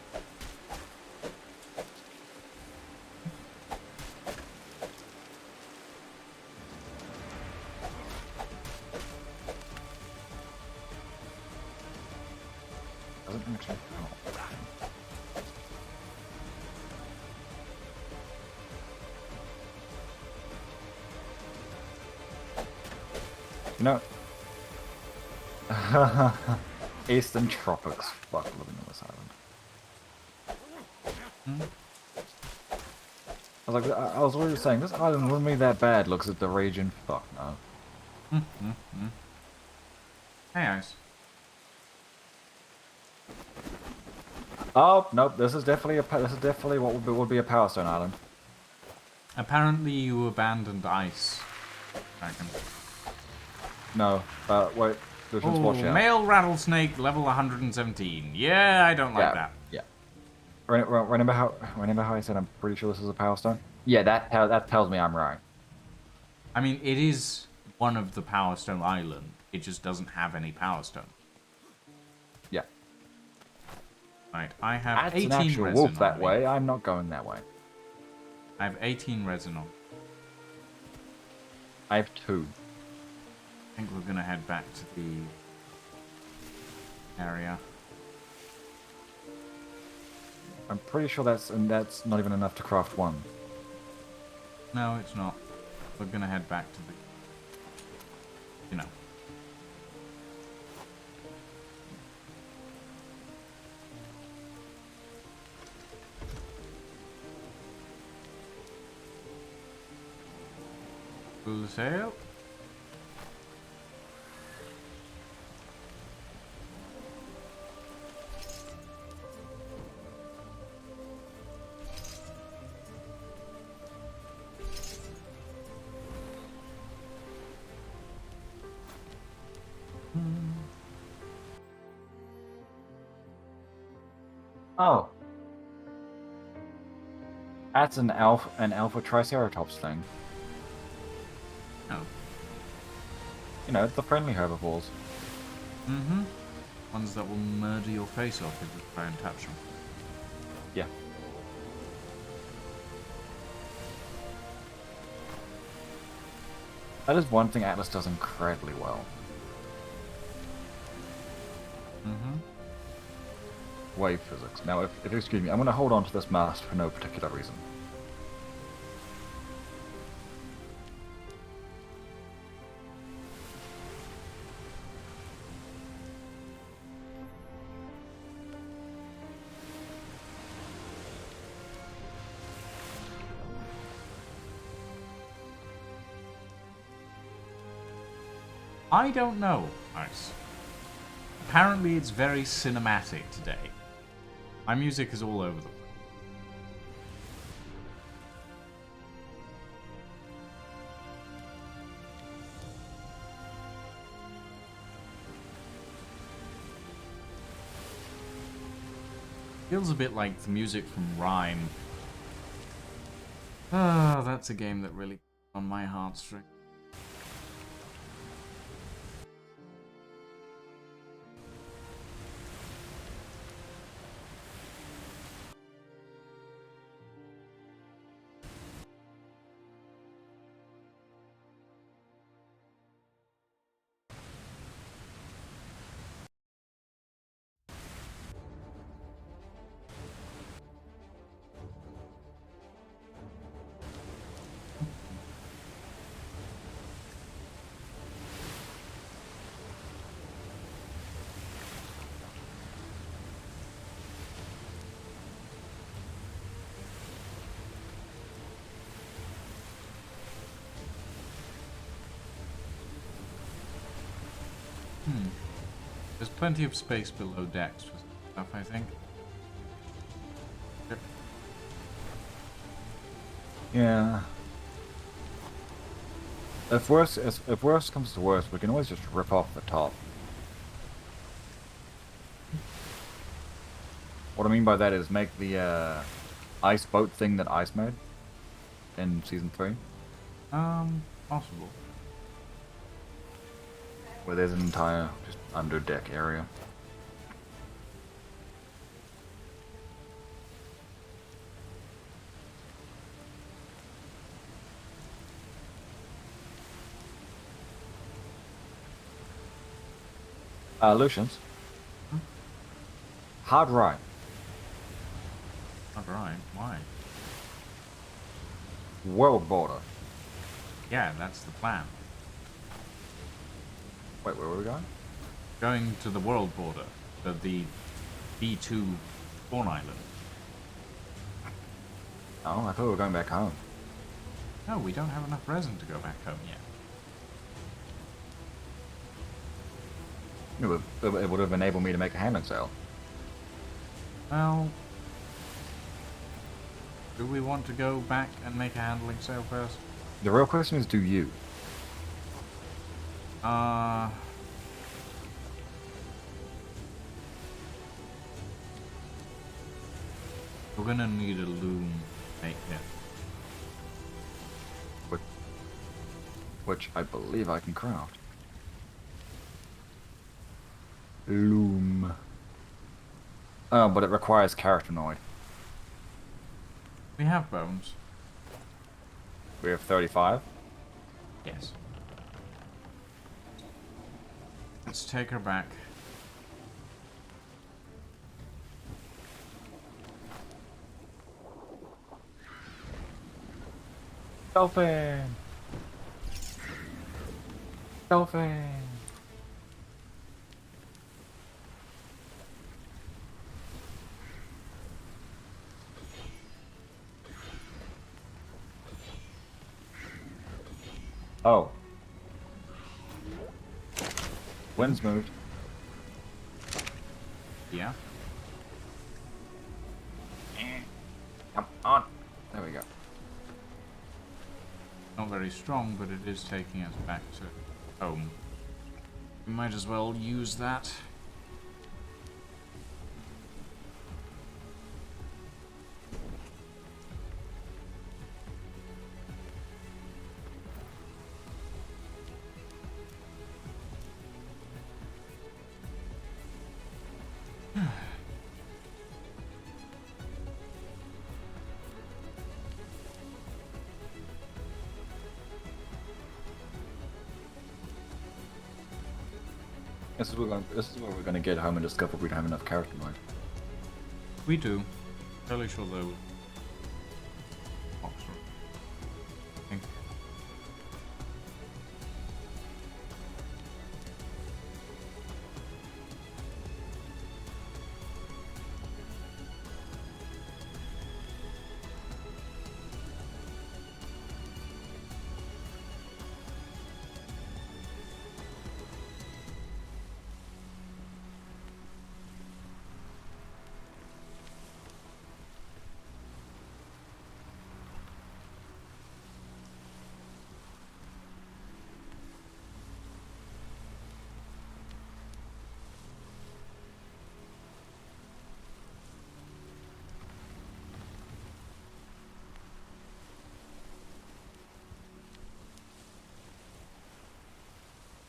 Doesn't actually. Oh. You know. Eastern Tropics. Fuck living on this island. I was like, I was already saying, this island wouldn't be that bad. Looks at the region. Fuck no. Hey, guys. Oh nope, this is definitely what would be a Power Stone island. Apparently you abandoned ice. Dragon. No, wait. This one's Oh, watch out. male rattlesnake, level 117. Yeah, I don't like Yeah. that. Yeah. Remember how I said I'm pretty sure this is a Power Stone? Yeah, that tells me I'm right. I mean, it is one of the Power Stone Island. It just doesn't have any Power Stone. Yeah. Right, I have That's 18 an actual resin wolf that on me. way. I'm not going that way. I have 18 resin on. I have 2. I think we're gonna head back to the area. I'm pretty sure that's not even enough to craft 1. No, it's not. We're gonna head back to the... You know. Full sail. Oh. That's an alpha triceratops thing. Oh. You know, the friendly herbivores. Mm-hmm. Ones that will murder your face off if you try and touch them. Yeah. That is one thing Atlas does incredibly well. Mm-hmm. Wave physics. Now, if you excuse me, I'm going to hold on to this mast for no particular reason. I don't know, Ice. Apparently it's very cinematic today. My music is all over the place. Feels a bit like the music from Rhyme. Ah, that's a game that really on my heartstrings. There's plenty of space below decks for stuff, I think. Yep. Yeah. If worse comes to worse, we can always just rip off the top. What I mean by that is make the ice boat thing that Ice made in season 3, Possible. where there's an entire just under deck area. Lucians. Hard right. Alright, why? World border. Yeah, that's the plan. Wait, where were we going? Going to the world border, the B2 Spawn Island. Oh, I thought we were going back home. No, we don't have enough resin to go back home yet. It would have enabled me to make a handling sale. Well, do we want to go back and make a handling sale first? The real question is, do you? We're gonna need a loom to make it. Which I believe I can craft. Loom. Oh, but it requires carotenoid. We have bones. We have 35. Yes. Let's take her back. Dolphin! Dolphin! Oh. Wind's moved. Yeah. Come on. There we go. Not very strong, but it is taking us back to home. We might as well use that. This is where we're gonna get home and discover we don't have enough carotenoid. We do. Fairly sure though. Oxford. I think.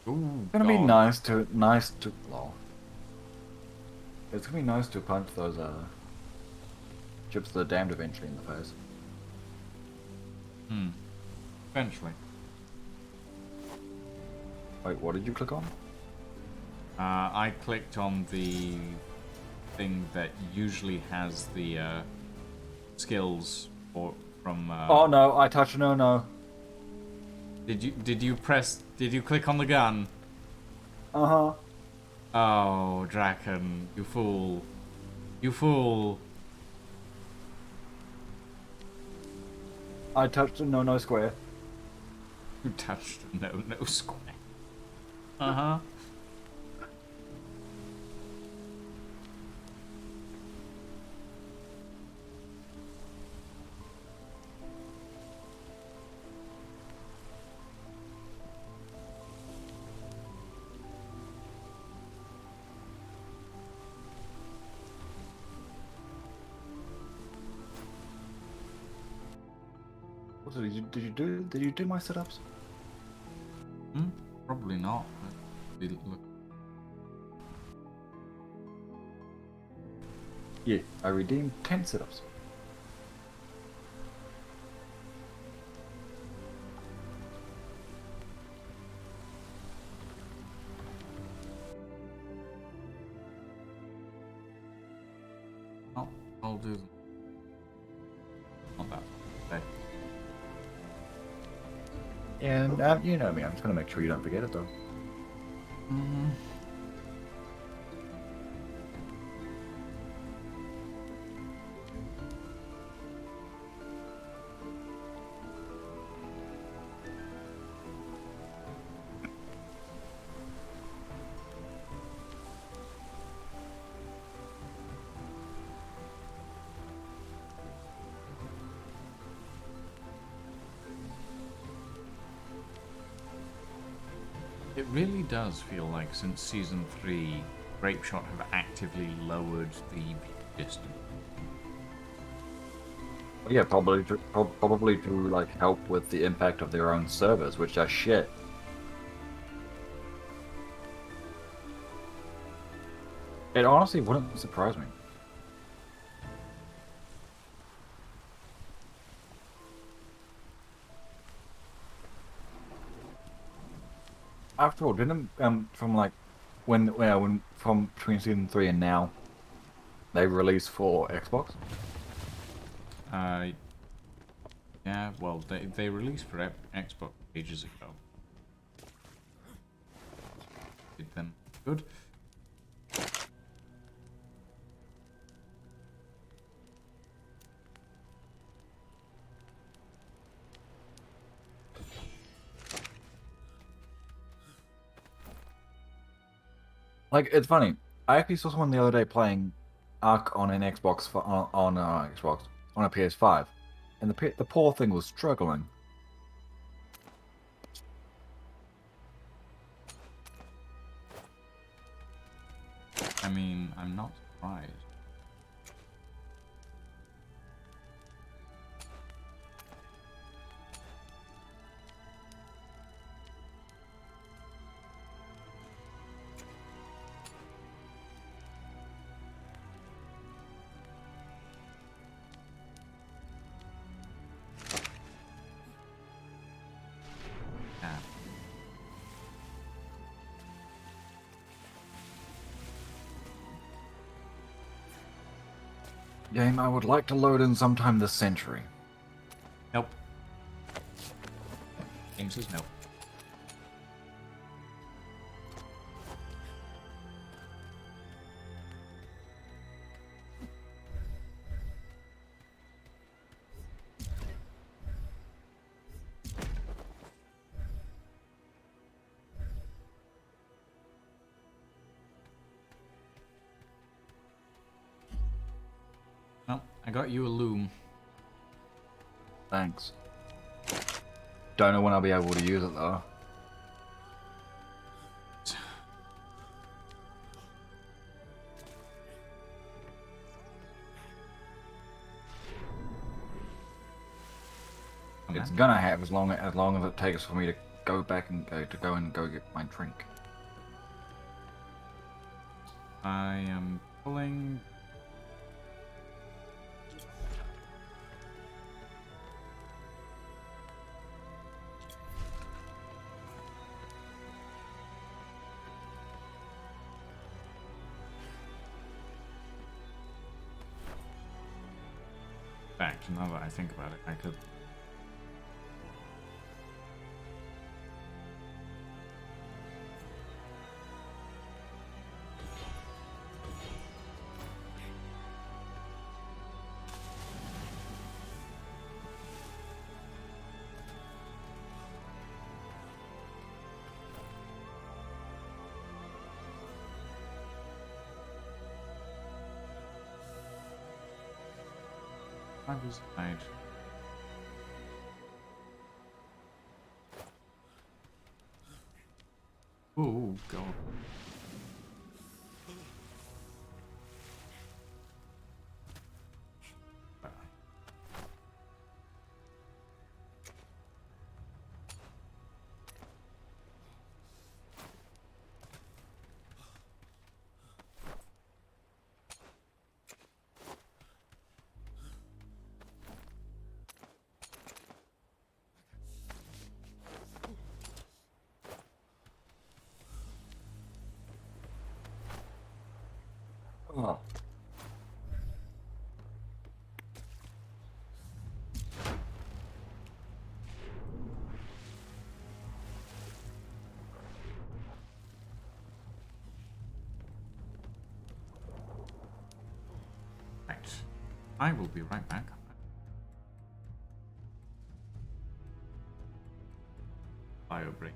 Ooh, It's gonna be God. nice to lol. It's gonna be nice to punch those chips of the damned eventually in the face. Eventually. Wait, what did you click on? I clicked on the thing that usually has the skills from. Oh no, I touched no. Did you click on the gun? Uh-huh. Oh, Draken, you fool. You fool. I touched the no square. You touched no square. Uh-huh. So did you do my setups? Probably not. But look. Yeah, I redeemed 10 setups. I'll do them. Not that. Okay. And you know me, I'm just gonna make sure you don't forget it though. It really does feel like since season 3, Grapeshot have actively lowered the view distance. Yeah, probably to like help with the impact of their own servers, which are shit. It honestly wouldn't surprise me. After all, didn't from like when from between season 3 and now, they released for Xbox? Yeah, well, they released for Xbox ages ago. Did them good. Like, it's funny. I actually saw someone the other day playing Ark on an Xbox on Xbox on a PS5, and the poor thing was struggling. I mean, I'm not surprised. Yeah. Game I would like to load in sometime this century. Nope. Game says no. Well, I got you a loom. Thanks. Don't know when I'll be able to use it though. It's gonna have as long as it takes for me to go back and go get my drink. I am pulling. Fact, now that I think about it, I could. I was right. Oh god. Oh. Right. I will be right back. Bio break.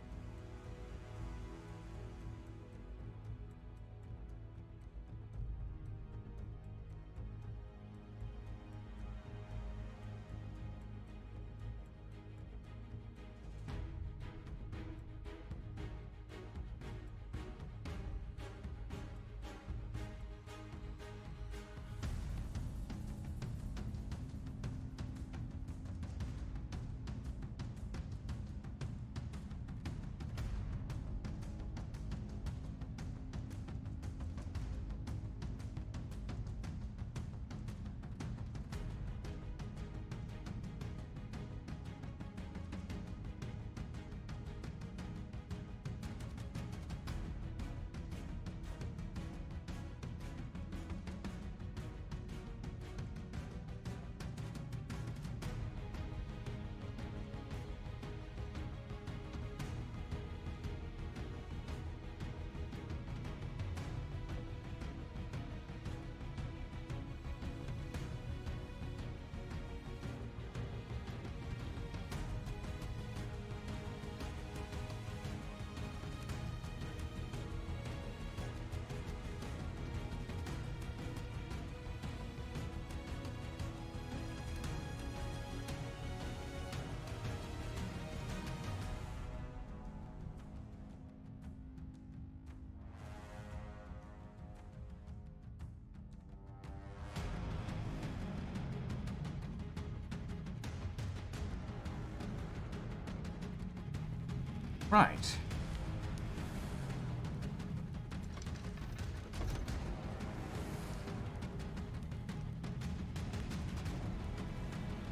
Right.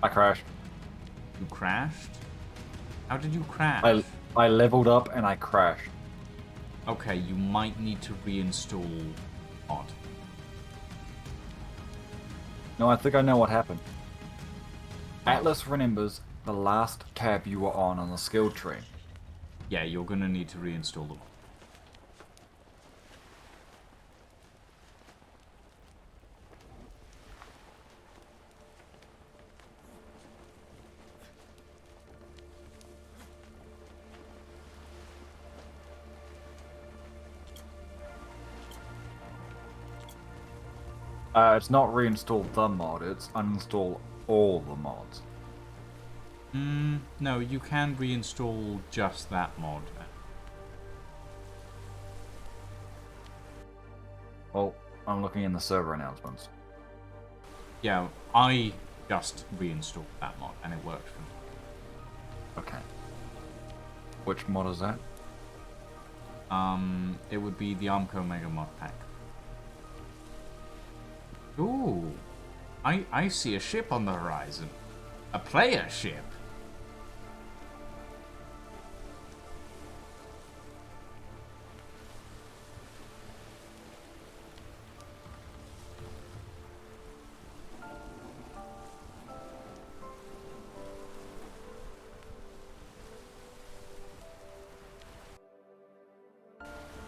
I crashed. You crashed? How did you crash? I leveled up and I crashed. Okay, you might need to reinstall mod. No, I think I know what happened. Atlas remembers the last tab you were on the skill tree. Yeah, you're gonna need to reinstall the mod. It's not reinstall the mod, it's uninstall all the mods. No, you can reinstall just that mod. Well, I'm looking in the server announcements. Yeah, I just reinstalled that mod and it worked for me. Okay. Which mod is that? It would be the Armco Mega Mod Pack. Ooh, I see a ship on the horizon. A player ship.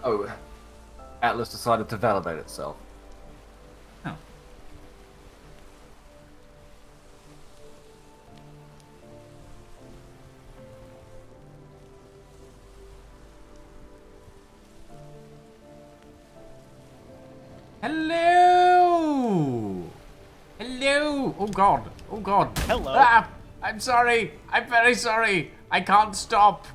Oh, Atlas decided to validate itself. Oh. Hello! Hello! Oh god! Oh god! Hello. Ah! I'm sorry! I'm very sorry! I can't stop!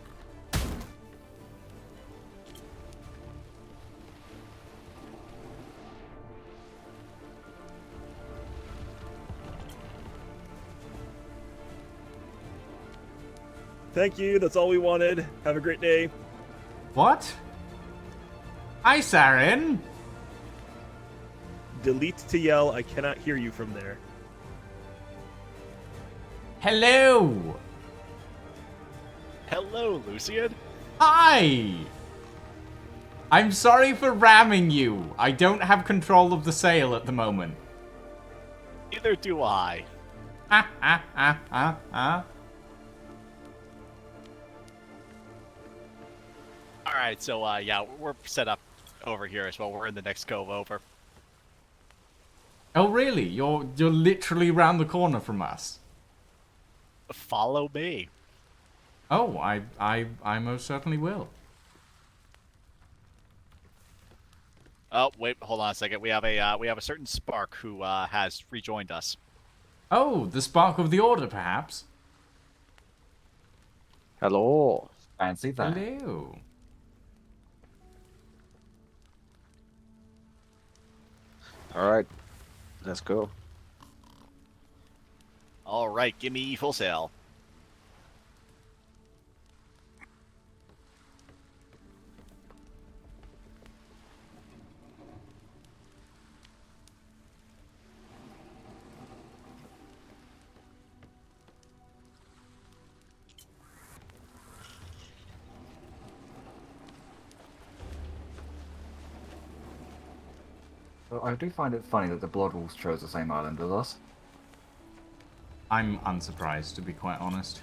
Thank you. That's all we wanted. Have a great day. What? Hi, Saren! Delete to yell. I cannot hear you from there. Hello! Hello, Lucian. Hi! I'm sorry for ramming you. I don't have control of the sail at the moment. Neither do I. All right, so yeah, we're set up over here as well. We're in the next cove over. Oh really? You're literally round the corner from us. Follow me. Oh, I most certainly will. Oh wait, hold on a second. We have a certain Spark who has rejoined us. Oh, the spark of the order, perhaps. Hello. Fancy that. Hello. All right, let's go. All right, give me full sail. Well, I do find it funny that the Blood Wolves chose the same island as us. I'm unsurprised, to be quite honest.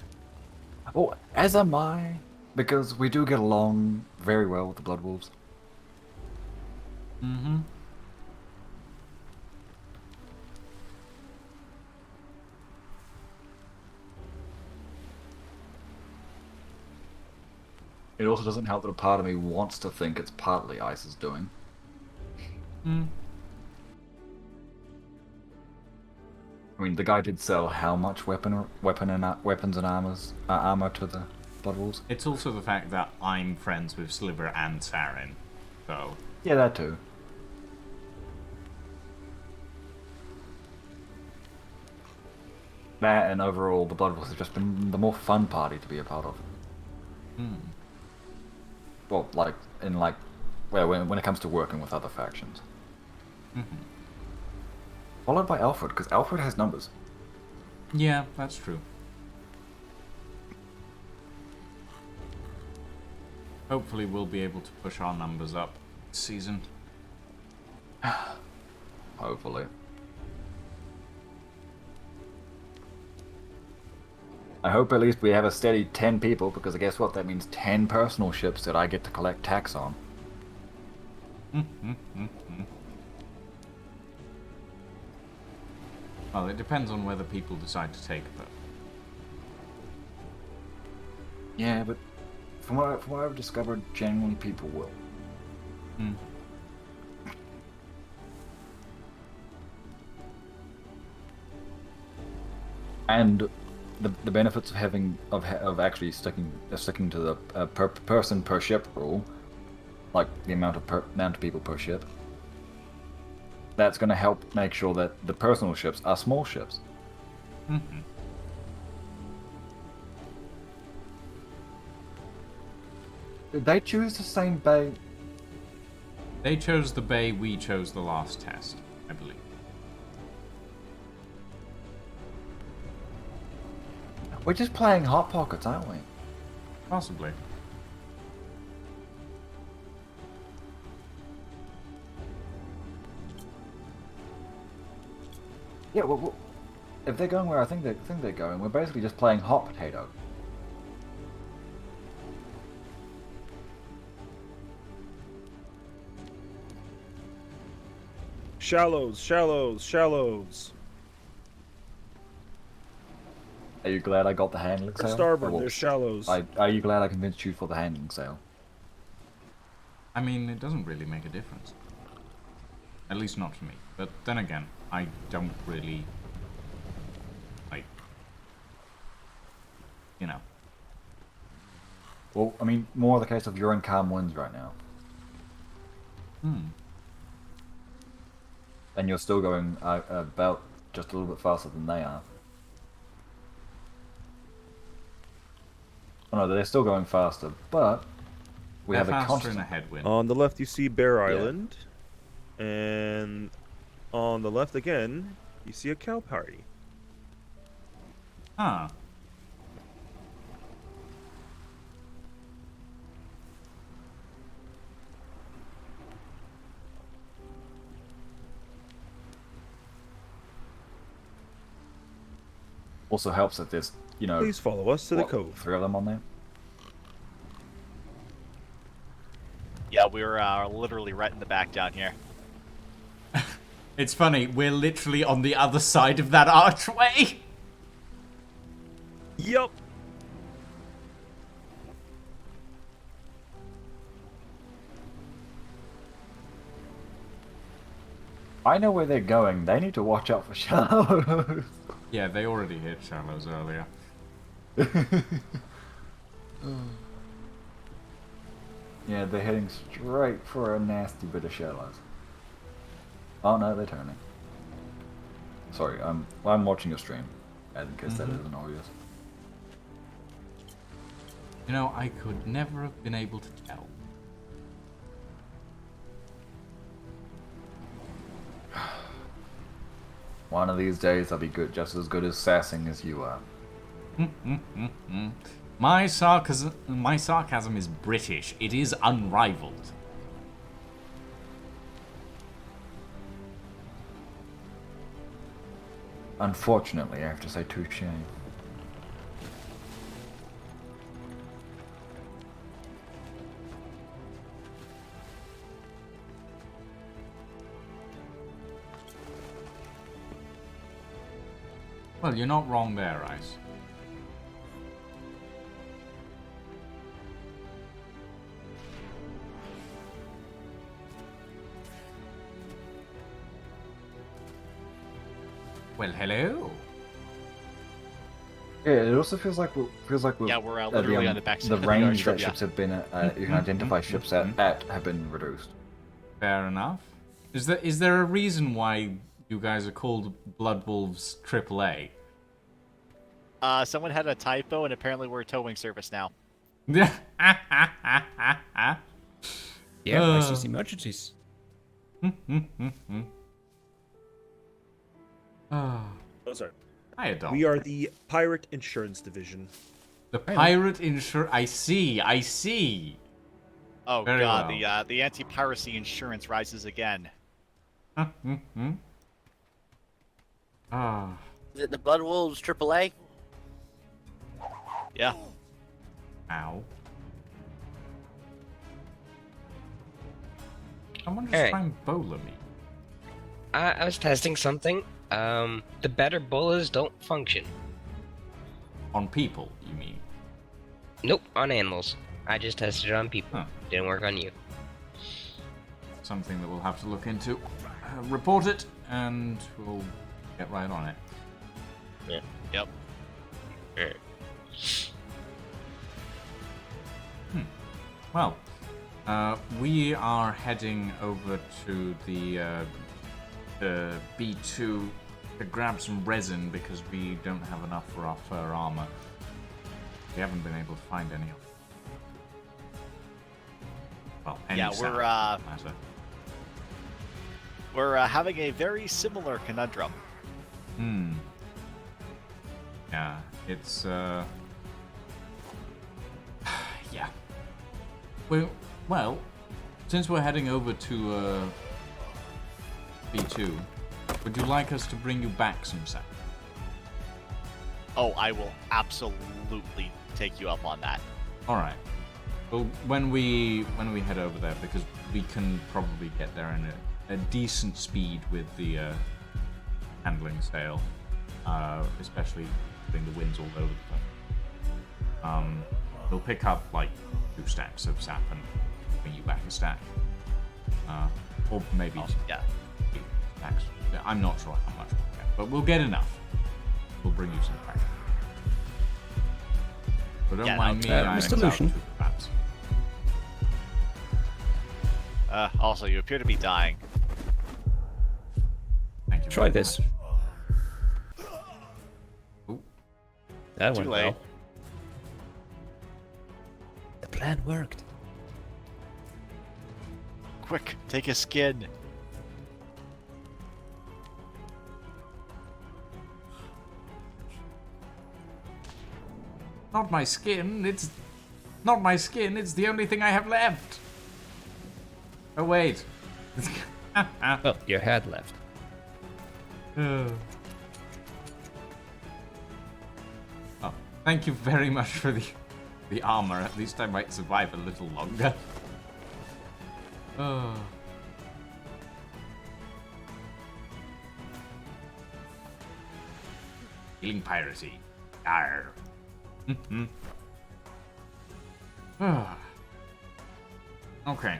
Oh, as am I, because we do get along very well with the Blood Wolves. Mm-hmm. It also doesn't help that a part of me wants to think it's partly Ice's doing. Hmm. I mean, the guy did sell how much weapons and armor to the Blood Wolves? It's also the fact that I'm friends with Sliver and Saren, so... Yeah, that too. That and overall, the Blood Wolves have just been the more fun party to be a part of. Hmm. Well, when it comes to working with other factions. Mm-hmm. Followed by Alfred, because Alfred has numbers. Yeah, that's true. Hopefully we'll be able to push our numbers up this season. Hopefully. I hope at least we have a steady 10 people, because guess what? That means 10 personal ships that I get to collect tax on. Well, it depends on whether people decide to take them. Yeah, but from what I've discovered, generally people will. Hmm. And the benefits of having actually sticking to the person per ship rule, like the amount of people per ship, that's going to help make sure that the personal ships are small ships. Mm-hmm. Did they choose the same bay? They chose the bay, we chose the last test, I believe. We're just playing Hot Pockets, aren't we? Possibly. Yeah, well, if they're going where I think they're going, we're basically just playing hot potato. Shallows, shallows, shallows. Are you glad I got the handling sail? Starboard, Or there's shallows. Are you glad I convinced you for the handling sail? I mean, it doesn't really make a difference. At least not to me. But then again, I don't really... like... you know. Well, I mean, more the case of you're in calm winds right now. Hmm. And you're still going about just a little bit faster than they are. Oh no, they're still going faster, but we They're have a faster constant. in a headwind. On the left, you see Bear Yeah. Island. And on the left again, you see a cow party. Huh. Also helps that there's, you know, Please follow us to the what, cove. 3 of them on there. Yeah, we were literally right in the back down here. It's funny, we're literally on the other side of that archway. Yup. I know where they're going. They need to watch out for shallows. Yeah, they already hit shallows earlier. Yeah, they're heading straight for a nasty bit of shallows. Oh no, they're turning. Sorry, I'm watching a stream, in case that isn't obvious. You know, I could never have been able to tell. One of these days I'll be good, just as good as sassing as you are. My sarcasm is British. It is unrivaled. Unfortunately, I have to say touche. Well, you're not wrong there, Ice. Well, hello. Yeah, it also feels like we're Yeah, we're literally on the backside of the the range yard, that yeah. ships have been you can identify ships at have been reduced. Fair enough. Is there a reason why you guys are called Blood Wolves AAA? Someone had a typo, and apparently we're a towing service now. Yeah, crisis emergencies. Oh, sorry. I adore. We are the Pirate Insurance Division. The pirate I see. Oh Very god, well. the anti-piracy insurance rises again. Ah. Is it the Blood Wolves AAA? Yeah. Ow. Someone just Hey. try and bowler me. I was testing something. The better bolas don't function. On people, you mean? Nope, on animals. I just tested it on people. Huh. Didn't work on you. Something that we'll have to look into. Report it, and we'll get right on it. Yeah. Yep. Alright. Well, we are heading over to the B2 to grab some resin because we don't have enough for our fur armor. We haven't been able to find any. Well, any Yeah, sound, we're, for that matter. We're having a very similar conundrum. Yeah, it's yeah. Well, since we're heading over to B2, would you like us to bring you back some sap? Oh, I will absolutely take you up on that. All right. Well, when we head over there, because we can probably get there in a decent speed with the handling sail, especially putting the winds all over the place. We'll pick up like 2 stacks of sap and bring you back a stack, or maybe Yeah. 8 stacks. I'm not sure how much we'll get, but we'll get enough. We'll bring you some back. But don't Yeah, mind me. Mr. I'm Lucian. out too, perhaps. Also, you appear to be dying. Thank you. Try very this. much. Ooh. That Too went late. well. The plan worked. Quick, take his skin. Not my skin. It's not my skin. It's the only thing I have left. Oh wait. Well, your head left. Thank you very much for the armor. At least I might survive a little longer. Oh. Healing piracy. Arr. Okay.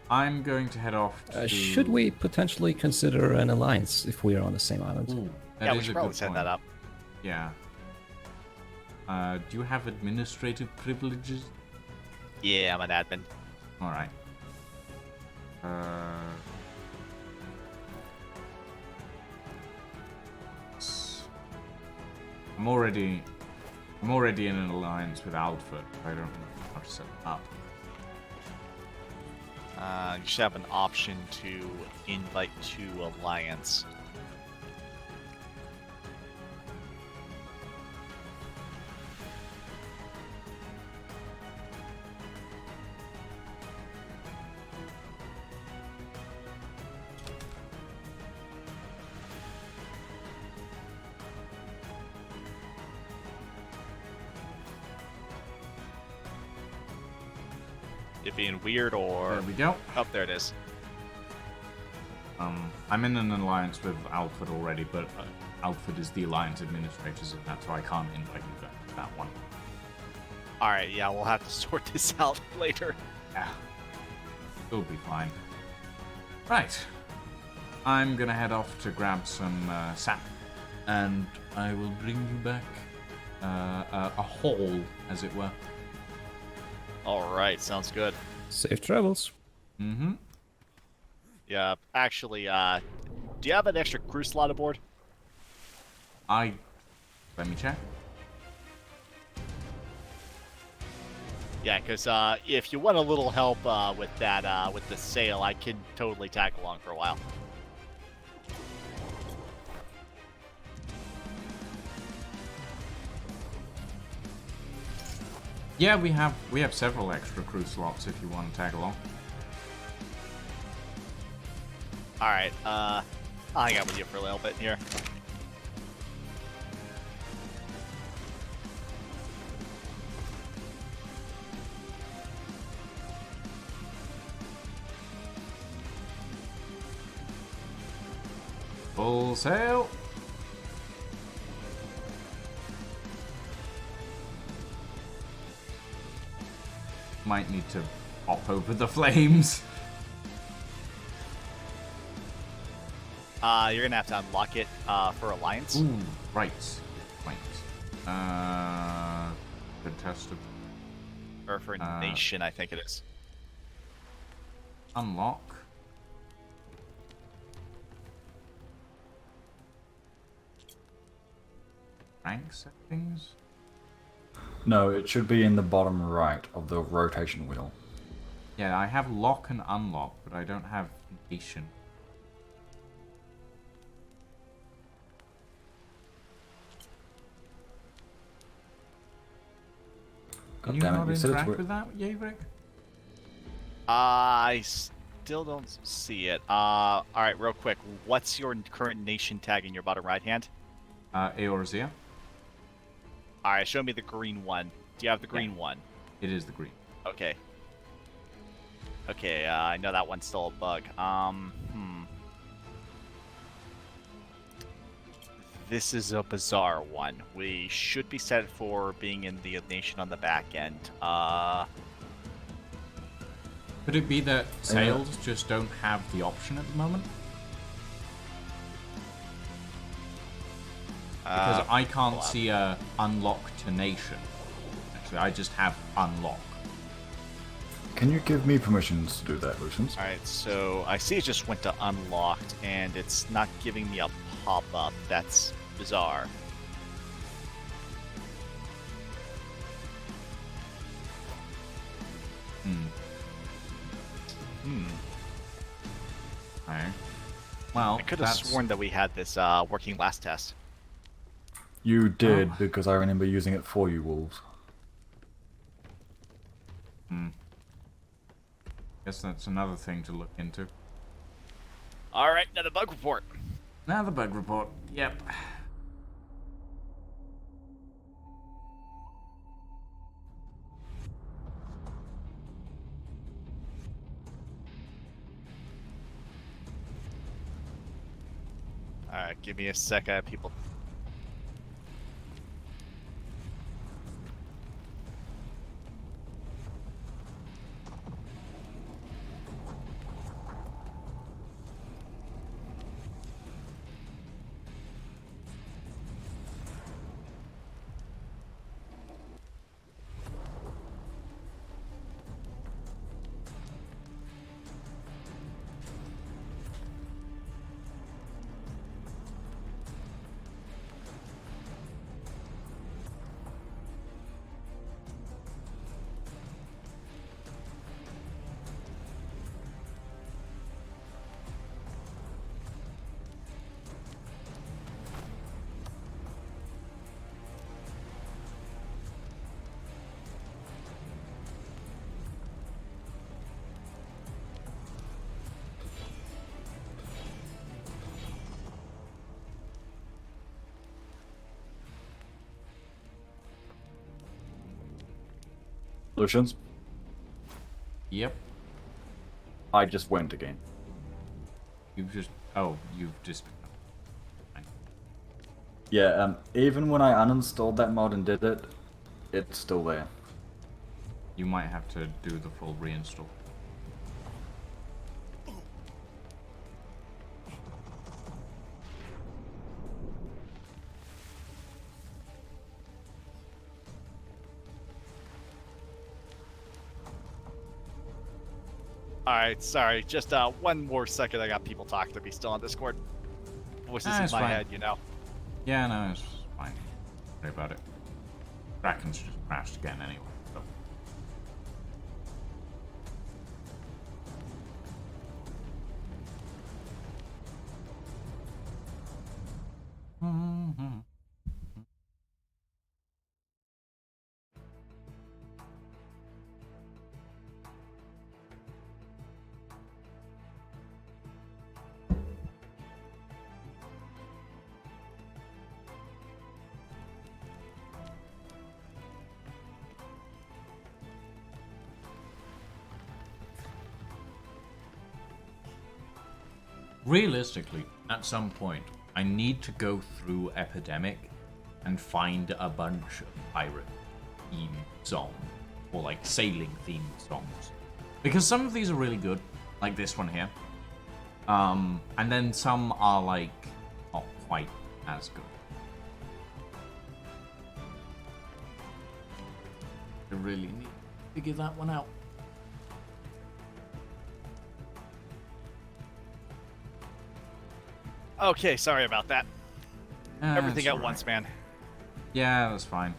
I'm going to head off to... Should we potentially consider an alliance if we are on the same island? Ooh, Yeah, we is should a probably good set point. that up. Yeah. Do you have administrative privileges? Yeah, I'm an admin. Alright. I'm already in an alliance with Alfred. I don't know how to set it up. You should have an option to invite to alliance. It being weird or... There we go. Oh, there it is. I'm in an alliance with Alfred already, but Alfred is the alliance administrator, so that's why I can't invite you guys to that one. Alright, yeah, we'll have to sort this out later. Yeah. It'll be fine. Right. I'm gonna head off to grab some sap, and I will bring you back a haul, as it were. Alright, sounds good. Safe travels. Mm-hmm. Yeah, actually, do you have an extra crew slot aboard? Let me check. Yeah, because if you want a little help with that, with the sail, I can totally tag along for a while. Yeah, we have several extra crew slots if you want to tag along. Alright, I'll hang out with you for a little bit here. Full sail. Might need to hop over the flames. You're gonna have to unlock it for Alliance. Ooh, right. Contested. Or for Nation, I think it is. Unlock. Rank settings? No, it should be in the bottom right of the rotation wheel. Yeah, I have lock and unlock, but I don't have nation. Can you Goddammit, not you said it's interact weird. with that, Yaverick? I still don't see it. Alright, real quick. What's your current nation tag in your bottom right hand? Eorzea. Alright, show me the green one. Do you have the green one? It is the green. Okay. Okay, I know that one's still a bug. This is a bizarre one. We should be set for being in the nation on the back end. Could it be that sails just don't have the option at the moment? Because I can't see a unlock to nation. Actually, I just have unlock. Can you give me permissions to do that, Lucians? Alright, so I see it just went to unlocked, and it's not giving me a pop-up. That's bizarre. Okay. Well, I could have sworn that we had this working last test. You did, because I remember using it for you, Wolves. Guess that's another thing to look into. Alright, another bug report. Now the bug report. Yep. Alright, give me a sec. I have people. Lucians, Yep. I just went again. You've just. Oh, you've just. Yeah, even when I uninstalled that mod and did it, it's still there. You might have to do the full reinstall. Alright, sorry. Just one more second. I got people talking to me still on Discord. Voices in It's my fine. head, you know. Yeah, no, it's fine. Don't worry about it. Kraken's just crashed again anyway, so. Realistically, at some point, I need to go through Epidemic and find a bunch of pirate-themed songs, or like sailing-themed songs. Because some of these are really good, like this one here. And then some are like, not quite as good. I really need to figure that one out. Okay, sorry about that. Everything That's at all once, right. man. Yeah, that's fine.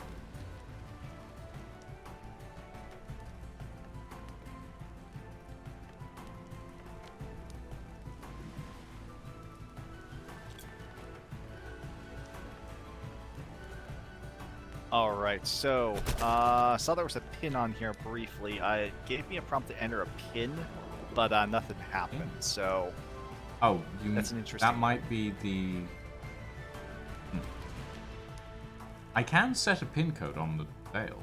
Alright, so, saw there was a pin on here briefly. It gave me a prompt to enter a pin, but nothing happened, so... Oh, that's an interesting... That might be the... I can set a pin code on the sail.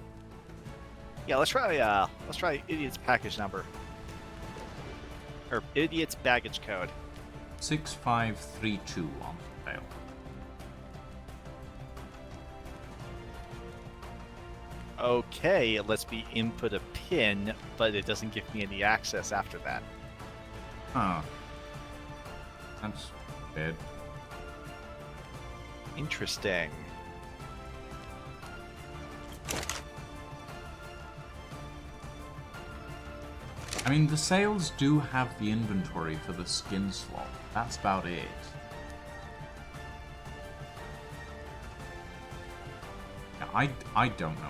Yeah, let's try Idiot's package number. Or Idiot's baggage code. 6532 on the sail. Okay, it lets me input a pin, but it doesn't give me any access after that. Huh. That's weird. Interesting. I mean, the sails do have the inventory for the skin slot. That's about it. Yeah, I don't know.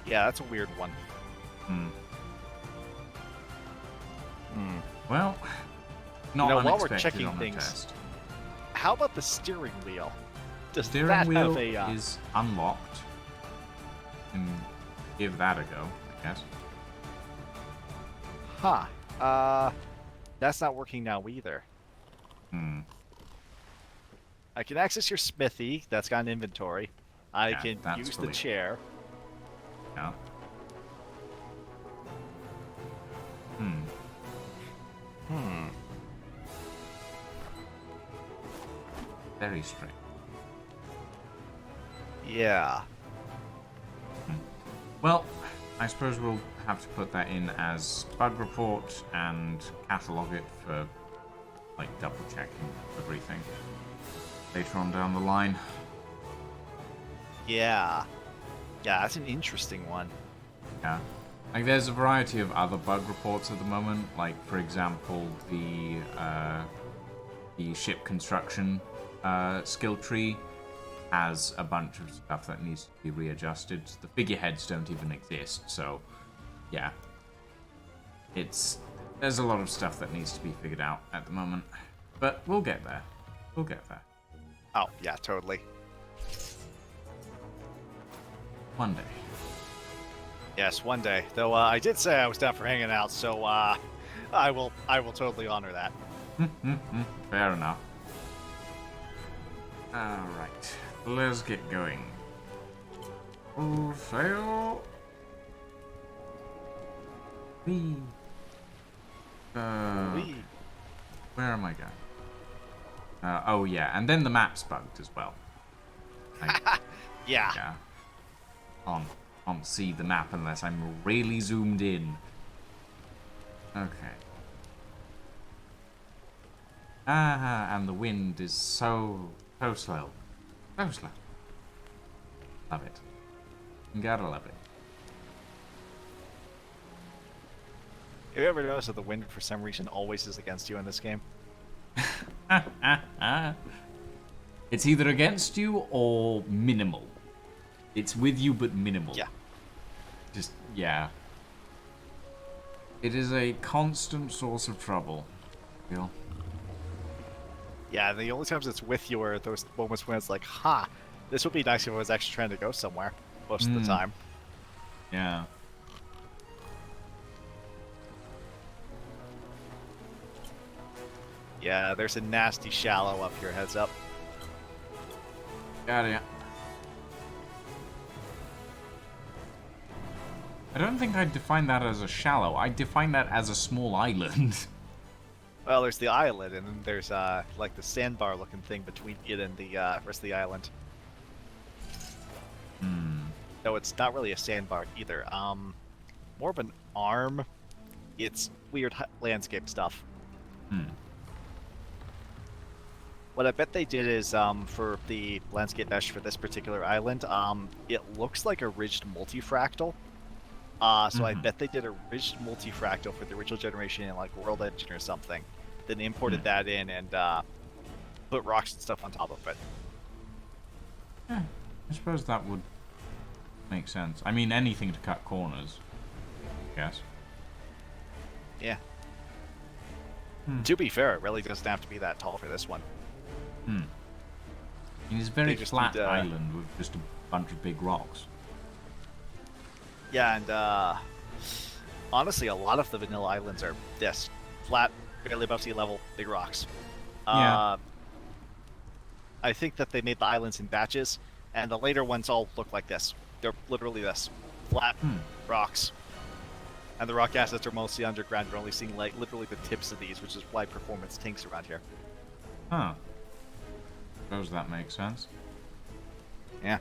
Yeah, that's a weird one. Well, not while we're unexpected checking on the things, test. how about the steering wheel? Does Steering that wheel have a, is unlocked. Can give that a go, I guess. Huh. That's not working now either. I can access your smithy. That's got an inventory. I Yeah, can that's use the really- chair. Yeah. Very strange. Yeah. Well, I suppose we'll have to put that in as bug report and catalog it for, like, double checking everything later on down the line. Yeah. Yeah, that's an interesting one. Yeah. Like, there's a variety of other bug reports at the moment. Like, for example, the ship construction skill tree has a bunch of stuff that needs to be readjusted. The figureheads don't even exist, so yeah. There's a lot of stuff that needs to be figured out at the moment. But we'll get there. We'll get there. Oh, yeah, totally. One day. Yes, one day. Though I did say I was down for hanging out, so I will totally honor that. Fair enough. Alright, let's get going. Full sail. Whee. Where am I going? Oh yeah, and then the map's bugged as well. Yeah. Can't see the map unless I'm really zoomed in. Okay. And the wind is so slow. So slow. Love it. You gotta love it. Have you ever noticed that the wind, for some reason, always is against you in this game? It's either against you or minimal. It's with you, but minimal. Yeah. Just, yeah. It is a constant source of trouble. Feel. Yeah, the only times it's with you are those moments when it's like, this would be nice if I was actually trying to go somewhere most of the time. Yeah. Yeah, there's a nasty shallow up here, heads up. Got it. I don't think I'd define that as a shallow. I'd define that as a small island. Well, there's the island, and then there's like the sandbar looking thing between it and the rest of the island. No, it's not really a sandbar either. More of an arm. It's weird landscape stuff. What I bet they did is, for the landscape mesh for this particular island, it looks like a ridged multifractal. So I bet they did a ridged multifractal for the original generation in like World Engine or something. Then imported that in and put rocks and stuff on top of it. Yeah, I suppose that would make sense. I mean, anything to cut corners, I guess. Yeah. To be fair, it really doesn't have to be that tall for this one. It's a very just flat need, island with just a bunch of big rocks. Yeah, and honestly, a lot of the vanilla islands are this flat, barely above sea level, big rocks. Yeah. I think that they made the islands in batches, and the later ones all look like this. They're literally this flat rocks, and the rock assets are mostly underground. You're only seeing like literally the tips of these, which is why performance tanks around here. Huh. Suppose that makes sense. Yeah.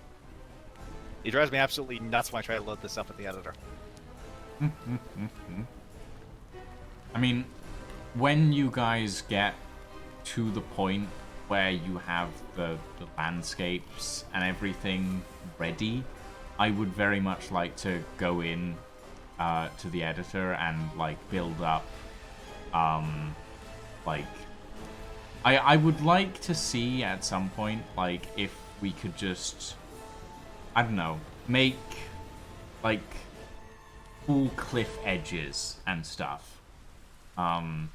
It drives me absolutely nuts when I try to load this up in the editor. I mean, when you guys get to the point where you have the landscapes and everything ready, I would very much like to go in to the editor and like build up like I would like to see at some point like if we could just, I don't know, make like full cliff edges and stuff. I'd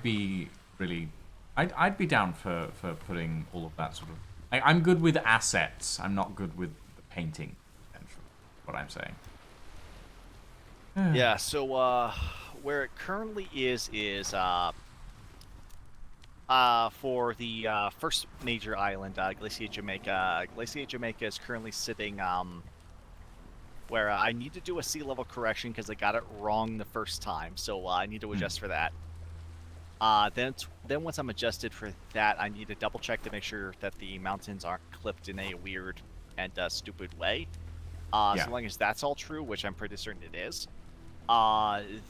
be really, I'd be down for putting all of that sort of. I'm good with assets. I'm not good with the painting. What I'm saying. Yeah. So where it currently is for the first major island, Glacier Jamaica. Glacier Jamaica is currently sitting where I need to do a sea level correction because I got it wrong the first time, so I need to adjust for that. Then once I'm adjusted for that, I need to double check to make sure that the mountains aren't clipped in a weird and stupid way. Yeah. So long as that's all true, which I'm pretty certain it is,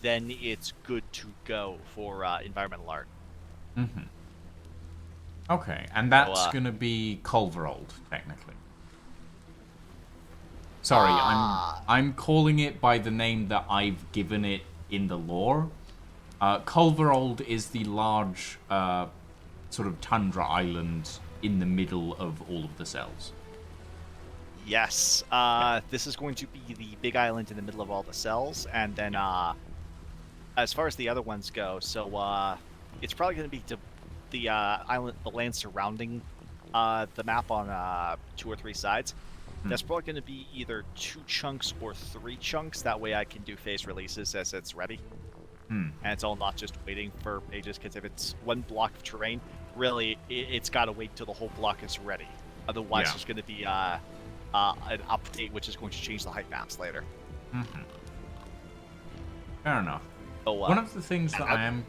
then it's good to go for environmental art. Mm-hmm. Okay, and that's So, gonna be Culverold, technically. Sorry, I'm calling it by the name that I've given it in the lore. Culverold is the large, sort of tundra island in the middle of all of the cells. Yes, this is going to be the big island in the middle of all the cells, and then as far as the other ones go, so it's probably going to be the island, the land surrounding the map on 2 or 3 sides. That's probably going to be either 2 chunks or 3 chunks. That way I can do phase releases as it's ready. And it's all not just waiting for pages, because if it's one block of terrain, really, it's got to wait till the whole block is ready. Otherwise, there's going to be an update which is going to change the height maps later. Fair enough. So, one of the things that I am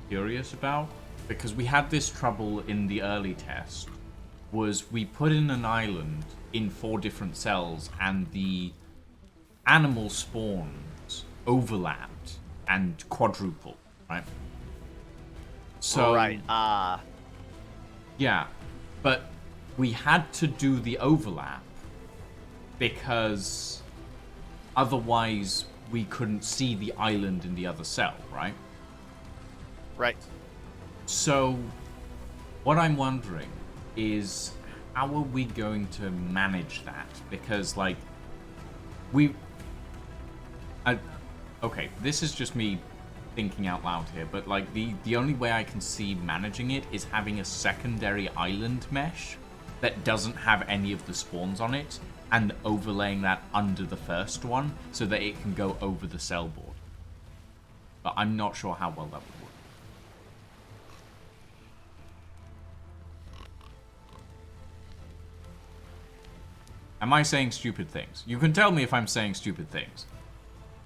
curious about, because we had this trouble in the early test, was we put in an island in 4 different cells, and the animal spawns overlapped and quadrupled, right? So, right, yeah, but we had to do the overlap because otherwise we couldn't see the island in the other cell, right? Right. So, what I'm wondering is, how are we going to manage that? Because, like, okay, this is just me thinking out loud here, but, like, the only way I can see managing it is having a secondary island mesh that doesn't have any of the spawns on it, and overlaying that under the first one so that it can go over the cell board. But I'm not sure how well that would work. Am I saying stupid things? You can tell me if I'm saying stupid things.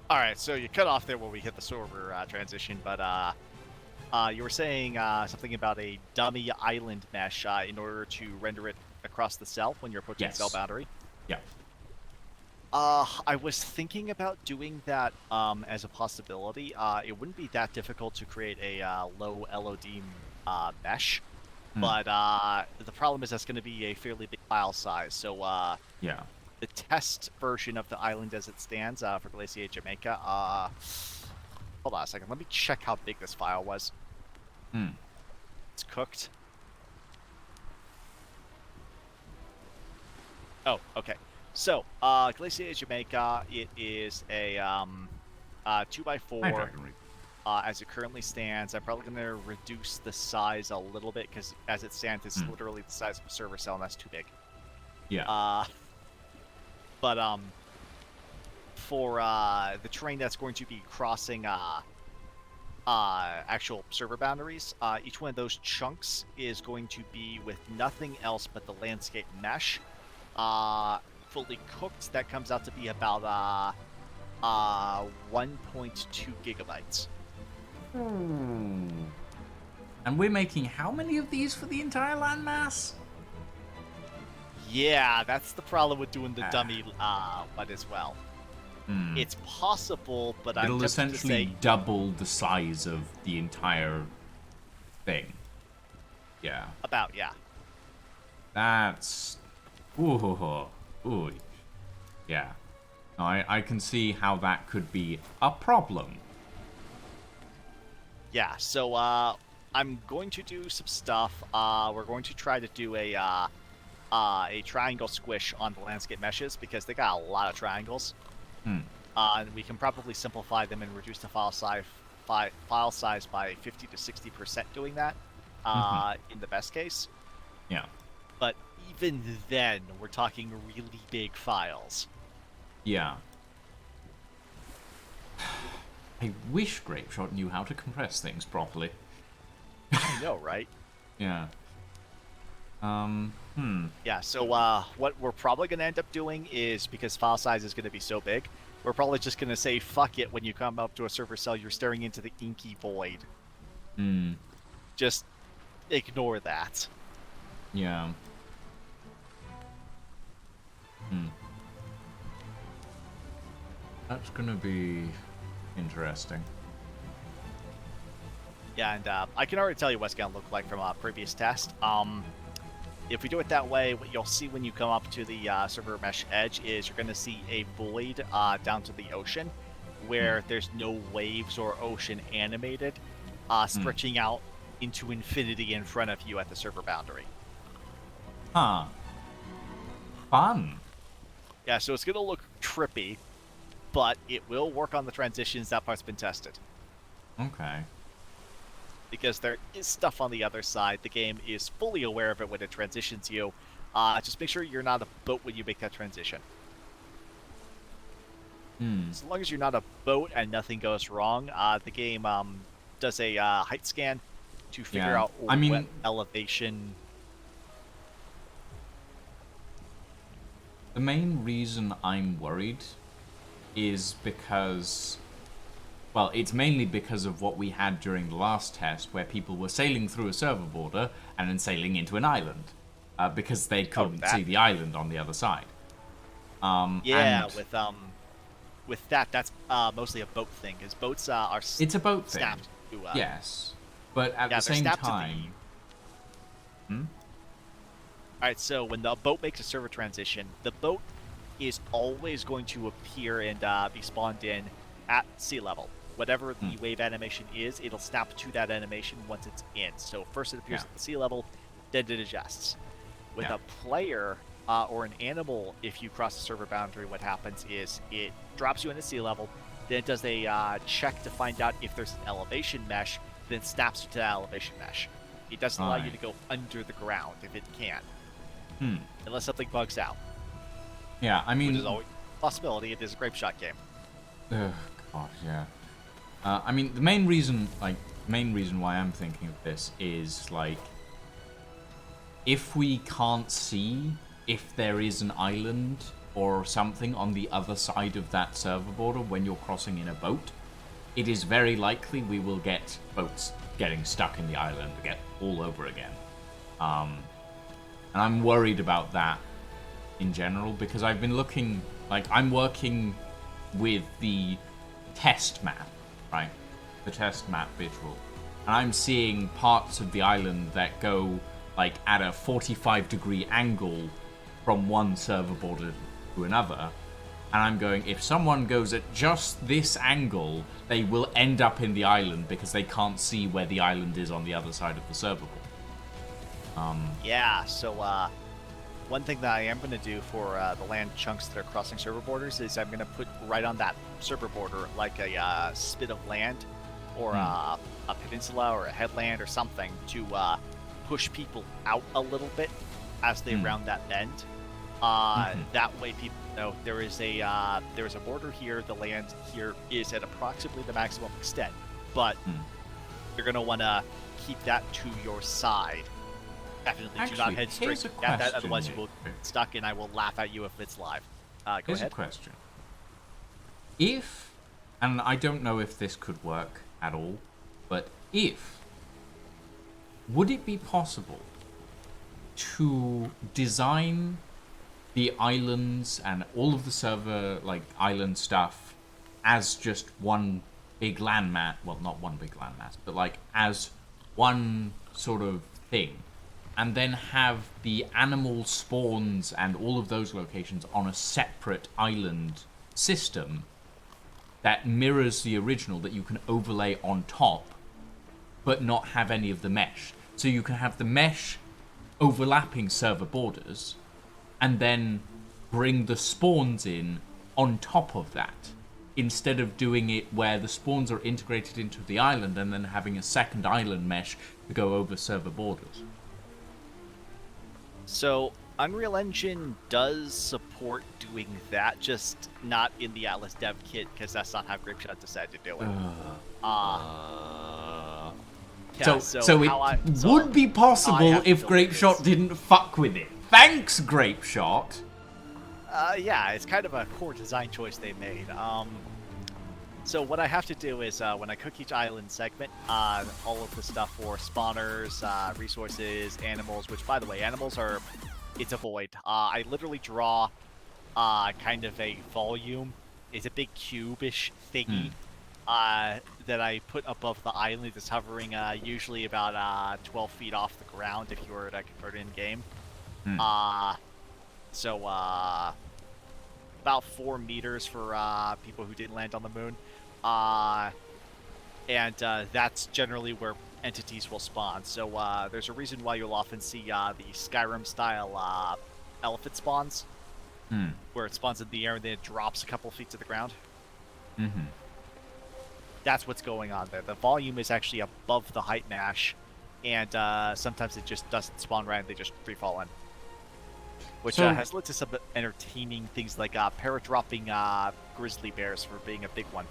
All right, so you cut off there when we hit the server transition, but you were saying something about a dummy island mesh in order to render it across the cell when you're approaching cell boundary. Yeah. I was thinking about doing that as a possibility. It wouldn't be that difficult to create a low LOD mesh, but the problem is that's going to be a fairly big file size. So yeah, the test version of the island as it stands for Glacier Jamaica. Hold on a second. Let me check how big this file was. It's cooked. Oh, okay. So, Glacier Jamaica, it is a 2x4. As it currently stands, I'm probably going to reduce the size a little bit, because as it stands, it's literally the size of a server cell, and that's too big. Yeah. But for the terrain that's going to be crossing actual server boundaries, each one of those chunks is going to be with nothing else but the landscape mesh. Fully cooked, that comes out to be about 1.2 gigabytes. And we're making how many of these for the entire landmass? Yeah, that's the problem with doing the dummy one as well. It's possible, but I'm It'll tempted to essentially say double the size of the entire thing. Yeah. about, yeah. That's... Ooh. Yeah. No, I can see how that could be a problem. Yeah, so I'm going to do some stuff. We're going to try to do a triangle squish on the landscape meshes, because they got a lot of triangles. And we can probably simplify them and reduce the file size by 50 to 60% doing that in the best case. Yeah. But even then, we're talking really big files. Yeah. I wish Grapeshot knew how to compress things properly. I know, right? Yeah. Yeah, so what we're probably going to end up doing is, because file size is going to be so big, we're probably just going to say, fuck it, when you come up to a server cell, you're staring into the inky void. just ignore that. Yeah. That's gonna be interesting. Yeah, and I can already tell you what it's gonna look like from a previous test. If we do it that way, what you'll see when you come up to the server mesh edge is you're gonna see a void down to the ocean, where there's no waves or ocean animated, stretching out into infinity in front of you at the server boundary. Huh. Fun. Yeah, so it's gonna look trippy, but it will work on the transitions. That part's been tested. Okay. Because there is stuff on the other side. The game is fully aware of it when it transitions you. Just make sure you're not a boat when you make that transition. As long as you're not a boat and nothing goes wrong, the game does a height scan to figure out what elevation. The main reason I'm worried is because, well, it's mainly because of what we had during the last test, where people were sailing through a server border and then sailing into an island, because they couldn't see the island on the other side. Yeah, with that, that's mostly a boat thing, because boats are it's a boat thing. Snapped to, yes, but at the same time. Alright, so when the boat makes a server transition, the boat is always going to appear and be spawned in at sea level. Whatever the wave animation is, it'll snap to that animation once it's in. So first it appears at the sea level, then it adjusts. With a player or an animal, if you cross the server boundary, what happens is it drops you into sea level, then it does a check to find out if there's an elevation mesh, then snaps you to that elevation mesh. It doesn't allow you to go under the ground if it can. Unless something bugs out. Yeah, I mean... Which is always a possibility. It is a grape shot game. Ugh, gosh, yeah. I mean, the main reason why I'm thinking of this is, like, if we can't see if there is an island or something on the other side of that server border when you're crossing in a boat, it is very likely we will get boats getting stuck in the island again all over again. And I'm worried about that in general, because I've been looking, like, I'm working with the test map, right? The test map visual. And I'm seeing parts of the island that go, like, at a 45-degree angle from one server border to another. And I'm going, if someone goes at just this angle, they will end up in the island because they can't see where the island is on the other side of the server border. Yeah, so one thing that I am going to do for the land chunks that are crossing server borders is I'm going to put right on that server border like a spit of land or a peninsula or a headland or something to push people out a little bit as they round that bend. That way people know there is a border here. The land here is at approximately the maximum extent, but you're going to want to keep that to your side. Definitely do not head straight at that, otherwise you will get stuck and I will laugh at you if it's live. Go Here's ahead. a question. If, and I don't know if this could work at all, but would it be possible to design the islands and all of the server, like, island stuff as just one big landmass? Well, not one big landmass, but, like, as one sort of thing. And then have the animal spawns and all of those locations on a separate island system that mirrors the original that you can overlay on top, but not have any of the mesh. So you can have the mesh overlapping server borders, and then bring the spawns in on top of that, instead of doing it where the spawns are integrated into the island and then having a second island mesh to go over server borders. So Unreal Engine does support doing that, just not in the Atlas dev kit, because that's not how Grapeshot decided to do it. So it would be possible if Grapeshot didn't fuck with it. Thanks, Grapeshot! Yeah, it's kind of a core design choice they made. So what I have to do is when I cook each island segment, all of the stuff for spawners, resources, animals. Which, by the way, animals it's a void. I literally draw kind of a volume. It's a big cube-ish thingy that I put above the island. It's hovering usually about 12 feet off the ground if you were to convert it in game. So about 4 meters for people who didn't land on the moon. And that's generally where entities will spawn. So there's a reason why you'll often see the Skyrim-style elephant spawns, where it spawns in the air and then it drops a couple feet to the ground. That's what's going on there. The volume is actually above the height mesh, and sometimes it just doesn't spawn right and they just free fall in. Which has led to some entertaining things like para-dropping grizzly bears for being a big one.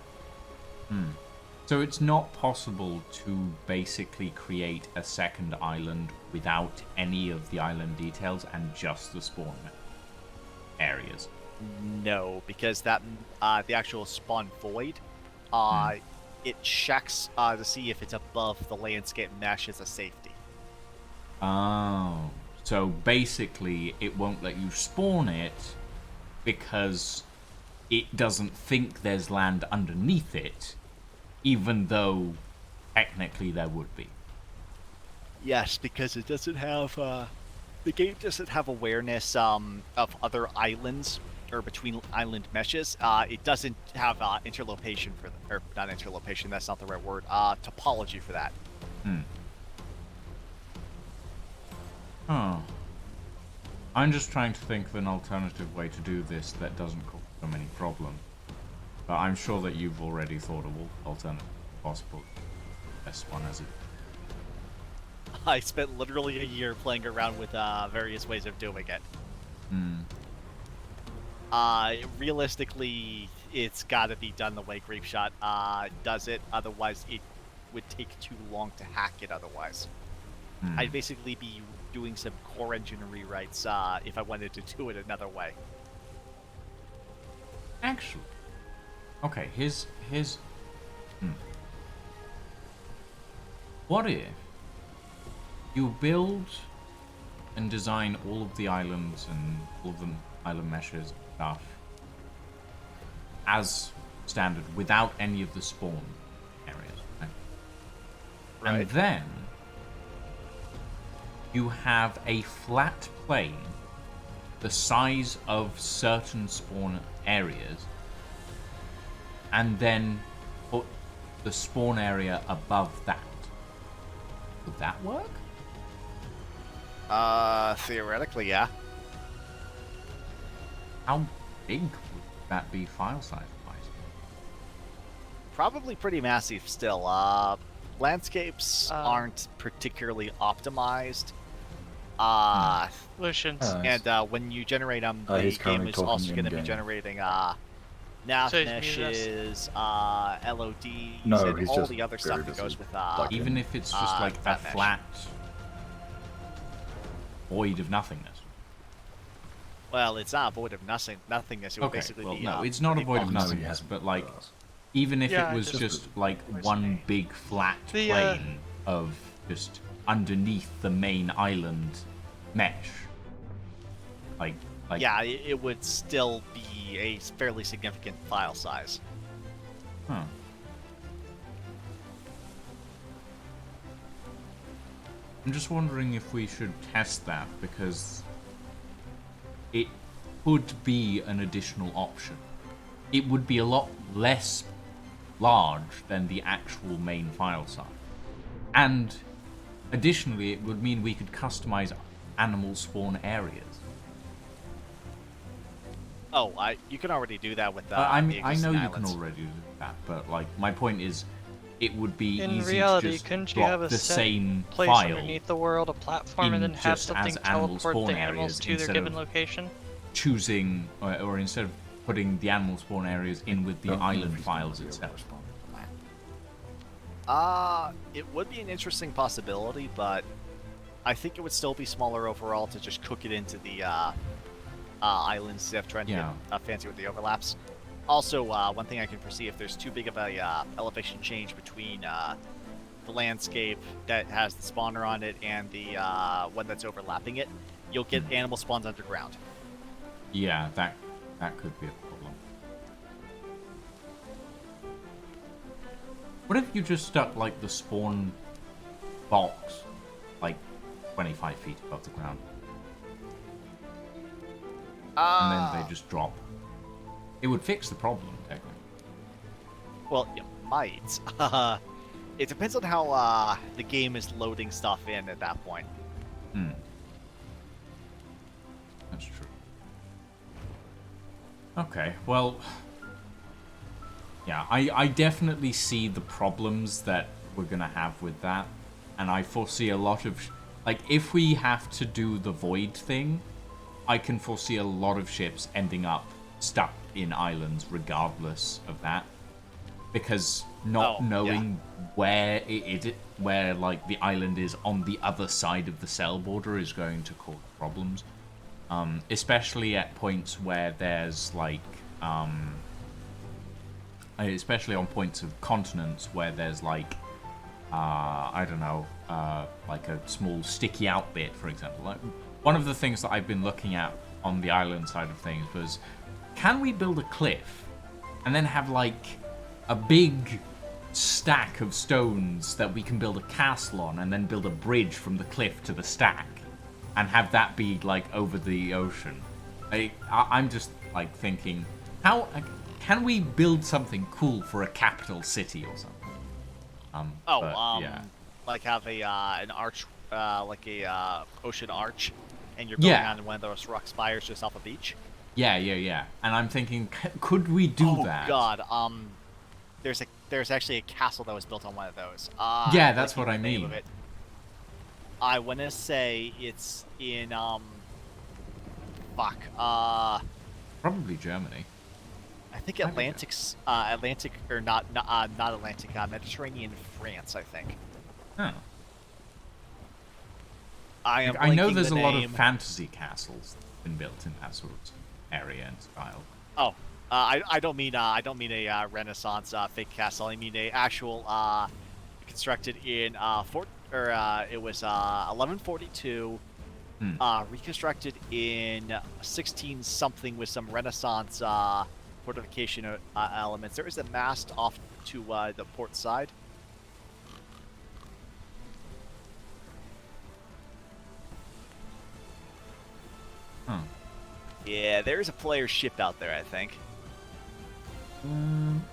So it's not possible to basically create a second island without any of the island details and just the spawn areas? No, because that the actual spawn void, it checks to see if it's above the landscape mesh as a safety. Oh. So basically, it won't let you spawn it because it doesn't think there's land underneath it, even though technically there would be. Yes, because it doesn't have the game doesn't have awareness of other islands or between island meshes. It doesn't have interlopation for them, or not interlopation. That's not the right word. Topology for that. Oh. I'm just trying to think of an alternative way to do this that doesn't cause so many problems. But I'm sure that you've already thought of alternative possible. Best one as it. I spent literally a year playing around with various ways of doing it. Realistically, it's got to be done the way Grapeshot does it. Otherwise, it would take too long to hack it otherwise. I'd basically be doing some core engine rewrites if I wanted to do it another way. Actually, okay, here's what if you build and design all of the islands and all of the island meshes and stuff as standard without any of the spawn areas, right? And then you have a flat plane the size of certain spawn areas, and then put the spawn area above that. Would that work? Theoretically, yeah. How big would that be file size wise? Probably pretty massive still. Landscapes aren't particularly optimized. Lucians. And when you generate them, the game is also going to be generating nav meshes, LODs, and all the other stuff that goes with even if it's just like a flat void of nothingness. Well, it's not a void of nothingness. It would basically be. No, it's not a void of nothingness, but like, even if it was just like one big flat plane of just underneath the main island mesh, like yeah, it would still be a fairly significant file size. Huh. I'm just wondering if we should test that, because it could be an additional option. It would be a lot less large than the actual main file size. And additionally, it would mean we could customize animal spawn areas. Oh, you can already do that with I know islands. you can already do that, but like my point is, it would be In easy reality, to just couldn't you have drop a the set same place file underneath the world, a platform, and then have just something as animal teleport spawn the animals areas to their instead given of location? choosing, or instead of putting the animal spawn areas in with the island files itself. It would be an interesting possibility, but I think it would still be smaller overall to just cook it into the islands instead of trying to get fancy with the overlaps. Also, one thing I can foresee, if there's too big of a elevation change between the landscape that has the spawner on it and the one that's overlapping it, you'll get animal spawns underground. Yeah, that could be a problem. What if you just stuck like the spawn box like 25 feet above the ground? And then they just drop. It would fix the problem, technically. Well, you might. It depends on how the game is loading stuff in at that point. That's true. Okay, well... Yeah, I definitely see the problems that we're gonna have with that. And I foresee a lot of... Like, if we have to do the Void thing, I can foresee a lot of ships ending up stuck in islands regardless of that. Because not knowing where where like the island is on the other side of the cell border is going to cause problems. Especially at points where there's like especially on points of continents where there's like I don't know, like a small sticky out bit, for example. Like, one of the things that I've been looking at on the island side of things was, can we build a cliff and then have like a big stack of stones that we can build a castle on, and then build a bridge from the cliff to the stack and have that be like over the ocean? I'm just like thinking, how can we build something cool for a capital city or something? Yeah. Like have a an arch, like a ocean arch, and you're going on one of those rock spires just off a beach. Yeah. And I'm thinking, could we do that? Oh God, there's actually a castle that was built on one of those. Yeah, that's what I mean. I want to say it's in probably Germany. I think Atlantic or not Atlantic, Mediterranean France, I think. Oh. I know there's a lot of fantasy castles been built in that sort of area and style. Oh, I don't mean a Renaissance fake castle. I mean a actual constructed in it was 1142, reconstructed in 16 something with some Renaissance fortification elements. There is a mast off to the port side. Yeah, there's a player ship out there, I think.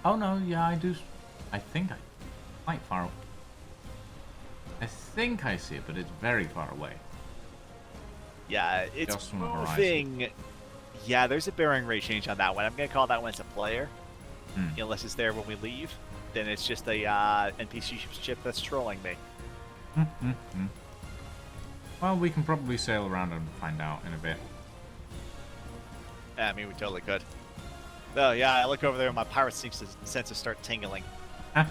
Oh no, yeah, I do. I think quite far away. I think I see it, but it's very far away. Yeah, it's moving. Yeah, there's a bearing rate change on that one. I'm gonna call that one as a player, unless it's there when we leave. Then it's just a NPC ship that's trolling me. Well, we can probably sail around and find out in a bit. Yeah, I mean, we totally could. Oh, yeah, I look over there and my pirate senses start tingling. I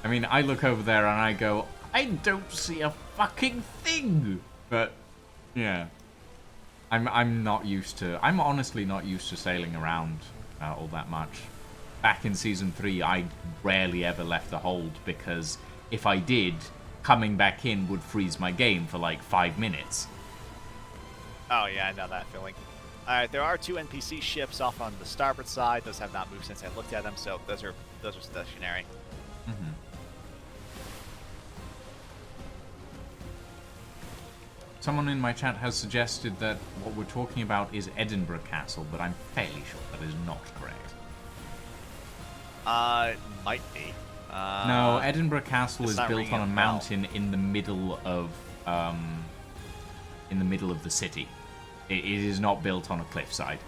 mean, I look over there and I go, I don't see a fucking thing! But, yeah. I'm honestly not used to sailing around all that much. Back in Season 3, I rarely ever left the hold, because if I did, coming back in would freeze my game for like 5 minutes. Oh yeah, I know that feeling. Alright, there are 2 NPC ships off on the starboard side. Those have not moved since I looked at them, so those are stationary. Someone in my chat has suggested that what we're talking about is Edinburgh Castle, but I'm fairly sure that is not correct. It might be. No, Edinburgh Castle is built on a mountain in the middle of the city. It is not built on a cliffside.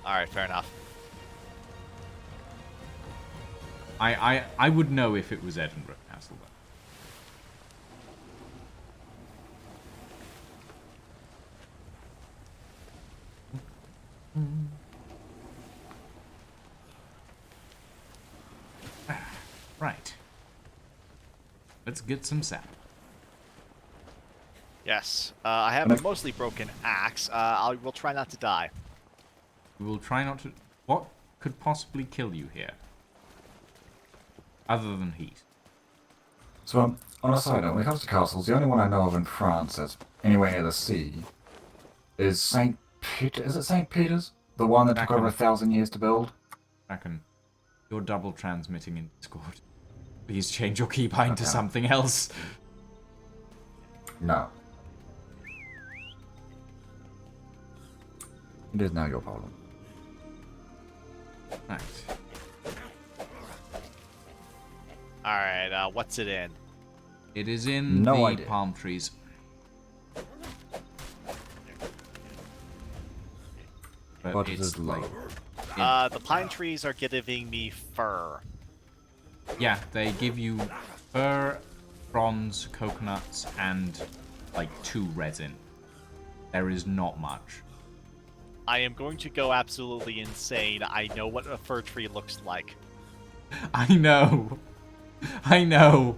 Alright, fair enough. I would know if it was Edinburgh Castle, though. Right. Let's get some sap. Yes. I have a mostly broken axe. I will try not to die. We will try not to... What could possibly kill you here? Other than heat. So, on a side note, when it comes to castles, the only one I know of in France that's anywhere near the sea is St. Peter. Is it St. Peter's? The one that took over 1,000 years to build? Reckon. You're double transmitting in Discord. Please change your keybind to something else. No. It is now your problem. Right. Alright, what's it in? It is in No the idea. palm trees. But But it it's is low. The pine trees are giving me fur. Yeah, they give you fir, bronze, coconuts, and like 2 resin. There is not much. I am going to go absolutely insane. I know what a fir tree looks like. I know. I know.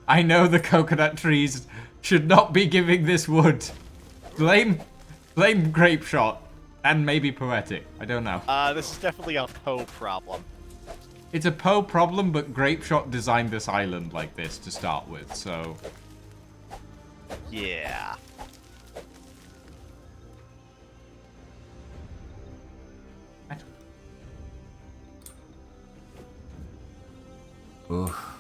I know the coconut trees should not be giving this wood. Blame Grape Shot. And maybe Poetic. I don't know. This is definitely a Poe problem. It's a Poe problem, but Grape Shot designed this island like this to start with, so... Yeah. Oof.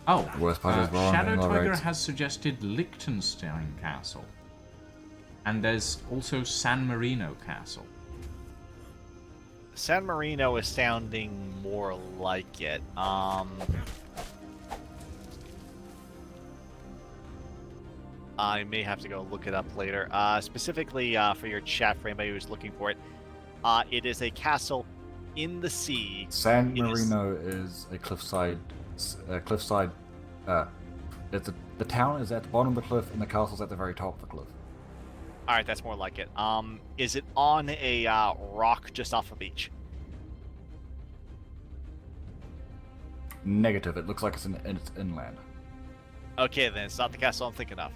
Oh, The worst part is we're on Shadow vanilla Tiger rates. has suggested Liechtenstein Castle. And there's also San Marino Castle. San Marino is sounding more like it. I may have to go look it up later. Specifically for your chat for anybody who's looking for it. It is a castle in the sea. San It is- Marino is a cliffside. The town is at the bottom of the cliff, and the castle's at the very top of the cliff. Alright, that's more like it. Is it on a rock just off a beach? Negative. It looks like it's inland. Okay, then it's not the castle I'm thinking of.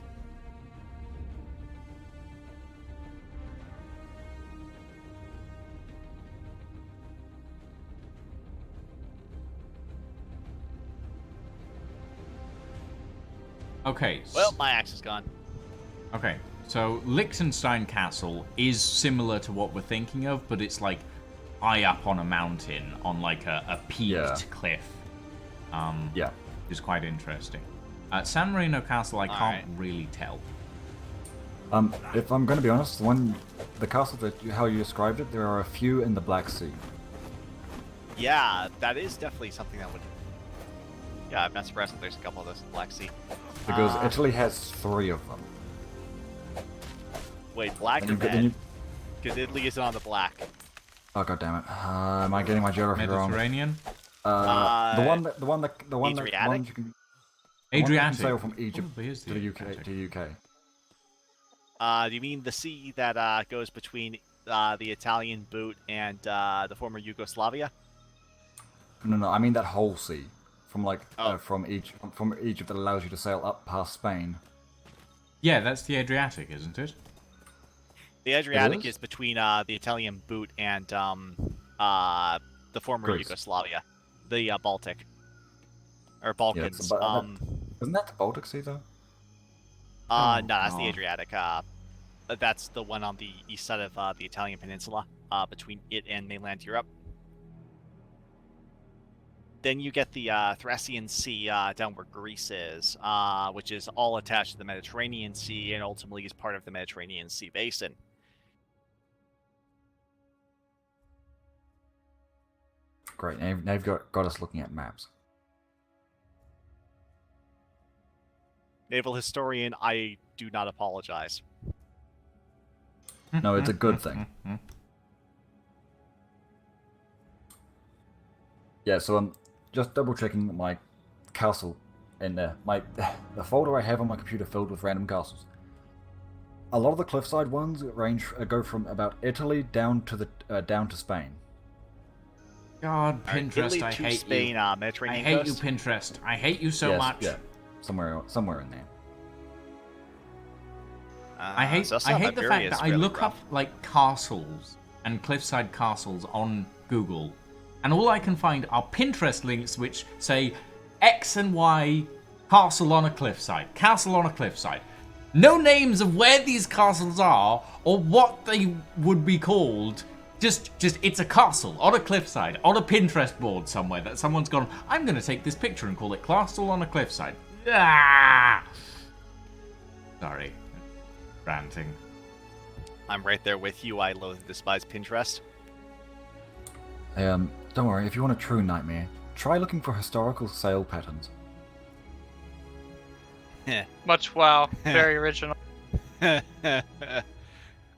Okay. Well, my axe is gone. Okay. So Liechtenstein Castle is similar to what we're thinking of, but it's like high up on a mountain on like a peaked cliff. Yeah. Which is quite interesting. San Marino Castle, I can't really tell. If I'm going to be honest, the castle how you described it, there are a few in the Black Sea. Yeah, that is definitely something that would... Yeah, I'm not surprised that there's a couple of those in the Black Sea. Because Italy has 3 of them. Wait, black And or you've got- red? then Because Italy isn't on the black. Oh god damn it! Am I getting my geography wrong? Mediterranean? The one that Adriatic? you can Adriatic. sail from Egypt Probably is to the UK. To the UK. Do you mean the sea that goes between the Italian boot and the former Yugoslavia? No, I mean that whole sea, from from Egypt that allows you to sail up past Spain. Yeah, that's the Adriatic, isn't it? The Adriatic is? is between the Italian boot and the former Greece. Yugoslavia, the Baltic or Balkans. Isn't that the Baltic Sea though? No, that's the no. Adriatic. That's the one on the east side of the Italian peninsula, between it and mainland Europe. Then you get the Thracian Sea down where Greece is, which is all attached to the Mediterranean Sea and ultimately is part of the Mediterranean Sea basin. Great. Now you've got us looking at maps. Naval historian, I do not apologize. No, it's a good thing. Yeah, so I'm just double checking my castle in the folder I have on my computer filled with random castles. A lot of the cliffside ones go from about Italy down to Spain. God, Alright, Pinterest, Italy I to hate Spain, you. Mediterranean I hate coast? you, Pinterest. I hate you so Yes, much. Yeah, somewhere in there. I hate so that's I not hate the fact Tiberius that I really look rough. up like castles and cliffside castles on Google, and all I can find are Pinterest links which say X and Y castle on a cliffside, castle on a cliffside. No names of where these castles are or what they would be called. Just it's a castle on a cliffside on a Pinterest board somewhere that someone's gone, I'm going to take this picture and call it Castle on a Cliffside. Ah! Sorry. Ranting. I'm right there with you. I loathe and despise Pinterest. Don't worry, if you want a true nightmare, try looking for historical sale patterns. Much wow. Very original.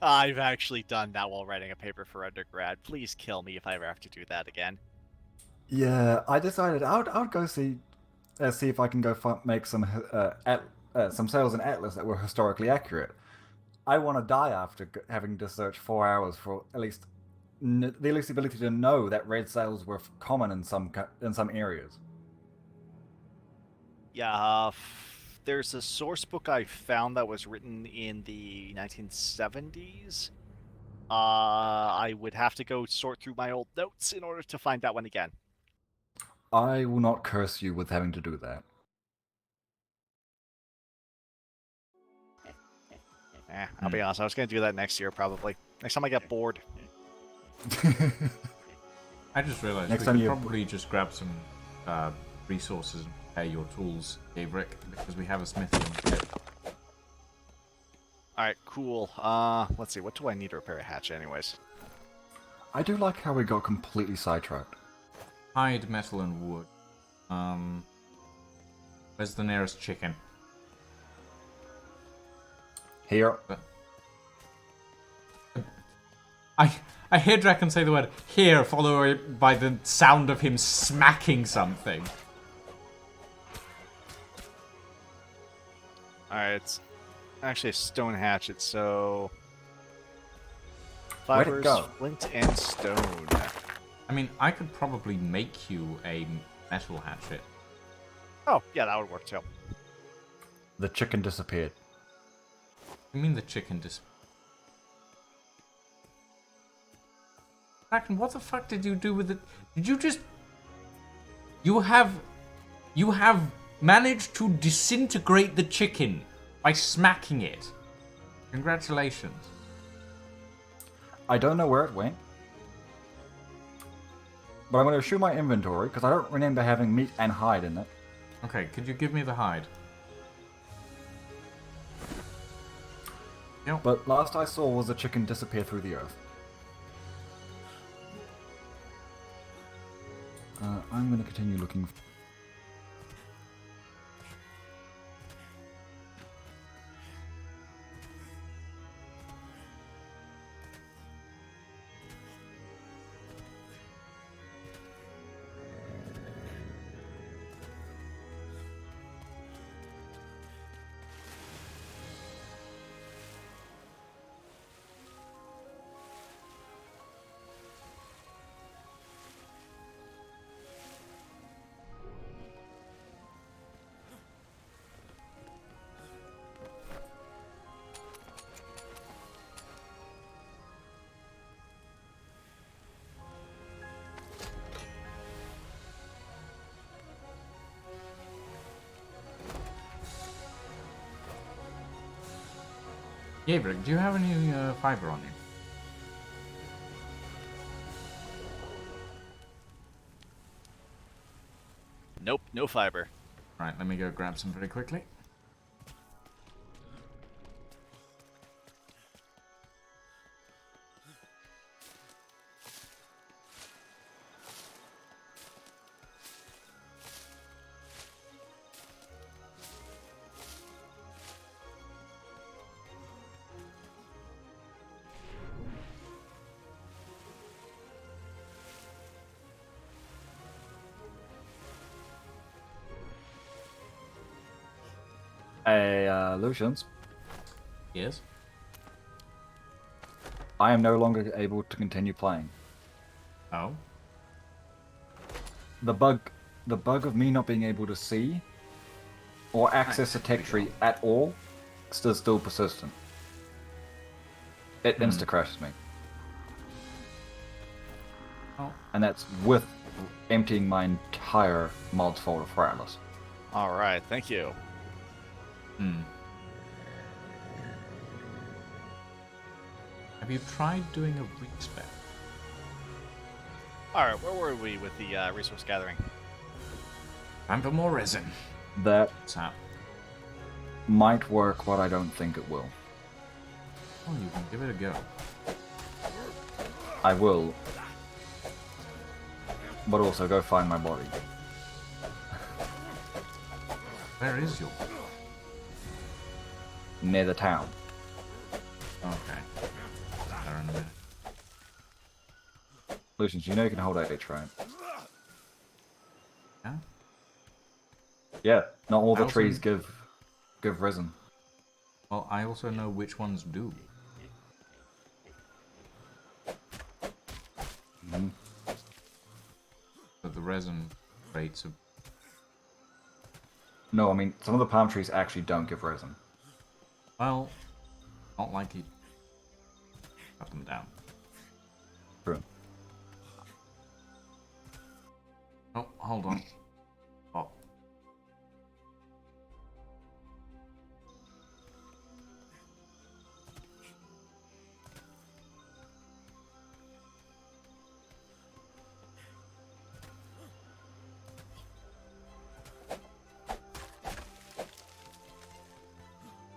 I've actually done that while writing a paper for undergrad. Please kill me if I ever have to do that again. Yeah, I decided I would go see if I can go make some sales in Atlas that were historically accurate. I want to die after having to search 4 hours for at least the least ability to know that red sales were common in some areas. Yeah, there's a source book I found that was written in the 1970s. I would have to go sort through my old notes in order to find that one again. I will not curse you with having to do that. I'll be honest, I was going to do that next year probably. Next time I get bored. I just realized Next we time could you- probably just grab some resources and prepare your tools, Gaverick, because we have a smithy on the ship. Alright, cool. Let's see, what do I need to repair a hatch anyways? I do like how we got completely sidetracked. Hide, metal, and wood. Where's the nearest chicken? Here. I hear Draken say the word here, followed by the sound of him smacking something. Alright, it's actually a stone hatchet, so... Where'd it Fibers, go? flint, and stone. I mean, I could probably make you a metal hatchet. Oh, yeah, that would work too. The chicken disappeared. I mean the chicken Draken, what the fuck did you do with it? Did you just... You have managed to disintegrate the chicken by smacking it. Congratulations. I don't know where it went. But I'm going to show my inventory, because I don't remember having meat and hide in it. Okay, could you give me the hide? Yep. But last I saw was a chicken disappear through the earth. I'm going to continue looking. Gaverick, do you have any fiber on you? Nope, no fiber. Right, let me go grab some very quickly. Hey, Lucians. Yes? I am no longer able to continue playing. Oh? The bug of me not being able to see or access a tech tree at all is still persistent. It insta crashes me. Oh. And that's with emptying my entire mods folder for Atlas. Alright, thank you. Have you tried doing a respec? Alright, where were we with the resource gathering? Time for more resin. That Sap. might work, but I don't think it will. Oh, you can give it a go. I will. But also go find my body. Where is your? Near the town. Okay. There in a minute. Lucius, you know you can hold H, right? Yeah? Yeah, not all the I also- trees give resin. Well, I also know which ones do. Mhm. But the resin rates of... No, I mean, some of the palm trees actually don't give resin. Well, not like it. Cut them down. True. Oh, hold on. Oh.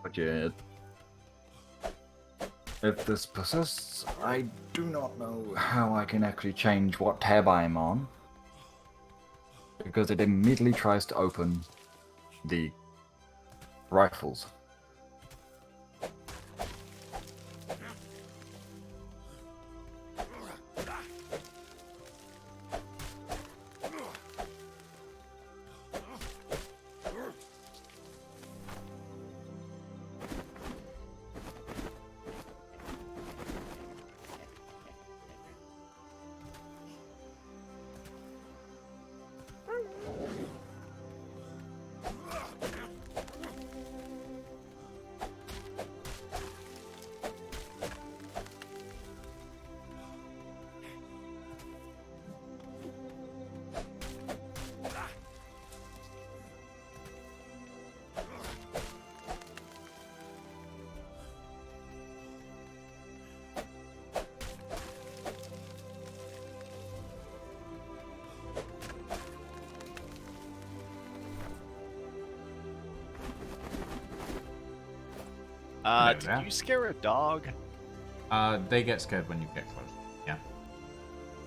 But yeah, if this persists, I do not know how I can actually change what tab I'm on. Because it immediately tries to open the rifles. Did you scare a dog? They get scared when you get close. Yeah.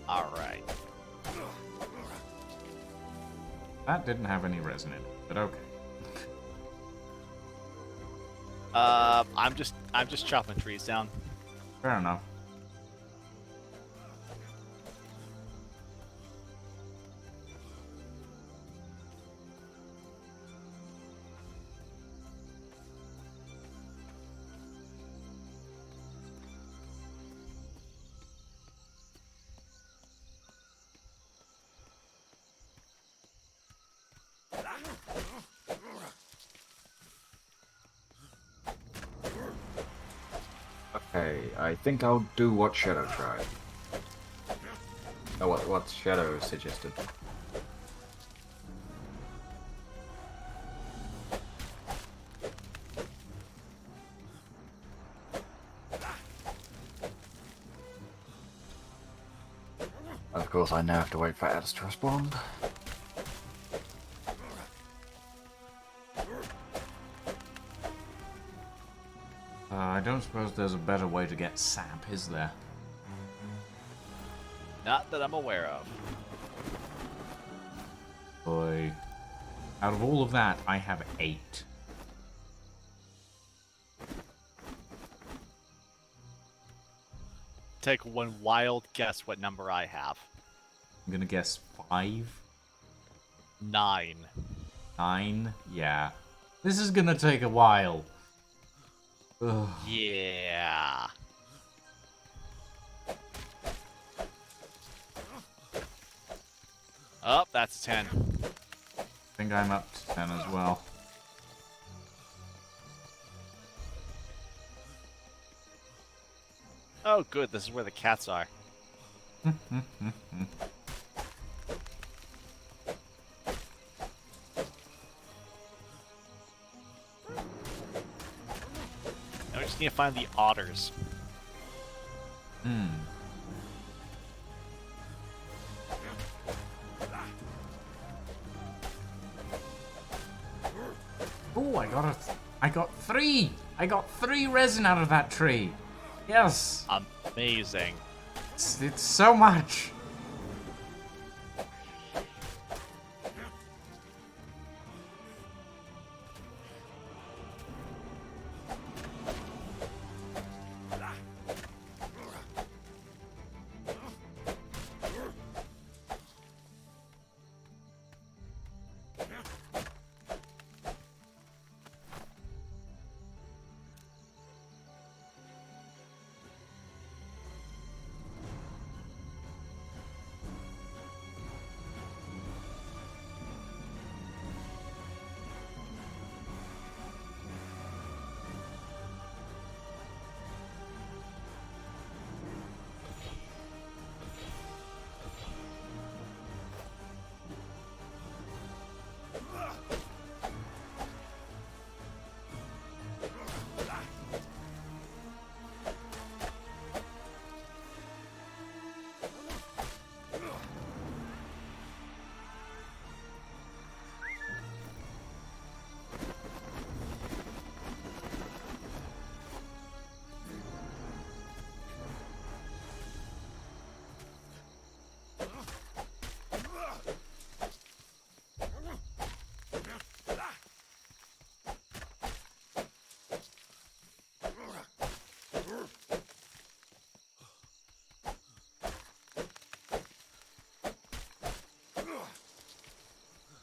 Alright. That didn't have any resin in it, but okay. I'm just chopping trees down. Fair enough. Okay, I think I'll do what Shadow tried. Oh, what Shadow suggested. Of course, I now have to wait for Atlas to respond. I don't suppose there's a better way to get sap, is there? Not that I'm aware of. Boy. Out of all of that, I have 8. Take one wild guess what number I have. I'm gonna guess 5? 9. 9? Yeah. This is gonna take a while. Ugh. Yeah. Oh, that's a 10. I think I'm up to 10 as well. Oh, good. This is where the cats are. Now we just need to find the otters. Oh, I got 3! I got 3 resin out of that tree! Yes! Amazing. It's so much!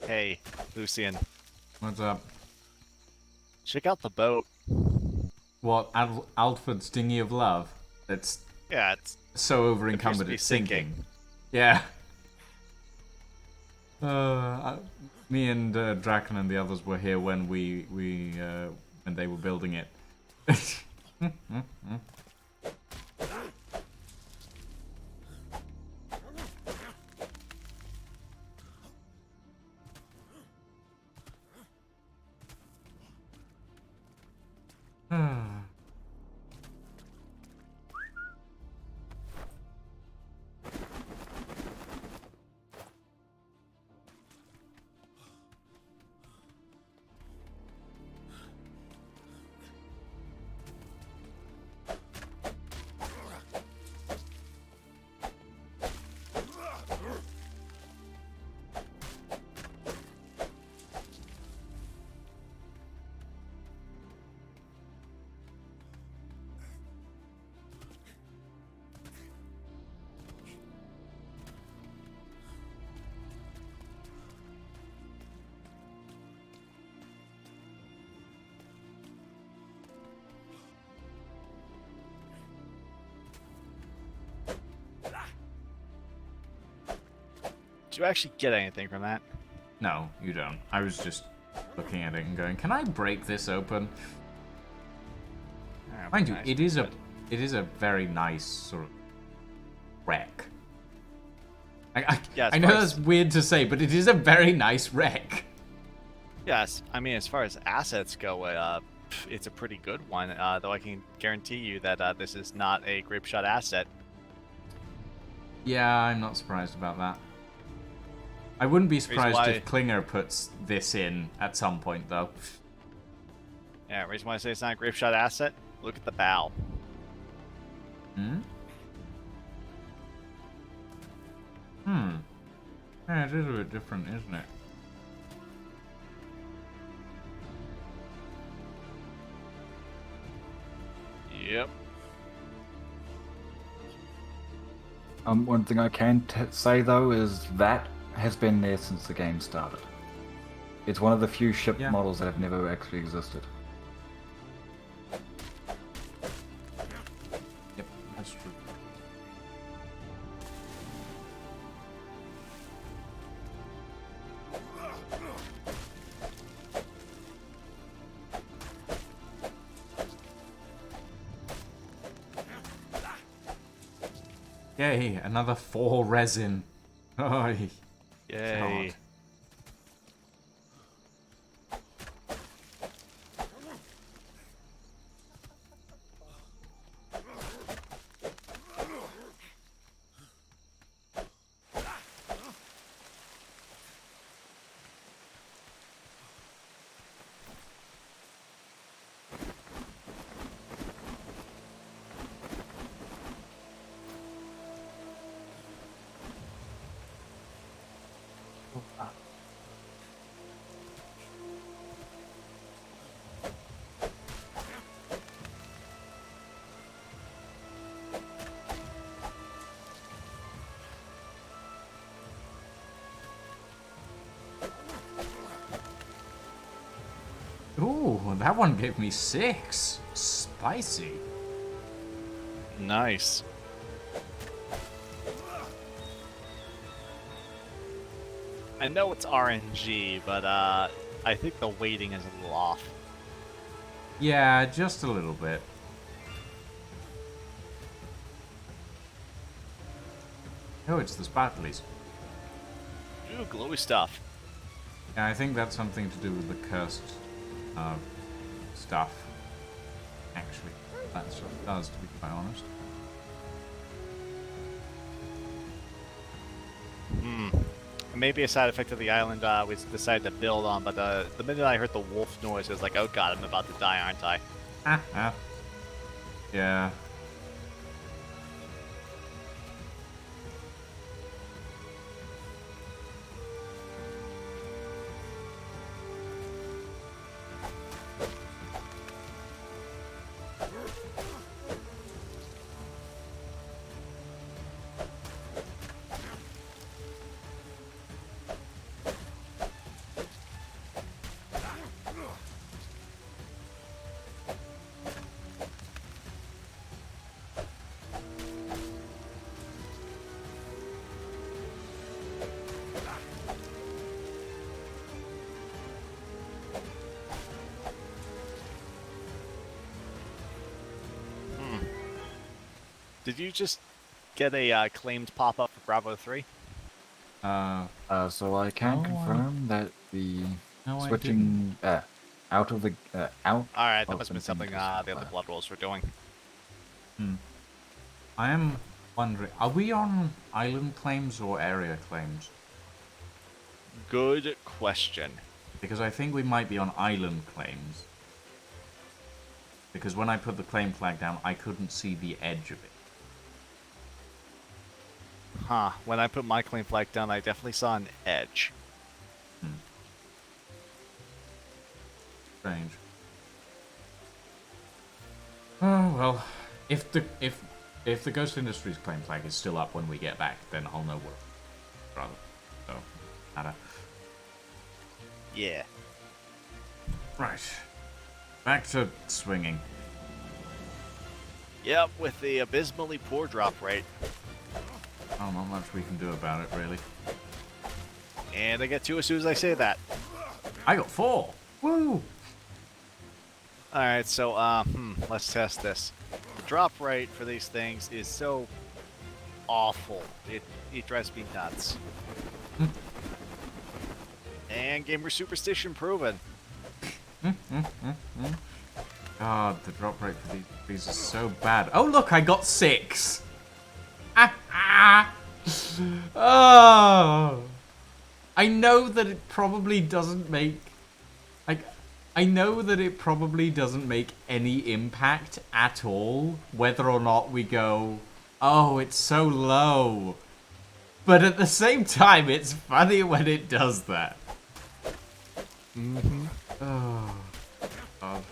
Hey, Lucian. What's up? Check out the boat. What, Alfred's Dinghy of Love? It's Yeah, it's so over appears to encumbered be it's sinking. sinking. Yeah. Me and Draken and the others were here when when they were building it. Did you actually get anything from that? No, you don't. I was just looking at it and going, can I break this open? Oh, Mind you, nice. it is a very nice sort of wreck. Yeah, as I know far as- that's weird to say, but it is a very nice wreck. Yes, I mean, as far as assets go, it's a pretty good one, though I can guarantee you that this is not a grape shot asset. Yeah, I'm not surprised about that. I wouldn't be surprised why- if Klinger puts this in at some point, though. Yeah, reason why I say it's not a grape shot asset, look at the bow. Hmm? Yeah, it is a bit different, isn't it? Yep. One thing I can say though is that has been there since the game started. It's one of the few ship Yeah. models that have never actually existed. Yep, that's true. Yay, another 4 resin. Oy. Yay. God. Ooh, that one gave me 6. Spicy. Nice. I know it's RNG, but I think the weighting is a little off. Yeah, just a little bit. Oh, it's the sparklies. Ooh, glowy stuff. Yeah, I think that's something to do with the cursed stuff. Actually, that's what it does, to be quite honest. Maybe a side effect of the island we decided to build on, but the minute I heard the wolf noise, I was like, oh god, I'm about to die, aren't I? Yeah. Did you just get a claimed pop-up for Bravo 3? So I can confirm that the No, I switching out of the out. Alright, that of must have been the something the Tempest other Blood Wolves were doing. I am wondering, are we on island claims or area claims? Good question. Because I think we might be on island claims. Because when I put the claim flag down, I couldn't see the edge of it. Huh. When I put my claim flag down, I definitely saw an edge. Strange. Oh well, if the Ghost Industries claim flag is still up when we get back, then I'll know where. Rather, so matter. Yeah. Right. Back to swinging. Yep, with the abysmally poor drop rate. Oh, not much we can do about it, really. And I get 2 as soon as I say that. I got 4. Woo! Alright, so, let's test this. The drop rate for these things is so awful. It drives me nuts. And gamer superstition proven. God, the drop rate for these is so bad. Oh, look, I got 6! Oh! I know that it probably doesn't make... I know that it probably doesn't make any impact at all, whether or not we go, oh, it's so low. But at the same time, it's funny when it does that. Oh, God.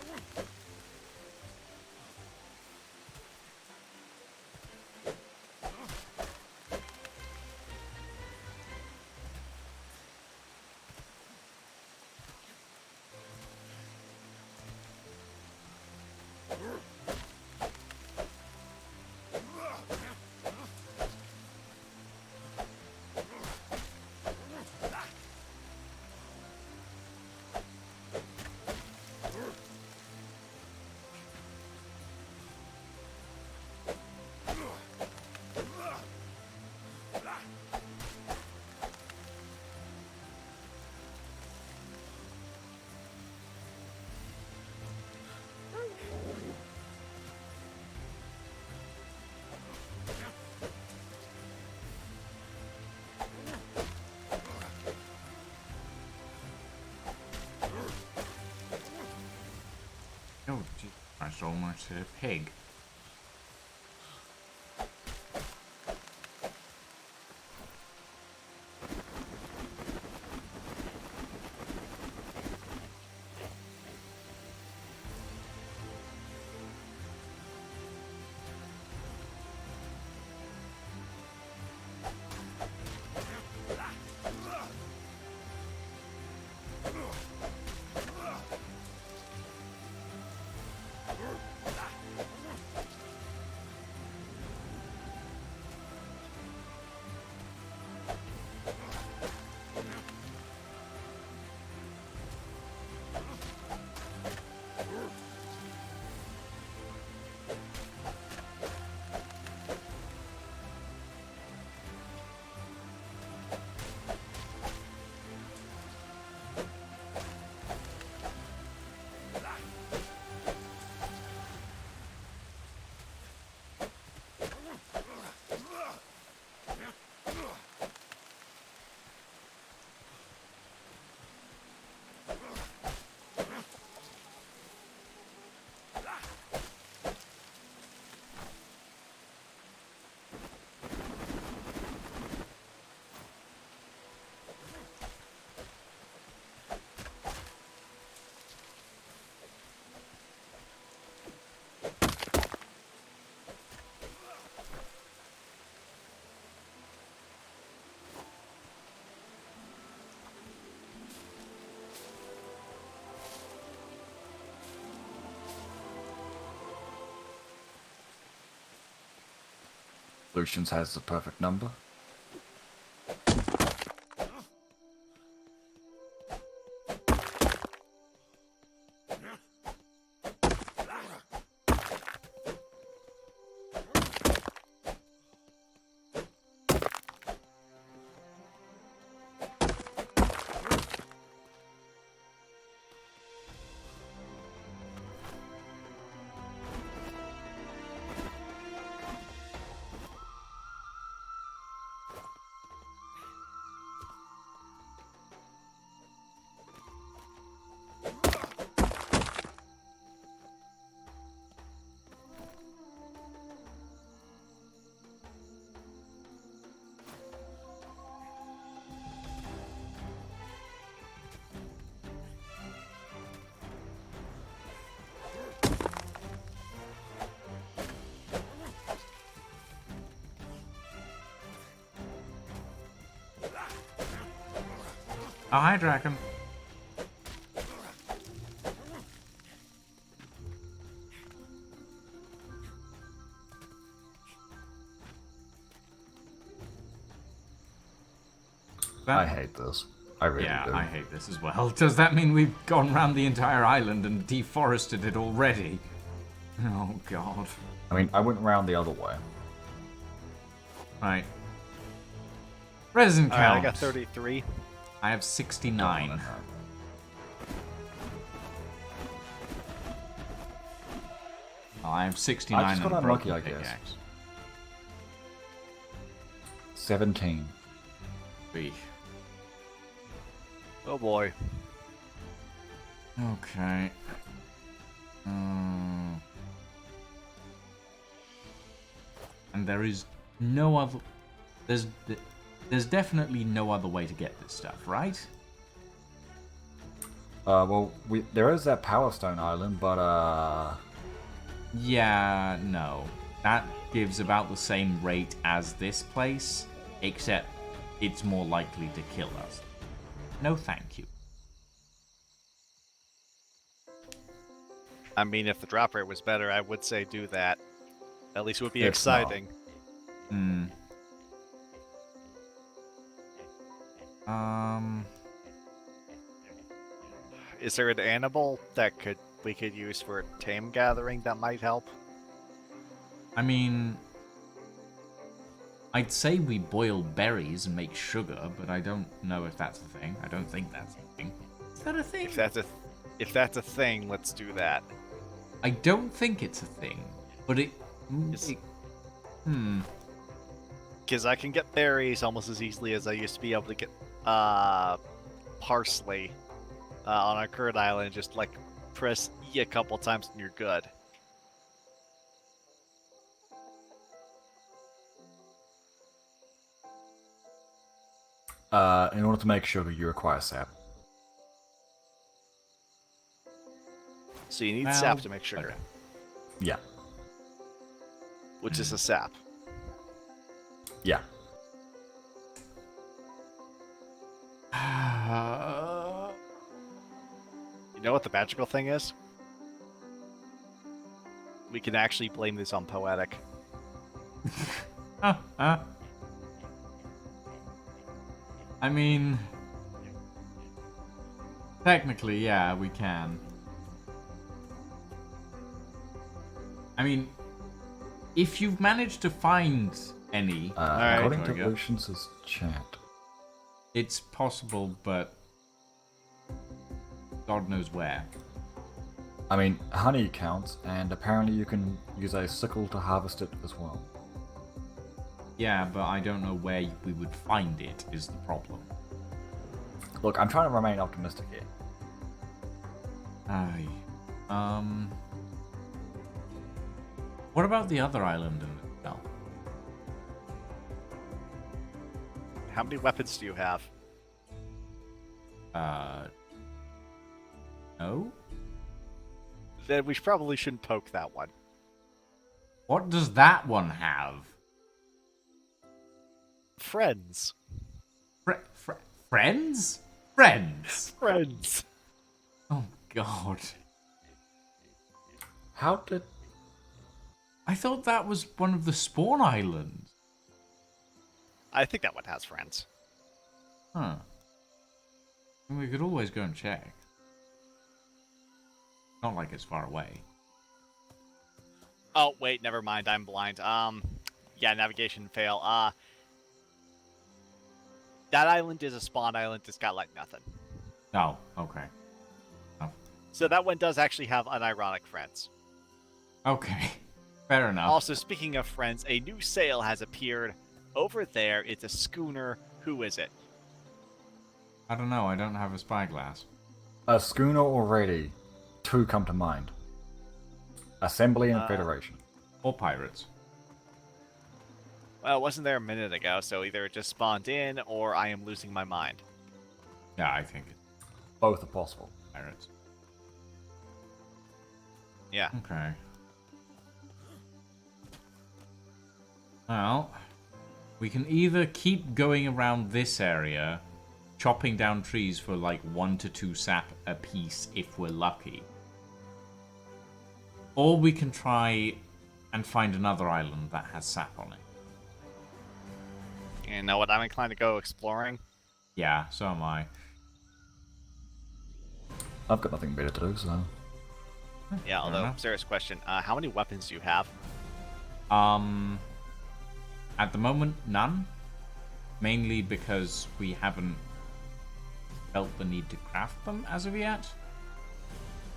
That's almost a pig. Lucian's has the perfect number. Oh, hi, Draken. I hate this. I really yeah, do. I hate this as well. Does that mean we've gone around the entire island and deforested it already? Oh, God. I mean, I went round the other way. Right. Resin count. Alright, I got 33. I have 69. I have 69 I just got and a unlucky, broken I guess. pickaxe. 17. Eesh. Oh boy. Okay. And there is no other. There's definitely no other way to get this stuff, right? Well, there is that Power Stone Island, but Yeah, no. That gives about the same rate as this place, except it's more likely to kill us. No, thank you. I mean, if the drop rate was better, I would say do that. At least it would be It's not. exciting. Hmm. Is there an animal that we could use for tame gathering that might help? I mean, I'd say we boil berries and make sugar, but I don't know if that's a thing. I don't think that's a thing. Is that a thing? If that's a thing, let's do that. I don't think it's a thing, but Because I can get berries almost as easily as I used to be able to get parsley on our current island. Just like press E a couple times and you're good. In order to make sugar, you require sap. So you need Well, sap to make sugar, okay. Yeah. which is a sap. Yeah. You know what the magical thing is? We can actually blame this on Poetic. I mean, technically, yeah, we can. I mean, if you've managed to find any, According there we to go. Lucian's chat. It's possible, but God knows where. I mean, honey counts, and apparently you can use a sickle to harvest it as well. Yeah, but I don't know where we would find it, is the problem. Look, I'm trying to remain optimistic here. Aye. What about the other island in itself? How many weapons do you have? No? Then we probably shouldn't poke that one. What does that one have? Friends. Friends? Friends? Friends. Oh, God. How did... I thought that was one of the spawn islands. I think that one has friends. Huh. I mean, we could always go and check. Not like it's far away. Oh, wait, never mind. I'm blind. Yeah, navigation fail. That island is a spawn island. It's got, like, nothing. Oh, okay. So that one does actually have unironic friends. Okay. Fair enough. Also, speaking of friends, a new sail has appeared. Over there, it's a schooner. Who is it? I don't know. I don't have a spyglass. A schooner already. Two come to mind. Assembly and Federation. Or pirates. Well, it wasn't there a minute ago, so either it just spawned in, or I am losing my mind. Yeah, I think it's Both are possible. pirates. Yeah. Okay. Well, we can either keep going around this area, chopping down trees for like 1 to 2 sap a piece if we're lucky. Or we can try and find another island that has sap on it. You know what? I'm inclined to go exploring. Yeah, so am I. I've got nothing better to do, so... Yeah, although, enough. serious question. How many weapons do you have? At the moment, none. Mainly because we haven't felt the need to craft them as of yet.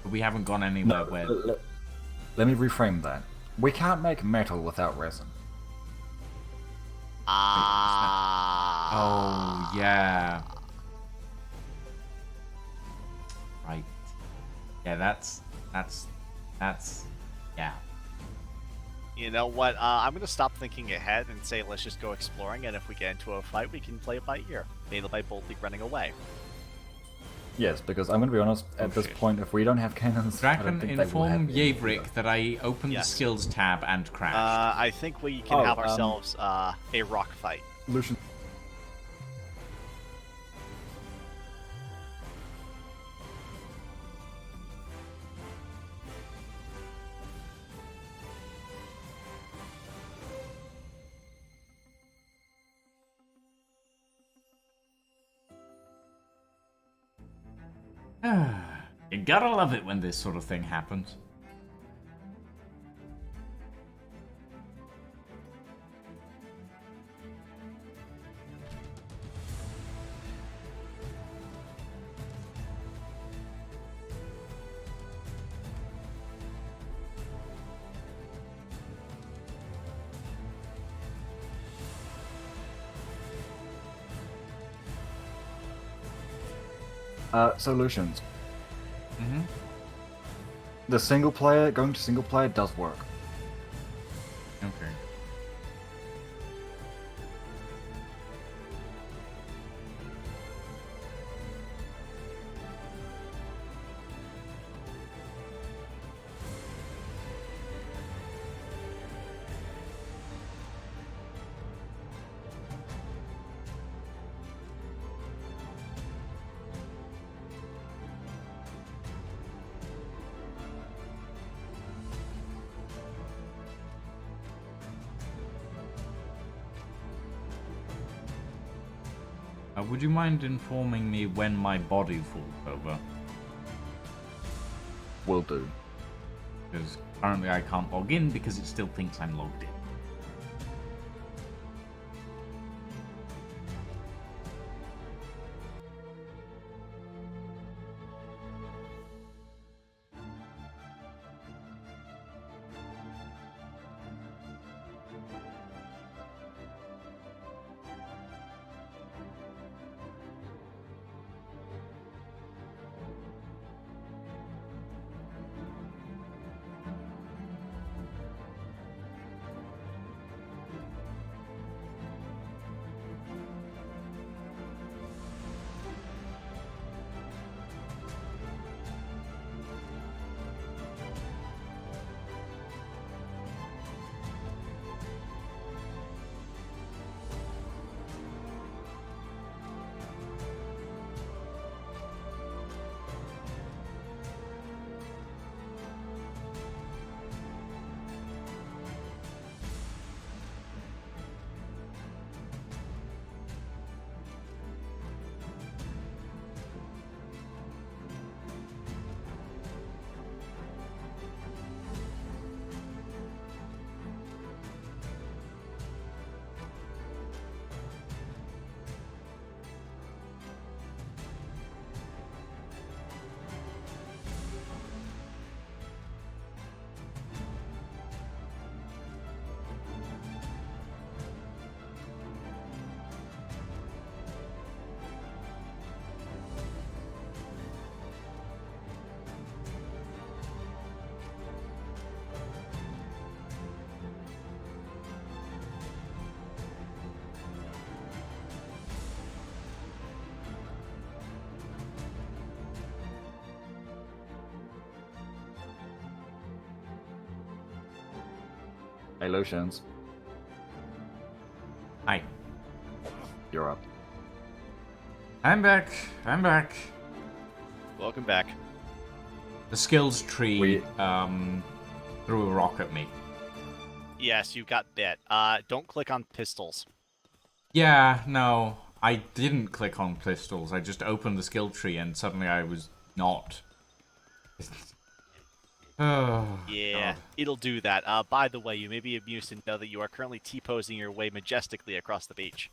But we haven't gone anywhere where... Let me reframe that. We can't make metal without resin. Oh, yeah. Right. Yeah, that's, yeah. You know what? I'm going to stop thinking ahead and say let's just go exploring, and if we get into a fight, we can play it by ear. Maybe by boldly running away. Yes, because I'm going to be honest, at this point, if we don't have cannons, I don't Draken, think they will inform have any Yavrik either. that I opened Yes. the skills tab and crashed. I think we can Oh, have ourselves a rock fight. Lucian... You gotta love it when this sort of thing happens. Solutions. Mm-hmm. The single player, going to single player does work. Okay. Would you mind informing me when my body falls over? Will do. Because currently I can't log in because it still thinks I'm logged in. Hey, Lotions. Hi. You're up. I'm back. I'm back. Welcome back. The skills tree threw a rock at me. Yes, you got bit. Don't click on pistols. Yeah, no. I didn't click on pistols. I just opened the skill tree and suddenly I was not. Oh, Yeah, God. it'll do that. By the way, you may be amused to know that you are currently T-posing your way majestically across the beach.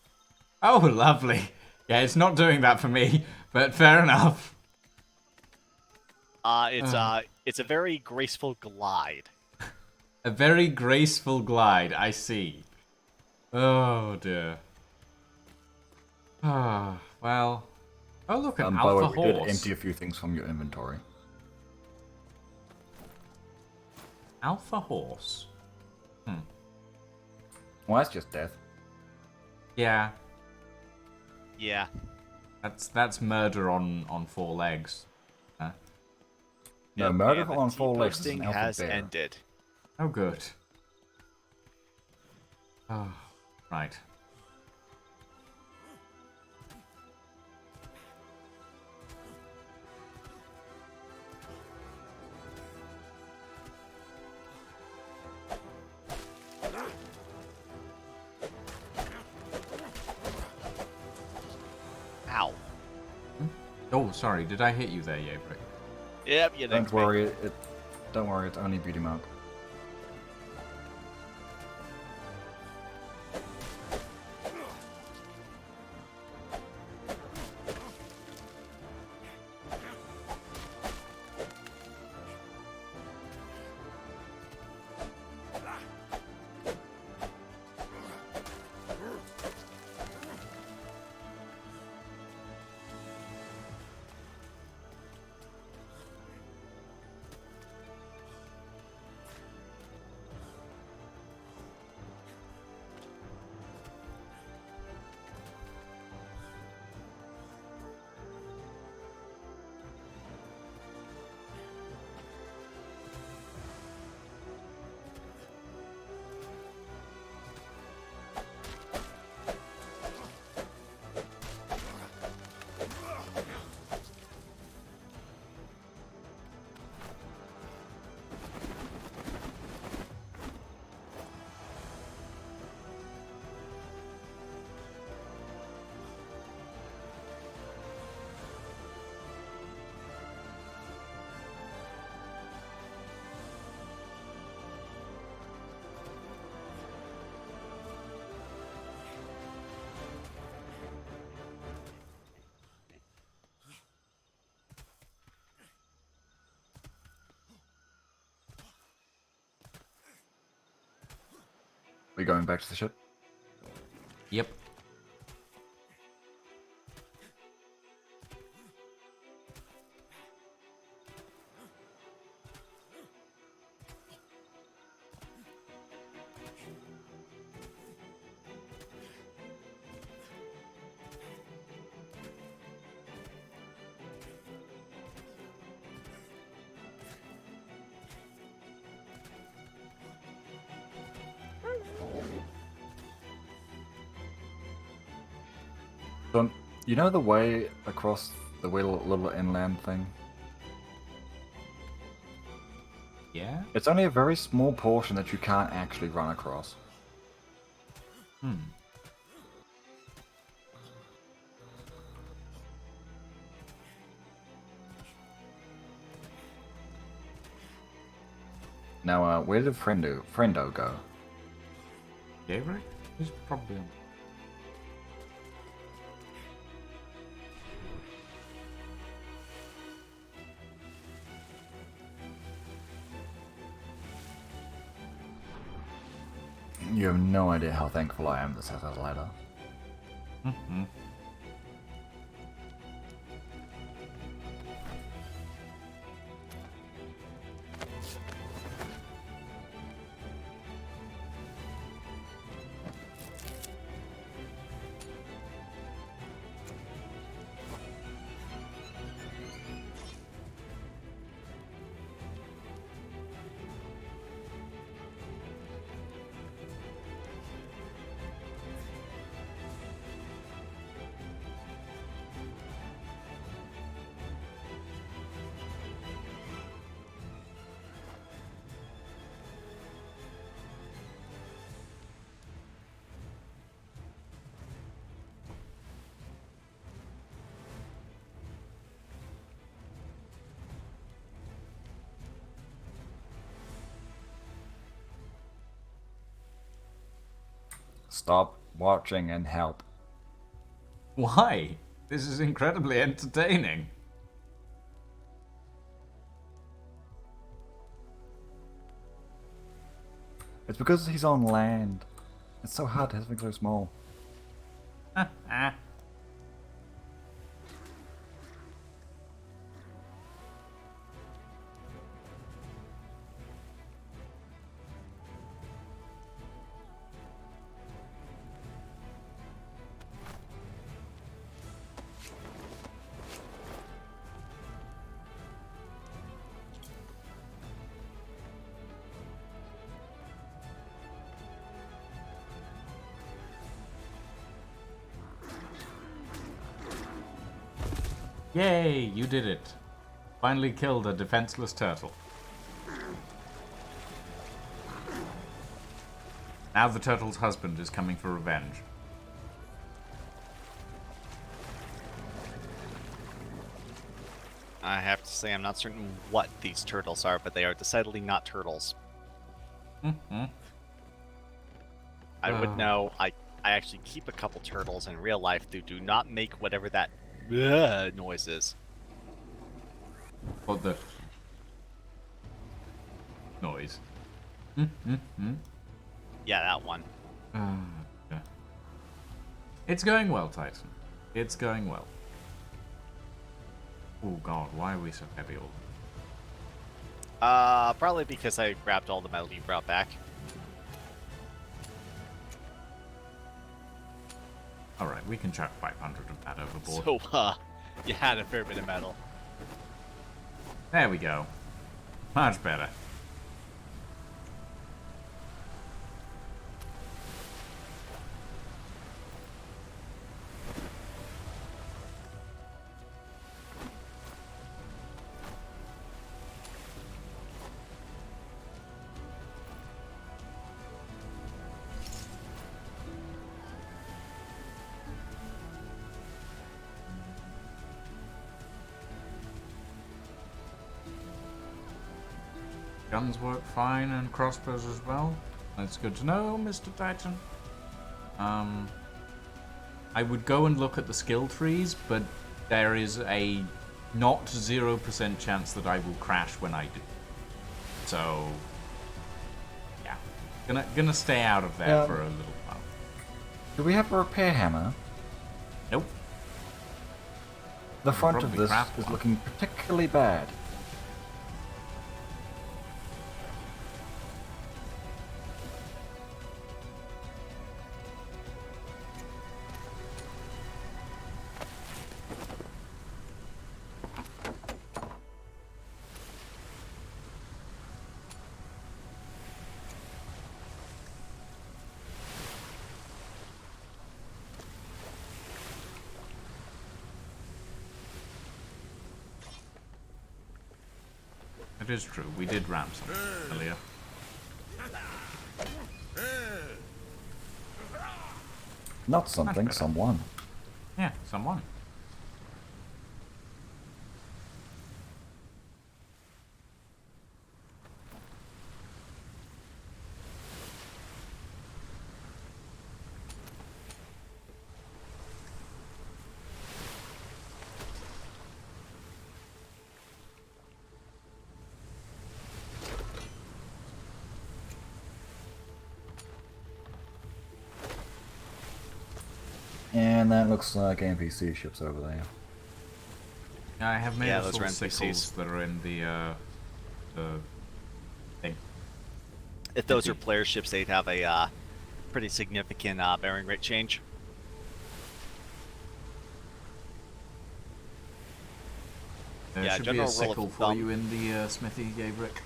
Oh, lovely. Yeah, it's not doing that for me, but fair enough. It's a very graceful glide. A very graceful glide, I see. Oh, dear. Ah, well. Oh, look, an By the way, alpha we did horse. empty a few things from your inventory. Alpha horse? Well, that's just death. Yeah. Yeah. That's murder on four legs. Huh? No, Yep, murder and the on four legs is T-posting an alpha has bear. ended. Oh, good. Oh, right. Ow. Oh, sorry. Did I hit you there, Yabrick? Yep, you Don't worry, don't worry, it's only beauty mark. We going back to the ship? Yep. So, you know the way across the little inland thing? Yeah? It's only a very small portion that you can't actually run across. Hmm. Now, where did Friendo go? Gabriel? He's probably on. You have no idea how thankful I am this has a ladder. Mm-hmm. Stop watching and help. Why? This is incredibly entertaining. It's because he's on land. It's so hard to have something so small. Yay, you did it. Finally killed a defenseless turtle. Now the turtle's husband is coming for revenge. I have to say I'm not certain what these turtles are, but they are decidedly not turtles. Mm-hmm. I would know. I actually keep a couple turtles in real life that do not make whatever that noise is. What the noise? Mm-hmm. Yeah, that one. Yeah. It's going well, Titan. It's going well. Oh god, why are we so heavy all? Probably because I grabbed all the metal you brought back. Alright, we can chuck 500 of that overboard. So, you had a fair bit of metal. There we go. Much better. Guns work fine and crossbows as well. That's good to know, Mr. Titan. I would go and look at the skill trees, but there is a not 0% chance that I will crash when I do. So, yeah. Gonna stay out of there for a little while. Do we have a repair hammer? Nope. The front of probably this craft is one. looking particularly bad. It is true. We did ram something earlier. Not something, better. someone. Yeah, someone. And that looks like NPC ships over there. Yeah, I have made Yeah, us those all are sickles NPCs. that are in the thing. If those are player ships, they'd have a pretty significant bearing rate change. There Yeah, should be general a rule of sickle for thumb. you in the smithy, Gabrick.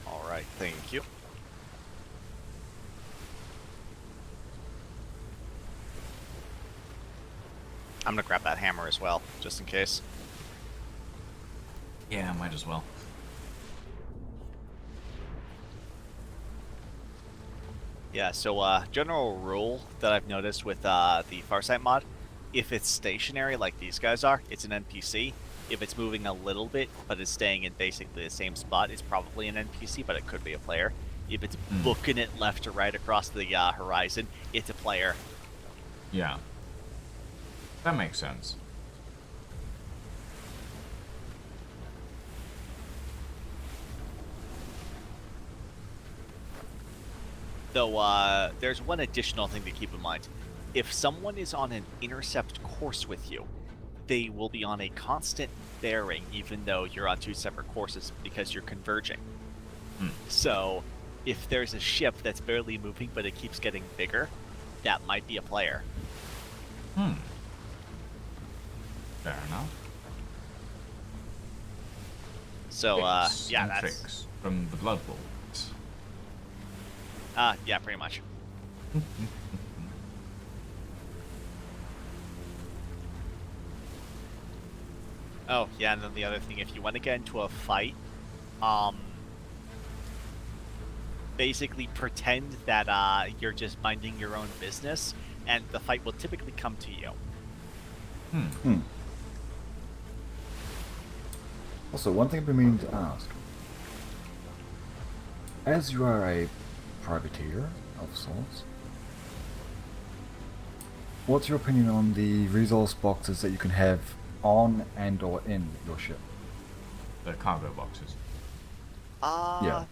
All right, thank you. I'm gonna grab that hammer as well, just in case. Yeah, might as well. Yeah, so general rule that I've noticed with the Farsight mod, if it's stationary like these guys are, it's an NPC. If it's moving a little bit, but it's staying in basically the same spot, it's probably an NPC, but it could be a player. If it's booking it left to right across the horizon, it's a player. Yeah. That makes sense. Though there's one additional thing to keep in mind. If someone is on an intercept course with you, they will be on a constant bearing even though you're on two separate courses because you're converging. So if there's a ship that's barely moving but it keeps getting bigger, that might be a player. Fair enough. So Tricks yeah, and that's tricks from the Blood Bowl. yeah, pretty much. Oh, yeah, and then the other thing, if you want to get into a fight, basically pretend that you're just minding your own business, and the fight will typically come to you. Also, one thing I've been meaning to ask. As you are a privateer of sorts, what's your opinion on the resource boxes that you can have on and or in your ship? The cargo boxes. Yeah.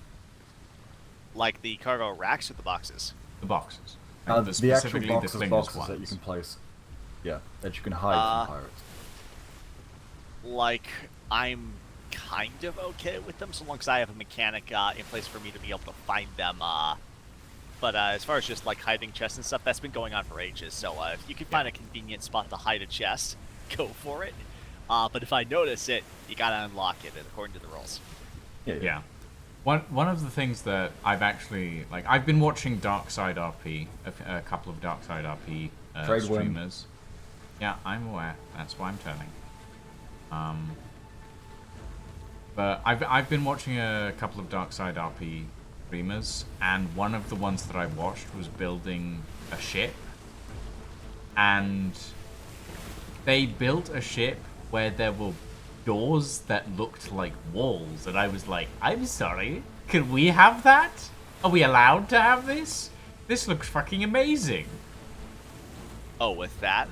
Like the cargo racks or the boxes? The boxes. The actual Specifically the boxes fingers that you ones. can place. Yeah, that you can hide from pirates. Like, I'm kind of okay with them so long as I have a mechanic in place for me to be able to find them. But as far as just like hiding chests and stuff, that's been going on for ages. So if you can find a convenient spot to hide a chest, go for it. But if I notice it, you gotta unlock it according to the rules. Yeah. One of the things that I've actually I've been watching Darkside RP, a couple of Darkside RP Trade win. streamers. Yeah, I'm aware. That's why I'm turning. But I've been watching a couple of Darkside RP streamers, and one of the ones that I watched was building a ship, and they built a ship where there were doors that looked like walls, and I was like, I'm sorry, can we have that? Are we allowed to have this? This looks fucking amazing. Oh, with that,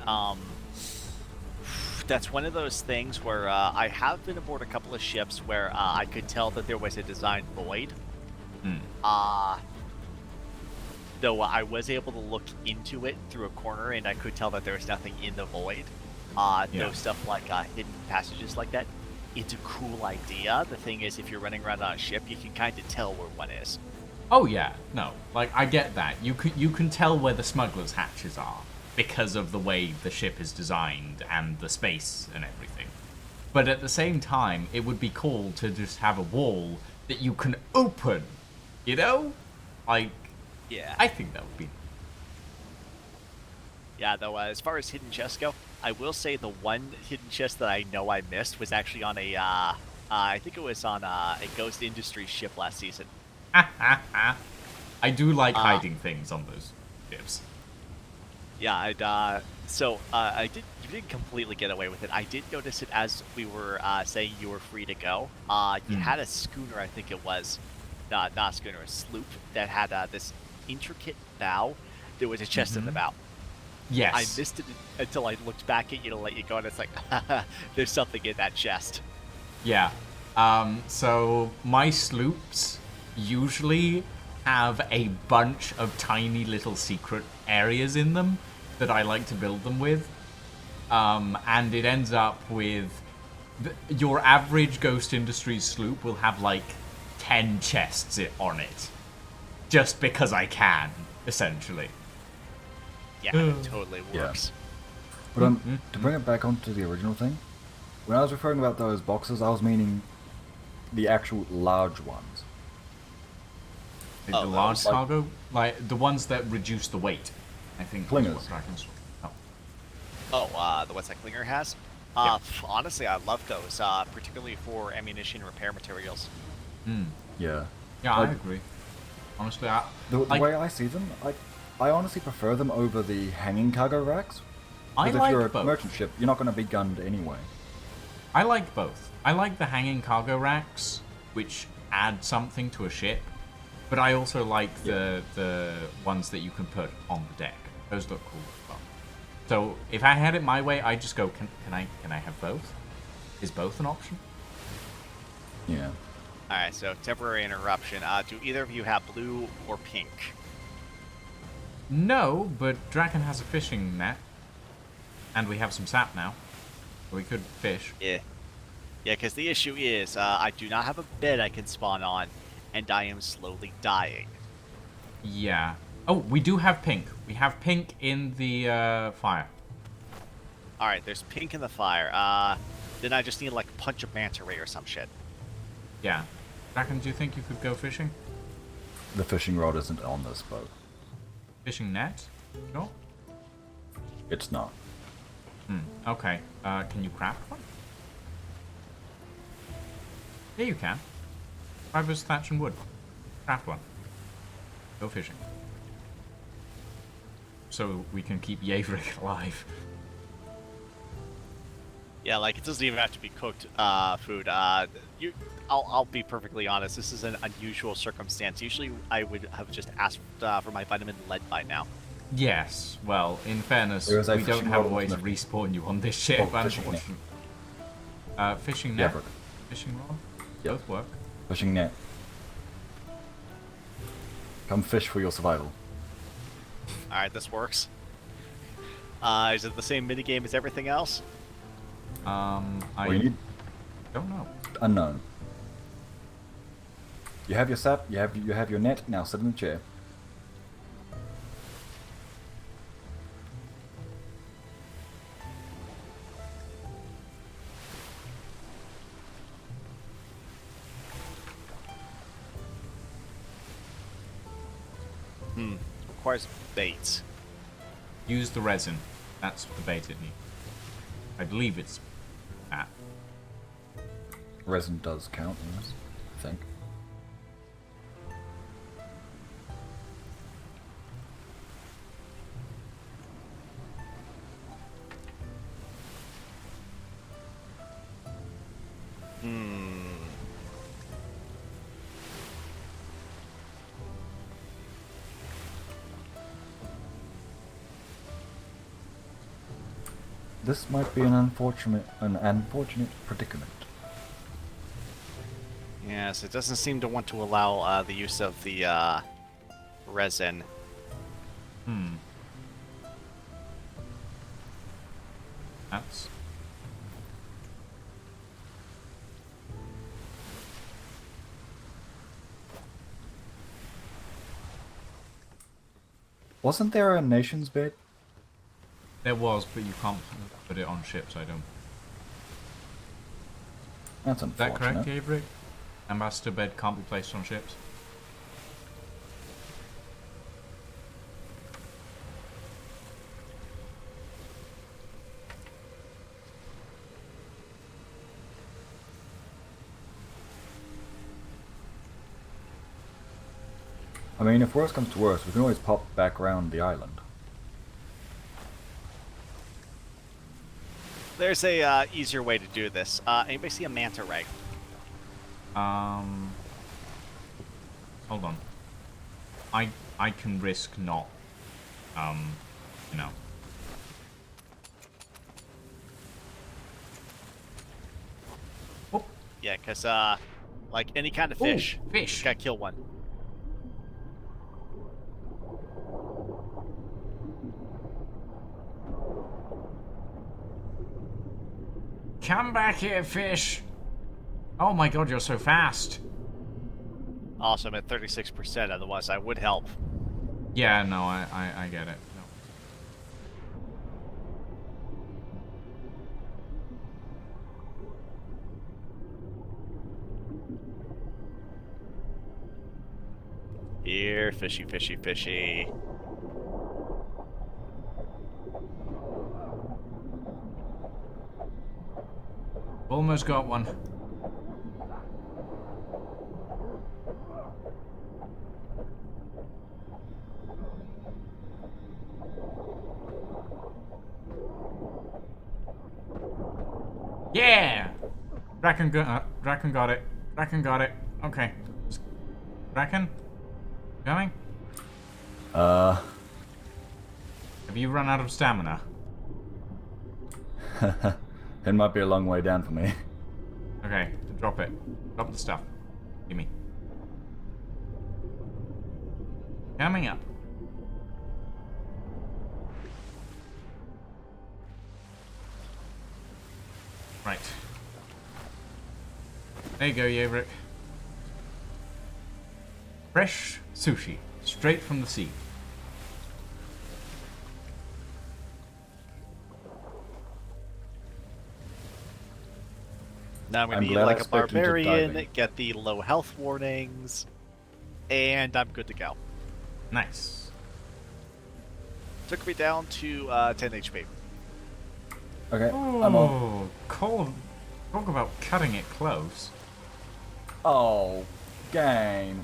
that's one of those things where I have been aboard a couple of ships where I could tell that there was a design void. though I was able to look into it through a corner, and I could tell that there was nothing in the void. No stuff like hidden passages like that. It's a cool idea. The thing is, if you're running around on a ship, you can kind of tell where one is. Oh yeah, no, like I get that. You can tell where the smugglers' hatches are because of the way the ship is designed and the space and everything. But at the same time, it would be cool to just have a wall that you can open. You know, like Yeah. I think that would be. Yeah, though, as far as hidden chests go, I will say the one hidden chest that I know I missed was actually on a, I think it was on a Ghost Industries ship last season. I do like hiding things on those ships. Yeah, you didn't completely get away with it. I did notice it as we were saying you were free to go. You had a schooner, I think it was, not a schooner, a sloop that had this intricate bow. There was a chest in the bow. Yes. I missed it until I looked back at you to let you go, and it's like, there's something in that chest. Yeah. So my sloops usually have a bunch of tiny little secret areas in them that I like to build them with. And it ends up with your average Ghost Industries sloop will have like 10 chests on it. Just because I can, essentially. Yeah, it totally works. But to bring it back onto the original thing, when I was referring about those boxes, I was meaning the actual large ones. Like the large cargo? Like the ones that reduce the weight, I think. Clingers. The ones that Klinger has? Yeah. Honestly, I love those, particularly for ammunition repair materials. Yeah. Yeah, Like, I agree. Honestly, the way I see them, I honestly prefer them over the hanging cargo racks. I Because if like you're a both. merchant ship, you're not going to be gunned anyway. I like both. I like the hanging cargo racks, which add something to a ship, but I also like the ones that you can put on the deck. Those look cool as well. So if I had it my way, I'd just go, can I have both? Is both an option? Yeah. Alright, so temporary interruption. Do either of you have blue or pink? No, but Draken has a fishing net, and we have some sap now. So we could fish. Yeah. Yeah, because the issue is, I do not have a bed I can spawn on, and I am slowly dying. Yeah. Oh, we do have pink. We have pink in the fire. Alright, there's pink in the fire. Then I just need, like, punch a manta ray or some shit. Yeah. Draken, do you think you could go fishing? The fishing rod isn't on this boat. Fishing net? No? It's not. Okay. Can you craft one? Yeah, you can. Fibers, thatch, and wood. Craft one. Go fishing. So we can keep Yaverick alive. Yeah, like, it doesn't even have to be cooked food. I'll be perfectly honest, this is an unusual circumstance. Usually I would have just asked for my vitamin lead by now. Yes. Well, in fairness, There is a we don't fishing have a rod way to and respawn you on this ship, fishing net. unfortunately. Fishing net? Yaverick. Fishing rod? Yep. Both work. Fishing net. Come fish for your survival. Alright, this works. Is it the same minigame as everything else? I We need don't know. unknown. You have your sap. You have your net. Now sit in the chair. Requires bait. Use the resin. That's the bait it needs. I believe it's that. Resin does count, yes, I think. This might be an unfortunate predicament. Yes, it doesn't seem to want to allow the use of the resin. That's... Wasn't there a nation's bed? There was, but you can't put it on ships, I don't. That's Is that correct, unfortunate. Averick? Ambassador bed can't be placed on ships? I mean, if worse comes to worse, we can always pop back around the island. There's a easier way to do this. Anybody see a manta ray? Hold on. I can risk not, you know. Yeah, because, like any kind of fish. Ooh, fish. Gotta kill one. Come back here, fish! Oh my god, you're so fast! Awesome, at 36%, otherwise I would help. Yeah, no, I get it. No. Here, fishy, fishy, fishy. Almost got one. Yeah! Draken got it. Draken got it. Okay. Draken? Coming? Uh... Have you run out of stamina? It might be a long way down for me. Okay, drop it. Drop the stuff. Give me. Coming up. Right. There you go, Yaverick. Fresh sushi, straight from the sea. Now I'm gonna I'm be glad like I a spoke into barbarian, diving. get the low health warnings, and I'm good to go. Nice. Took me down to 10 HP. Okay, I'm on. Oh, cold. Talk about cutting it close. Oh, game.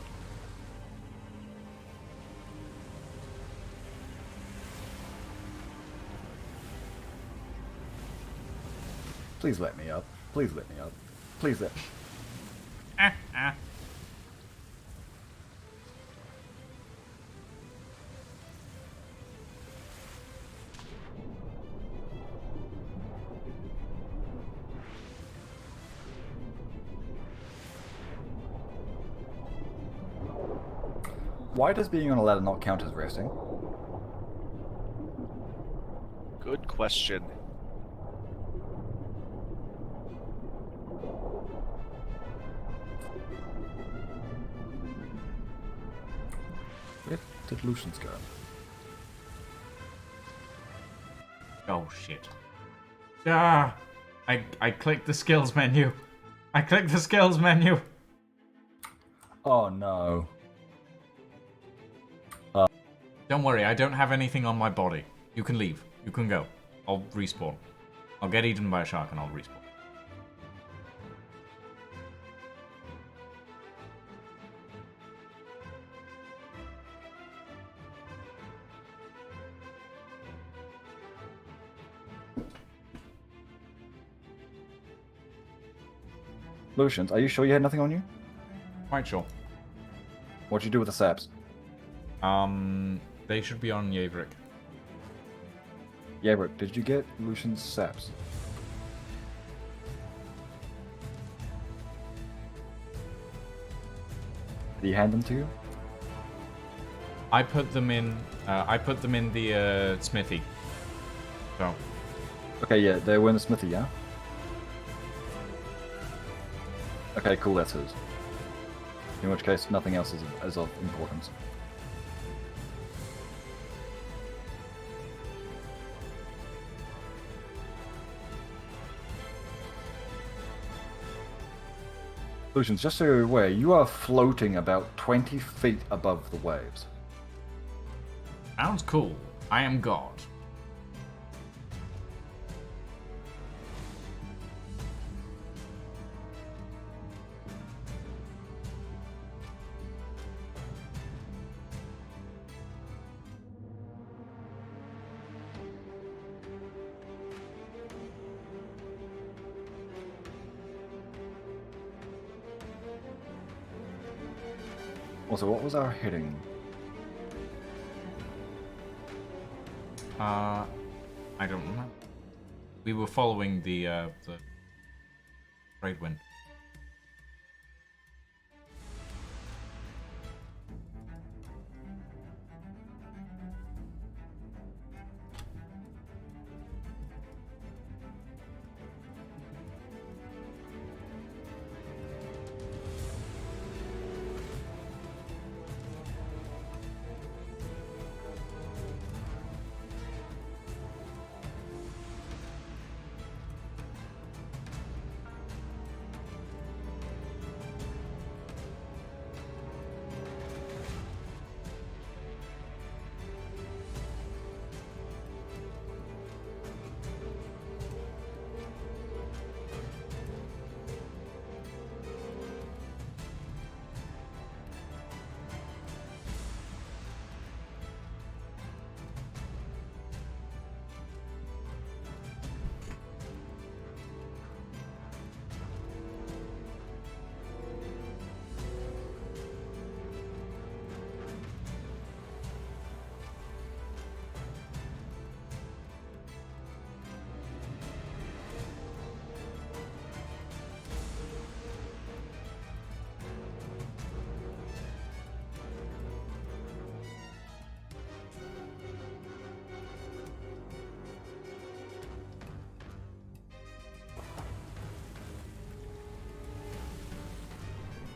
Please let me up. Please let me up. Please let me. Why does being on a ladder not count as resting? Good question. Where did Lucians go? Oh shit. Ah! I clicked the skills menu. I clicked the skills menu. Oh no. Don't worry, I don't have anything on my body. You can leave. You can go. I'll respawn. I'll get eaten by a shark and I'll respawn. Lucians, are you sure you had nothing on you? Quite sure. What'd you do with the saps? They should be on Yaverick. Yaverick, did you get Lucian's saps? Did he hand them to you? I put them in. I put them in the smithy. So. Okay, yeah, they were in the smithy, yeah? Okay, cool, that's his. In which case, nothing else is of importance. Lucians, just so you're aware, you are floating about 20 feet above the waves. Sounds cool. I am God. Also, what was our heading? I don't remember. We were following the trade wind.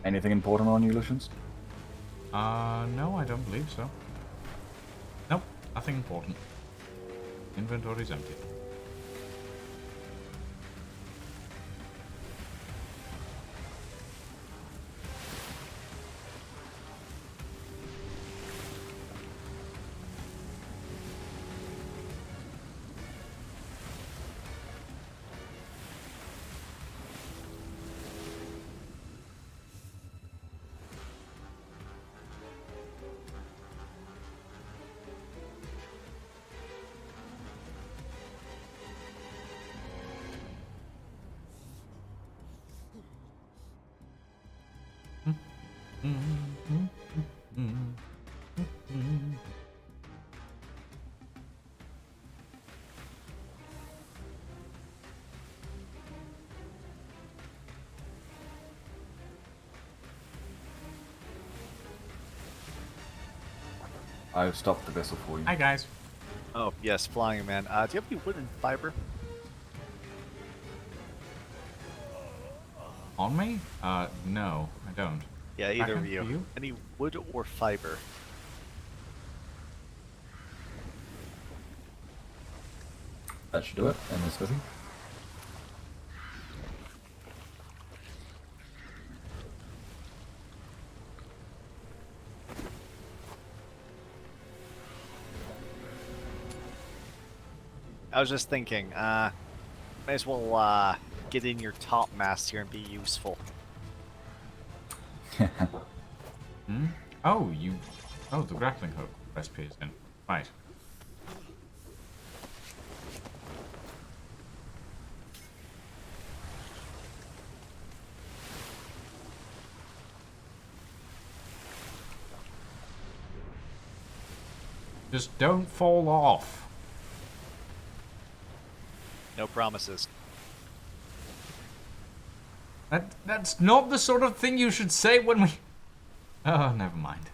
Anything important on you, Lucians? No, I don't believe so. Nope, nothing important. Inventory's empty. I've stopped the vessel for you. Hi, guys. Oh, yes, Flying Man. Do you have any wood and fiber? On me? No, I don't. Yeah, either of Back in for you. Any wood or fiber? That should do it. And the smithy. I was just thinking, may as well get in your top mast here and be useful. Hmm? Oh, Oh, the grappling hook recipe is in. Right. Just don't fall off. No promises. That's not the sort of thing you should say when we... Oh, never mind.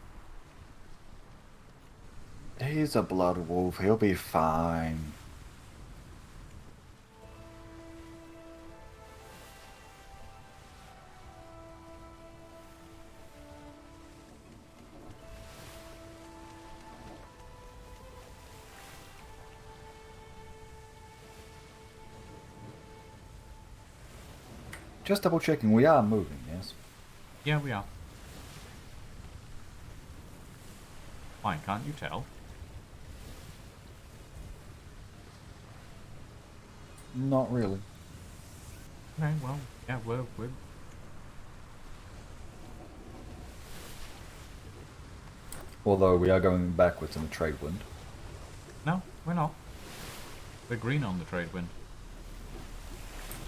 He's a blood wolf. He'll be fine. Just double checking, we are moving, yes? Yeah, we are. Why, can't you tell? Not really. Okay, well, yeah, we're Although we are going backwards in the trade wind. no, we're not. We're green on the trade wind.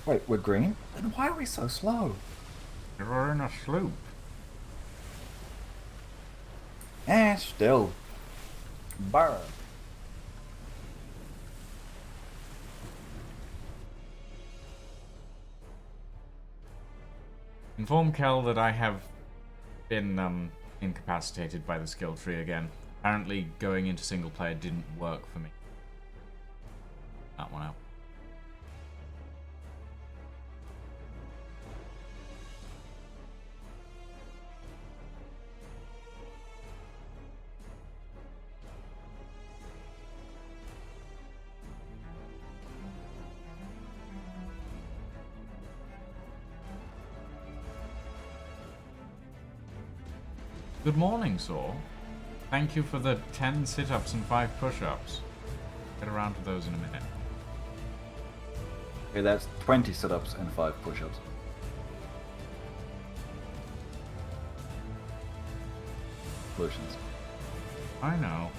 Wait, we're green? Then why are we so slow? We're in a sloop. Still. Burr. Inform Kel that I have been incapacitated by the skill tree again. Apparently going into single player didn't work for me. That one out. Good morning, Saw. Thank you for the 10 sit-ups and 5 push-ups. Get around to those in a minute. Okay, that's 20 sit-ups and 5 push-ups. Lucians. I know.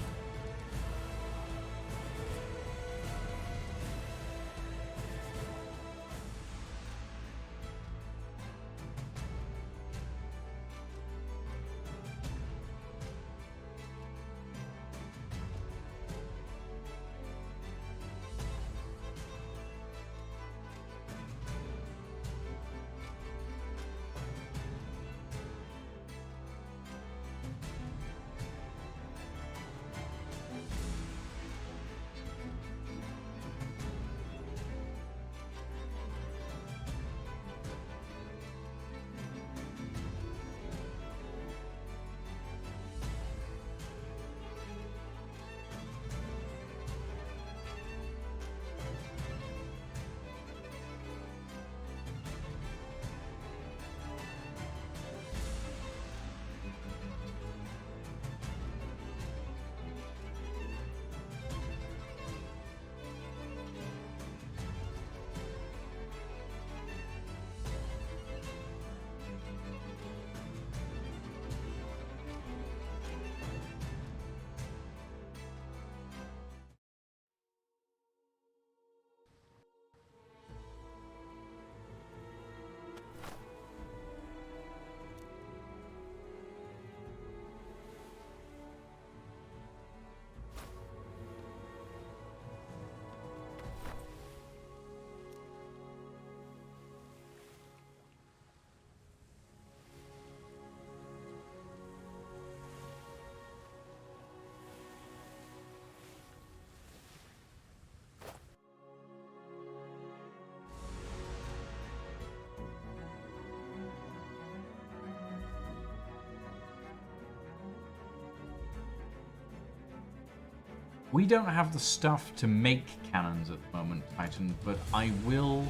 We don't have the stuff to make cannons at the moment, Titan, but I will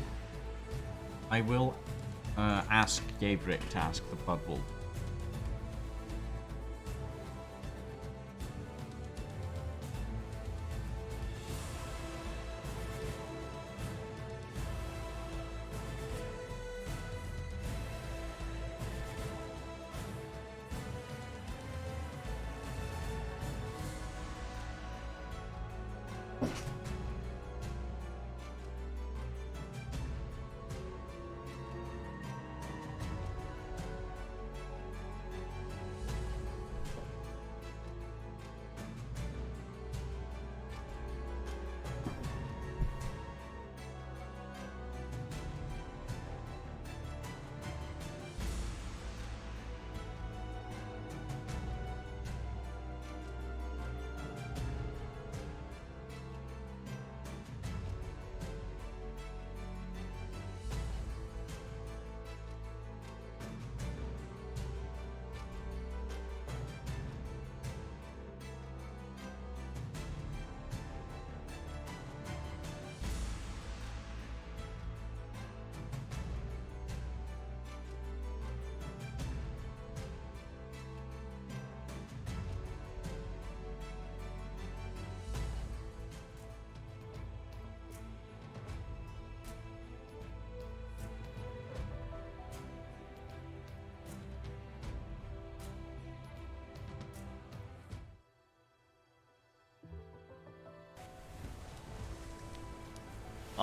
ask Gabrick to ask the Blood Wolf.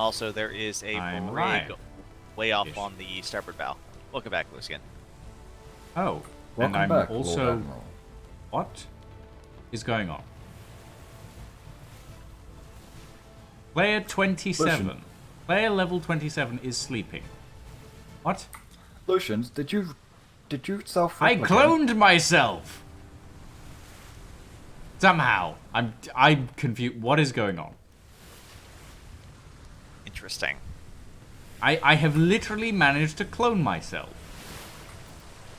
Also, there is a I'm brig right. way off Ish. on the starboard bow. Welcome back, Lucian. Oh, Welcome and I'm back, Lord also. Admiral. What is going on? Player 27. Listen. Player level 27 is sleeping. What? Lucians, did you self? I cloned myself. Somehow, I'm confused. What is going on? Interesting. I have literally managed to clone myself.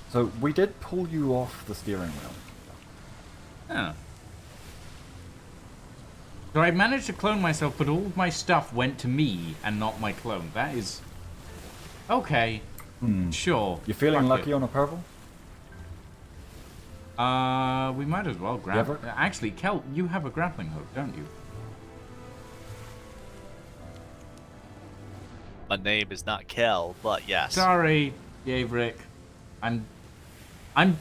So we did pull you off the steering wheel. Huh. So I managed to clone myself, but all of my stuff went to me and not my clone. That is... Okay. Sure. You feeling Fuck lucky it. on a purple? We might as well grab... ever- Actually, Kel, you have a grappling hook, don't you? My name is not Kel, but yes. Sorry, Yaverick. I'm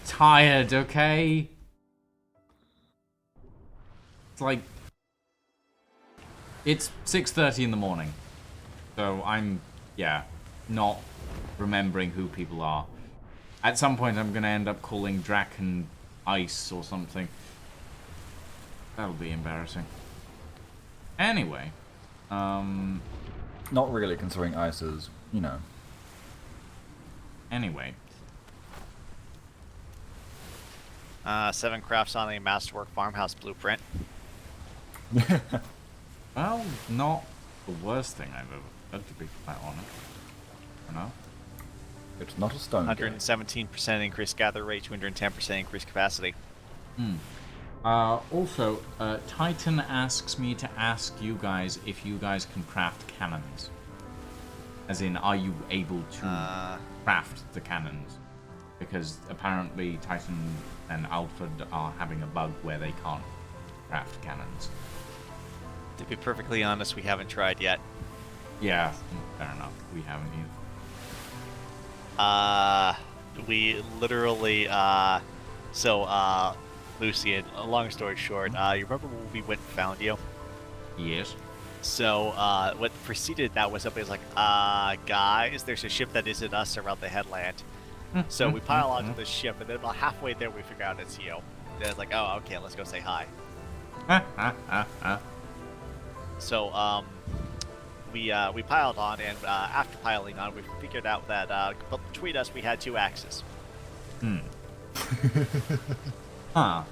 tired, okay? It's like... It's 6:30 in the morning. So I'm, yeah, not remembering who people are. At some point I'm gonna end up calling Draken Ice or something. That'll be embarrassing. Anyway, Not really, considering ice is, you know. anyway. 7 crafts on a masterwork farmhouse blueprint. Well, not the worst thing I've ever heard, to be quite honest. You know? It's not a stone. game. 117% increased gather rate, 210% increased capacity. Also, Titan asks me to ask you guys if you guys can craft cannons. As in, are you able to craft the cannons? Because apparently Titan and Alfred are having a bug where they can't craft cannons. To be perfectly honest, we haven't tried yet. Yeah, fair enough. We haven't either. We literally, Lucian, long story short, you remember when we went and found you? Yes. So, what preceded that was somebody was like, guys, there's a ship that isn't us around the headland. So we pile onto the ship, and then about halfway there, we figure out it's you. Then it's like, oh, okay, let's go say hi. So, we piled on, and after piling on, we figured out that between us, we had 2 axes. Huh.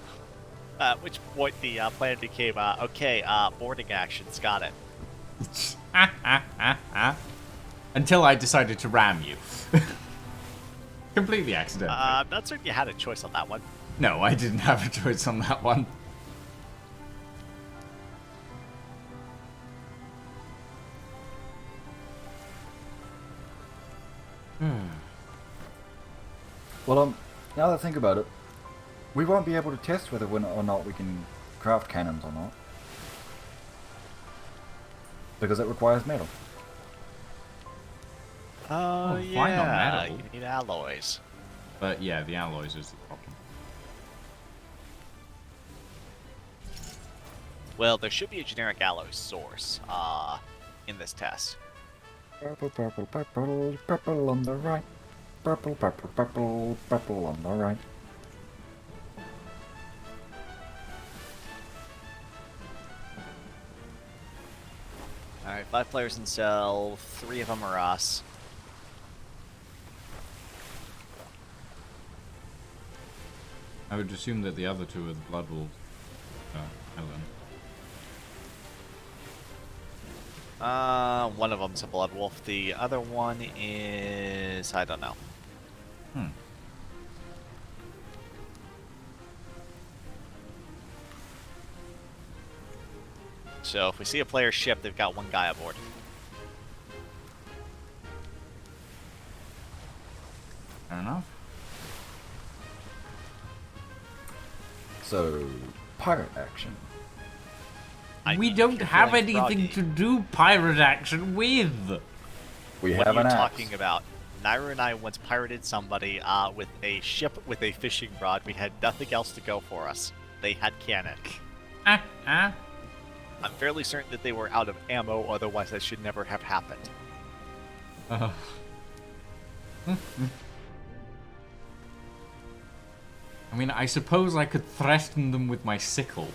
At which point the plan became, okay, boarding actions, got it. Until I decided to ram you. Completely accidentally. I'm not certain you had a choice on that one. No, I didn't have a choice on that one. Well, now that I think about it, we won't be able to test whether or not we can craft cannons or not. Because it requires metal. Oh, why yeah, not metal? you need alloys. But yeah, the alloys is the problem. Well, there should be a generic alloy source, in this test. Purple, purple, purple, purple on the right. Purple, purple, purple, purple on the right. Alright, 5 players in cell, 3 of them are us. I would assume that the other 2 are the Blood Wolves. Helen. One of them's a blood wolf. The other one is... I don't know. So if we see a player ship, they've got 1 guy aboard. Fair enough. So, pirate action. We don't have anything to do pirate action with. We What have are an you axe. talking about? Naira and I once pirated somebody with a ship with a fishing rod. We had nothing else to go for us. They had cannon. I'm fairly certain that they were out of ammo, otherwise that should never have happened. I mean, I suppose I could threaten them with my sickle.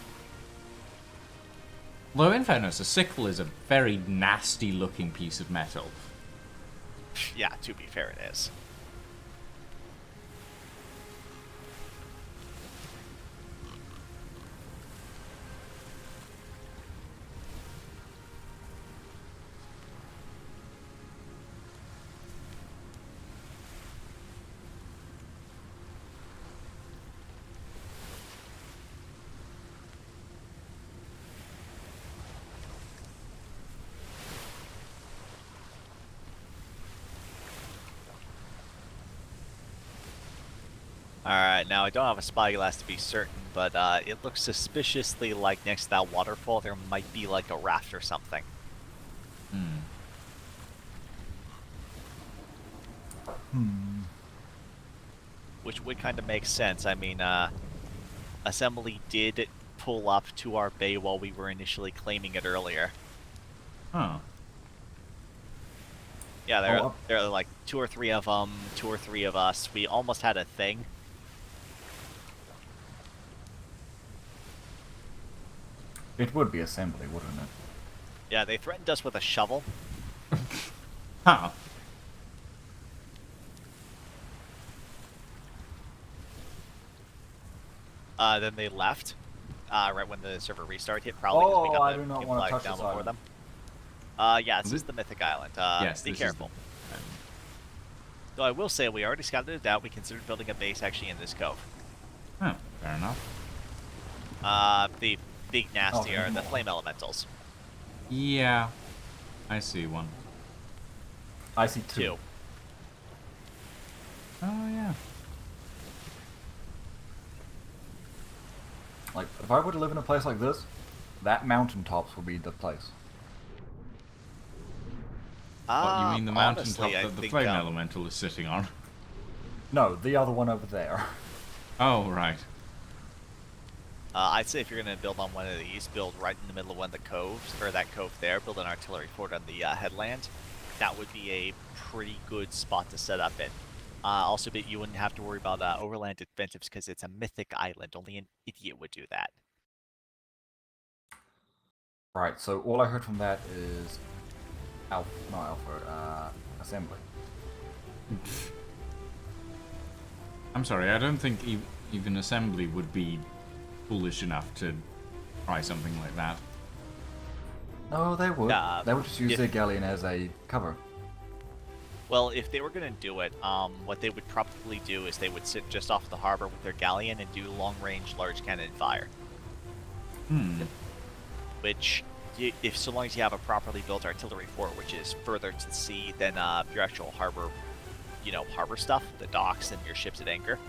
Though, in fairness, a sickle is a very nasty-looking piece of metal. Yeah, to be fair, it is. Alright, now I don't have a spyglass to be certain, but it looks suspiciously like next to that waterfall there might be like a raft or something. Which would kind of make sense. I mean, Assembly did pull up to our bay while we were initially claiming it earlier. Huh. Yeah, there are like 2 or 3 of them, 2 or 3 of us. We almost had a thing. It would be assembly, wouldn't it? Yeah, they threatened us with a shovel. Huh. Then they left, right when the server restart hit, probably because we got I the do not game want to flag touch down this before island. them. Yeah, this is the Mythic Island. Yes, be this is careful. Though I will say, we already scouted it out. We considered building a base actually in this cove. Oh, fair enough. The big nasty are the flame elementals. Yeah, I see one. I see 2. Oh, yeah. Like, if I were to live in a place like this, that mountaintops would be the place. What, you mean the mountaintop honestly, I that the think, flame elemental is sitting on? No, the other one over there. Oh, right. I'd say if you're going to build on one of these, build right in the middle of one of the coves, or that cove there, build an artillery fort on the headland. That would be a pretty good spot to set up in. Also, but you wouldn't have to worry about overland defensives because it's a mythic island. Only an idiot would do that. Right, so all I heard from that is assembly. I'm sorry, I don't think even Assembly would be foolish enough to try something like that. No, they would. They would just use if- their galleon as a cover. Well, if they were going to do it, what they would probably do is they would sit just off the harbor with their galleon and do long-range large cannon fire. Which, if so long as you have a properly built artillery fort, which is further to sea than your actual harbor, harbor stuff, the docks and your ships at anchor,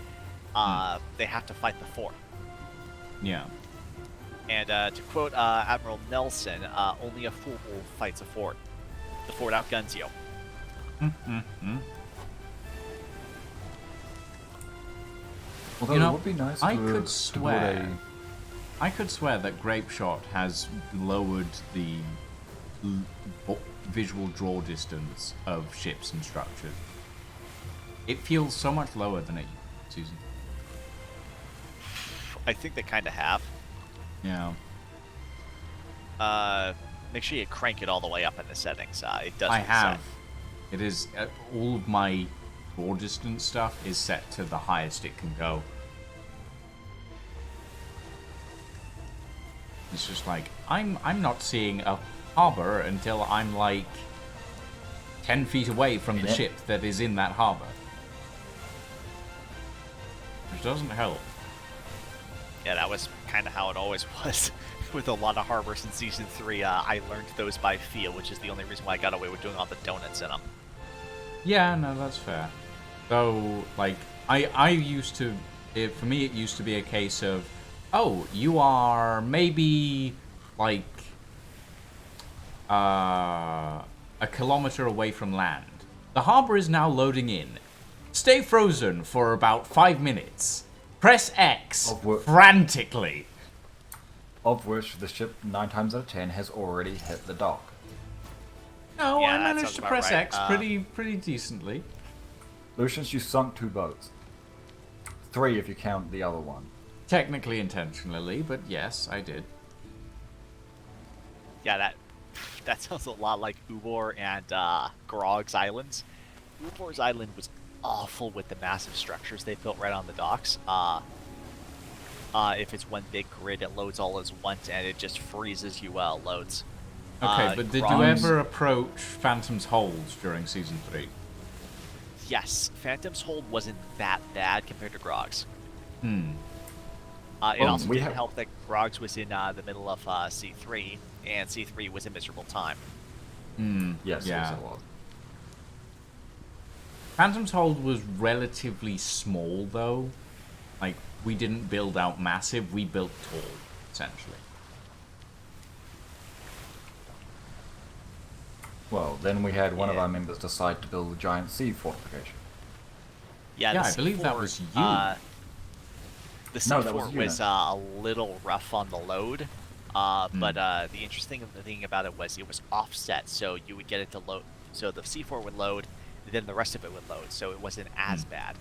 they have to fight the fort. Yeah. And to quote Admiral Nelson, only a fool fights a fort. The fort outguns you. Although You know, it would be nice I to could build swear. I could swear that Grapeshot has lowered the visual draw distance of ships and structures. It feels so much lower than it used to, Susan. I think they kind of have. Yeah. Make sure you crank it all the way up in the settings. It does. I reset. have. It is all of my draw distance stuff is set to the highest it can go. It's just like I'm not seeing a harbor until I'm like 10 feet away from the ship that is in that harbor. Which doesn't help. Yeah, that was kind of how it always was with a lot of harbors in Season 3. I learned those by feel, which is the only reason why I got away with doing all the donuts in them. Yeah, no, that's fair. So, like, I used to, for me it used to be a case of, oh, you are maybe, like, a kilometer away from land. The harbor is now loading in. Stay frozen for about 5 minutes. Press X frantically. of which the ship 9 times out of 10 has already hit the dock. No, Yeah, I that managed sounds to about press right. X pretty decently. Lucius, you sunk 2 boats. 3 if you count the other one. Technically intentionally, but yes, I did. Yeah, that sounds a lot like Ubor and Grog's Islands. Ubor's Island was awful with the massive structures they built right on the docks. If it's one big grid, it loads all as once, and it just freezes you loads. Okay, but did you Grog's- ever approach Phantom's Holds during Season 3? Yes, Phantom's Hold wasn't that bad compared to Grog's. Hmm. It Well, also we didn't have- help that Grog's was in the middle of C3, and C3 was a miserable time. Hmm. Yes, yeah. yes it was. Phantom's Hold was relatively small, though. Like, we didn't build out massive, we built tall, essentially. Well, then we had one of Yeah. our members decide to build a giant sea fortification. Yeah, Yeah, the I believe that C4, was you. The No, C4 that was you, was man. a little rough on the load, but the interesting thing about it was offset, so you would get it to load. So the C4 would load, then the rest of it would load, so it wasn't as bad.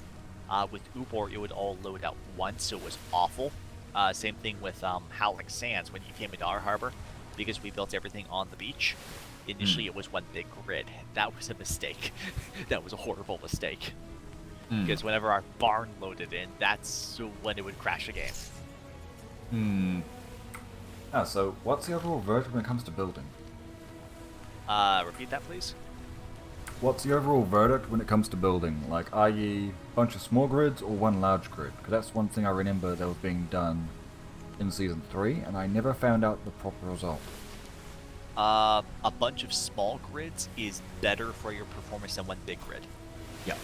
With Ubor, it would all load at once, so it was awful. Same thing with Howling Sands when you came into our harbor, because we built everything on the beach. Initially, it was one big grid. That was a mistake. That was a horrible mistake. Because whenever our barn loaded in, that's when it would crash a game. Hmm. So what's the overall verdict when it comes to building? Repeat that, please. What's the overall verdict when it comes to building? Like, i.e., bunch of small grids or one large grid? Because that's one thing I remember that was being done in Season 3, and I never found out the proper result. A bunch of small grids is better for your performance than one big grid. Yep.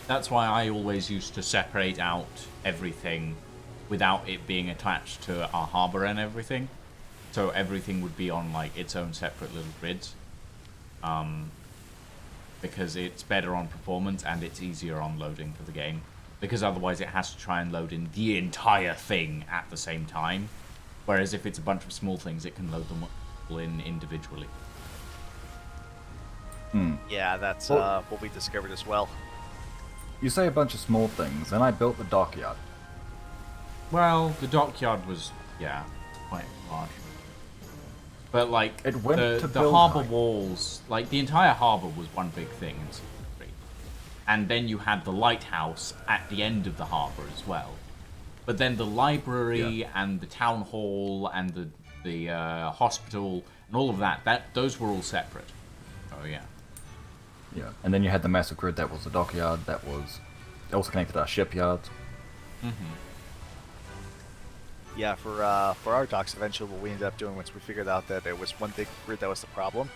That's why I always used to separate out everything without it being attached to our harbor and everything. So everything would be on like its own separate little grids. Because it's better on performance and it's easier on loading for the game. Because otherwise it has to try and load in the entire thing at the same time. Whereas if it's a bunch of small things, it can load them all in individually. Yeah, that's Well- what we discovered as well. You say a bunch of small things, and I built the dockyard. Well, the dockyard was, yeah, quite large. But, like, It went to the build harbour height. walls, like, the entire harbour was one big thing in Season 3. And then you had the lighthouse at the end of the harbour as well. But then the library and the town hall and the hospital and all of those were all separate. Oh, yeah. Yeah. And then you had the massive grid that was the dockyard, that was also connected to our shipyards. Yeah, for our docks, eventually what we ended up doing once we figured out that it was one big grid that was the problem,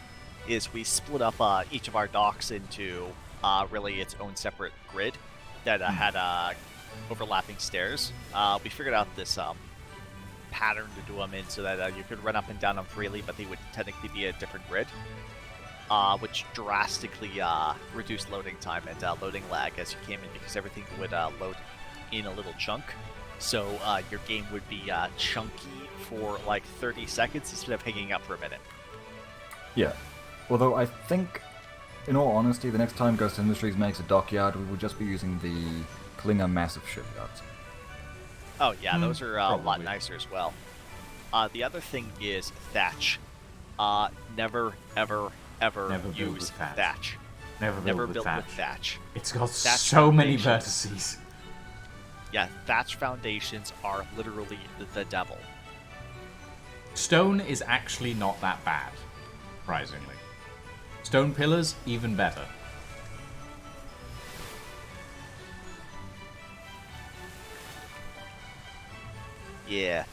is we split up each of our docks into really its own separate grid that had overlapping stairs. We figured out this pattern to do them in so that you could run up and down them freely, but they would technically be a different grid, which drastically reduced loading time and loading lag as you came in, because everything would load in a little chunk. So your game would be chunky for like 30 seconds instead of hanging up for a minute. Yeah. Although I think, in all honesty, the next time Ghost Industries makes a dockyard, we will just be using the Klinger massive shipyards. Oh yeah, those are a lot probably. nicer as well. The other thing is thatch. Never, ever, ever Never build use with thatch. thatch. Never Never built build with with thatch. thatch. It's got Thatch so many foundations. vertices. Yeah, thatch foundations are literally the devil. Stone is actually not that bad, surprisingly. Stone pillars, even better. Yeah.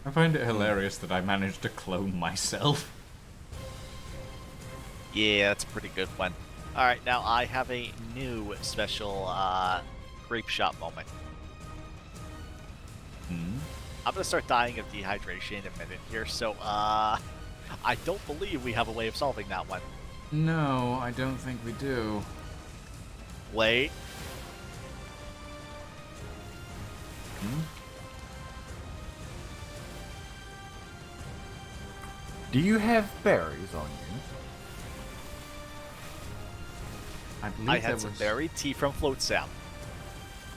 I find it hilarious that I managed to clone myself. Yeah, that's a pretty good one. Alright, now I have a new special grape shot moment. I'm gonna start dying of dehydration in a minute here, so I don't believe we have a way of solving that one. No, I don't think we do. Wait. Do you have berries on you? I believe I there had some was... berry tea from Float Sap.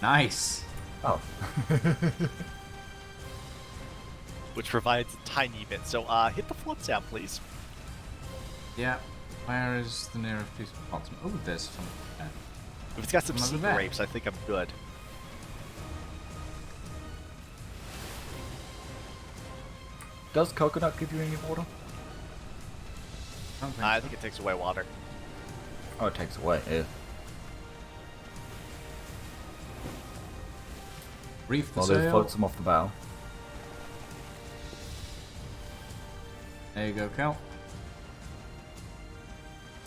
Nice. Oh. Which provides a tiny bit. So, hit the Float Sap, please. Yeah. Where is the nearest piece of bottom? Oh, there's some. If it's got some Some sea over there. grapes, I think I'm good. Does coconut give you any water? I think it takes away water. Oh, it takes away. Yeah. Reef the Well, there's sail. floats them off the bow. There you go, Cal.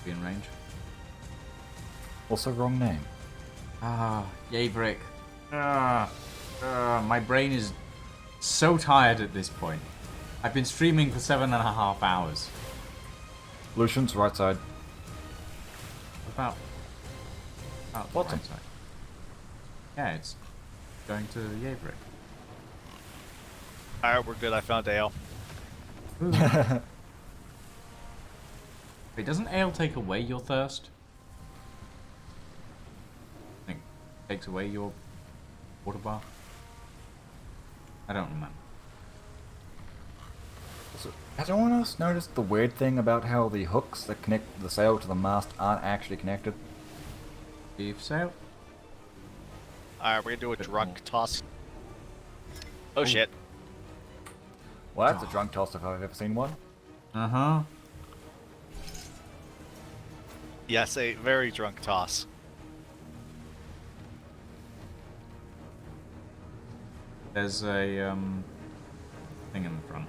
Be in range. Also, wrong name. Ah, yay brick. My brain is so tired at this point. I've been streaming for 7.5 hours. Lucian's right side. About the Bottom. right side. Yeah, it's going to yay brick. Alright, we're good. I found ale. Wait, doesn't ale take away your thirst? I think it takes away your water bar. I don't remember. So, has anyone else noticed the weird thing about how the hooks that connect the sail to the mast aren't actually connected? Reef sail? Alright, we're gonna do a drunk toss. Oh shit. Well, that's a drunk toss if I've ever seen one. Uh-huh. Yes, a very drunk toss. There's a thing in the front.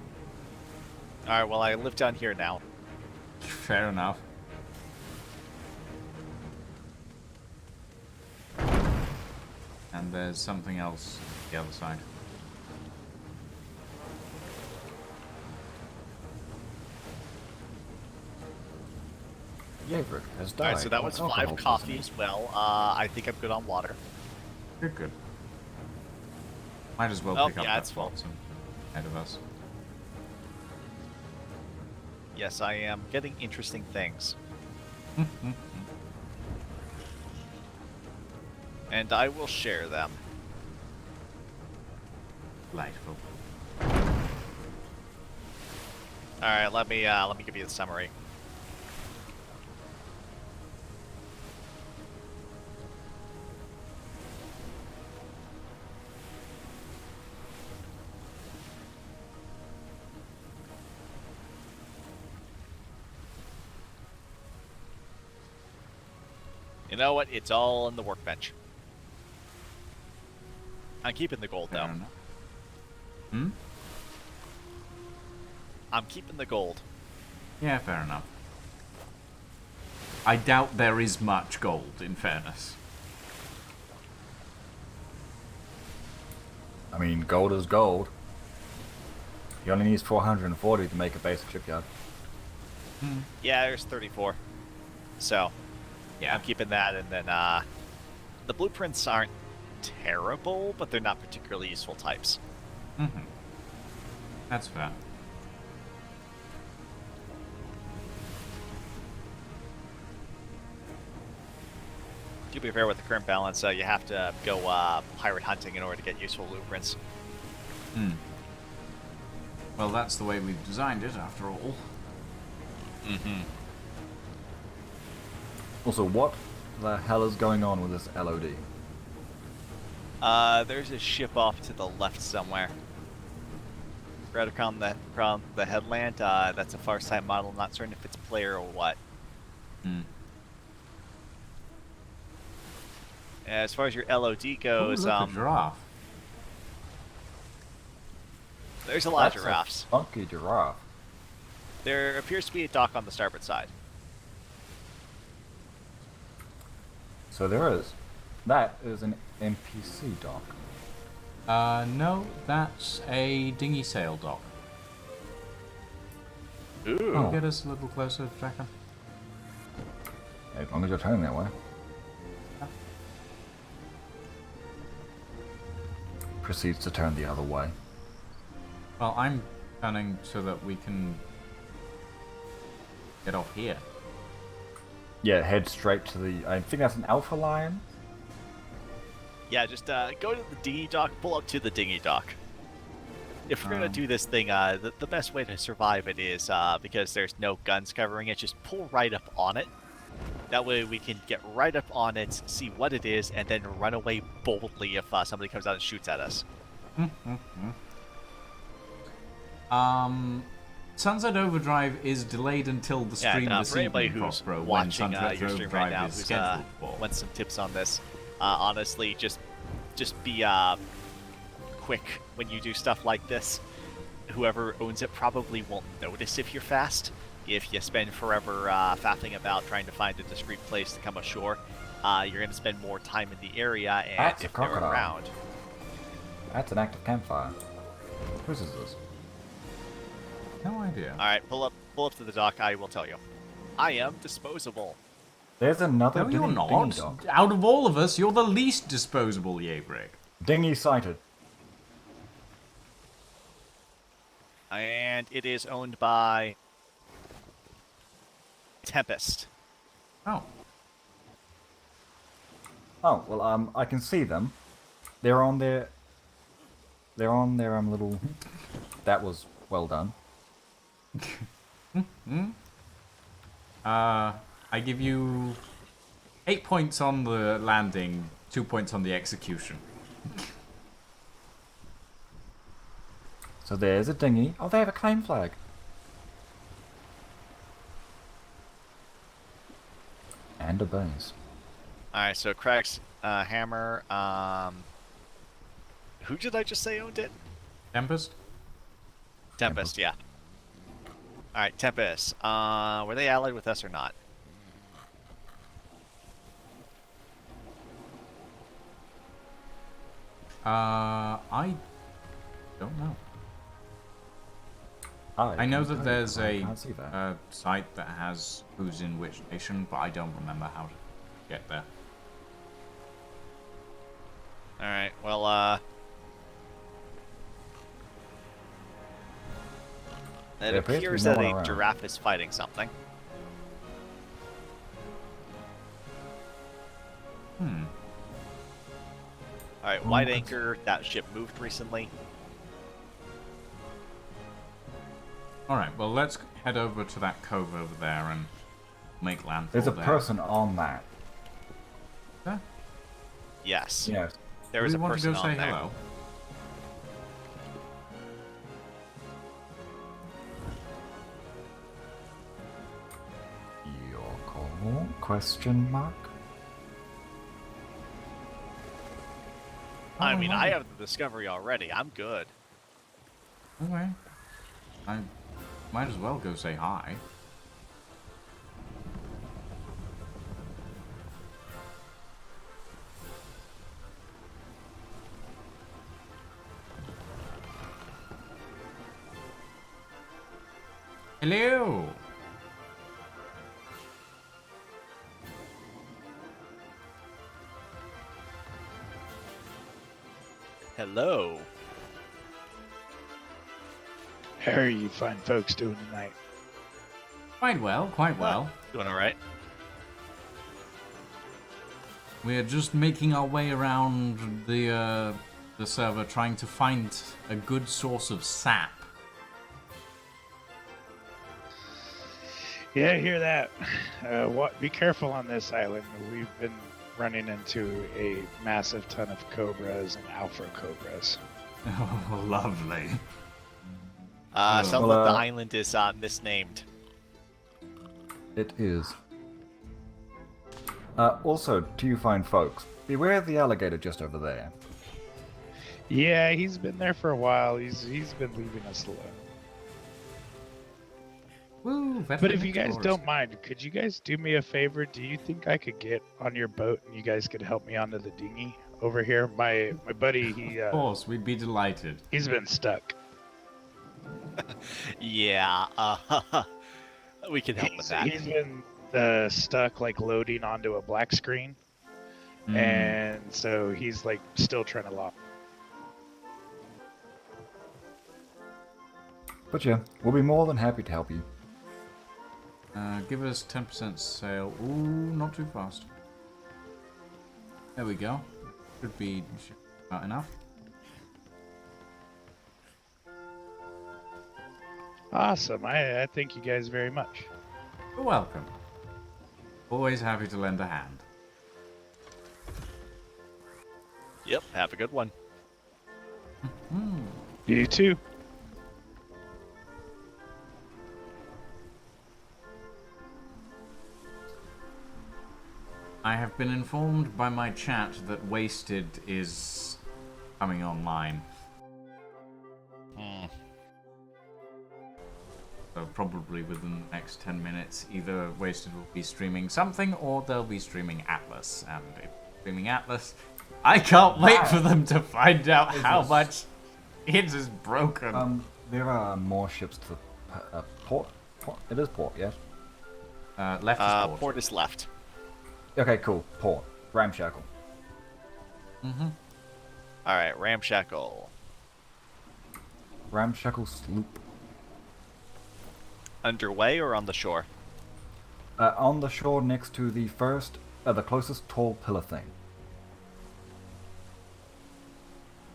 Alright, well I live down here now. Fair enough. And there's something else on the other side. Yaverick has died. Alright, so that of was alcohol 5 coffee poisoning. as well. I think I'm good on water. You're good. Might as well Oh, pick up yeah, that it's full. flotsam ahead of us. Yes, I am getting interesting things. And I will share them. Delightful. Alright, let me give you the summary. You know what? It's all in the workbench. I'm keeping the gold, though. Fair enough. Hmm? I'm keeping the gold. Yeah, fair enough. I doubt there is much gold, in fairness. I mean, gold is gold. He only needs 440 to make a basic shipyard. Yeah, there's 34. So, Yeah. I'm keeping that, and then, the blueprints aren't terrible, but they're not particularly useful types. Mm-hmm. That's fair. To be fair, with the current balance, you have to go pirate hunting in order to get useful blueprints. Hmm. Well, that's the way we've designed it, after all. Mm-hmm. Also, what the hell is going on with this LOD? There's a ship off to the left somewhere. Right around the headland. That's a Farsight model. Not certain if it's player or what. Hmm. As far as your LOD Ooh, goes, look, a giraffe. there's a lot of That's giraffes. A funky giraffe. There appears to be a dock on the starboard side. So there is. That is an NPC dock. No, that's a dinghy sail dock. Ooh. Oh. Get us a little closer, Tracker. As long as you're turning that way. proceeds to turn the other way. Well, I'm turning so that we can get off here. Yeah, head straight to the. I think that's an alpha lion. Yeah, just go to the dinghy dock, pull up to the dinghy dock. If we're gonna do this thing, the best way to survive it is, because there's no guns covering it, just pull right up on it. That way we can get right up on it, see what it is, and then run away boldly if somebody comes out and shoots at us. Sunset Overdrive is delayed until the stream this for anybody evening, who's Prospero, when watching Sunset your stream Overdrive right now, is who's scheduled for. wants some tips on this, honestly, just be quick when you do stuff like this. Whoever owns it probably won't notice if you're fast. If you spend forever faffing about trying to find a discreet place to come ashore, you're going to spend more time in the area, and That's a if they're crocodile. around... That's an active campfire. Whose is this? No idea. Alright, pull up to the dock, I will tell you. I am disposable. There's another No, you're dinghy not. dock. Out of all of us, you're the least disposable, Yabrig. Dinghy sighted. And it is owned by... Tempest. Oh. Oh, well, I can see them. They're on their little... That was well done. I give you 8 points on the landing, 2 points on the execution. So there's a dinghy. Oh, they have a claim flag. And a base. Alright, so Craig's hammer, who did I just say owned it? Tempest? Tempest, yeah. Alright, Tempest. Were they allied with us or not? I don't know. I know that there's a site that has who's in which nation, but I don't remember how to get there. Alright, well, it There appears to be appears no that one a around. giraffe is fighting something. Alright, White Anchor, that ship moved recently. Alright, well let's head over to that cove over there and make landfall There's a there. person on that. There? Yes. Yes. There is Do a we want person to go on say there. hello? Your call? Question mark? I Oh, mean, wow. I have the discovery already. I'm good. Okay. I might as well go say hi. Hello. Hello. How are you fine folks doing tonight? Quite well, quite well. Doing alright. We're just making our way around the server, trying to find a good source of sap. Yeah, I hear that. Be careful on this island. We've been running into a massive ton of cobras and alpha cobras. Oh, lovely. Sounds Well, like the island is misnamed. It is. Also, to you fine folks, beware of the alligator just over there. Yeah, he's been there for a while. He's been leaving us alone. Woo, But if you guys don't mind, could you guys do me a favor? Do you think I could get on your boat and you guys could help me onto the dinghy over here? My buddy, he Of course, we'd be delighted. he's been stuck. Yeah, we can help with that. He's been stuck like loading onto a black screen, and so he's like still trying to lock. But yeah, we'll be more than happy to help you. Give us 10% sale. Ooh, not too fast. There we go. Should be about enough. Awesome. I thank you guys very much. You're welcome. Always happy to lend a hand. Yep, have a good one. You too. I have been informed by my chat that Wasted is coming online. So probably within the next 10 minutes, either Wasted will be streaming something or they'll be streaming Atlas. And if streaming Atlas, I can't wait for them to find out how much it is broken. There are more ships to port. It is port, yes? Left is port. Port is left. Okay, cool. Port. Ramshackle. Mm-hmm. Alright, Ramshackle. Ramshackle sloop. Underway or on the shore? On the shore next to the the closest tall pillar thing.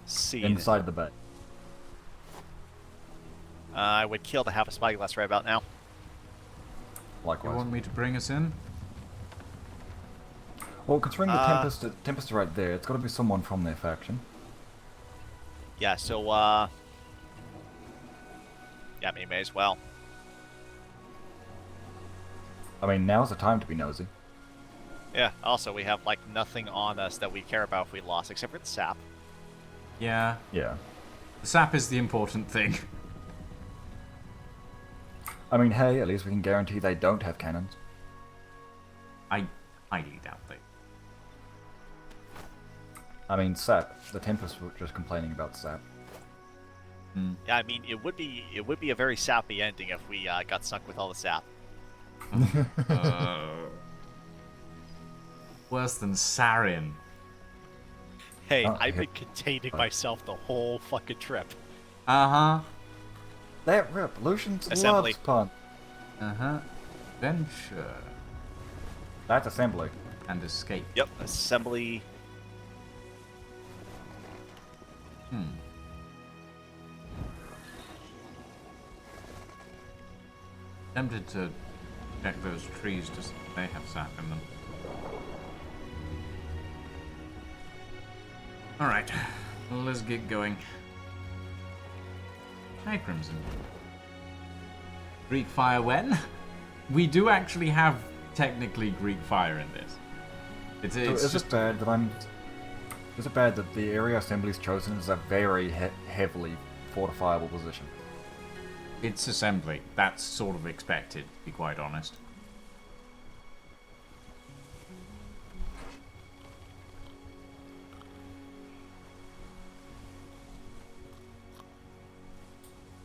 See. Inside the bay. I would kill to have a spyglass right about now. Likewise. You want me to bring us in? Well, considering the Tempest is right there, it's got to be someone from their faction. Yeah, so, yeah, we may as well. I mean, now's the time to be nosy. Yeah, also, we have, like, nothing on us that we care about if we lost, except for the sap. Yeah. Yeah. The sap is the important thing. I mean, hey, at least we can guarantee they don't have cannons. I highly doubt they. I mean, sap. The Tempest were just complaining about sap. Yeah, I mean, it would be a very sappy ending if we got sunk with all the sap. Worse than Sarin. Hey, I've been containing myself the whole fucking trip. Uh-huh. That rip. Lucian's Assembly. loves pun. Uh-huh. Venture. That's assembly. And escape. Yep, assembly. Tempted to check those trees to see if they have sap in them. Alright, let's get going. Hi, Crimson. Greek fire when? We do actually have technically Greek fire in this. It's Is just it bad that Is it bad that the area Assembly's chosen is a very heavily fortifiable position? It's assembly. That's sort of expected, to be quite honest.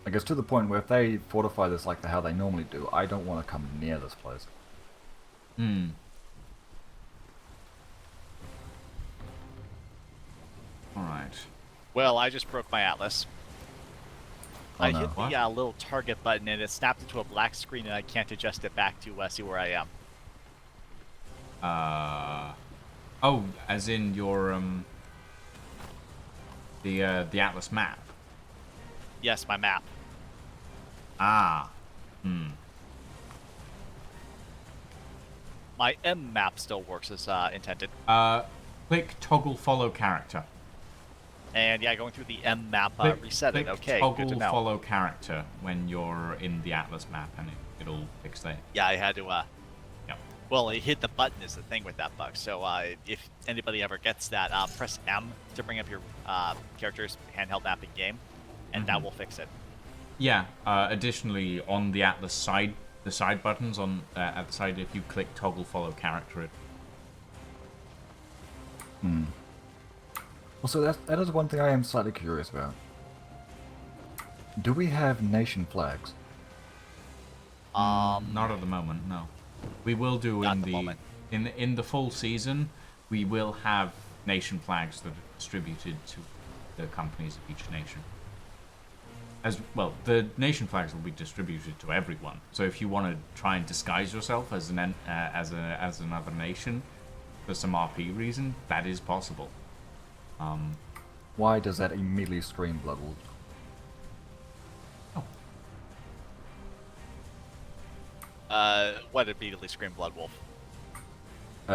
I guess to the point where if they fortify this like how they normally do, I don't want to come near this place. Alright. Well, I just broke my atlas. I no. hit the little target button and it snapped into a black screen and I can't adjust it back to see where I am. Oh, as in your the Atlas map. Yes, my map. My M map still works as intended. Click toggle follow character. And yeah, going through the M map reset it. Okay, toggle good to know. follow character when you're in the Atlas map, and it'll fix that. Yeah, I had to. Yep. Well, it hit the button is the thing with that bug. So if anybody ever gets that, press M to bring up your character's handheld mapping game, and that will fix it. Yeah. Additionally, on the Atlas side, the side buttons on at the side, if you click toggle follow character, it. Also, that is one thing I am slightly curious about. Do we have nation flags? Not at the moment, no. We will do Not in at the moment. in the full season. We will have nation flags that are distributed to the companies of each nation. as well, the nation flags will be distributed to everyone. So if you want to try and disguise yourself as as another nation for some RP reason, that is possible. Why does that immediately scream Blood Wolf? What immediately screamed Blood Wolf?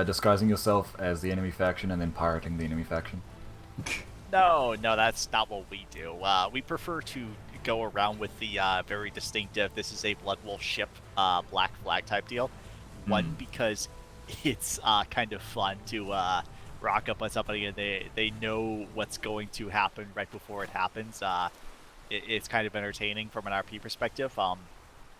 Disguising yourself as the enemy faction and then pirating the enemy faction. No, that's not what we do. We prefer to go around with the very distinctive, this is a Blood Wolf ship, black flag type deal. One, because it's kind of fun to rock up on somebody and they know what's going to happen right before it happens. It's kind of entertaining from an RP perspective.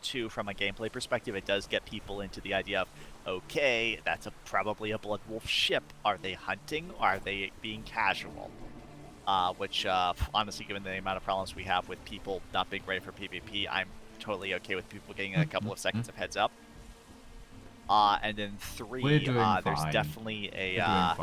Two, from a gameplay perspective, it does get people into the idea of, okay, that's probably a Blood Wolf ship. Are they hunting? Or are they being casual? Which, honestly, given the amount of problems we have with people not being ready for PvP, I'm totally okay with people getting a couple of seconds of heads up. And then three, there's definitely a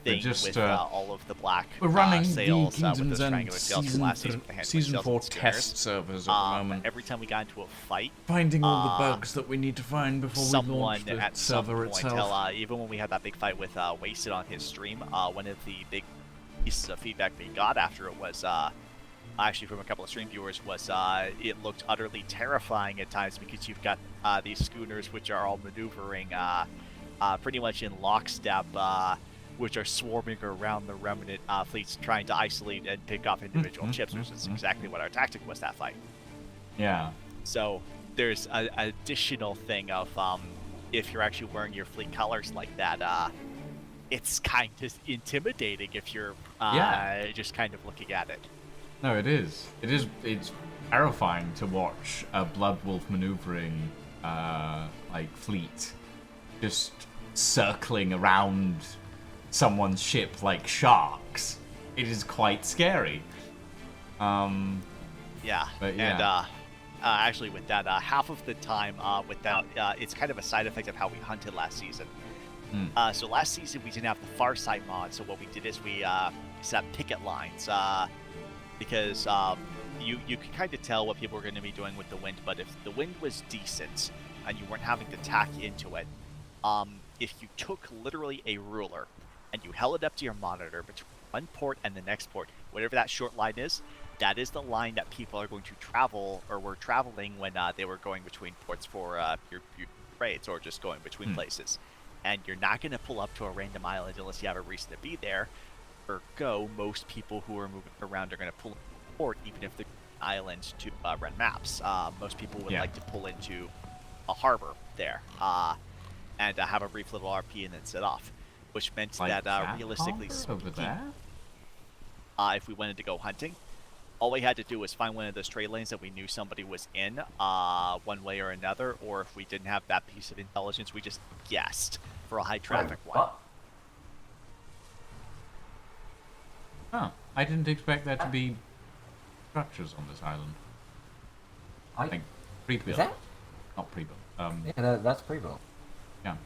thing with all of the black we're running sales the with those triangular sales from last season 4 test servers at the moment. Every time we got into a fight, finding all the bugs that we need to find before we launch the at server some point, itself. Even when we had that big fight with Wasted on his stream, one of the big pieces of feedback we got after it was actually from a couple of stream viewers was it looked utterly terrifying at times because you've got these schooners which are all maneuvering pretty much in lockstep, which are swarming around the remnant fleets trying to isolate and pick off individual ships, which is exactly what our tactic was that fight. Yeah. So there's an additional thing of if you're actually wearing your fleet colors like that, it's kind of intimidating if you're just kind of looking at it. No, it is. It's terrifying to watch a Blood Wolf maneuvering fleet just circling around someone's ship like sharks. It is quite scary. Yeah. But and actually with that, half of the time with that, it's kind of a side effect of how we hunted last season. So last season we didn't have the Farsight mod, so what we did is we set up picket lines because you could kind of tell what people were going to be doing with the wind, but if the wind was decent and you weren't having to tack into it, if you took literally a ruler and you held it up to your monitor between one port and the next port, whatever that short line is, that is the line that people are going to travel or were traveling when they were going between ports for your raids or just going between places. And you're not going to pull up to a random island unless you have a reason to be there. Ergo, most people who are moving around are going to pull into a port, even if they're island to run maps. Most people would like to pull into a harbor there and have a brief little RP and then set off, which meant that realistically speaking, if we wanted to go hunting, all we had to do was find one of those trade lanes that we knew somebody was in one way or another, or if we didn't have that piece of intelligence, we just guessed for a high traffic one. Oh, I didn't expect there to be structures on this island. I think pre-built. Is that? Not pre-built. Yeah, that's pre-built. Yeah.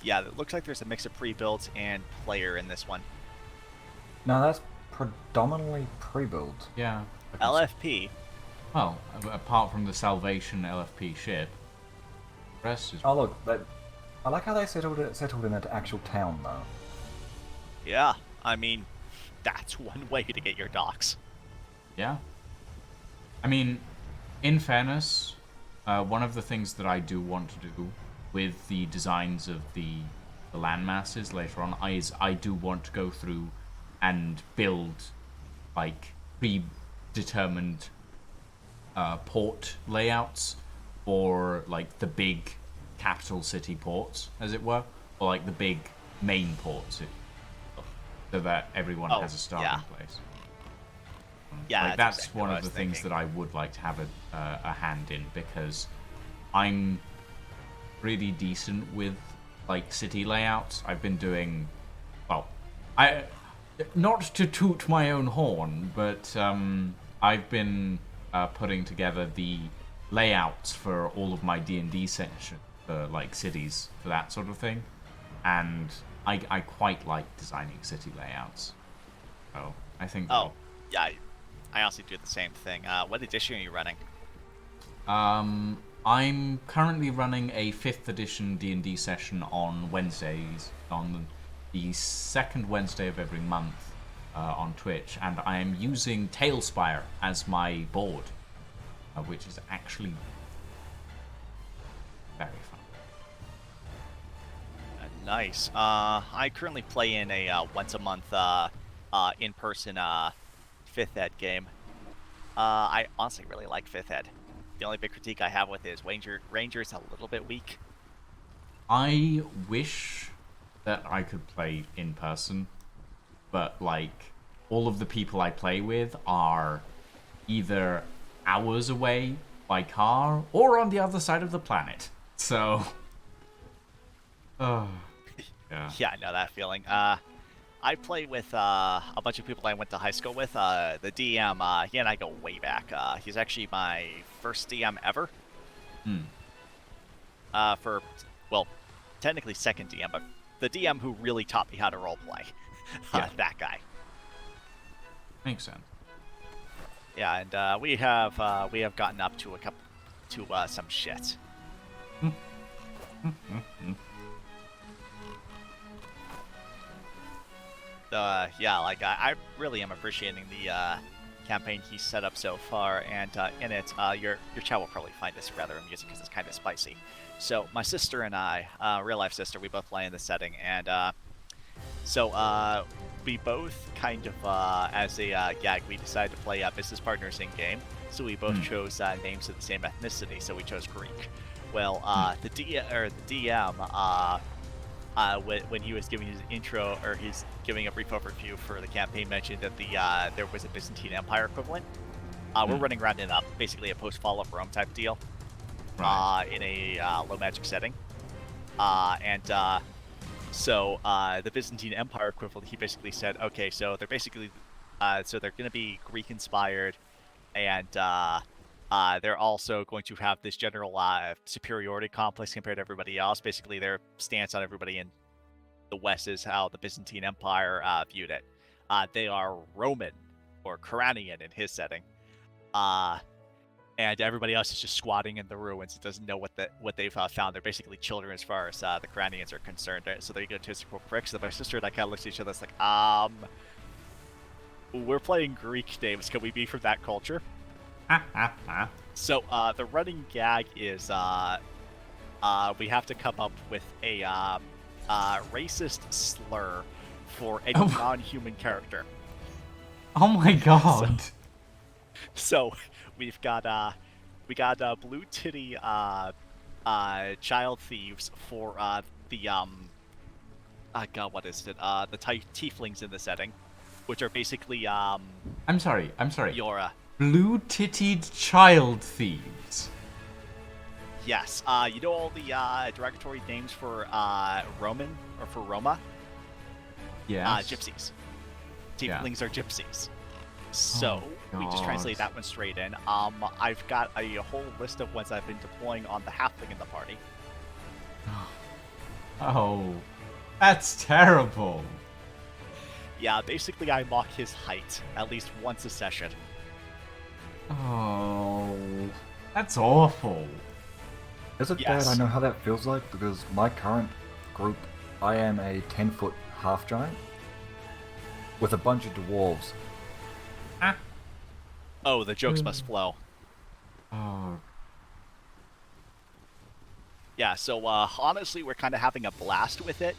Yeah, it looks like there's a mix of pre-built and player in this one. No, that's predominantly pre-built. Yeah. LFP. Well, apart from the Salvation LFP ship, the rest is... Oh look, I like how they settled in an actual town though. Yeah, I mean, that's one way to get your docks. Yeah. I mean, in fairness, one of the things that I do want to do with the designs of the land masses later on is I do want to go through and build like predetermined port layouts for like the big capital city ports, as it were, or like the big main ports, so that everyone has a starting place. Yeah, like that's one of the things that I would like to have a hand in, because I'm really decent with like city layouts. I've been doing, well, not to toot my own horn, but I've been putting together the layouts for all of my D&D sessions for like cities, for that sort of thing, and I quite like designing city layouts. So I think. Oh, yeah. I also do the same thing. What edition are you running? I'm currently running a 5th edition D&D session on Wednesdays, on the second Wednesday of every month on Twitch, and I am using Tailspire as my board, which is actually very fun. Nice. I currently play in a once a month in-person 5th Ed game. I honestly really like 5th Ed. The only big critique I have with it is Ranger's a little bit weak. I wish that I could play in person, but like all of the people I play with are either hours away by car or on the other side of the planet. So, yeah. Yeah, I know that feeling. I play with a bunch of people I went to high school with. The DM, he and I go way back. He's actually my first DM ever. For, well, technically second DM, but the DM who really taught me how to roleplay. That guy. Makes sense. Yeah, and we have gotten up to some shit. Yeah, like I really am appreciating the campaign he set up so far, and in it, your chat will probably find this rather amusing because it's kind of spicy. So my sister and I, real life sister, we both play in this setting, and so we both kind of as a gag, we decided to play business partners in game. So we both chose names of the same ethnicity. So we chose Greek. Well, the DM, when he was giving his intro, or he's giving a brief overview for the campaign, mentioned that there was a Byzantine Empire equivalent. We're running around in basically a post-fall of Rome type deal, in a low magic setting, so the Byzantine Empire equivalent, he basically said, okay, so they're basically, so they're going to be Greek inspired, and they're also going to have this general superiority complex compared to everybody else. Basically, their stance on everybody in the West is how the Byzantine Empire viewed it. They are Roman, or Coranian in his setting, and everybody else is just squatting in the ruins. It doesn't know what they've found. They're basically children as far as the Coranians are concerned. So they're egotistical pricks. So my sister and I kind of looked at each other. It's like, we're playing Greek names. Can we be from that culture? So the running gag is we have to come up with a racist slur for a non-human character. Oh my god! So we got blue titty child thieves for the god, what is it? The tieflings in the setting, which are basically I'm sorry. your blue-titted child thieves. Yes. You know all the derogatory names for Roman or for Roma? Yes. Gypsies. Tieflings are gypsies. So we just translate that one straight in. I've got a whole list of ones I've been deploying on the halfling in the party. Oh, that's terrible. Yeah, basically I mock his height at least once a session. Oh, that's awful. Is it Yes. bad? I know how that feels like, because my current group, I am a 10-foot half giant with a bunch of dwarves. Oh, the jokes must flow. Oh. Yeah, so honestly, we're kind of having a blast with it.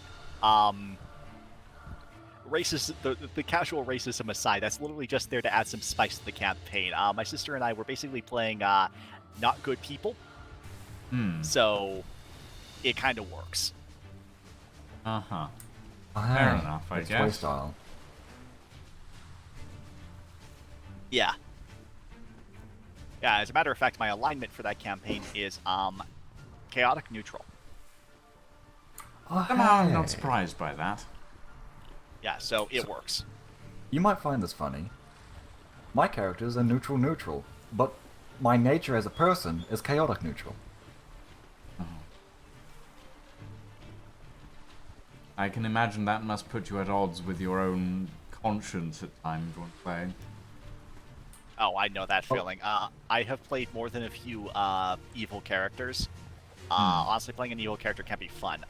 Racist, the casual racism aside, that's literally just there to add some spice to the campaign. My sister and I were basically playing not good people, so it kind of works. Fair enough, I it's guess. play style. Yeah. Yeah, as a matter of fact, my alignment for that campaign is chaotic neutral. Oh, I'm not hey. surprised by that. Yeah, so it works. You might find this funny. My characters are neutral, but my nature as a person is chaotic neutral. I can imagine that must put you at odds with your own conscience at times when playing. Oh, I know that feeling. I have played more than a few evil characters. Honestly, playing an evil character can be fun.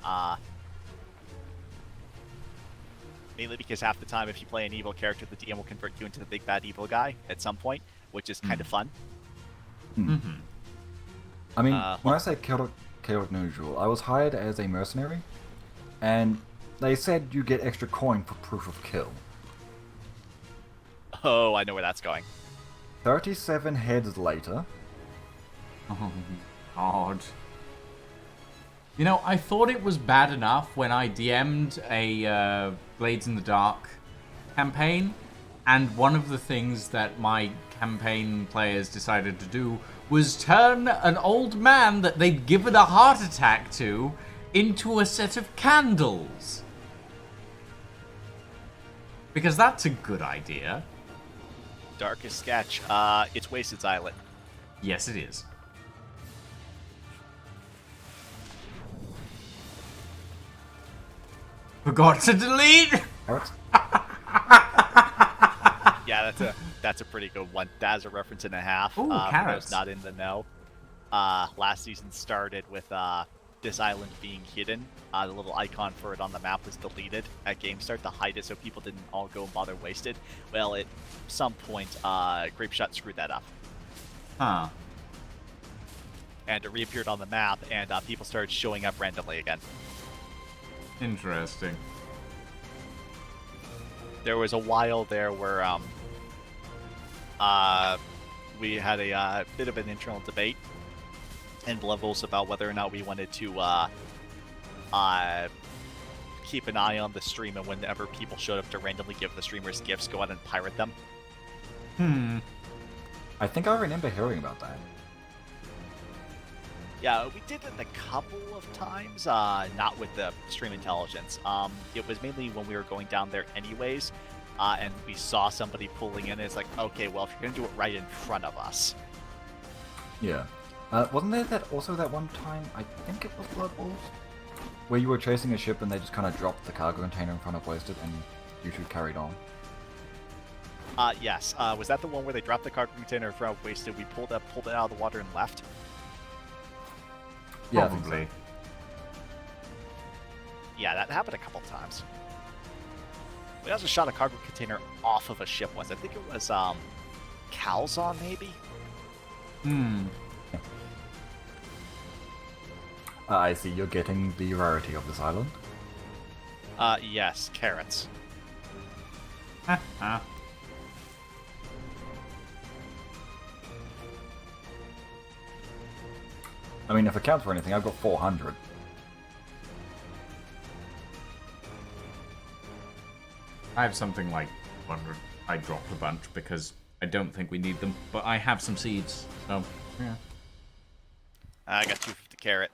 Mainly because half the time, if you play an evil character, the DM will convert you into the big bad evil guy at some point, which is kind of fun. I mean, when I say chaotic neutral, I was hired as a mercenary, and they said you get extra coin for proof of kill. Oh, I know where that's going. 37 heads later. Oh, God. You know, I thought it was bad enough when I DM'd a Blades in the Dark campaign, and one of the things that my campaign players decided to do was turn an old man that they'd given a heart attack to into a set of candles. Because that's a good idea. Darkest sketch. It's Wasted's Island. Yes, it is. Forgot to delete. Yeah, that's a pretty good one. That's a reference and a half. Ooh, for carrots. those not in the know. Last season started with this island being hidden. The little icon for it on the map was deleted at game start to hide it so people didn't all go and bother Wasted. Well, at some point, Grapeshot screwed that up. Huh. And it reappeared on the map, and people started showing up randomly again. Interesting. There was a while there where we had a bit of an internal debate and levels about whether or not we wanted to keep an eye on the stream, and whenever people showed up to randomly give the streamers gifts, go out and pirate them. I think I remember hearing about that. Yeah, we did it a couple of times, not with the stream intelligence. It was mainly when we were going down there anyways, and we saw somebody pulling in, and it's like, okay, well, if you're going to do it right in front of us. Yeah. Wasn't there also that one time, I think it was Blood Wolves, where you were chasing a ship and they just kind of dropped the cargo container in front of Wasted and you two carried on? Yes. Was that the one where they dropped the cargo container in front of Wasted, we pulled it out of the water and left? Yeah, I think so. Probably. Yeah, that happened a couple times. We also shot a cargo container off of a ship once. I think it was, Calzon, maybe? I see you're getting the rarity of this island. Yes, carrots. I mean, if it counts for anything, I've got 400. I have something like 100. I dropped a bunch because I don't think we need them, but I have some seeds, so yeah. I got 250 carrot.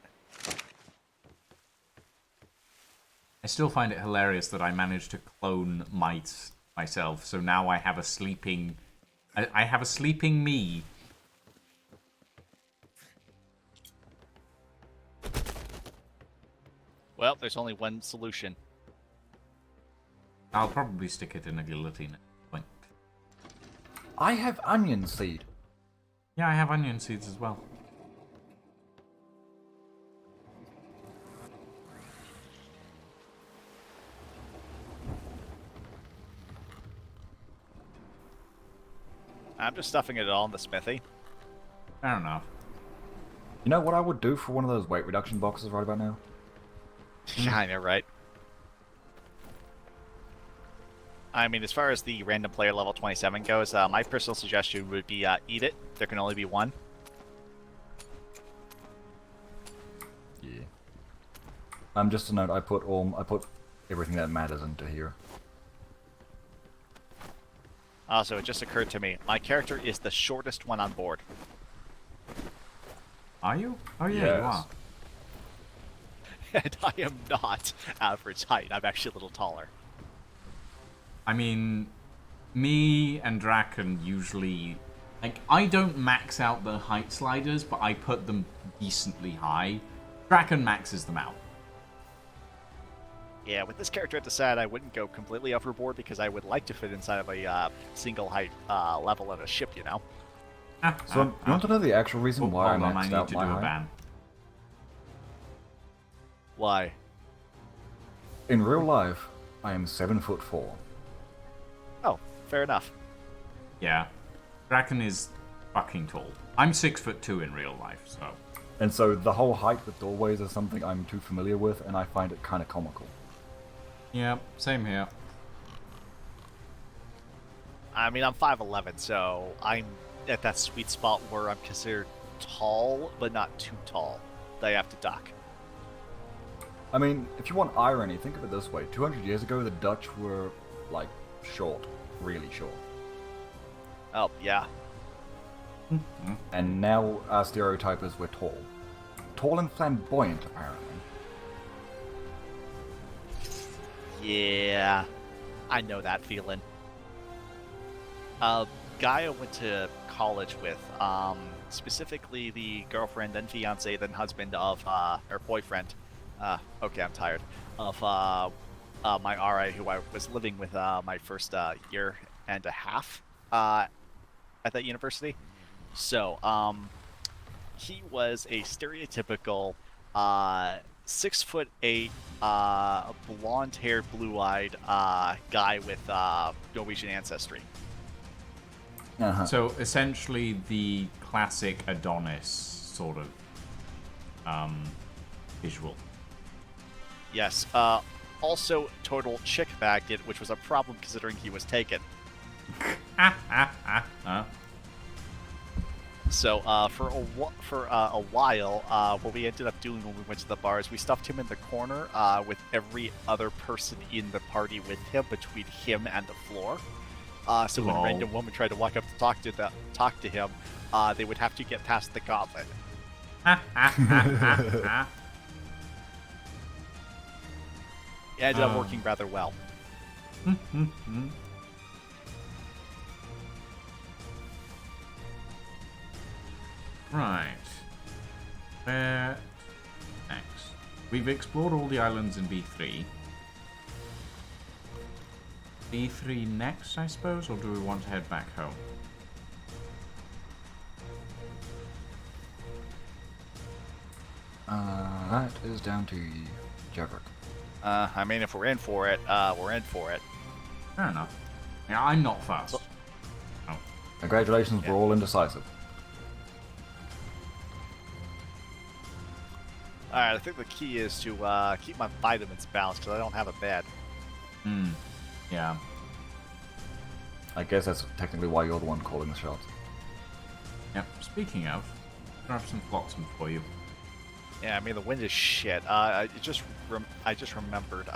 I still find it hilarious that I managed to clone mice myself, so now I have a sleeping... I have a sleeping me. Well, there's only one solution. I'll probably stick it in a guillotine at this point. I have onion seed. Yeah, I have onion seeds as well. I'm just stuffing it all in the smithy. Fair enough. You know what I would do for one of those weight reduction boxes right about now? Yeah, I know, right? I mean, as far as the random player level 27 goes, my personal suggestion would be eat it. There can only be one. Yeah. Just a note, I put everything that matters into here. Also, it just occurred to me, my character is the shortest one on board. Are you? Oh yeah, Yes. you are. And I am not average height. I'm actually a little taller. I mean, me and Draken usually... Like, I don't max out the height sliders, but I put them decently high. Draken maxes them out. Yeah, with this character at the side, I wouldn't go completely overboard because I would like to fit inside of a single height level of a ship, you know? So, you want to know the actual reason why I Hold on, I maxed need out to my do a height? ban. Why? In real life, I am 7'4". Oh, fair enough. Yeah. Kraken is fucking tall. I'm 6'2" in real life, so. And so the whole height with doorways is something I'm too familiar with, and I find it kind of comical. Yeah, same here. I mean, I'm 5'11", so I'm at that sweet spot where I'm considered tall, but not too tall. That I have to duck. I mean, if you want irony, think of it this way. 200 years ago, the Dutch were, like, short. Really short. Oh, yeah. And now our stereotype is we're tall. Tall and flamboyant, apparently. Yeah, I know that feeling. Guy I went to college with, specifically the girlfriend, then fiance, then husband of, or boyfriend, okay, I'm tired, of, my RA who I was living with, my first, year and a half, at that university. So, he was a stereotypical, 6'8", blonde-haired, blue-eyed, guy with, Norwegian ancestry. Uh-huh. So essentially the classic Adonis sort of visual. Yes. Also, total chick bagged it, which was a problem considering he was taken. So for a while, what we ended up doing when we went to the bar is we stuffed him in the corner with every other person in the party with him between him and the floor. So when a random woman tried to walk up to talk to him, they would have to get past the gauntlet. It ended up working rather well. Right. Where next? We've explored all the islands in B3. B3 next, I suppose, or do we want to head back home? That is down to Jeverick. I mean, if we're in for it, we're in for it. Fair enough. Yeah, I'm not fast. Congratulations, we're all indecisive. Alright, I think the key is to keep my vitamins balanced because I don't have a bed. Yeah. I guess that's technically why you're the one calling the shots. Yep. Speaking of, grab some flotsam for you. Yeah, I mean the wind is shit. I just remembered.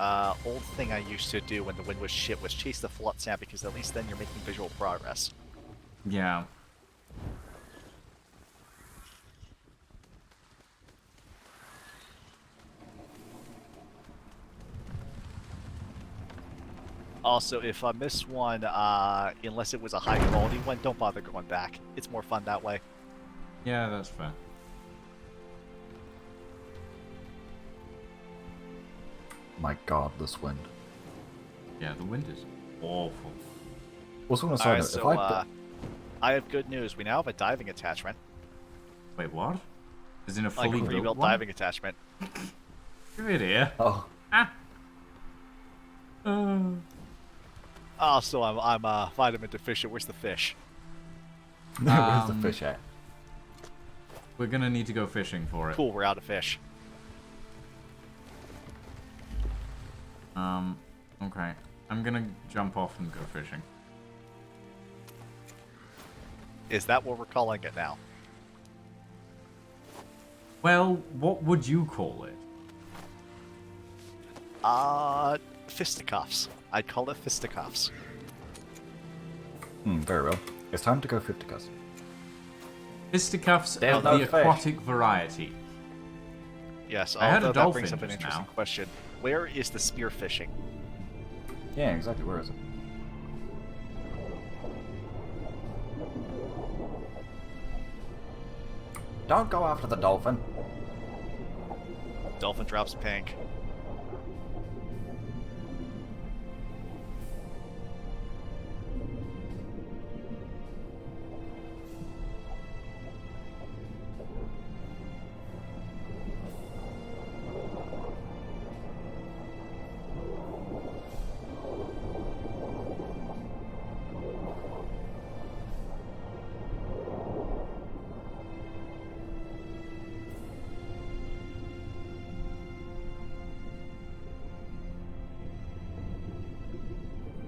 Old thing I used to do when the wind was shit was chase the flotsam because at least then you're making visual progress. Yeah. Also, if I miss one, unless it was a high quality one, don't bother going back. It's more fun that way. Yeah, that's fair. My god, this wind. Yeah, the wind is awful. Also, on a side note, if I have good news. We now have a diving attachment. Wait, what? Is in a Like fully a pre-built one? diving attachment. Give it here. Oh. Oh, so I'm vitamin deficient. Where's the fish? Where's the fish at? We're gonna need to go fishing for it. Cool, we're out of fish. Okay. I'm gonna jump off and go fishing. Is that what we're calling it now? Well, what would you call it? Fisticuffs. I'd call it fisticuffs. Very well. It's time to go fisticuffs. Fisticuffs There's of no the fish. aquatic variety. Yes, I had a although that dolphin brings up an just interesting now. question. Where is the spearfishing? Yeah, exactly. Where is it? Don't go after the dolphin. Dolphin drops pink.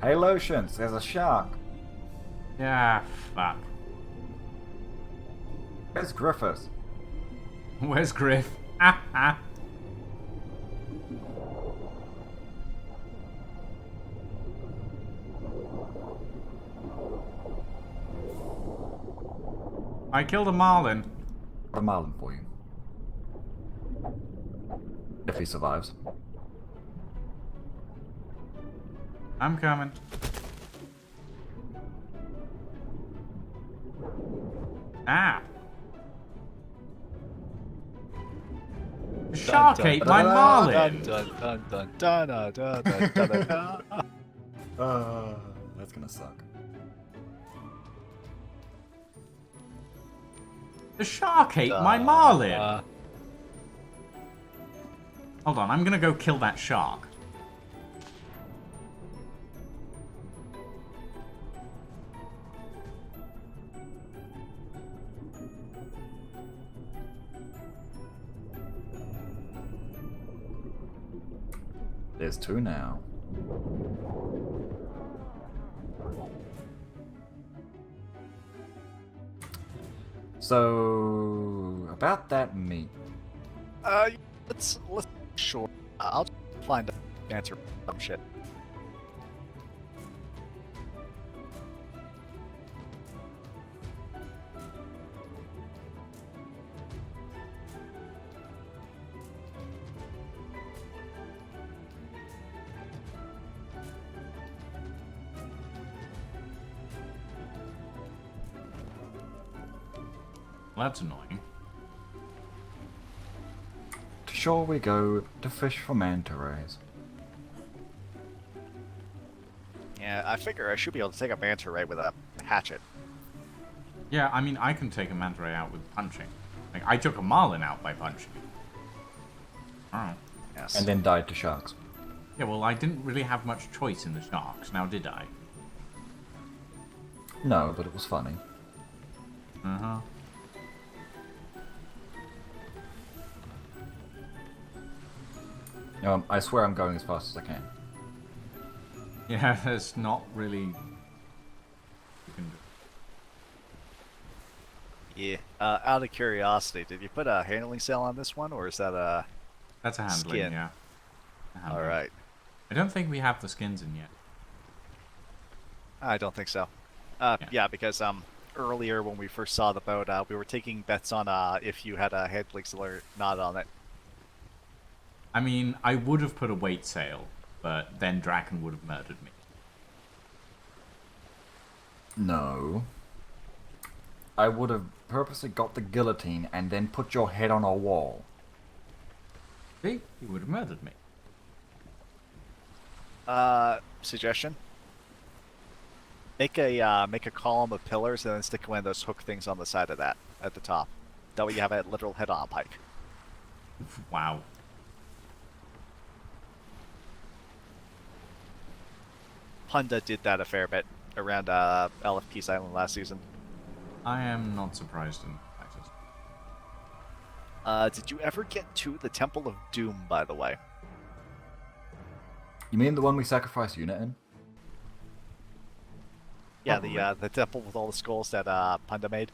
Hey, Lotions, there's a shark. Yeah, fuck. Where's Griffiths? Where's Griff? Ah, ah. I killed a marlin. Got a marlin for you. If he survives. I'm coming. Ah. The shark ate my marlin. That's gonna suck. The shark ate my marlin. Hold on, I'm gonna go kill that shark. There's 2 now. So, about that meat. Let's sure. I'll find an answer. Some shit. Well, that's annoying. To shore we go to fish for manta rays. Yeah, I figure I should be able to take a manta ray with a hatchet. Yeah, I mean, I can take a manta ray out with punching. Like, I took a marlin out by punching. Oh. Yes. And then died to sharks. Yeah, well, I didn't really have much choice in the sharks, now did I? No, but it was funny. Uh-huh. I swear I'm going as fast as I can. Yeah, there's not really... You can do. Yeah. Out of curiosity, did you put a handling cell on this one, or is that a That's a handling, skin? yeah. A handling. All right. I don't think we have the skins in yet. I don't think so. Yeah, because earlier when we first saw the boat, we were taking bets on if you had a handling cell or not on it. I mean, I would have put a weight sail, but then Draken would have murdered me. No. I would have purposely got the guillotine and then put your head on a wall. See? He would have murdered me. Suggestion? Make a column of pillars and then stick one of those hook things on the side of that at the top. That way you have a literal head-on pike. Wow. Punda did that a fair bit around LFP's Island last season. I am not surprised in fact. Did you ever get to the Temple of Doom, by the way? You mean the one we sacrificed Unit in? Yeah, the temple with all the skulls that Punda made.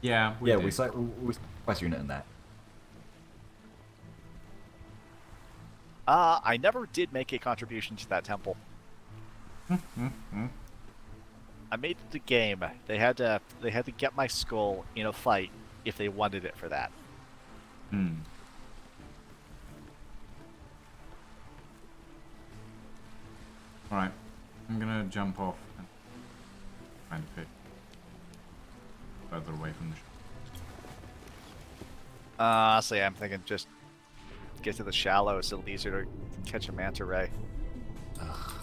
Yeah, we sacrificed Unit in that. I never did make a contribution to that temple. I made it the game. They had to get my skull in a fight if they wanted it for that. Hmm. Alright. I'm gonna jump off and find a pit further away from the ship. Honestly, I'm thinking just get to the shallows. It'll be easier to catch a manta ray. Ugh.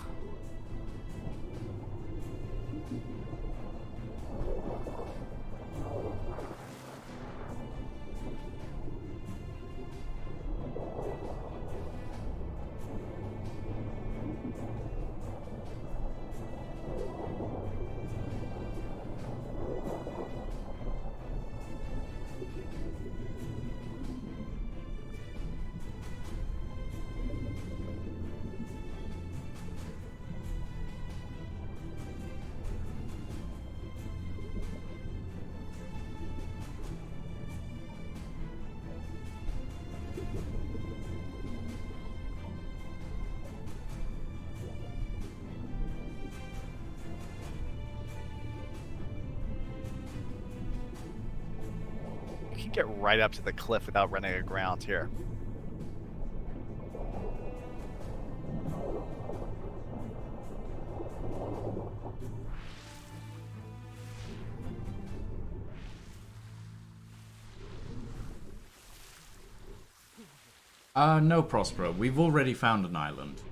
can get right up to the cliff without running aground here. No, Prospero. We've already found an island.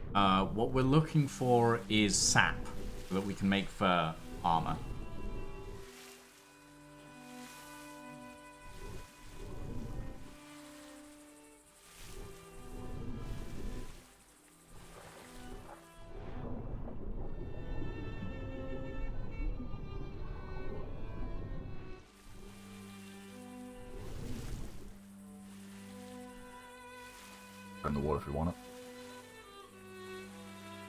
What we're looking for is sap so that we can make for armor. In the water if you want it.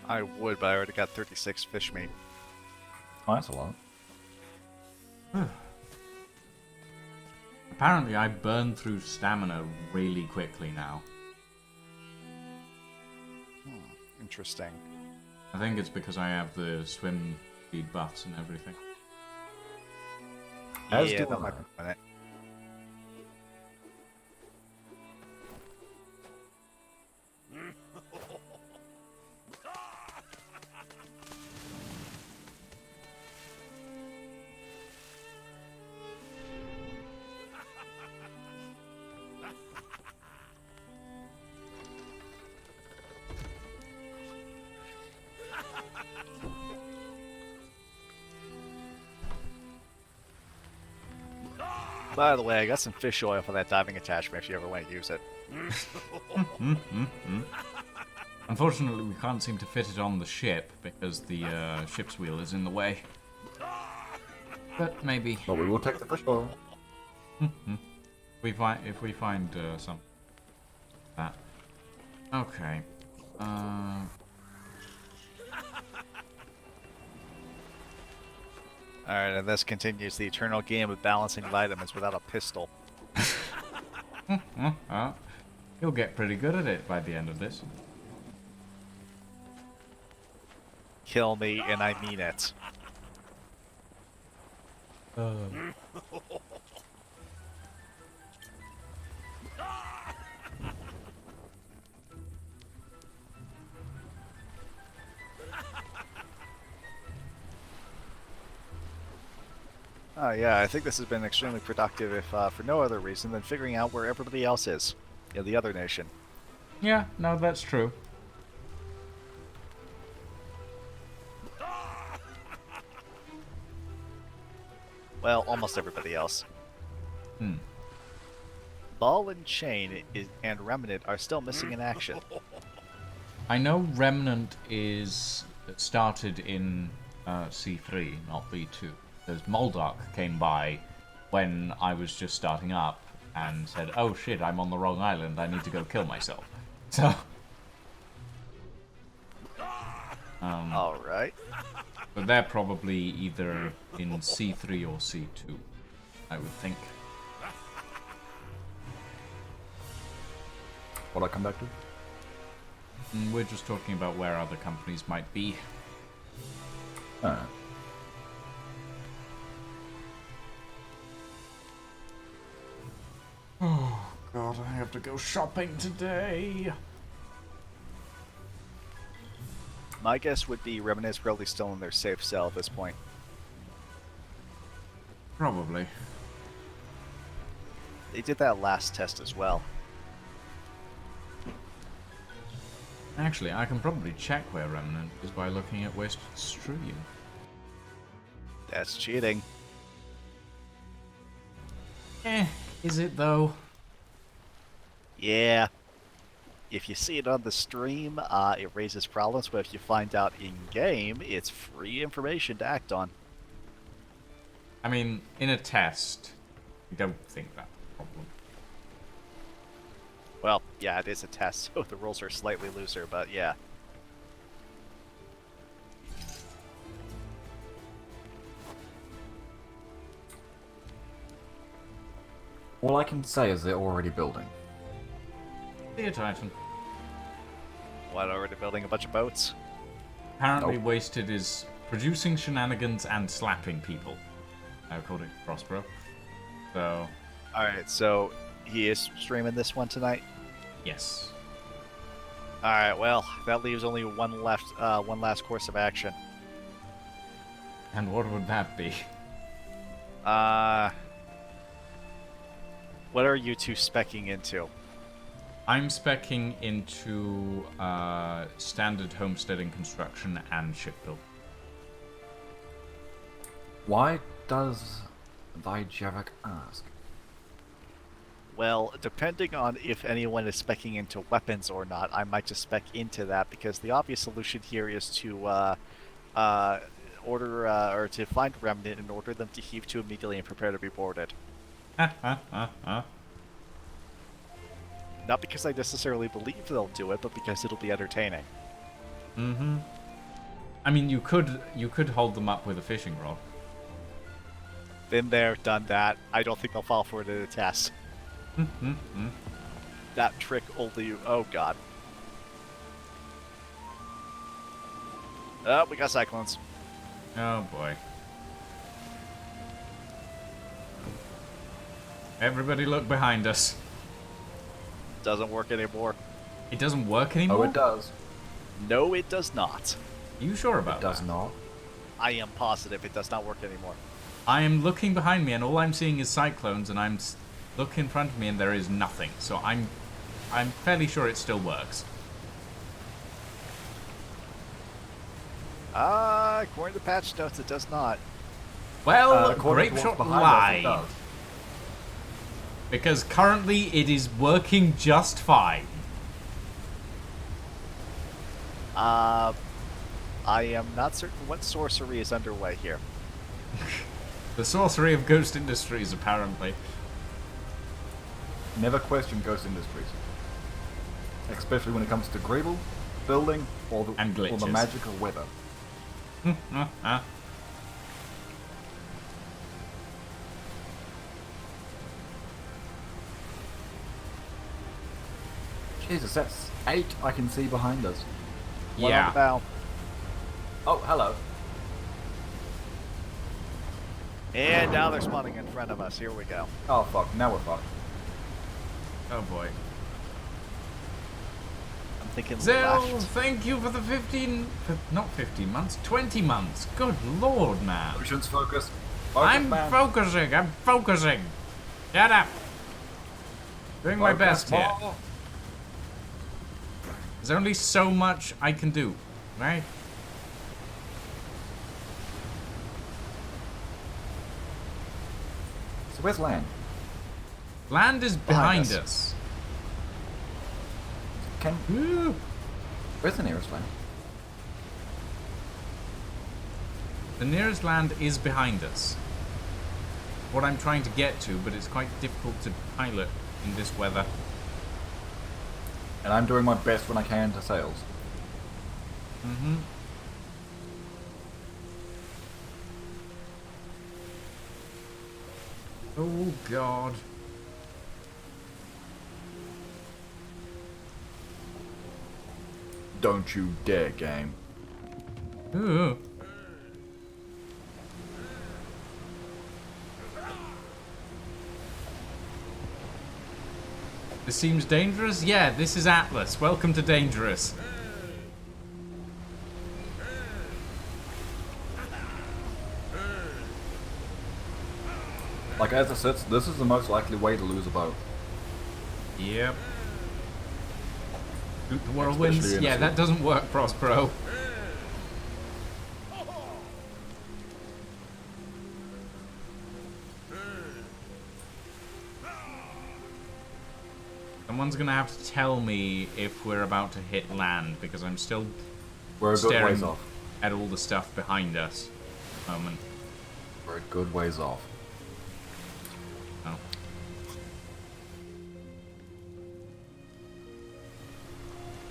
I would, but I already got 36 fish meat. Oh, that's a lot. Apparently, I burn through stamina really quickly now. Interesting. I think it's because I have the swim speed buffs and everything. As Yeah, do that I. might be on it. By the way, I got some fish oil for that diving attachment if you ever want to use it. Unfortunately, we can't seem to fit it on the ship because the ship's wheel is in the way. But maybe. But we will take the fish oil. If we find some that. Okay. Alright, and this continues the eternal game of balancing vitamins without a pistol. You'll get pretty good at it by the end of this. Kill me, and I mean it. Oh yeah, I think this has been extremely productive if for no other reason than figuring out where everybody else is in the other nation. Yeah, no, that's true. Well, almost everybody else. Ball and Chain and Remnant are still missing in action. I know Remnant is started in C3, not B2. Because Moldark came by when I was just starting up and said, "Oh shit, I'm on the wrong island. I need to go kill myself." So, all right. But they're probably either in C3 or C2, I would think. What I come back to? We're just talking about where other companies might be. Oh god, I have to go shopping today. My guess would be Remnant's probably still in their safe cell at this point. Probably. They did that last test as well. Actually, I can probably check where Remnant is by looking at Wasted Stream. That's cheating. Is it though? Yeah. If you see it on the stream, it raises problems, but if you find out in-game, it's free information to act on. I mean, in a test, I don't think that's a problem. Well, yeah, it is a test, so the rules are slightly looser, but yeah. All I can say is they're already building. See you, Titan. What, already building a bunch of boats? Apparently, Wasted is producing shenanigans and slapping people, according to Prospero. So, All right, so he is streaming this one tonight. Yes. All right, well, that leaves only one last course of action. And what would that be? What are you two specking into? I'm specking into standard homesteading construction and shipbuilding. Why does thy Javik ask? Well, depending on if anyone is specking into weapons or not, I might just spec into that because the obvious solution here is to order or to find Remnant and order them to heave to immediately and prepare to be boarded. Not because I necessarily believe they'll do it, but because it'll be entertaining. Mm-hmm. I mean, you could hold them up with a fishing rod. Been there, done that. I don't think they'll fall for it in a test. That trick only... Oh, God. Oh, we got cyclones. Oh, boy. Everybody look behind us. Doesn't work anymore. It doesn't work anymore? Oh, it does. No, it does not. Are you sure about that? It does not. I am positive it does not work anymore. I am looking behind me and all I'm seeing is cyclones, and I'm look in front of me and there is nothing. So I'm fairly sure it still works. According to patch notes, it does not. Well, according to what's Grapeshot behind us, it lied. does. Because currently it is working just fine. I am not certain what sorcery is underway here. The sorcery of Ghost Industries, apparently. Never question Ghost Industries. Especially when it comes to Greeble, building, or the glitches. magical weather. Jesus, that's 8 I can see behind us. One on the bow. Oh, hello. And now they're spawning in front of us. Here we go. Oh, fuck. Now we're fucked. Oh boy. I'm thinking Zell, left. thank you for the 15 months, 20 months. Good lord, man. Potions focus. I'm focusing. Shut up. Doing my best here. There's only so much I can do, right? So where's land? Land is behind us. Where's the nearest land? The nearest land is behind us. What I'm trying to get to, but it's quite difficult to pilot in this weather. And I'm doing my best when I can to sails. Mm-hmm. Oh, God. Don't you dare, game. Ooh. This seems dangerous? Yeah, this is Atlas. Welcome to Dangerous. Like, as it sits, this is the most likely way to lose a boat. Yep. Shoot the whirlwinds? Especially in Yeah, a that doesn't work, Prospero. Someone's gonna have to tell me if we're about to hit land, because I'm still We're a good staring ways off. at all the stuff behind us at the moment. We're a good ways off. Oh.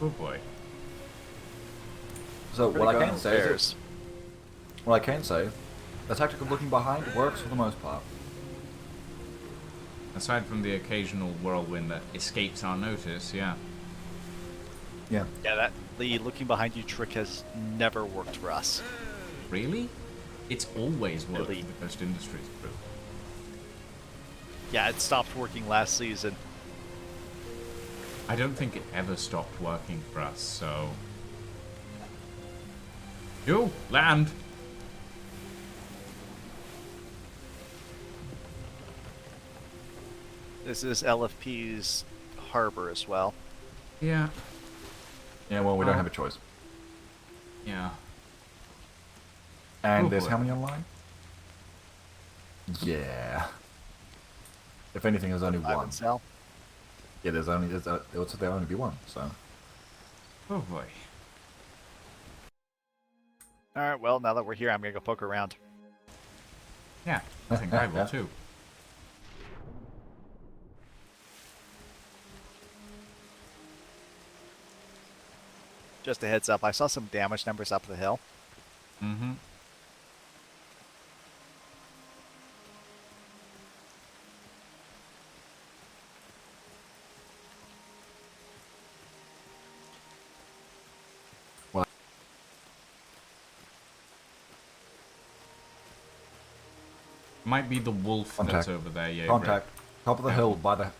Oh boy. So Pretty what I good can on say is, bears. what I can say, the tactic of looking behind works for the most part. Aside from the occasional whirlwind that escapes our notice, yeah. Yeah. Yeah, the looking behind you trick has never worked for us. Really? It's always worked Really? for the Ghost Industries crew. Yeah, it stopped working last season. I don't think it ever stopped working for us, so... You, land! This is LFP's harbor as well. Yeah. Yeah, well, we don't have a choice. Yeah. And Oh, there's boy. how many online? Yeah. If anything, there's only I one. would sell. Yeah, there'll only be one, so. Oh boy. Alright, well, now that we're here, I'm gonna go poke around. Yeah, I think I will too. Just a heads up, I saw some damage numbers up the hill. Mm-hmm. What? Might be the wolf that's Contact. over there, yeah. Contact. Top of the Yeah. hill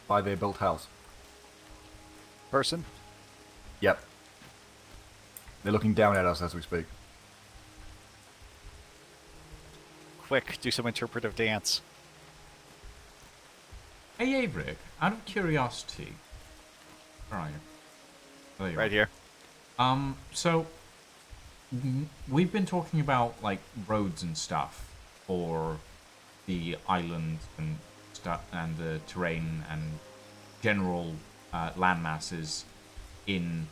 by their built house. Person? Yep. They're looking down at us as we speak. Quick, do some interpretive dance. Hey, Averick, out of curiosity. Where are you? There you Right are. here. So we've been talking about like roads and stuff for the island and stuff and the terrain and general land masses in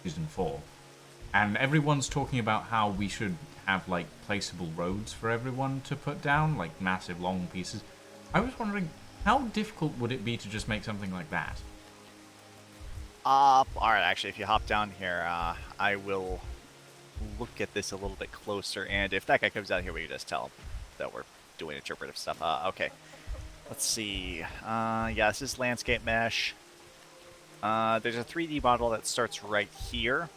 season 4, and everyone's talking about how we should have like placeable roads for everyone to put down, like massive long pieces. I was wondering, how difficult would it be to just make something like that? Alright, actually, if you hop down here, I will look at this a little bit closer, and if that guy comes out here, we can just tell him that we're doing interpretive stuff. Okay. Let's see. Yeah, this is landscape mesh. There's a 3D model that starts right here.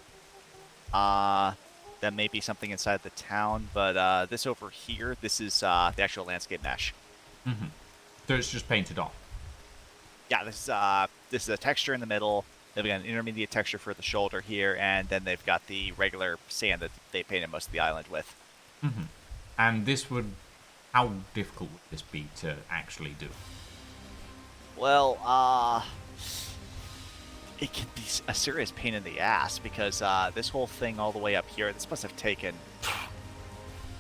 That may be something inside the town, but this over here, this is the actual landscape mesh. Mm-hmm. So it's just painted on. Yeah, this is a texture in the middle. They've got an intermediate texture for the shoulder here, and then they've got the regular sand that they painted most of the island with. Mm-hmm. And this would... How difficult would this be to actually do? Well, it can be a serious pain in the ass, because this whole thing all the way up here, this must have taken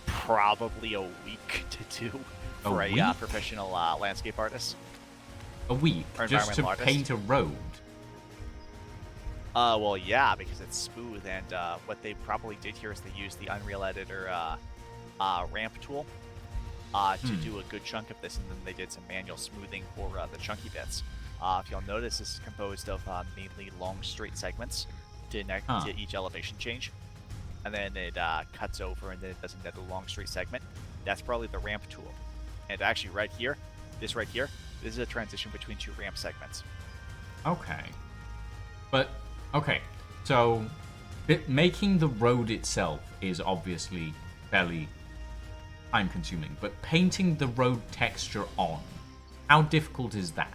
probably a week to do for a week? professional landscape artist. A week? Or Just to environmental artist. paint a road? Well, yeah, because it's smooth, and what they probably did here is they used the Unreal Editor ramp tool to do a good chunk of this, and then they did some manual smoothing for the chunky bits. If you'll notice, this is composed of mainly long straight segments to each elevation change, and then it cuts over, and then it does another long straight segment. That's probably the ramp tool. And actually, right here, this is a transition between two ramp segments. Okay. But, okay, so making the road itself is obviously fairly time-consuming, but painting the road texture on, how difficult is that?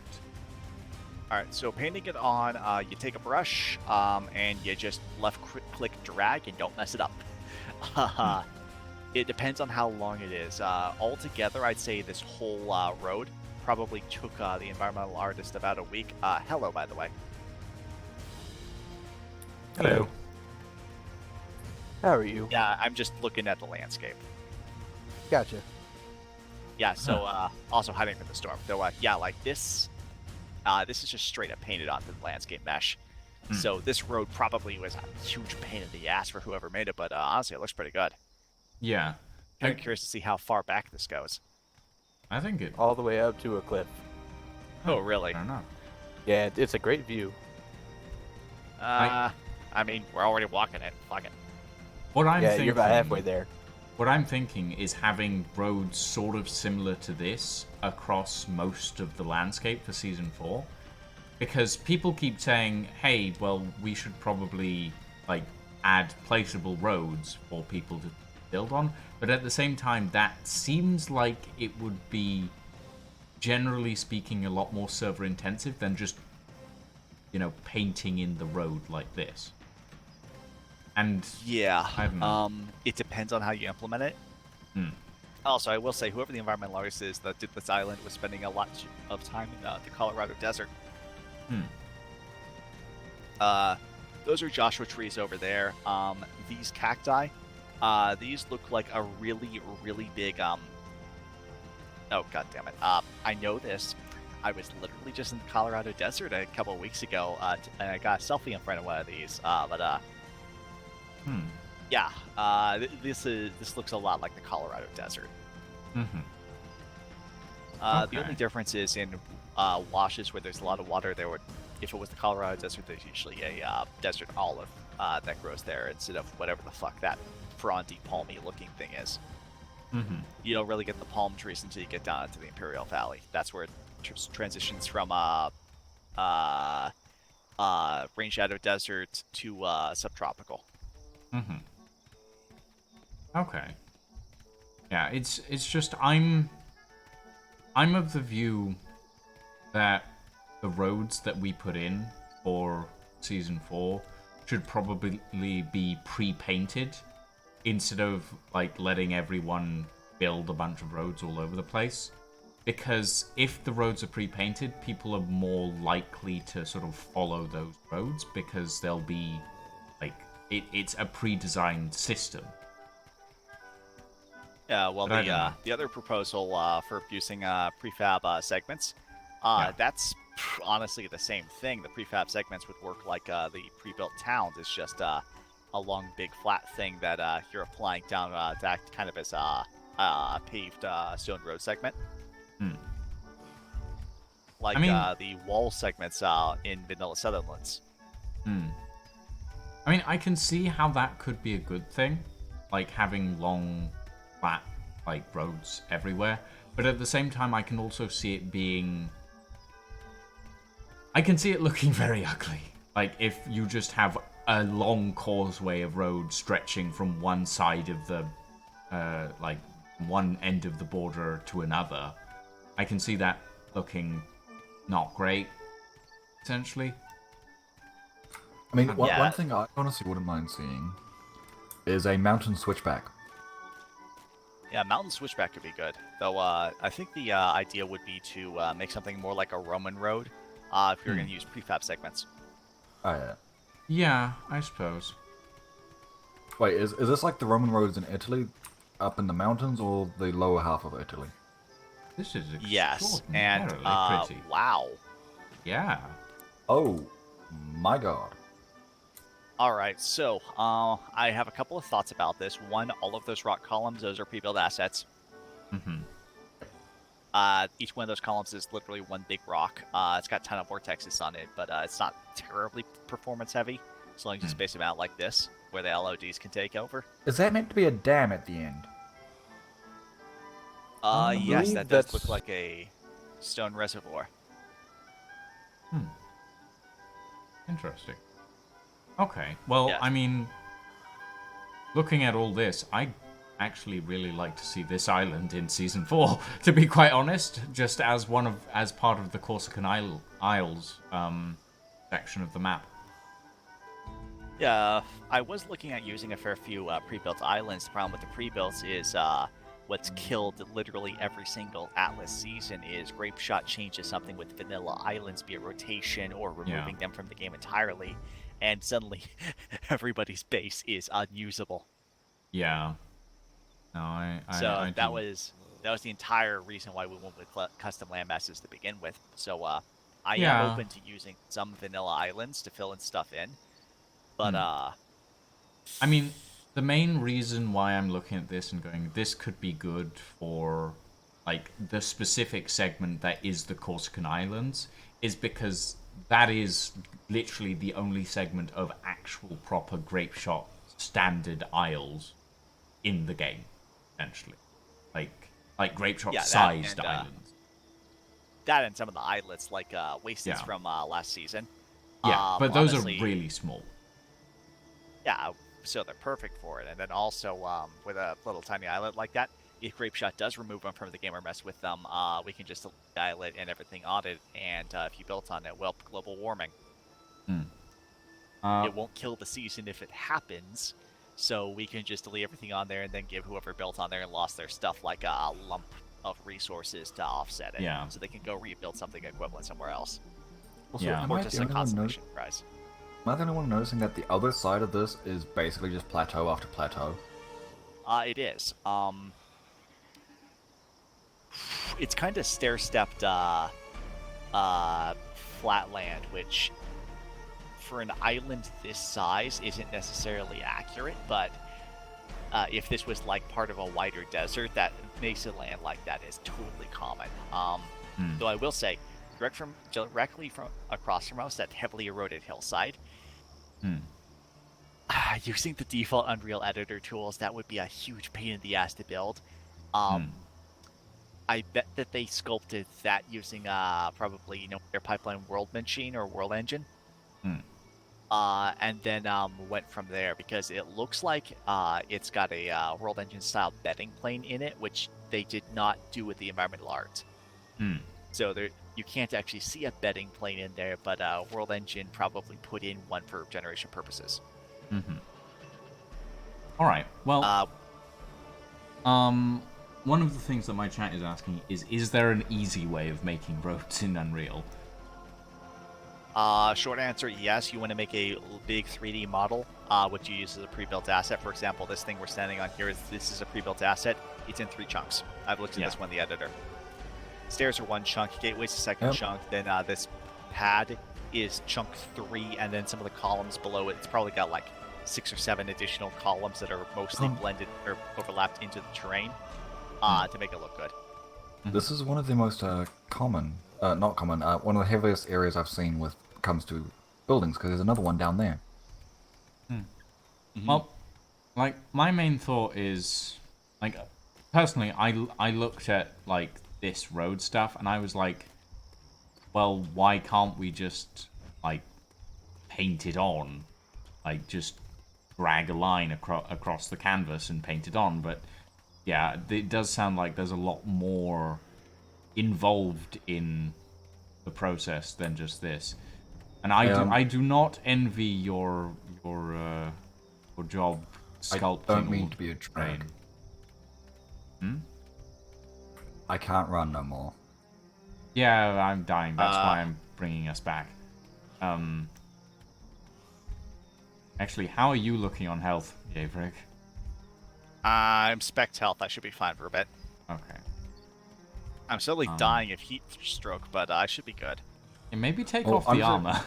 Alright, so painting it on, you take a brush, and you just left-click drag and don't mess it up. It depends on how long it is. Altogether, I'd say this whole road probably took the environmental artist about a week. Hello, by the way. Hello. How are you? Yeah, I'm just looking at the landscape. Gotcha. Yeah, so also hiding from the storm. Though, yeah, like this, this is just straight up painted onto the landscape mesh. So this road probably was a huge pain in the ass for whoever made it, but honestly, it looks pretty good. Yeah. I'm curious to see how far back this goes. I think it... All the way up to a cliff. Oh, really? I don't know. Yeah, it's a great view. I mean, we're already walking it. Fuck it. What I'm Yeah, thinking, you're about halfway there. What I'm thinking is having roads sort of similar to this across most of the landscape for Season 4. Because people keep saying, hey, well, we should probably, like, add placeable roads for people to build on. But at the same time, that seems like it would be generally speaking, a lot more server intensive than just, painting in the road like this. And yeah, I don't know. It depends on how you implement it. Also, I will say, whoever the environmental artist is that did this island was spending a lot of time in the Colorado desert. Those are Joshua trees over there. These cacti, these look like a really, really big, oh, god damn it. I know this. I was literally just in the Colorado desert a couple of weeks ago, and I got a selfie in front of one of these, yeah, this looks a lot like the Colorado desert. The only difference is in washes where there's a lot of water. If it was the Colorado desert, there's usually a desert olive that grows there instead of whatever the fuck that frondy, palmy looking thing is. You don't really get the palm trees until you get down into the Imperial Valley. That's where it transitions from rain shadow desert to subtropical. Okay. Yeah, it's just I'm of the view that the roads that we put in for Season 4 should probably be pre-painted instead of like letting everyone build a bunch of roads all over the place. Because if the roads are pre-painted, people are more likely to sort of follow those roads because they'll be like it's a pre-designed system. Yeah, well, the other proposal for using prefab segments, that's honestly the same thing. The prefab segments would work like the pre-built towns. It's just a long, big, flat thing that you're applying down to act kind of as a paved stone road segment. Like the wall segments in Vanilla Sutherlands. I mean, I can see how that could be a good thing, like having long, flat, like roads everywhere. But at the same time, I can also see it being. I can see it looking very ugly. Like if you just have a long causeway of road stretching from one side of the, like one end of the border to another. I can see that looking not great, essentially. I mean, one thing I honestly wouldn't mind seeing is a mountain switchback. Yeah, mountain switchback could be good. Though I think the idea would be to make something more like a Roman road if you're going to use prefab segments. Oh, yeah. Yeah, I suppose. Wait, is this like the Roman roads in Italy, up in the mountains, or the lower half of Italy? This is yes, and pretty. Wow. Yeah. Oh, my god. All right, so I have a couple of thoughts about this. One, all of those rock columns, those are pre-built assets. Each one of those columns is literally one big rock. It's got a ton of vortexes on it, but it's not terribly performance heavy, as long as you space them out like this, where the LODs can take over. Is that meant to be a dam at the end? Yes, that does look like a stone reservoir. Interesting. Okay, well, I mean, looking at all this, I'd actually really like to see this island in Season 4, to be quite honest, just as part of the Corsican Isles section of the map. Yeah, I was looking at using a fair few pre-built islands. The problem with the pre-builts is what's killed literally every single Atlas season is Grape Shot changes something with Vanilla Islands, be it rotation or removing them from the game entirely, and suddenly everybody's base is unusable. Yeah. No, that was the entire reason why we went with custom landmasses to begin with. So I am open to using some Vanilla Islands to fill in stuff in, but I mean, the main reason why I'm looking at this and going, this could be good for like the specific segment that is the Corsican Islands, is because that is literally the only segment of actual proper Grape Shot standard isles in the game, essentially. Like Grape Shot sized islands. That and some of the islets, like Wastes from last season. Yeah, but those honestly, are really small. Yeah, so they're perfect for it. And then also with a little tiny islet like that, if Grapeshot does remove them from the game or mess with them, we can just dial it and everything on it, and if you built on it, well, global warming. It won't kill the season if it happens, so we can just delete everything on there and then give whoever built on there and lost their stuff like a lump of resources to offset it. Yeah. So they can go rebuild something equivalent somewhere else. Also, Yeah. am Or I just the a only one consolation prize. Am I the only one noticing that the other side of this is basically just plateau after plateau? It is. It's kind of stair-stepped flatland, which for an island this size isn't necessarily accurate, but if this was like part of a wider desert, that makes a land like that is totally common. Though I will say, directly from across from us, that heavily eroded hillside, using the default Unreal Editor tools, that would be a huge pain in the ass to build. I bet that they sculpted that using probably their Pipeline World Machine or World Engine, and then went from there, because it looks like it's got a World Engine style bedding plane in it, which they did not do with the environmental art. So you can't actually see a bedding plane in there, but World Engine probably put in one for generation purposes. All right. Well, one of the things that my chat is asking is there an easy way of making roads in Unreal? Short answer, yes. You want to make a big 3D model, which you use as a pre-built asset. For example, this thing we're standing on here, this is a pre-built asset. It's in 3 chunks. I've looked at this one in the editor. Stairs are 1 chunk, gateway's the second chunk, then this pad is chunk 3, and then some of the columns below it, it's probably got like 6 or 7 additional columns that are mostly blended or overlapped into the terrain to make it look good. This is one of the most one of the heaviest areas I've seen when it comes to buildings, because there's another one down there. Well, like, my main thought is, like, personally, I looked at, like, this road stuff, and I was like, well, why can't we just, like, paint it on? Like, just drag a line across the canvas and paint it on. But, yeah, it does sound like there's a lot more involved in the process than just this. And I do not envy your job sculpting. I don't mean to be a drag. I can't run no more. Yeah, I'm dying. That's why I'm bringing us back. Actually, how are you looking on health, Yavrik? I'm spec health. I should be fine for a bit. Okay. I'm slowly dying of heat stroke, but I should be good. And maybe take off the armor.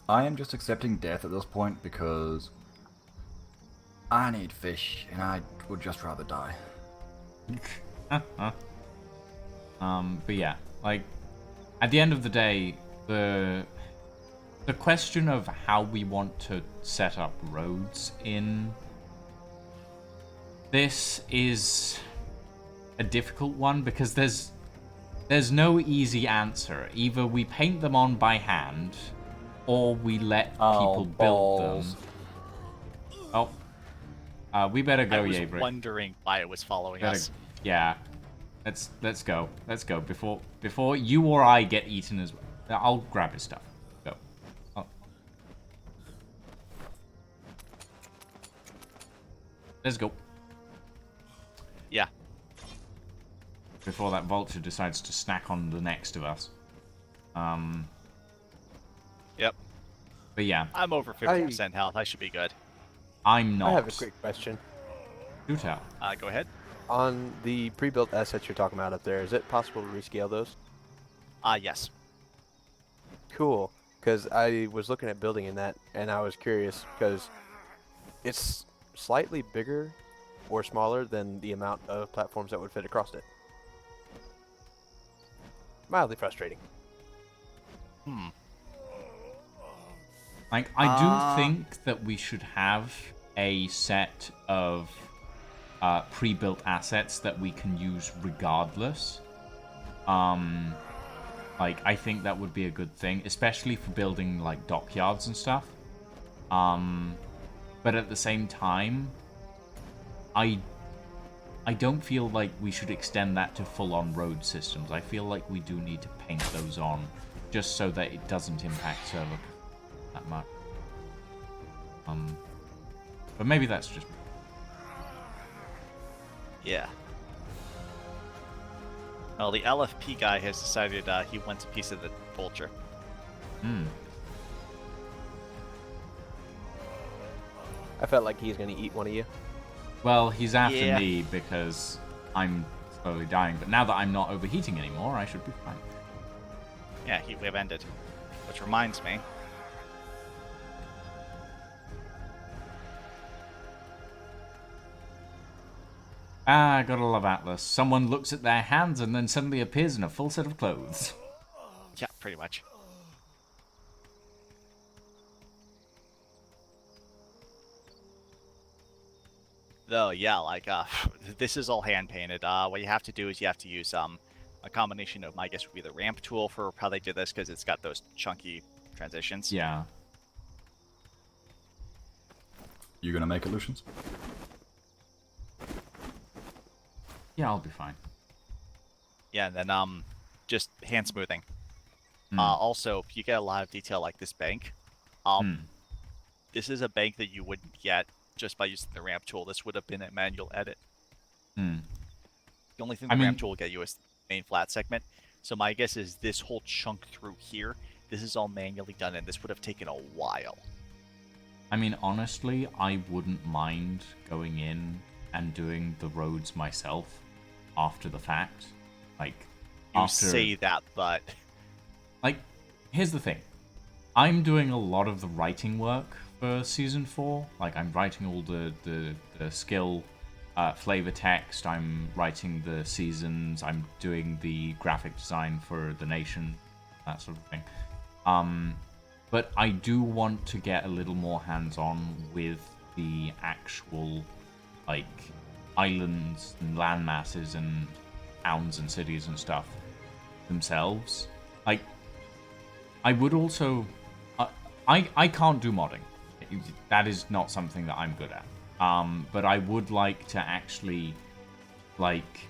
I am just accepting death at this point because I need fish, and I would just rather die. But yeah, like, at the end of the day, the question of how we want to set up roads in this is a difficult one, because there's no easy answer. Either we paint them on by hand, or we let people build them. Oh, we better go, Yavrik. I was wondering why it was following us. Yeah, let's go. Let's go before you or I get eaten as well. I'll grab his stuff. Go. Oh. Let's go. Yeah. Before that vulture decides to snack on the next of us. Yep. But yeah. I'm over 50% health. I should be good. I'm not. I have a quick question. Do tell. Go ahead. On the pre-built assets you're talking about up there, is it possible to rescale those? Yes. Cool. Because I was looking at building in that, and I was curious, because it's slightly bigger or smaller than the amount of platforms that would fit across it. Mildly frustrating. Like, I do think that we should have a set of pre-built assets that we can use regardless. Like, I think that would be a good thing, especially for building, like, dockyards and stuff. But at the same time, I I don't feel like we should extend that to full-on road systems. I feel like we do need to paint those on, just so that it doesn't impact server that much. But maybe that's just me. Yeah. Well, the LFP guy has decided he wants a piece of the vulture. Hmm. I felt like he's gonna eat one of you. Well, he's after Yeah. me because I'm slowly dying. But now that I'm not overheating anymore, I should be fine. Yeah, heat wave ended. Which reminds me. Ah, gotta love Atlas. Someone looks at their hands and then suddenly appears in a full set of clothes. Yeah, pretty much. Though, yeah, like, this is all hand painted. What you have to do is you have to use a combination of, I guess, would be the ramp tool for how they did this, because it's got those chunky transitions. Yeah. You gonna make it, Lucians? Yeah, I'll be fine. Yeah, and then just hand smoothing. Also, you get a lot of detail like this bank. This is a bank that you wouldn't get just by using the ramp tool. This would have been a manual edit. The only thing the ramp tool will get you is the main flat segment. So my guess is this whole chunk through here, this is all manually done, and this would have taken a while. I mean, honestly, I wouldn't mind going in and doing the roads myself after the fact. Like, You after... say that, but... Like, here's the thing. I'm doing a lot of the writing work for Season 4. Like, I'm writing all the skill flavor text, I'm writing the seasons, I'm doing the graphic design for the nation, that sort of thing. But I do want to get a little more hands-on with the actual, like, islands and land masses and towns and cities and stuff themselves. Like, I would also... I can't do modding. That is not something that I'm good at. But I would like to actually, like,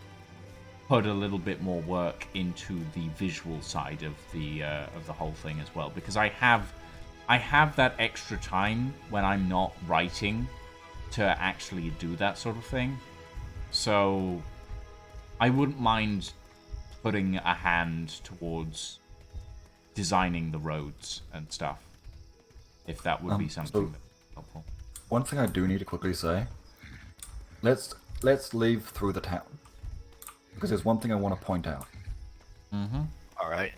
put a little bit more work into the visual side of the whole thing as well, because I have that extra time when I'm not writing to actually do that sort of thing. So I wouldn't mind putting a hand towards designing the roads and stuff, if that would be something so that's helpful. One thing I do need to quickly say, let's leave through the town, because there's one thing I want to point out. All right.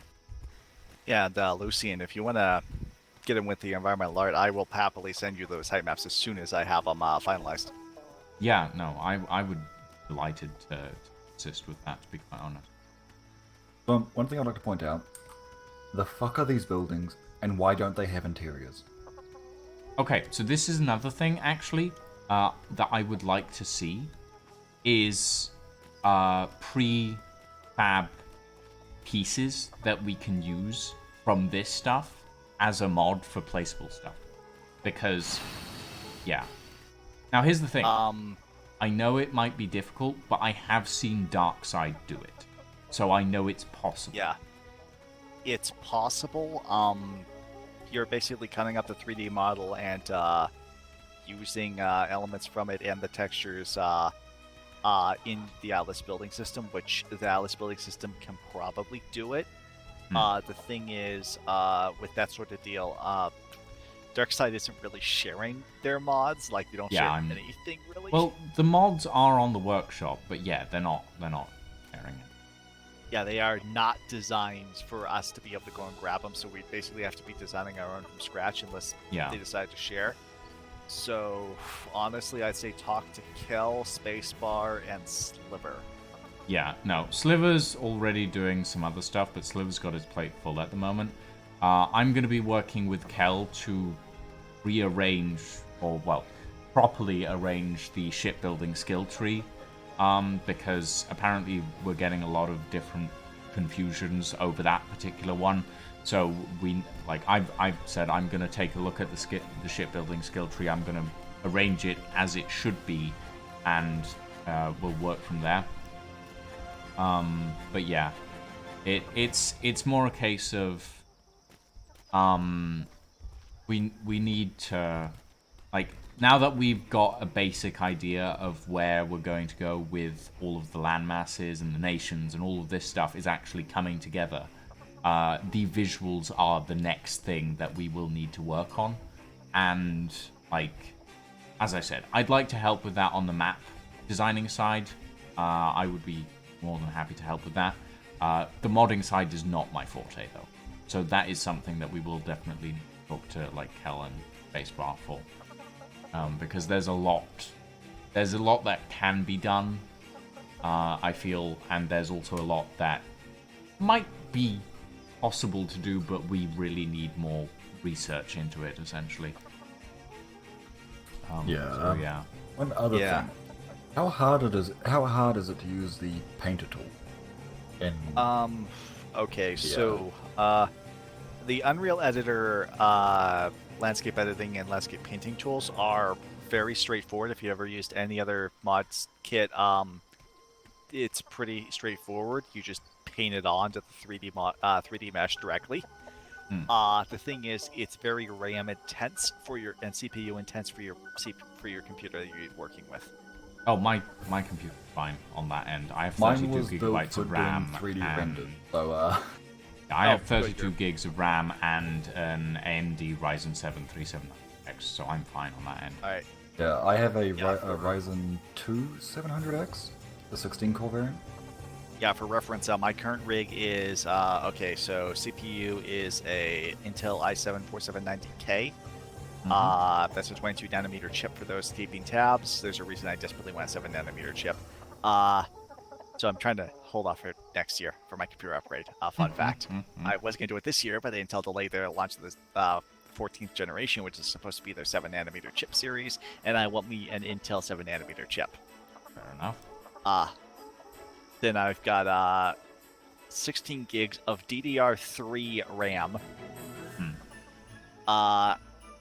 Yeah, and Lucian, if you want to get in with the environmental art, I will happily send you those height maps as soon as I have them finalized. Yeah, no, I would be delighted to assist with that, to be quite honest. One thing I'd like to point out, the fuck are these buildings, and why don't they have interiors? Okay, so this is another thing, actually, that I would like to see, is prefab pieces that we can use from this stuff as a mod for placeable stuff. Because, yeah. Now, here's the thing. I know it might be difficult, but I have seen Darkseid do it. So I know it's possible. Yeah. It's possible. You're basically cutting up the 3D model and using elements from it and the textures in the Atlas building system, which the Atlas building system can probably do it. The thing is, with that sort of deal, Darkseid isn't really sharing their mods. Like, they don't share anything really. Well, the mods are on the workshop, but yeah, they're not sharing it. Yeah, they are not designed for us to be able to go and grab them, so we basically have to be designing our own from scratch unless they decide to share. So, honestly, I'd say talk to Kel, Spacebar, and Sliver. Yeah, no, Sliver's already doing some other stuff, but Sliver's got his plate full at the moment. I'm going to be working with Kel to rearrange, or, well, properly arrange the shipbuilding skill tree. Because apparently we're getting a lot of different confusions over that particular one. So I've said I'm going to take a look at the shipbuilding skill tree. I'm going to arrange it as it should be, and we'll work from there. But yeah, it's more a case of we need to, like, now that we've got a basic idea of where we're going to go with all of the land masses and the nations and all of this stuff is actually coming together. The visuals are the next thing that we will need to work on. And, like, as I said, I'd like to help with that on the map designing side. I would be more than happy to help with that. The modding side is not my forte, though. So that is something that we will definitely talk to, like, Kel and Basebar for. Because there's a lot that can be done, I feel, and there's also a lot that might be possible to do, but we really need more research into it, essentially. So, yeah. One other thing. How hard is it to use the painter tool? Okay, so the Unreal Editor landscape editing and landscape painting tools are very straightforward. If you ever used any other mods kit, it's pretty straightforward. You just paint it onto the 3D mesh directly. The thing is, it's very RAM intense and CPU intense for your computer that you're working with. Oh, my computer's fine on that end. I have Mine 32 was built gigabytes for of RAM. doing 3D and rendered, so I have 32 gigs of RAM and an AMD Ryzen 7 3700X, so I'm fine on that end. Alright. yeah, I have a Ryzen 2 700X, the 16-core variant. Yeah, for reference, my current rig is okay. So CPU is a Intel i7 4790K. That's a 22 nanometer chip for those keeping tabs. There's a reason I desperately want a 7 nanometer chip. So I'm trying to hold off for next year for my computer upgrade. Fun fact: I was going to do it this year, but Intel delayed their launch of the 14th generation, which is supposed to be their 7 nanometer chip series, and I want me an Intel 7 nanometer chip. Fair enough. Then I've got 16 gigs of DDR3 RAM.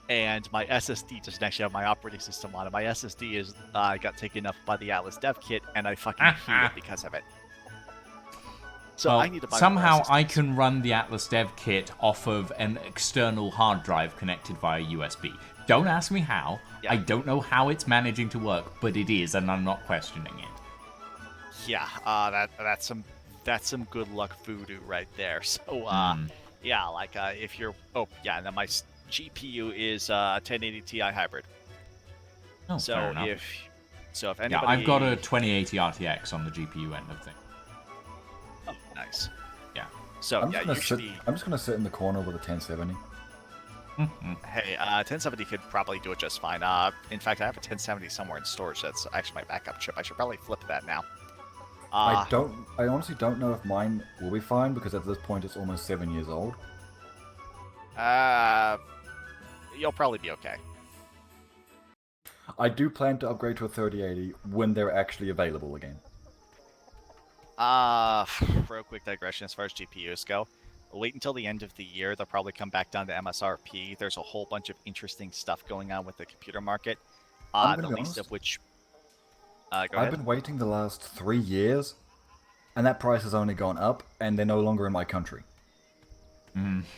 And my SSD doesn't actually have my operating system on it. My SSD is got taken up by the Atlas Dev Kit, and I fucking hate it because of it. So well, I need to buy somehow I can run the Atlas Dev Kit off of an external hard drive connected via USB. Don't ask me how. I don't know how it's managing to work, but it is, and I'm not questioning it. Yeah, that's some good luck voodoo right there. So yeah, like if you're and then my GPU is 1080 Ti hybrid. Oh, so fair enough. if anybody, I've got a 2080 RTX on the GPU end of things. Oh, nice. Yeah. So I'm just gonna sit in the corner with a 1070. Hey, 1070 could probably do it just fine. In fact, I have a 1070 somewhere in storage. That's actually my backup chip. I should probably flip that now. I honestly don't know if mine will be fine because at this point it's almost 7 years old. You'll probably be okay. I do plan to upgrade to a 3080 when they're actually available again. Real quick digression as far as GPUs go. Wait until the end of the year. They'll probably come back down to MSRP. There's a whole bunch of interesting stuff going on with the computer market. The least of which... I've been waiting the last 3 years, and that price has only gone up, and they're no longer in my country.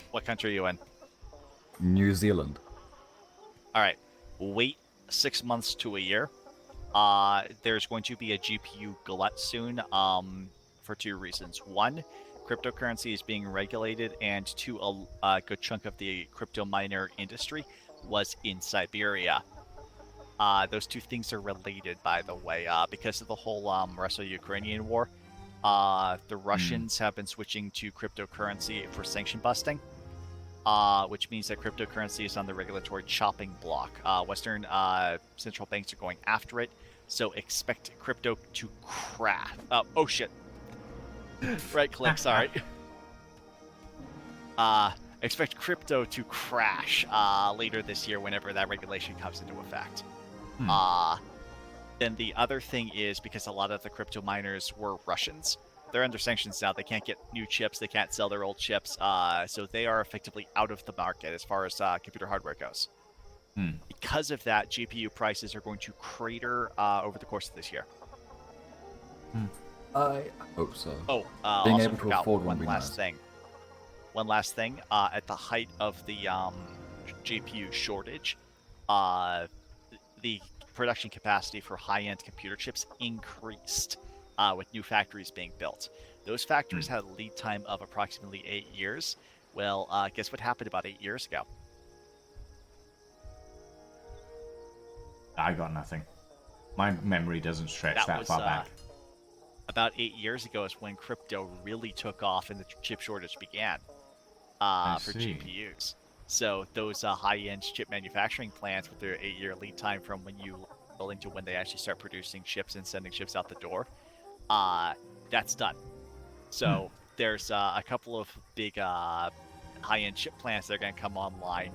What country are you in? New Zealand. Alright. Wait 6 months to a year. There's going to be a GPU glut soon for 2 reasons. 1, cryptocurrency is being regulated, and 2, a good chunk of the crypto miner industry was in Siberia. Those 2 things are related, by the way, because of the whole Russo-Ukrainian war. The Russians have been switching to cryptocurrency for sanction busting, which means that cryptocurrency is on the regulatory chopping block. Western central banks are going after it, so expect crypto to crash. Oh shit. Right click, sorry. Expect crypto to crash later this year whenever that regulation comes into effect. Then the other thing is, because a lot of the crypto miners were Russians, they're under sanctions now. They can't get new chips. They can't sell their old chips. So they are effectively out of the market as far as computer hardware goes. Because of that, GPU prices are going to crater over the course of this year. I hope so. Oh, Being also able to forgot afford one would be last nice. thing. One last thing. At the height of the GPU shortage, the production capacity for high-end computer chips increased with new factories being built. Those factories had a lead time of approximately 8 years. Well, guess what happened about 8 years ago? I got nothing. My memory doesn't stretch that was far back. about 8 years ago is when crypto really took off and the chip shortage began for see. GPUs. So those high-end chip manufacturing plants with their 8-year lead time from when you building to when they actually start producing chips and sending chips out the door, that's done. So there's a couple of big high-end chip plants that are going to come online.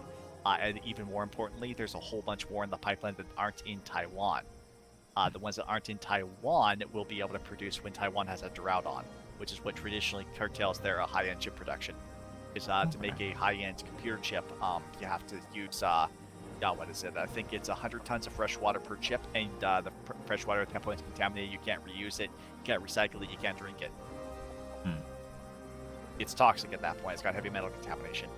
And even more importantly, there's a whole bunch more in the pipeline that aren't in Taiwan. The ones that aren't in Taiwan will be able to produce when Taiwan has a drought on, which is what traditionally curtails their high-end chip production. Is to make a high-end computer chip, you have to use, what is it? I think it's 100 tons of fresh water per chip, and the fresh water at that point is contaminated. You can't reuse it, you can't recycle it, you can't drink it. It's toxic at that point. It's got heavy metal contamination.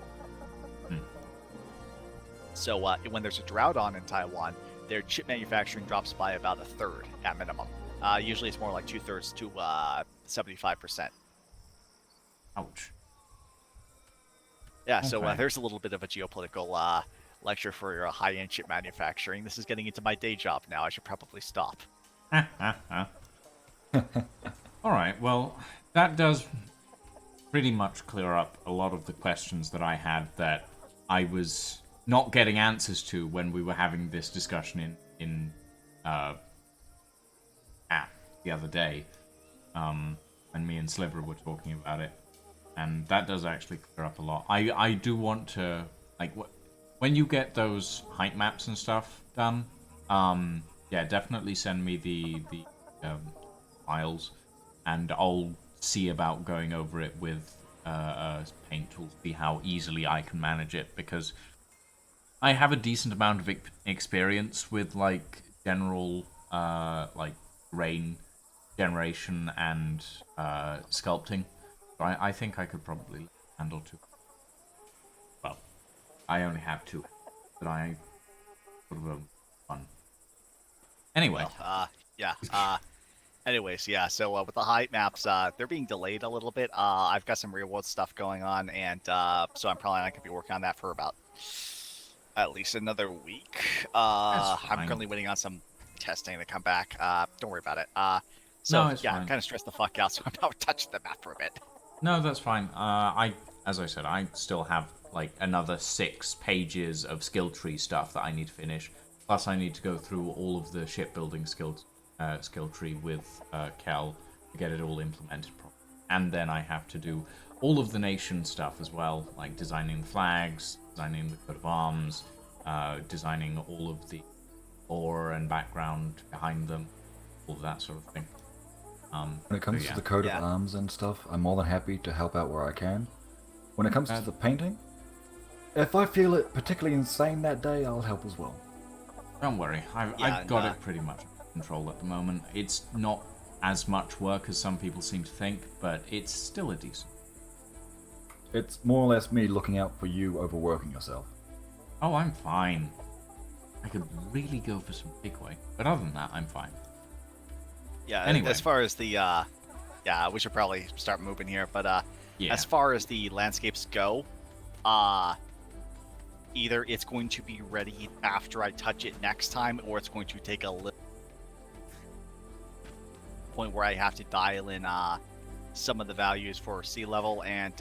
So when there's a drought on in Taiwan, their chip manufacturing drops by about a third at minimum. Usually it's more like 2/3 to 75%. Ouch. Yeah, so Okay. there's a little bit of a geopolitical lecture for your high-end chip manufacturing. This is getting into my day job now. I should probably stop. All right, well, that does pretty much clear up a lot of the questions that I had that I was not getting answers to when we were having this discussion in app the other day, when me and Sliver were talking about it, and that does actually clear up a lot. I do want to, like, when you get those height maps and stuff done, yeah, definitely send me the files, and I'll see about going over it with paint tool, see how easily I can manage it, because I have a decent amount of experience with like general like rain generation and sculpting. So I think I could probably handle 2. Well, I only have 2, but I sort of fun. Anyway. Yeah. Anyways, yeah. So with the height maps, they're being delayed a little bit. I've got some real world stuff going on, and so I'm probably not gonna be working on that for about at least another week. I'm currently waiting on some testing to come back. Don't worry about it. So No, it's yeah, fine. I'm kind of stressed the fuck out, so I'm not touching the map for a bit. No, that's fine. As I said, I still have like another 6 pages of skill tree stuff that I need to finish. Plus, I need to go through all of the shipbuilding skill tree with Kel to get it all implemented properly. And then I have to do all of the nation stuff as well, like designing the flags, designing the coat of arms, designing all of the lore and background behind them, all of that sort of thing. When it comes to the coat of arms and stuff, I'm more than happy to help out where I can. When it comes to the painting, if I feel it particularly insane that day, I'll help as well. Don't worry, I've got it pretty much under control at the moment. It's not as much work as some people seem to think, but it's still a decent. It's more or less me looking out for you overworking yourself. Oh, I'm fine. I could really go for some takeaway, but other than that, I'm fine. Yeah. Anyway. As far as the yeah, we should probably start moving here. But Yeah. as far as the landscapes go, either it's going to be ready after I touch it next time, or it's going to take a little point where I have to dial in some of the values for sea level, and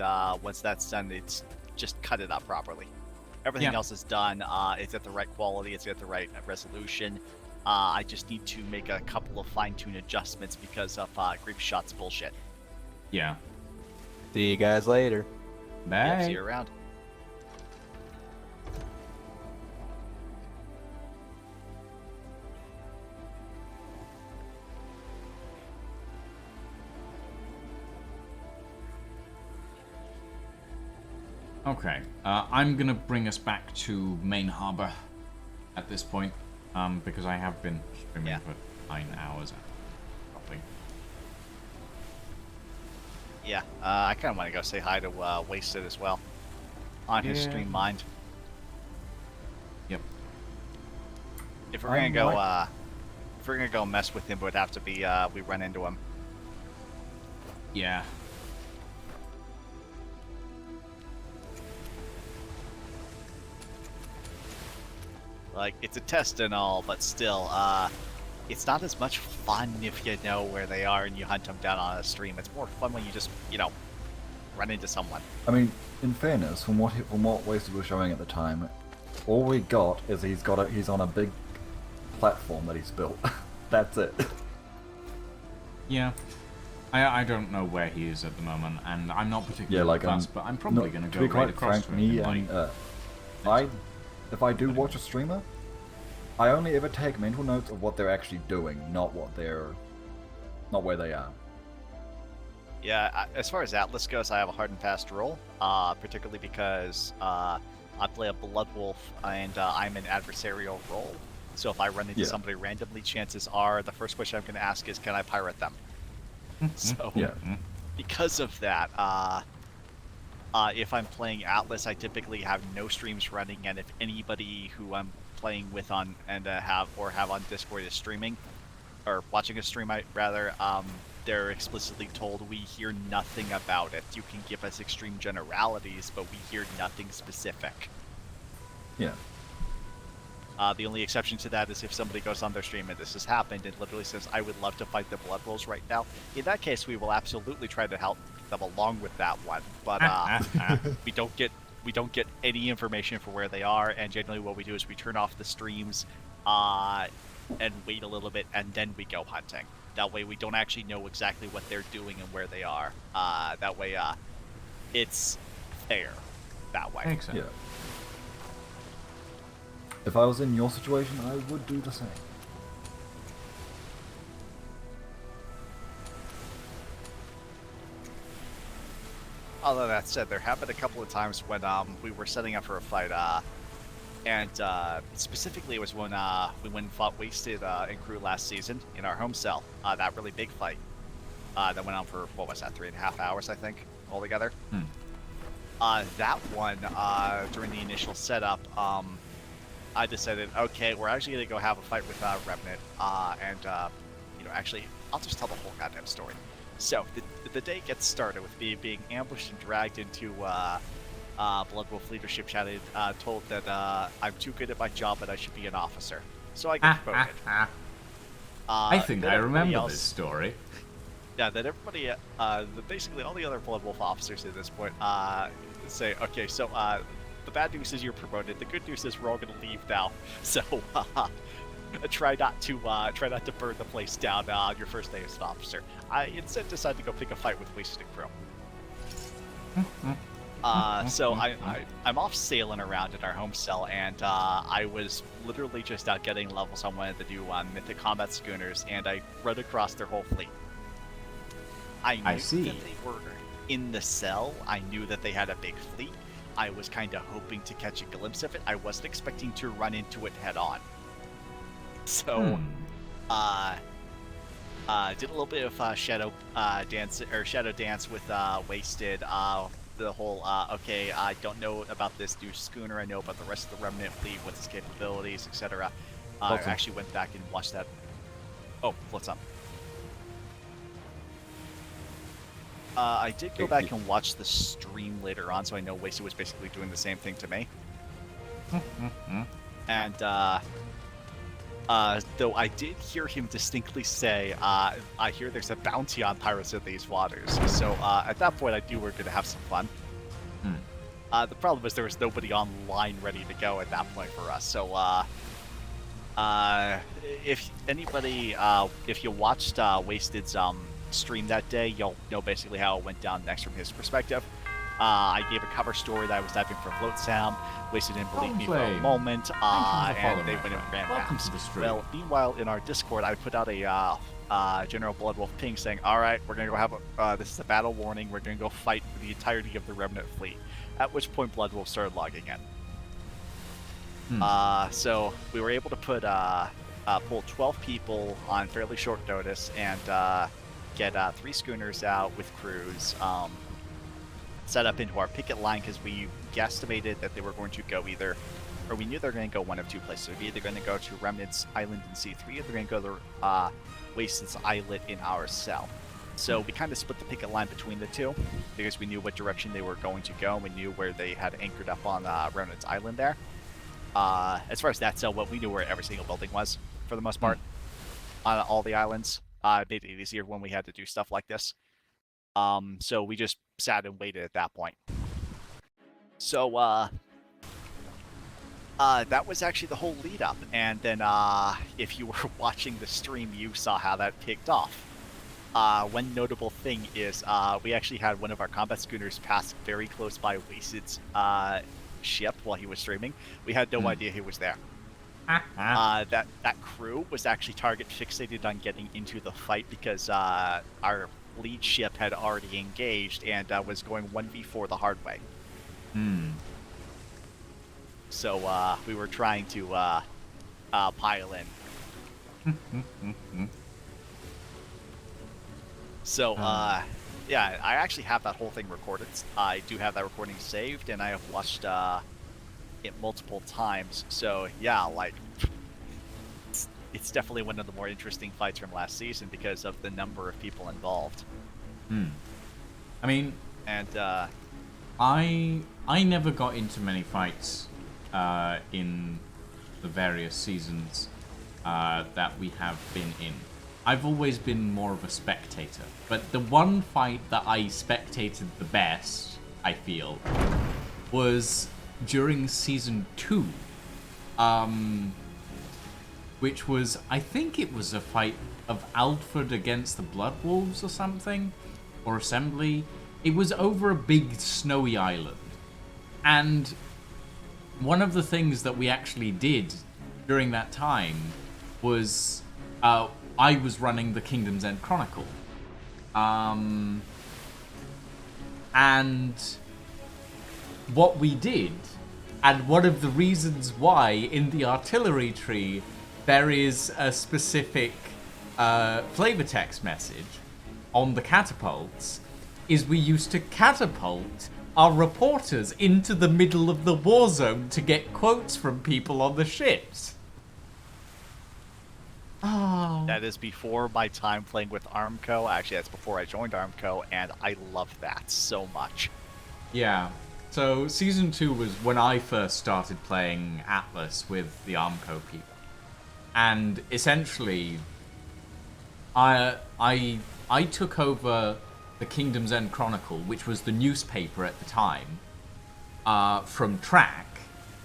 once that's done, it's just cut it up properly. Everything else is done. It's at the right quality. It's at the right resolution. I just need to make a couple of fine-tune adjustments because of Grief Shot's bullshit. Yeah. See you guys later. Bye. Yeah, see you around. Okay, I'm gonna bring us back to Main Harbor at this point, because I have been streaming for 9 hours. Probably. Yeah, I kind of want to go say hi to Wasted as well. On his Yeah. stream mind. Yep. If we're gonna go, if we're gonna go mess with him, it would have to be we run into him. Yeah. Like, it's a test and all, but still, it's not as much fun if you know where they are and you hunt them down on a stream. It's more fun when you just, run into someone. I mean, in fairness, from what Wasted was showing at the time, all we got is he's on a big platform that he's built. That's it. Yeah. I don't know where he is at the moment, and I'm not particularly fast, but I'm probably going to go be right quite across frank, to me him. and if I do watch a streamer, I only ever take mental notes of what they're actually doing, not where they are. Yeah, as far as Atlas goes, I have a hard and fast rule, particularly because I play a Blood Wolf and I'm an adversarial role. So if I run into somebody randomly, chances are the first question I'm going to ask is, can I pirate them? So, because of that, if I'm playing Atlas, I typically have no streams running, and if anybody who I'm playing with on and have on Discord is streaming, or watching a stream, they're explicitly told we hear nothing about it. You can give us extreme generalities, but we hear nothing specific. Yeah. The only exception to that is if somebody goes on their stream and this has happened and literally says, I would love to fight the Blood Wolves right now. In that case, we will absolutely try to help them along with that one. But we don't get any information for where they are, and generally what we do is we turn off the streams and wait a little bit, and then we go hunting. That way we don't actually know exactly what they're doing and where they are. That way it's fair that way. Makes sense. Yeah. If I was in your situation, I would do the same. Although that said, there have been a couple of times when we were setting up for a fight, and specifically it was when we went and fought Wasted and Crew last season in our home cell. That really big fight that went on for, what was that, 3.5 hours, I think, altogether. That one, during the initial setup, I decided, okay, we're actually going to go have a fight with Remnant, and actually, I'll just tell the whole goddamn story. So, the day gets started with me being ambushed and dragged into Blood Wolf leadership chat, told that I'm too good at my job and I should be an officer. So I get promoted. I think I remember this story. Yeah, that everybody, basically all the other Blood Wolf officers at this point, say, okay, so the bad news is you're promoted. The good news is we're all going to leave now. So try not to burn the place down on your first day as an officer. I instead decided to go pick a fight with Wasted Crew. So I'm off sailing around in our home cell, and I was literally just out getting levels on one of the new Mythic Combat Schooners, and I run across their whole fleet. I knew that they were in the cell. I knew that they had a big fleet. I was kind of hoping to catch a glimpse of it. I wasn't expecting to run into it head on. So, did a little bit of shadow dance with Wasted. The whole okay, I don't know about this new schooner. I know about the rest of the Remnant fleet, what its capabilities, etc. I actually went back and watched that. Oh, what's up? I did go back and watch the stream later on, so I know Wasted was basically doing the same thing to me. And though I did hear him distinctly say, I hear there's a bounty on Pirates of these waters. So at that point, I knew we were going to have some fun. The problem is there was nobody online ready to go at that point for us. So if anybody, if you watched Wasted's stream that day, you'll know basically how it went down next from his perspective. I gave a cover story that I was diving for float sound. Wasted didn't believe me for a moment, and they went and ran past. Well, meanwhile, in our Discord, I put out a General Blood Wolf ping saying, "Alright, we're gonna go have a, this is a battle warning, we're gonna go fight for the entirety of the Remnant fleet." At which point Blood Wolf started logging in. So we were able to put pull 12 people on fairly short notice, and get 3 schooners out with crews, set up into our picket line because we guesstimated that they were going to go either, or we knew they were going to go one of 2 places. They're either going to go to Remnant's Island in C3, or they're going to go to Wasted Islet in our cell. So we kind of split the picket line between the 2 because we knew what direction they were going to go, and we knew where they had anchored up on Remnant's Island there. As far as that cell, we knew where every single building was for the most part on all the islands. It made it easier when we had to do stuff like this. So we just sat and waited at that point. So that was actually the whole lead up, and then if you were watching the stream, you saw how that kicked off. One notable thing is we actually had one of our combat schooners pass very close by Wasted's ship while he was streaming. We had no idea he was there. That crew was actually target fixated on getting into the fight because our lead ship had already engaged and was going 1v4 the hard way. So we were trying to pile in. So yeah, I actually have that whole thing recorded. I do have that recording saved, and I have watched it multiple times. So yeah, like it's definitely one of the more interesting fights from last season because of the number of people involved. I mean, and I never got into many fights in the various seasons that we have been in. I've always been more of a spectator, but the one fight that I spectated the best, I feel, was during season 2, which was, I think it was a fight of Alfred against the Blood Wolves or something, or Assembly. It was over a big snowy island, and one of the things that we actually did during that time was I was running the Kingdom's End Chronicle. And what we did, and one of the reasons why in the artillery tree there is a specific flavor text message on the catapults, is we used to catapult our reporters into the middle of the war zone to get quotes from people on the ships. Oh. That is before my time playing with Armco. Actually, that's before I joined Armco, and I love that so much. Yeah. So season 2 was when I first started playing Atlas with the Armco people, and essentially, I took over the Kingdom's End Chronicle, which was the newspaper at the time, from Track,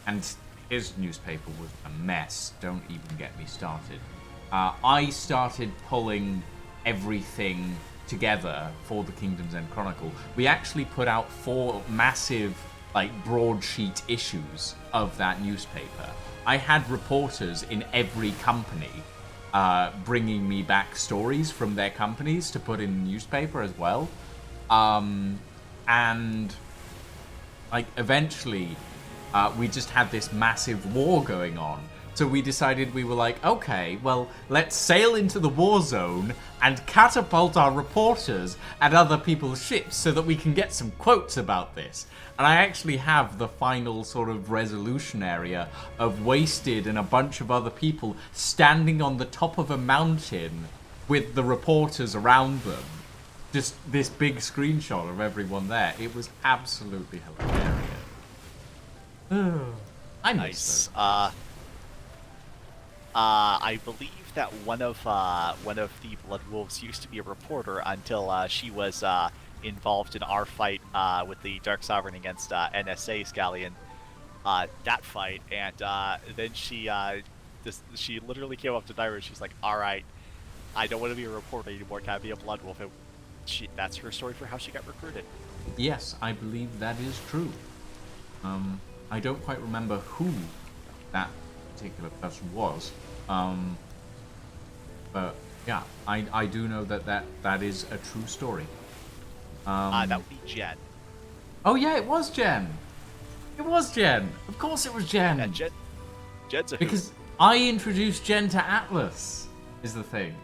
and his newspaper was a mess. Don't even get me started. I started pulling everything together for the Kingdom's End Chronicle. We actually put out 4 massive, like, broadsheet issues of that newspaper. I had reporters in every company bringing me back stories from their companies to put in the newspaper as well. And, like, eventually, we just had this massive war going on. So we decided, we were like, okay, well, let's sail into the war zone and catapult our reporters at other people's ships so that we can get some quotes about this. And I actually have the final sort of resolution area of Wasted and a bunch of other people standing on the top of a mountain with the reporters around them. Just this big screenshot of everyone there. It was absolutely hilarious. I miss those. I believe that one of the Blood Wolves used to be a reporter until she was involved in our fight with the Dark Sovereign against NSA Scallion. That fight, and then she literally came up to Dyra and she's like, "All right, I don't want to be a reporter anymore. Can I be a Blood Wolf?" And that's her story for how she got recruited. Yes, I believe that is true. I don't quite remember who that particular person was. But yeah, I do know that is a true story. That would be Jen. Oh yeah, it was Jen. It was Jen. Of course it was Jen. Yeah, Jen's a because I introduced Jen to Atlas, is the thing.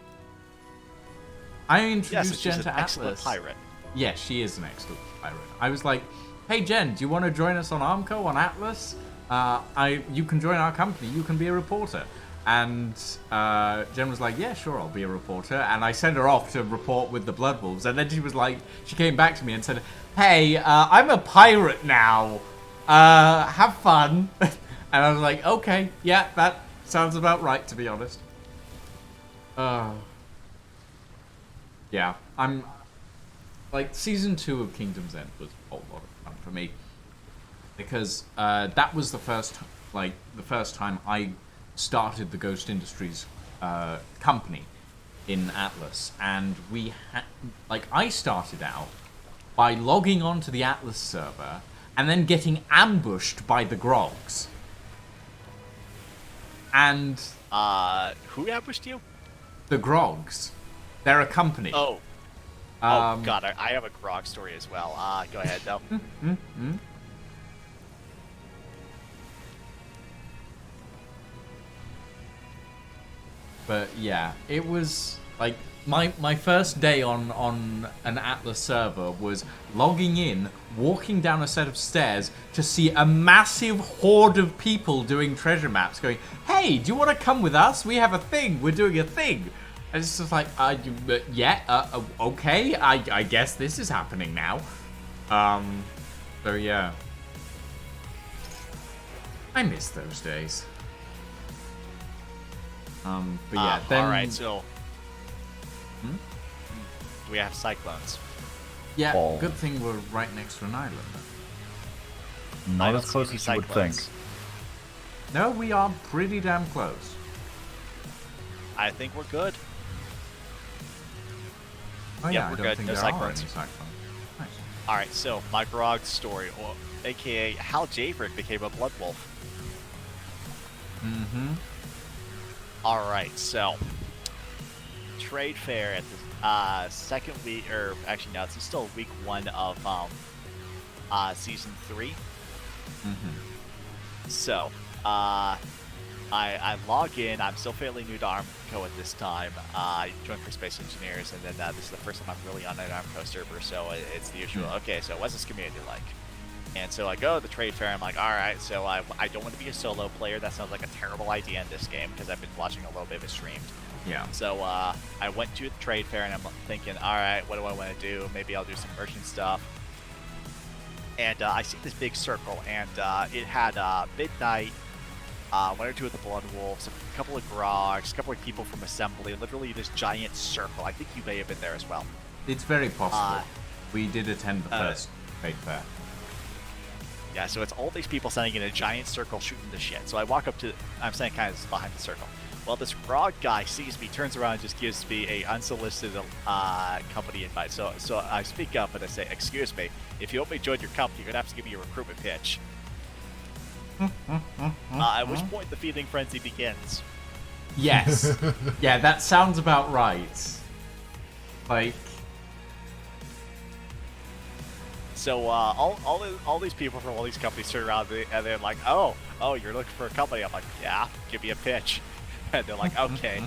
I Yes, introduced she's Jen an to excellent Atlas. pirate. Yeah, she is an excellent pirate. I was like, hey Jen, do you want to join us on Armco on Atlas? You can join our company. You can be a reporter. And Jen was like, yeah, sure, I'll be a reporter. And I sent her off to report with the Blood Wolves. And then she came back to me and said, hey, I'm a pirate now. Have fun. And I was like, okay, yeah, that sounds about right, to be honest. Yeah, I'm... Like, Season 2 of Kingdom's End was a whole lot of fun for me. Because that was the first time I started the Ghost Industries company in Atlas. And I started out by logging onto the Atlas server and then getting ambushed by the Grogs. And... who ambushed you? The Grogs. They're a company. Oh. Oh, God, I have a Grog story as well. Go ahead, though. But yeah, it was like my first day on an Atlas server was logging in, walking down a set of stairs to see a massive horde of people doing treasure maps going, hey, do you want to come with us? We have a thing. We're doing a thing. And it's just like, okay, I guess this is happening now. So yeah. I miss those days. But yeah, then... Alright, so... We have cyclones. Yeah, good thing we're right next to an island. Not as close as you would think. No, we are pretty damn close. I think we're good. Oh yeah, we're I don't good. think No there are cyclones. any cyclones. Nice. Alright, so my Grog story, or aka how Javerick became a Blood Wolf. Alright, so trade fair at the second week, or actually no, it's still week 1 of season 3. So I log in. I'm still fairly new to Armco at this time. I joined for Space Engineers, and then this is the first time I'm really on an Armco server, so it's the usual. Okay, so what's this community like? And so I go to the trade fair. I'm like, all right, so I don't want to be a solo player. That sounds like a terrible idea in this game because I've been watching a little bit of it streamed. Yeah. So I went to the trade fair, and I'm thinking, all right, what do I want to do? Maybe I'll do some merchant stuff. And I see this big circle, and it had Midnight, 1 or 2 of the Blood Wolves, a couple of Grogs, a couple of people from Assembly, literally this giant circle. I think you may have been there as well. It's very possible. We did attend the first trade fair. Yeah, so it's all these people standing in a giant circle shooting the shit. So I walk up to, I'm standing kind of behind the circle. Well, this Grog guy sees me, turns around, and just gives me a unsolicited company invite. So I speak up and I say, excuse me, if you want me to join your company, you're going to have to give me a recruitment pitch. At which point the feeding frenzy begins. Yes. Yeah, that sounds about right. Like... So all these people from all these companies turn around and they're like, oh, you're looking for a company. I'm like, yeah, give me a pitch. And they're like, okay,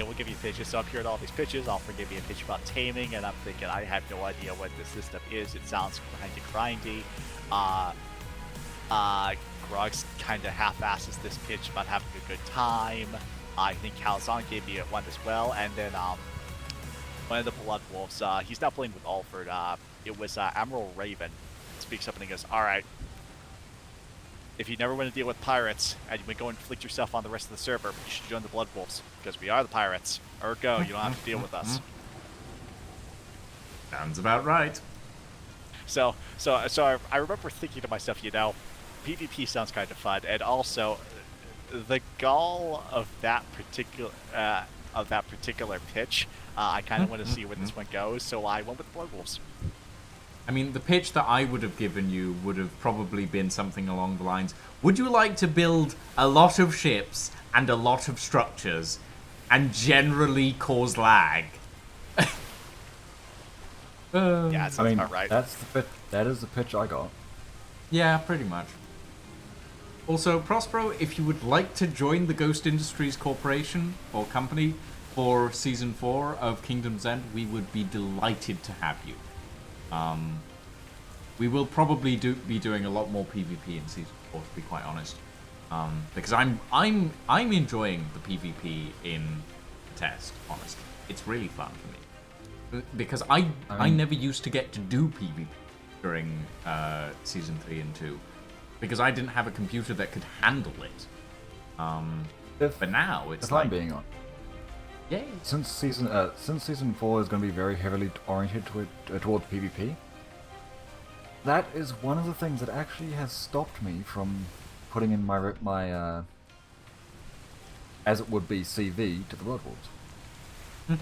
we'll give you pitches. So I'm hearing all these pitches. I'll give you a pitch about taming, and I'm thinking, I have no idea what this system is. It sounds kind of grindy. Grog's kind of half-asses this pitch about having a good time. I think Calzon gave me one as well. And then one of the Blood Wolves, he's not playing with Alfred. It was Admiral Raven speaks up and he goes, all right, if you never want to deal with pirates and you want to go and inflict yourself on the rest of the server, you should join the Blood Wolves because we are the pirates. Ergo, you don't have to deal with us. Sounds about right. So I remember thinking to myself, you know, PvP sounds kind of fun, and also the gall of that particular pitch, I kind of want to see where this one goes. So I went with the Blood Wolves. I mean, the pitch that I would have given you would have probably been something along the lines, would you like to build a lot of ships and a lot of structures and generally cause lag? Yeah, that sounds about right. That is the pitch I got. Yeah, pretty much. Also, Prospero, if you would like to join the Ghost Industries Corporation or company, for Season 4 of Kingdom's End, we would be delighted to have you. We will probably be doing a lot more PvP in Season 4, to be quite honest. Because I'm enjoying the PvP in Test, honestly. It's really fun for me. Because I never used to get to do PvP during Season 3 and 2. Because I didn't have a computer that could handle it. But now it's if like... I'm being on. Yay. Since season 4 is going to be very heavily oriented towards PvP, that is one of the things that actually has stopped me from putting in my as it would be CV to the Blood Wolves.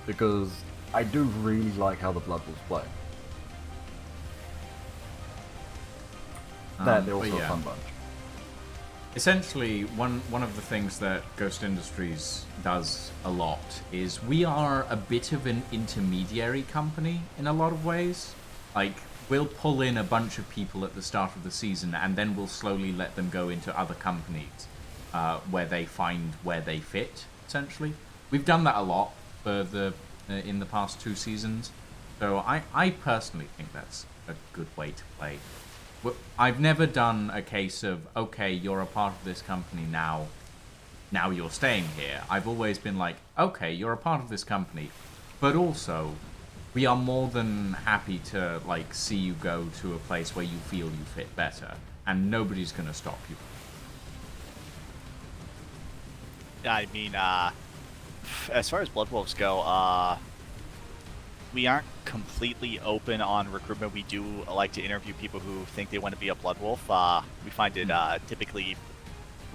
Because I do really like how the Blood Wolves play. They're also a fun bunch. Essentially, one of the things that Ghost Industries does a lot is we are a bit of an intermediary company in a lot of ways. Like, we'll pull in a bunch of people at the start of the season, and then we'll slowly let them go into other companies where they find where they fit, essentially. We've done that a lot for in the past 2 seasons, so I personally think that's a good way to play. I've never done a case of, okay, you're a part of this company now you're staying here. I've always been like, okay, you're a part of this company, but also we are more than happy to like see you go to a place where you feel you fit better, and nobody's gonna stop you. I mean, as far as Blood Wolves go, we aren't completely open on recruitment. We do like to interview people who think they want to be a Blood Wolf. We find it typically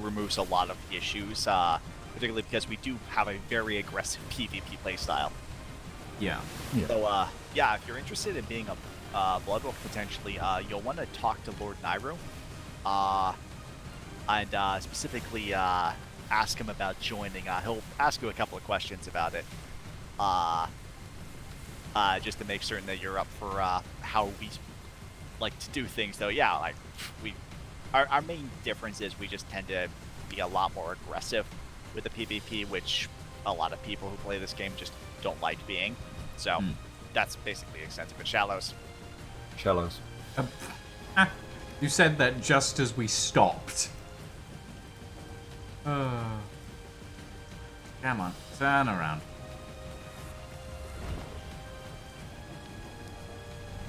removes a lot of issues, particularly because we do have a very aggressive PvP playstyle. Yeah. So, yeah, if you're interested in being a Blood Wolf potentially, you'll want to talk to Lord Nairo, and specifically ask him about joining. He'll ask you a couple of questions about it. Just to make certain that you're up for how we like to do things. Though, yeah, like our main difference is we just tend to be a lot more aggressive with the PvP, which a lot of people who play this game just don't like being. So that's basically the extent of it. Shallows. You said that just as we stopped. Come on, turn around.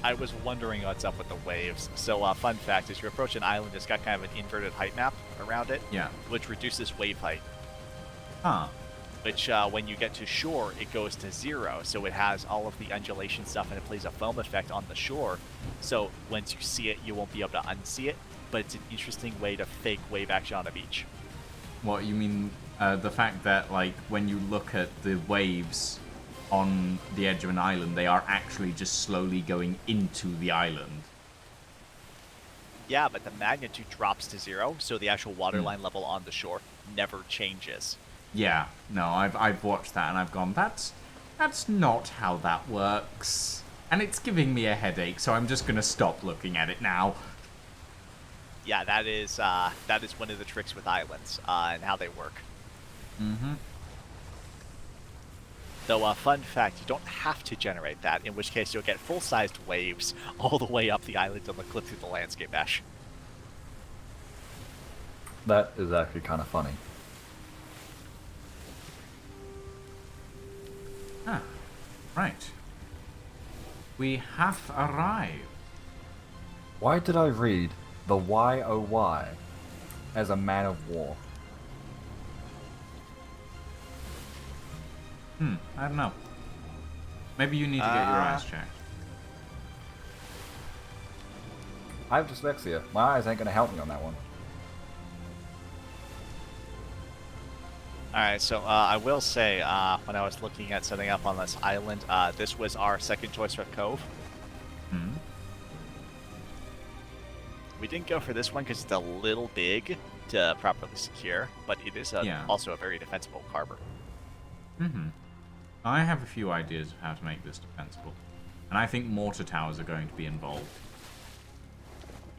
I was wondering what's up with the waves. So, fun fact is, you approach an island that's got kind of an inverted height map around it, which reduces wave height. Huh. Which, when you get to shore, it goes to 0. So it has all of the undulation stuff, and it plays a foam effect on the shore. So once you see it, you won't be able to unsee it. But it's an interesting way to fake wave action on a beach. What, you mean the fact that, like, when you look at the waves on the edge of an island, they are actually just slowly going into the island? Yeah, but the magnitude drops to 0, so the actual waterline level on the shore never changes. Yeah, no, I've watched that and I've gone, that's not how that works. And it's giving me a headache, so I'm just gonna stop looking at it now. Yeah, that is one of the tricks with islands and how they work. Though, fun fact, you don't have to generate that, in which case you'll get full-sized waves all the way up the island and clip through the landscape mesh. That is actually kind of funny. Ah, right. We have arrived. Why did I read the YOY as a man of war? I don't know. Maybe you need to get your eyes checked. I have dyslexia. My eyes ain't gonna help me on that one. Alright, so I will say, when I was looking at setting up on this island, this was our second choice for Cove. We didn't go for this one because it's a little big to properly secure, but it is also a very defensible harbor. I have a few ideas of how to make this defensible, and I think mortar towers are going to be involved.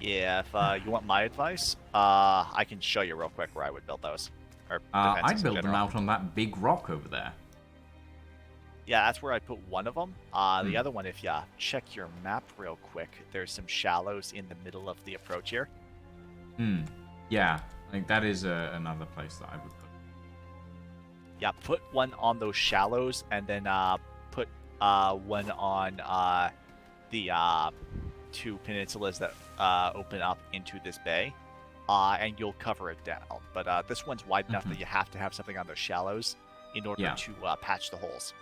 Yeah, if you want my advice, I can show you real quick where I would build those. Or I'd defenses in build them general. out on that big rock over there. Yeah, that's where I put one of them. Hmm. The other one, if you check your map real quick, there's some shallows in the middle of the approach here. Yeah, like that is another place that I would put. Yeah, put one on those shallows, and then put one on the two peninsulas that open up into this bay, and you'll cover it down. But this one's wide enough that you have to have something on those shallows in order Yeah. to patch the holes.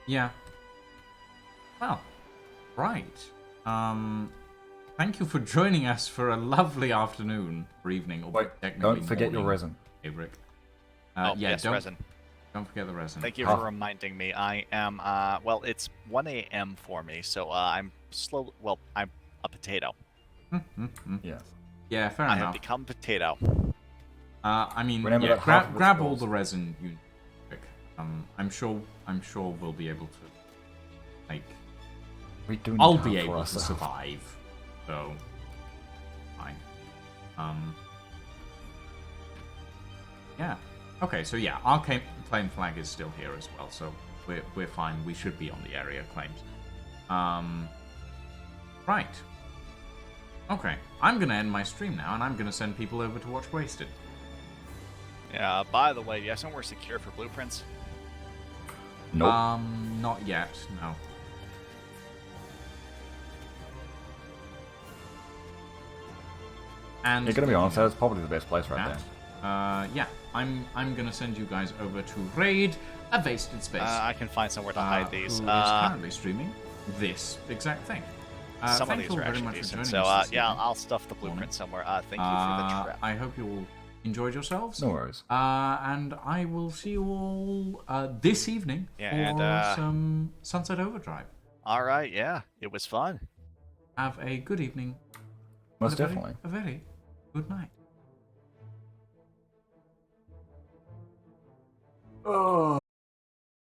Yeah. Well, right. Thank you for joining us for a lovely afternoon or evening, or Wait, technically don't forget your morning, resin. Abric. Yes, don't, resin. Don't forget the resin. Thank you for reminding me. I am, well, it's 1 a.m. for me, so I'm slow. Well, I'm a potato. Yes. Yeah, fair I have enough. become potato. I mean, Remember yeah, that half of it's grab all yours. the resin you need. I'm sure we'll be able to, like, We do need I'll half be for able to ourselves. survive. So, fine. Yeah. Okay, so yeah, our claim flag is still here as well, so we're fine. We should be on the area claims. Right. Okay, I'm gonna end my stream now, and I'm gonna send people over to watch Wasted. Yeah, by the way, do you have somewhere secure for blueprints? Nope. Not yet, no. And You're gonna be honest, that's probably the best place right there. yeah, I'm gonna send you guys over to raid a Wasted Space. I can find somewhere to hide these. Who is currently streaming this exact thing. Some of thank these you are very actually much for decent. joining So, us this yeah, evening. I'll stuff the blueprint somewhere. Thank you for the trip. I hope you all enjoyed yourselves. No worries. And I will see you all this evening Yeah, for and, some Sunset Overdrive. All right, yeah, it was fun. Have a good evening. Most and definitely. A very good night. Oh.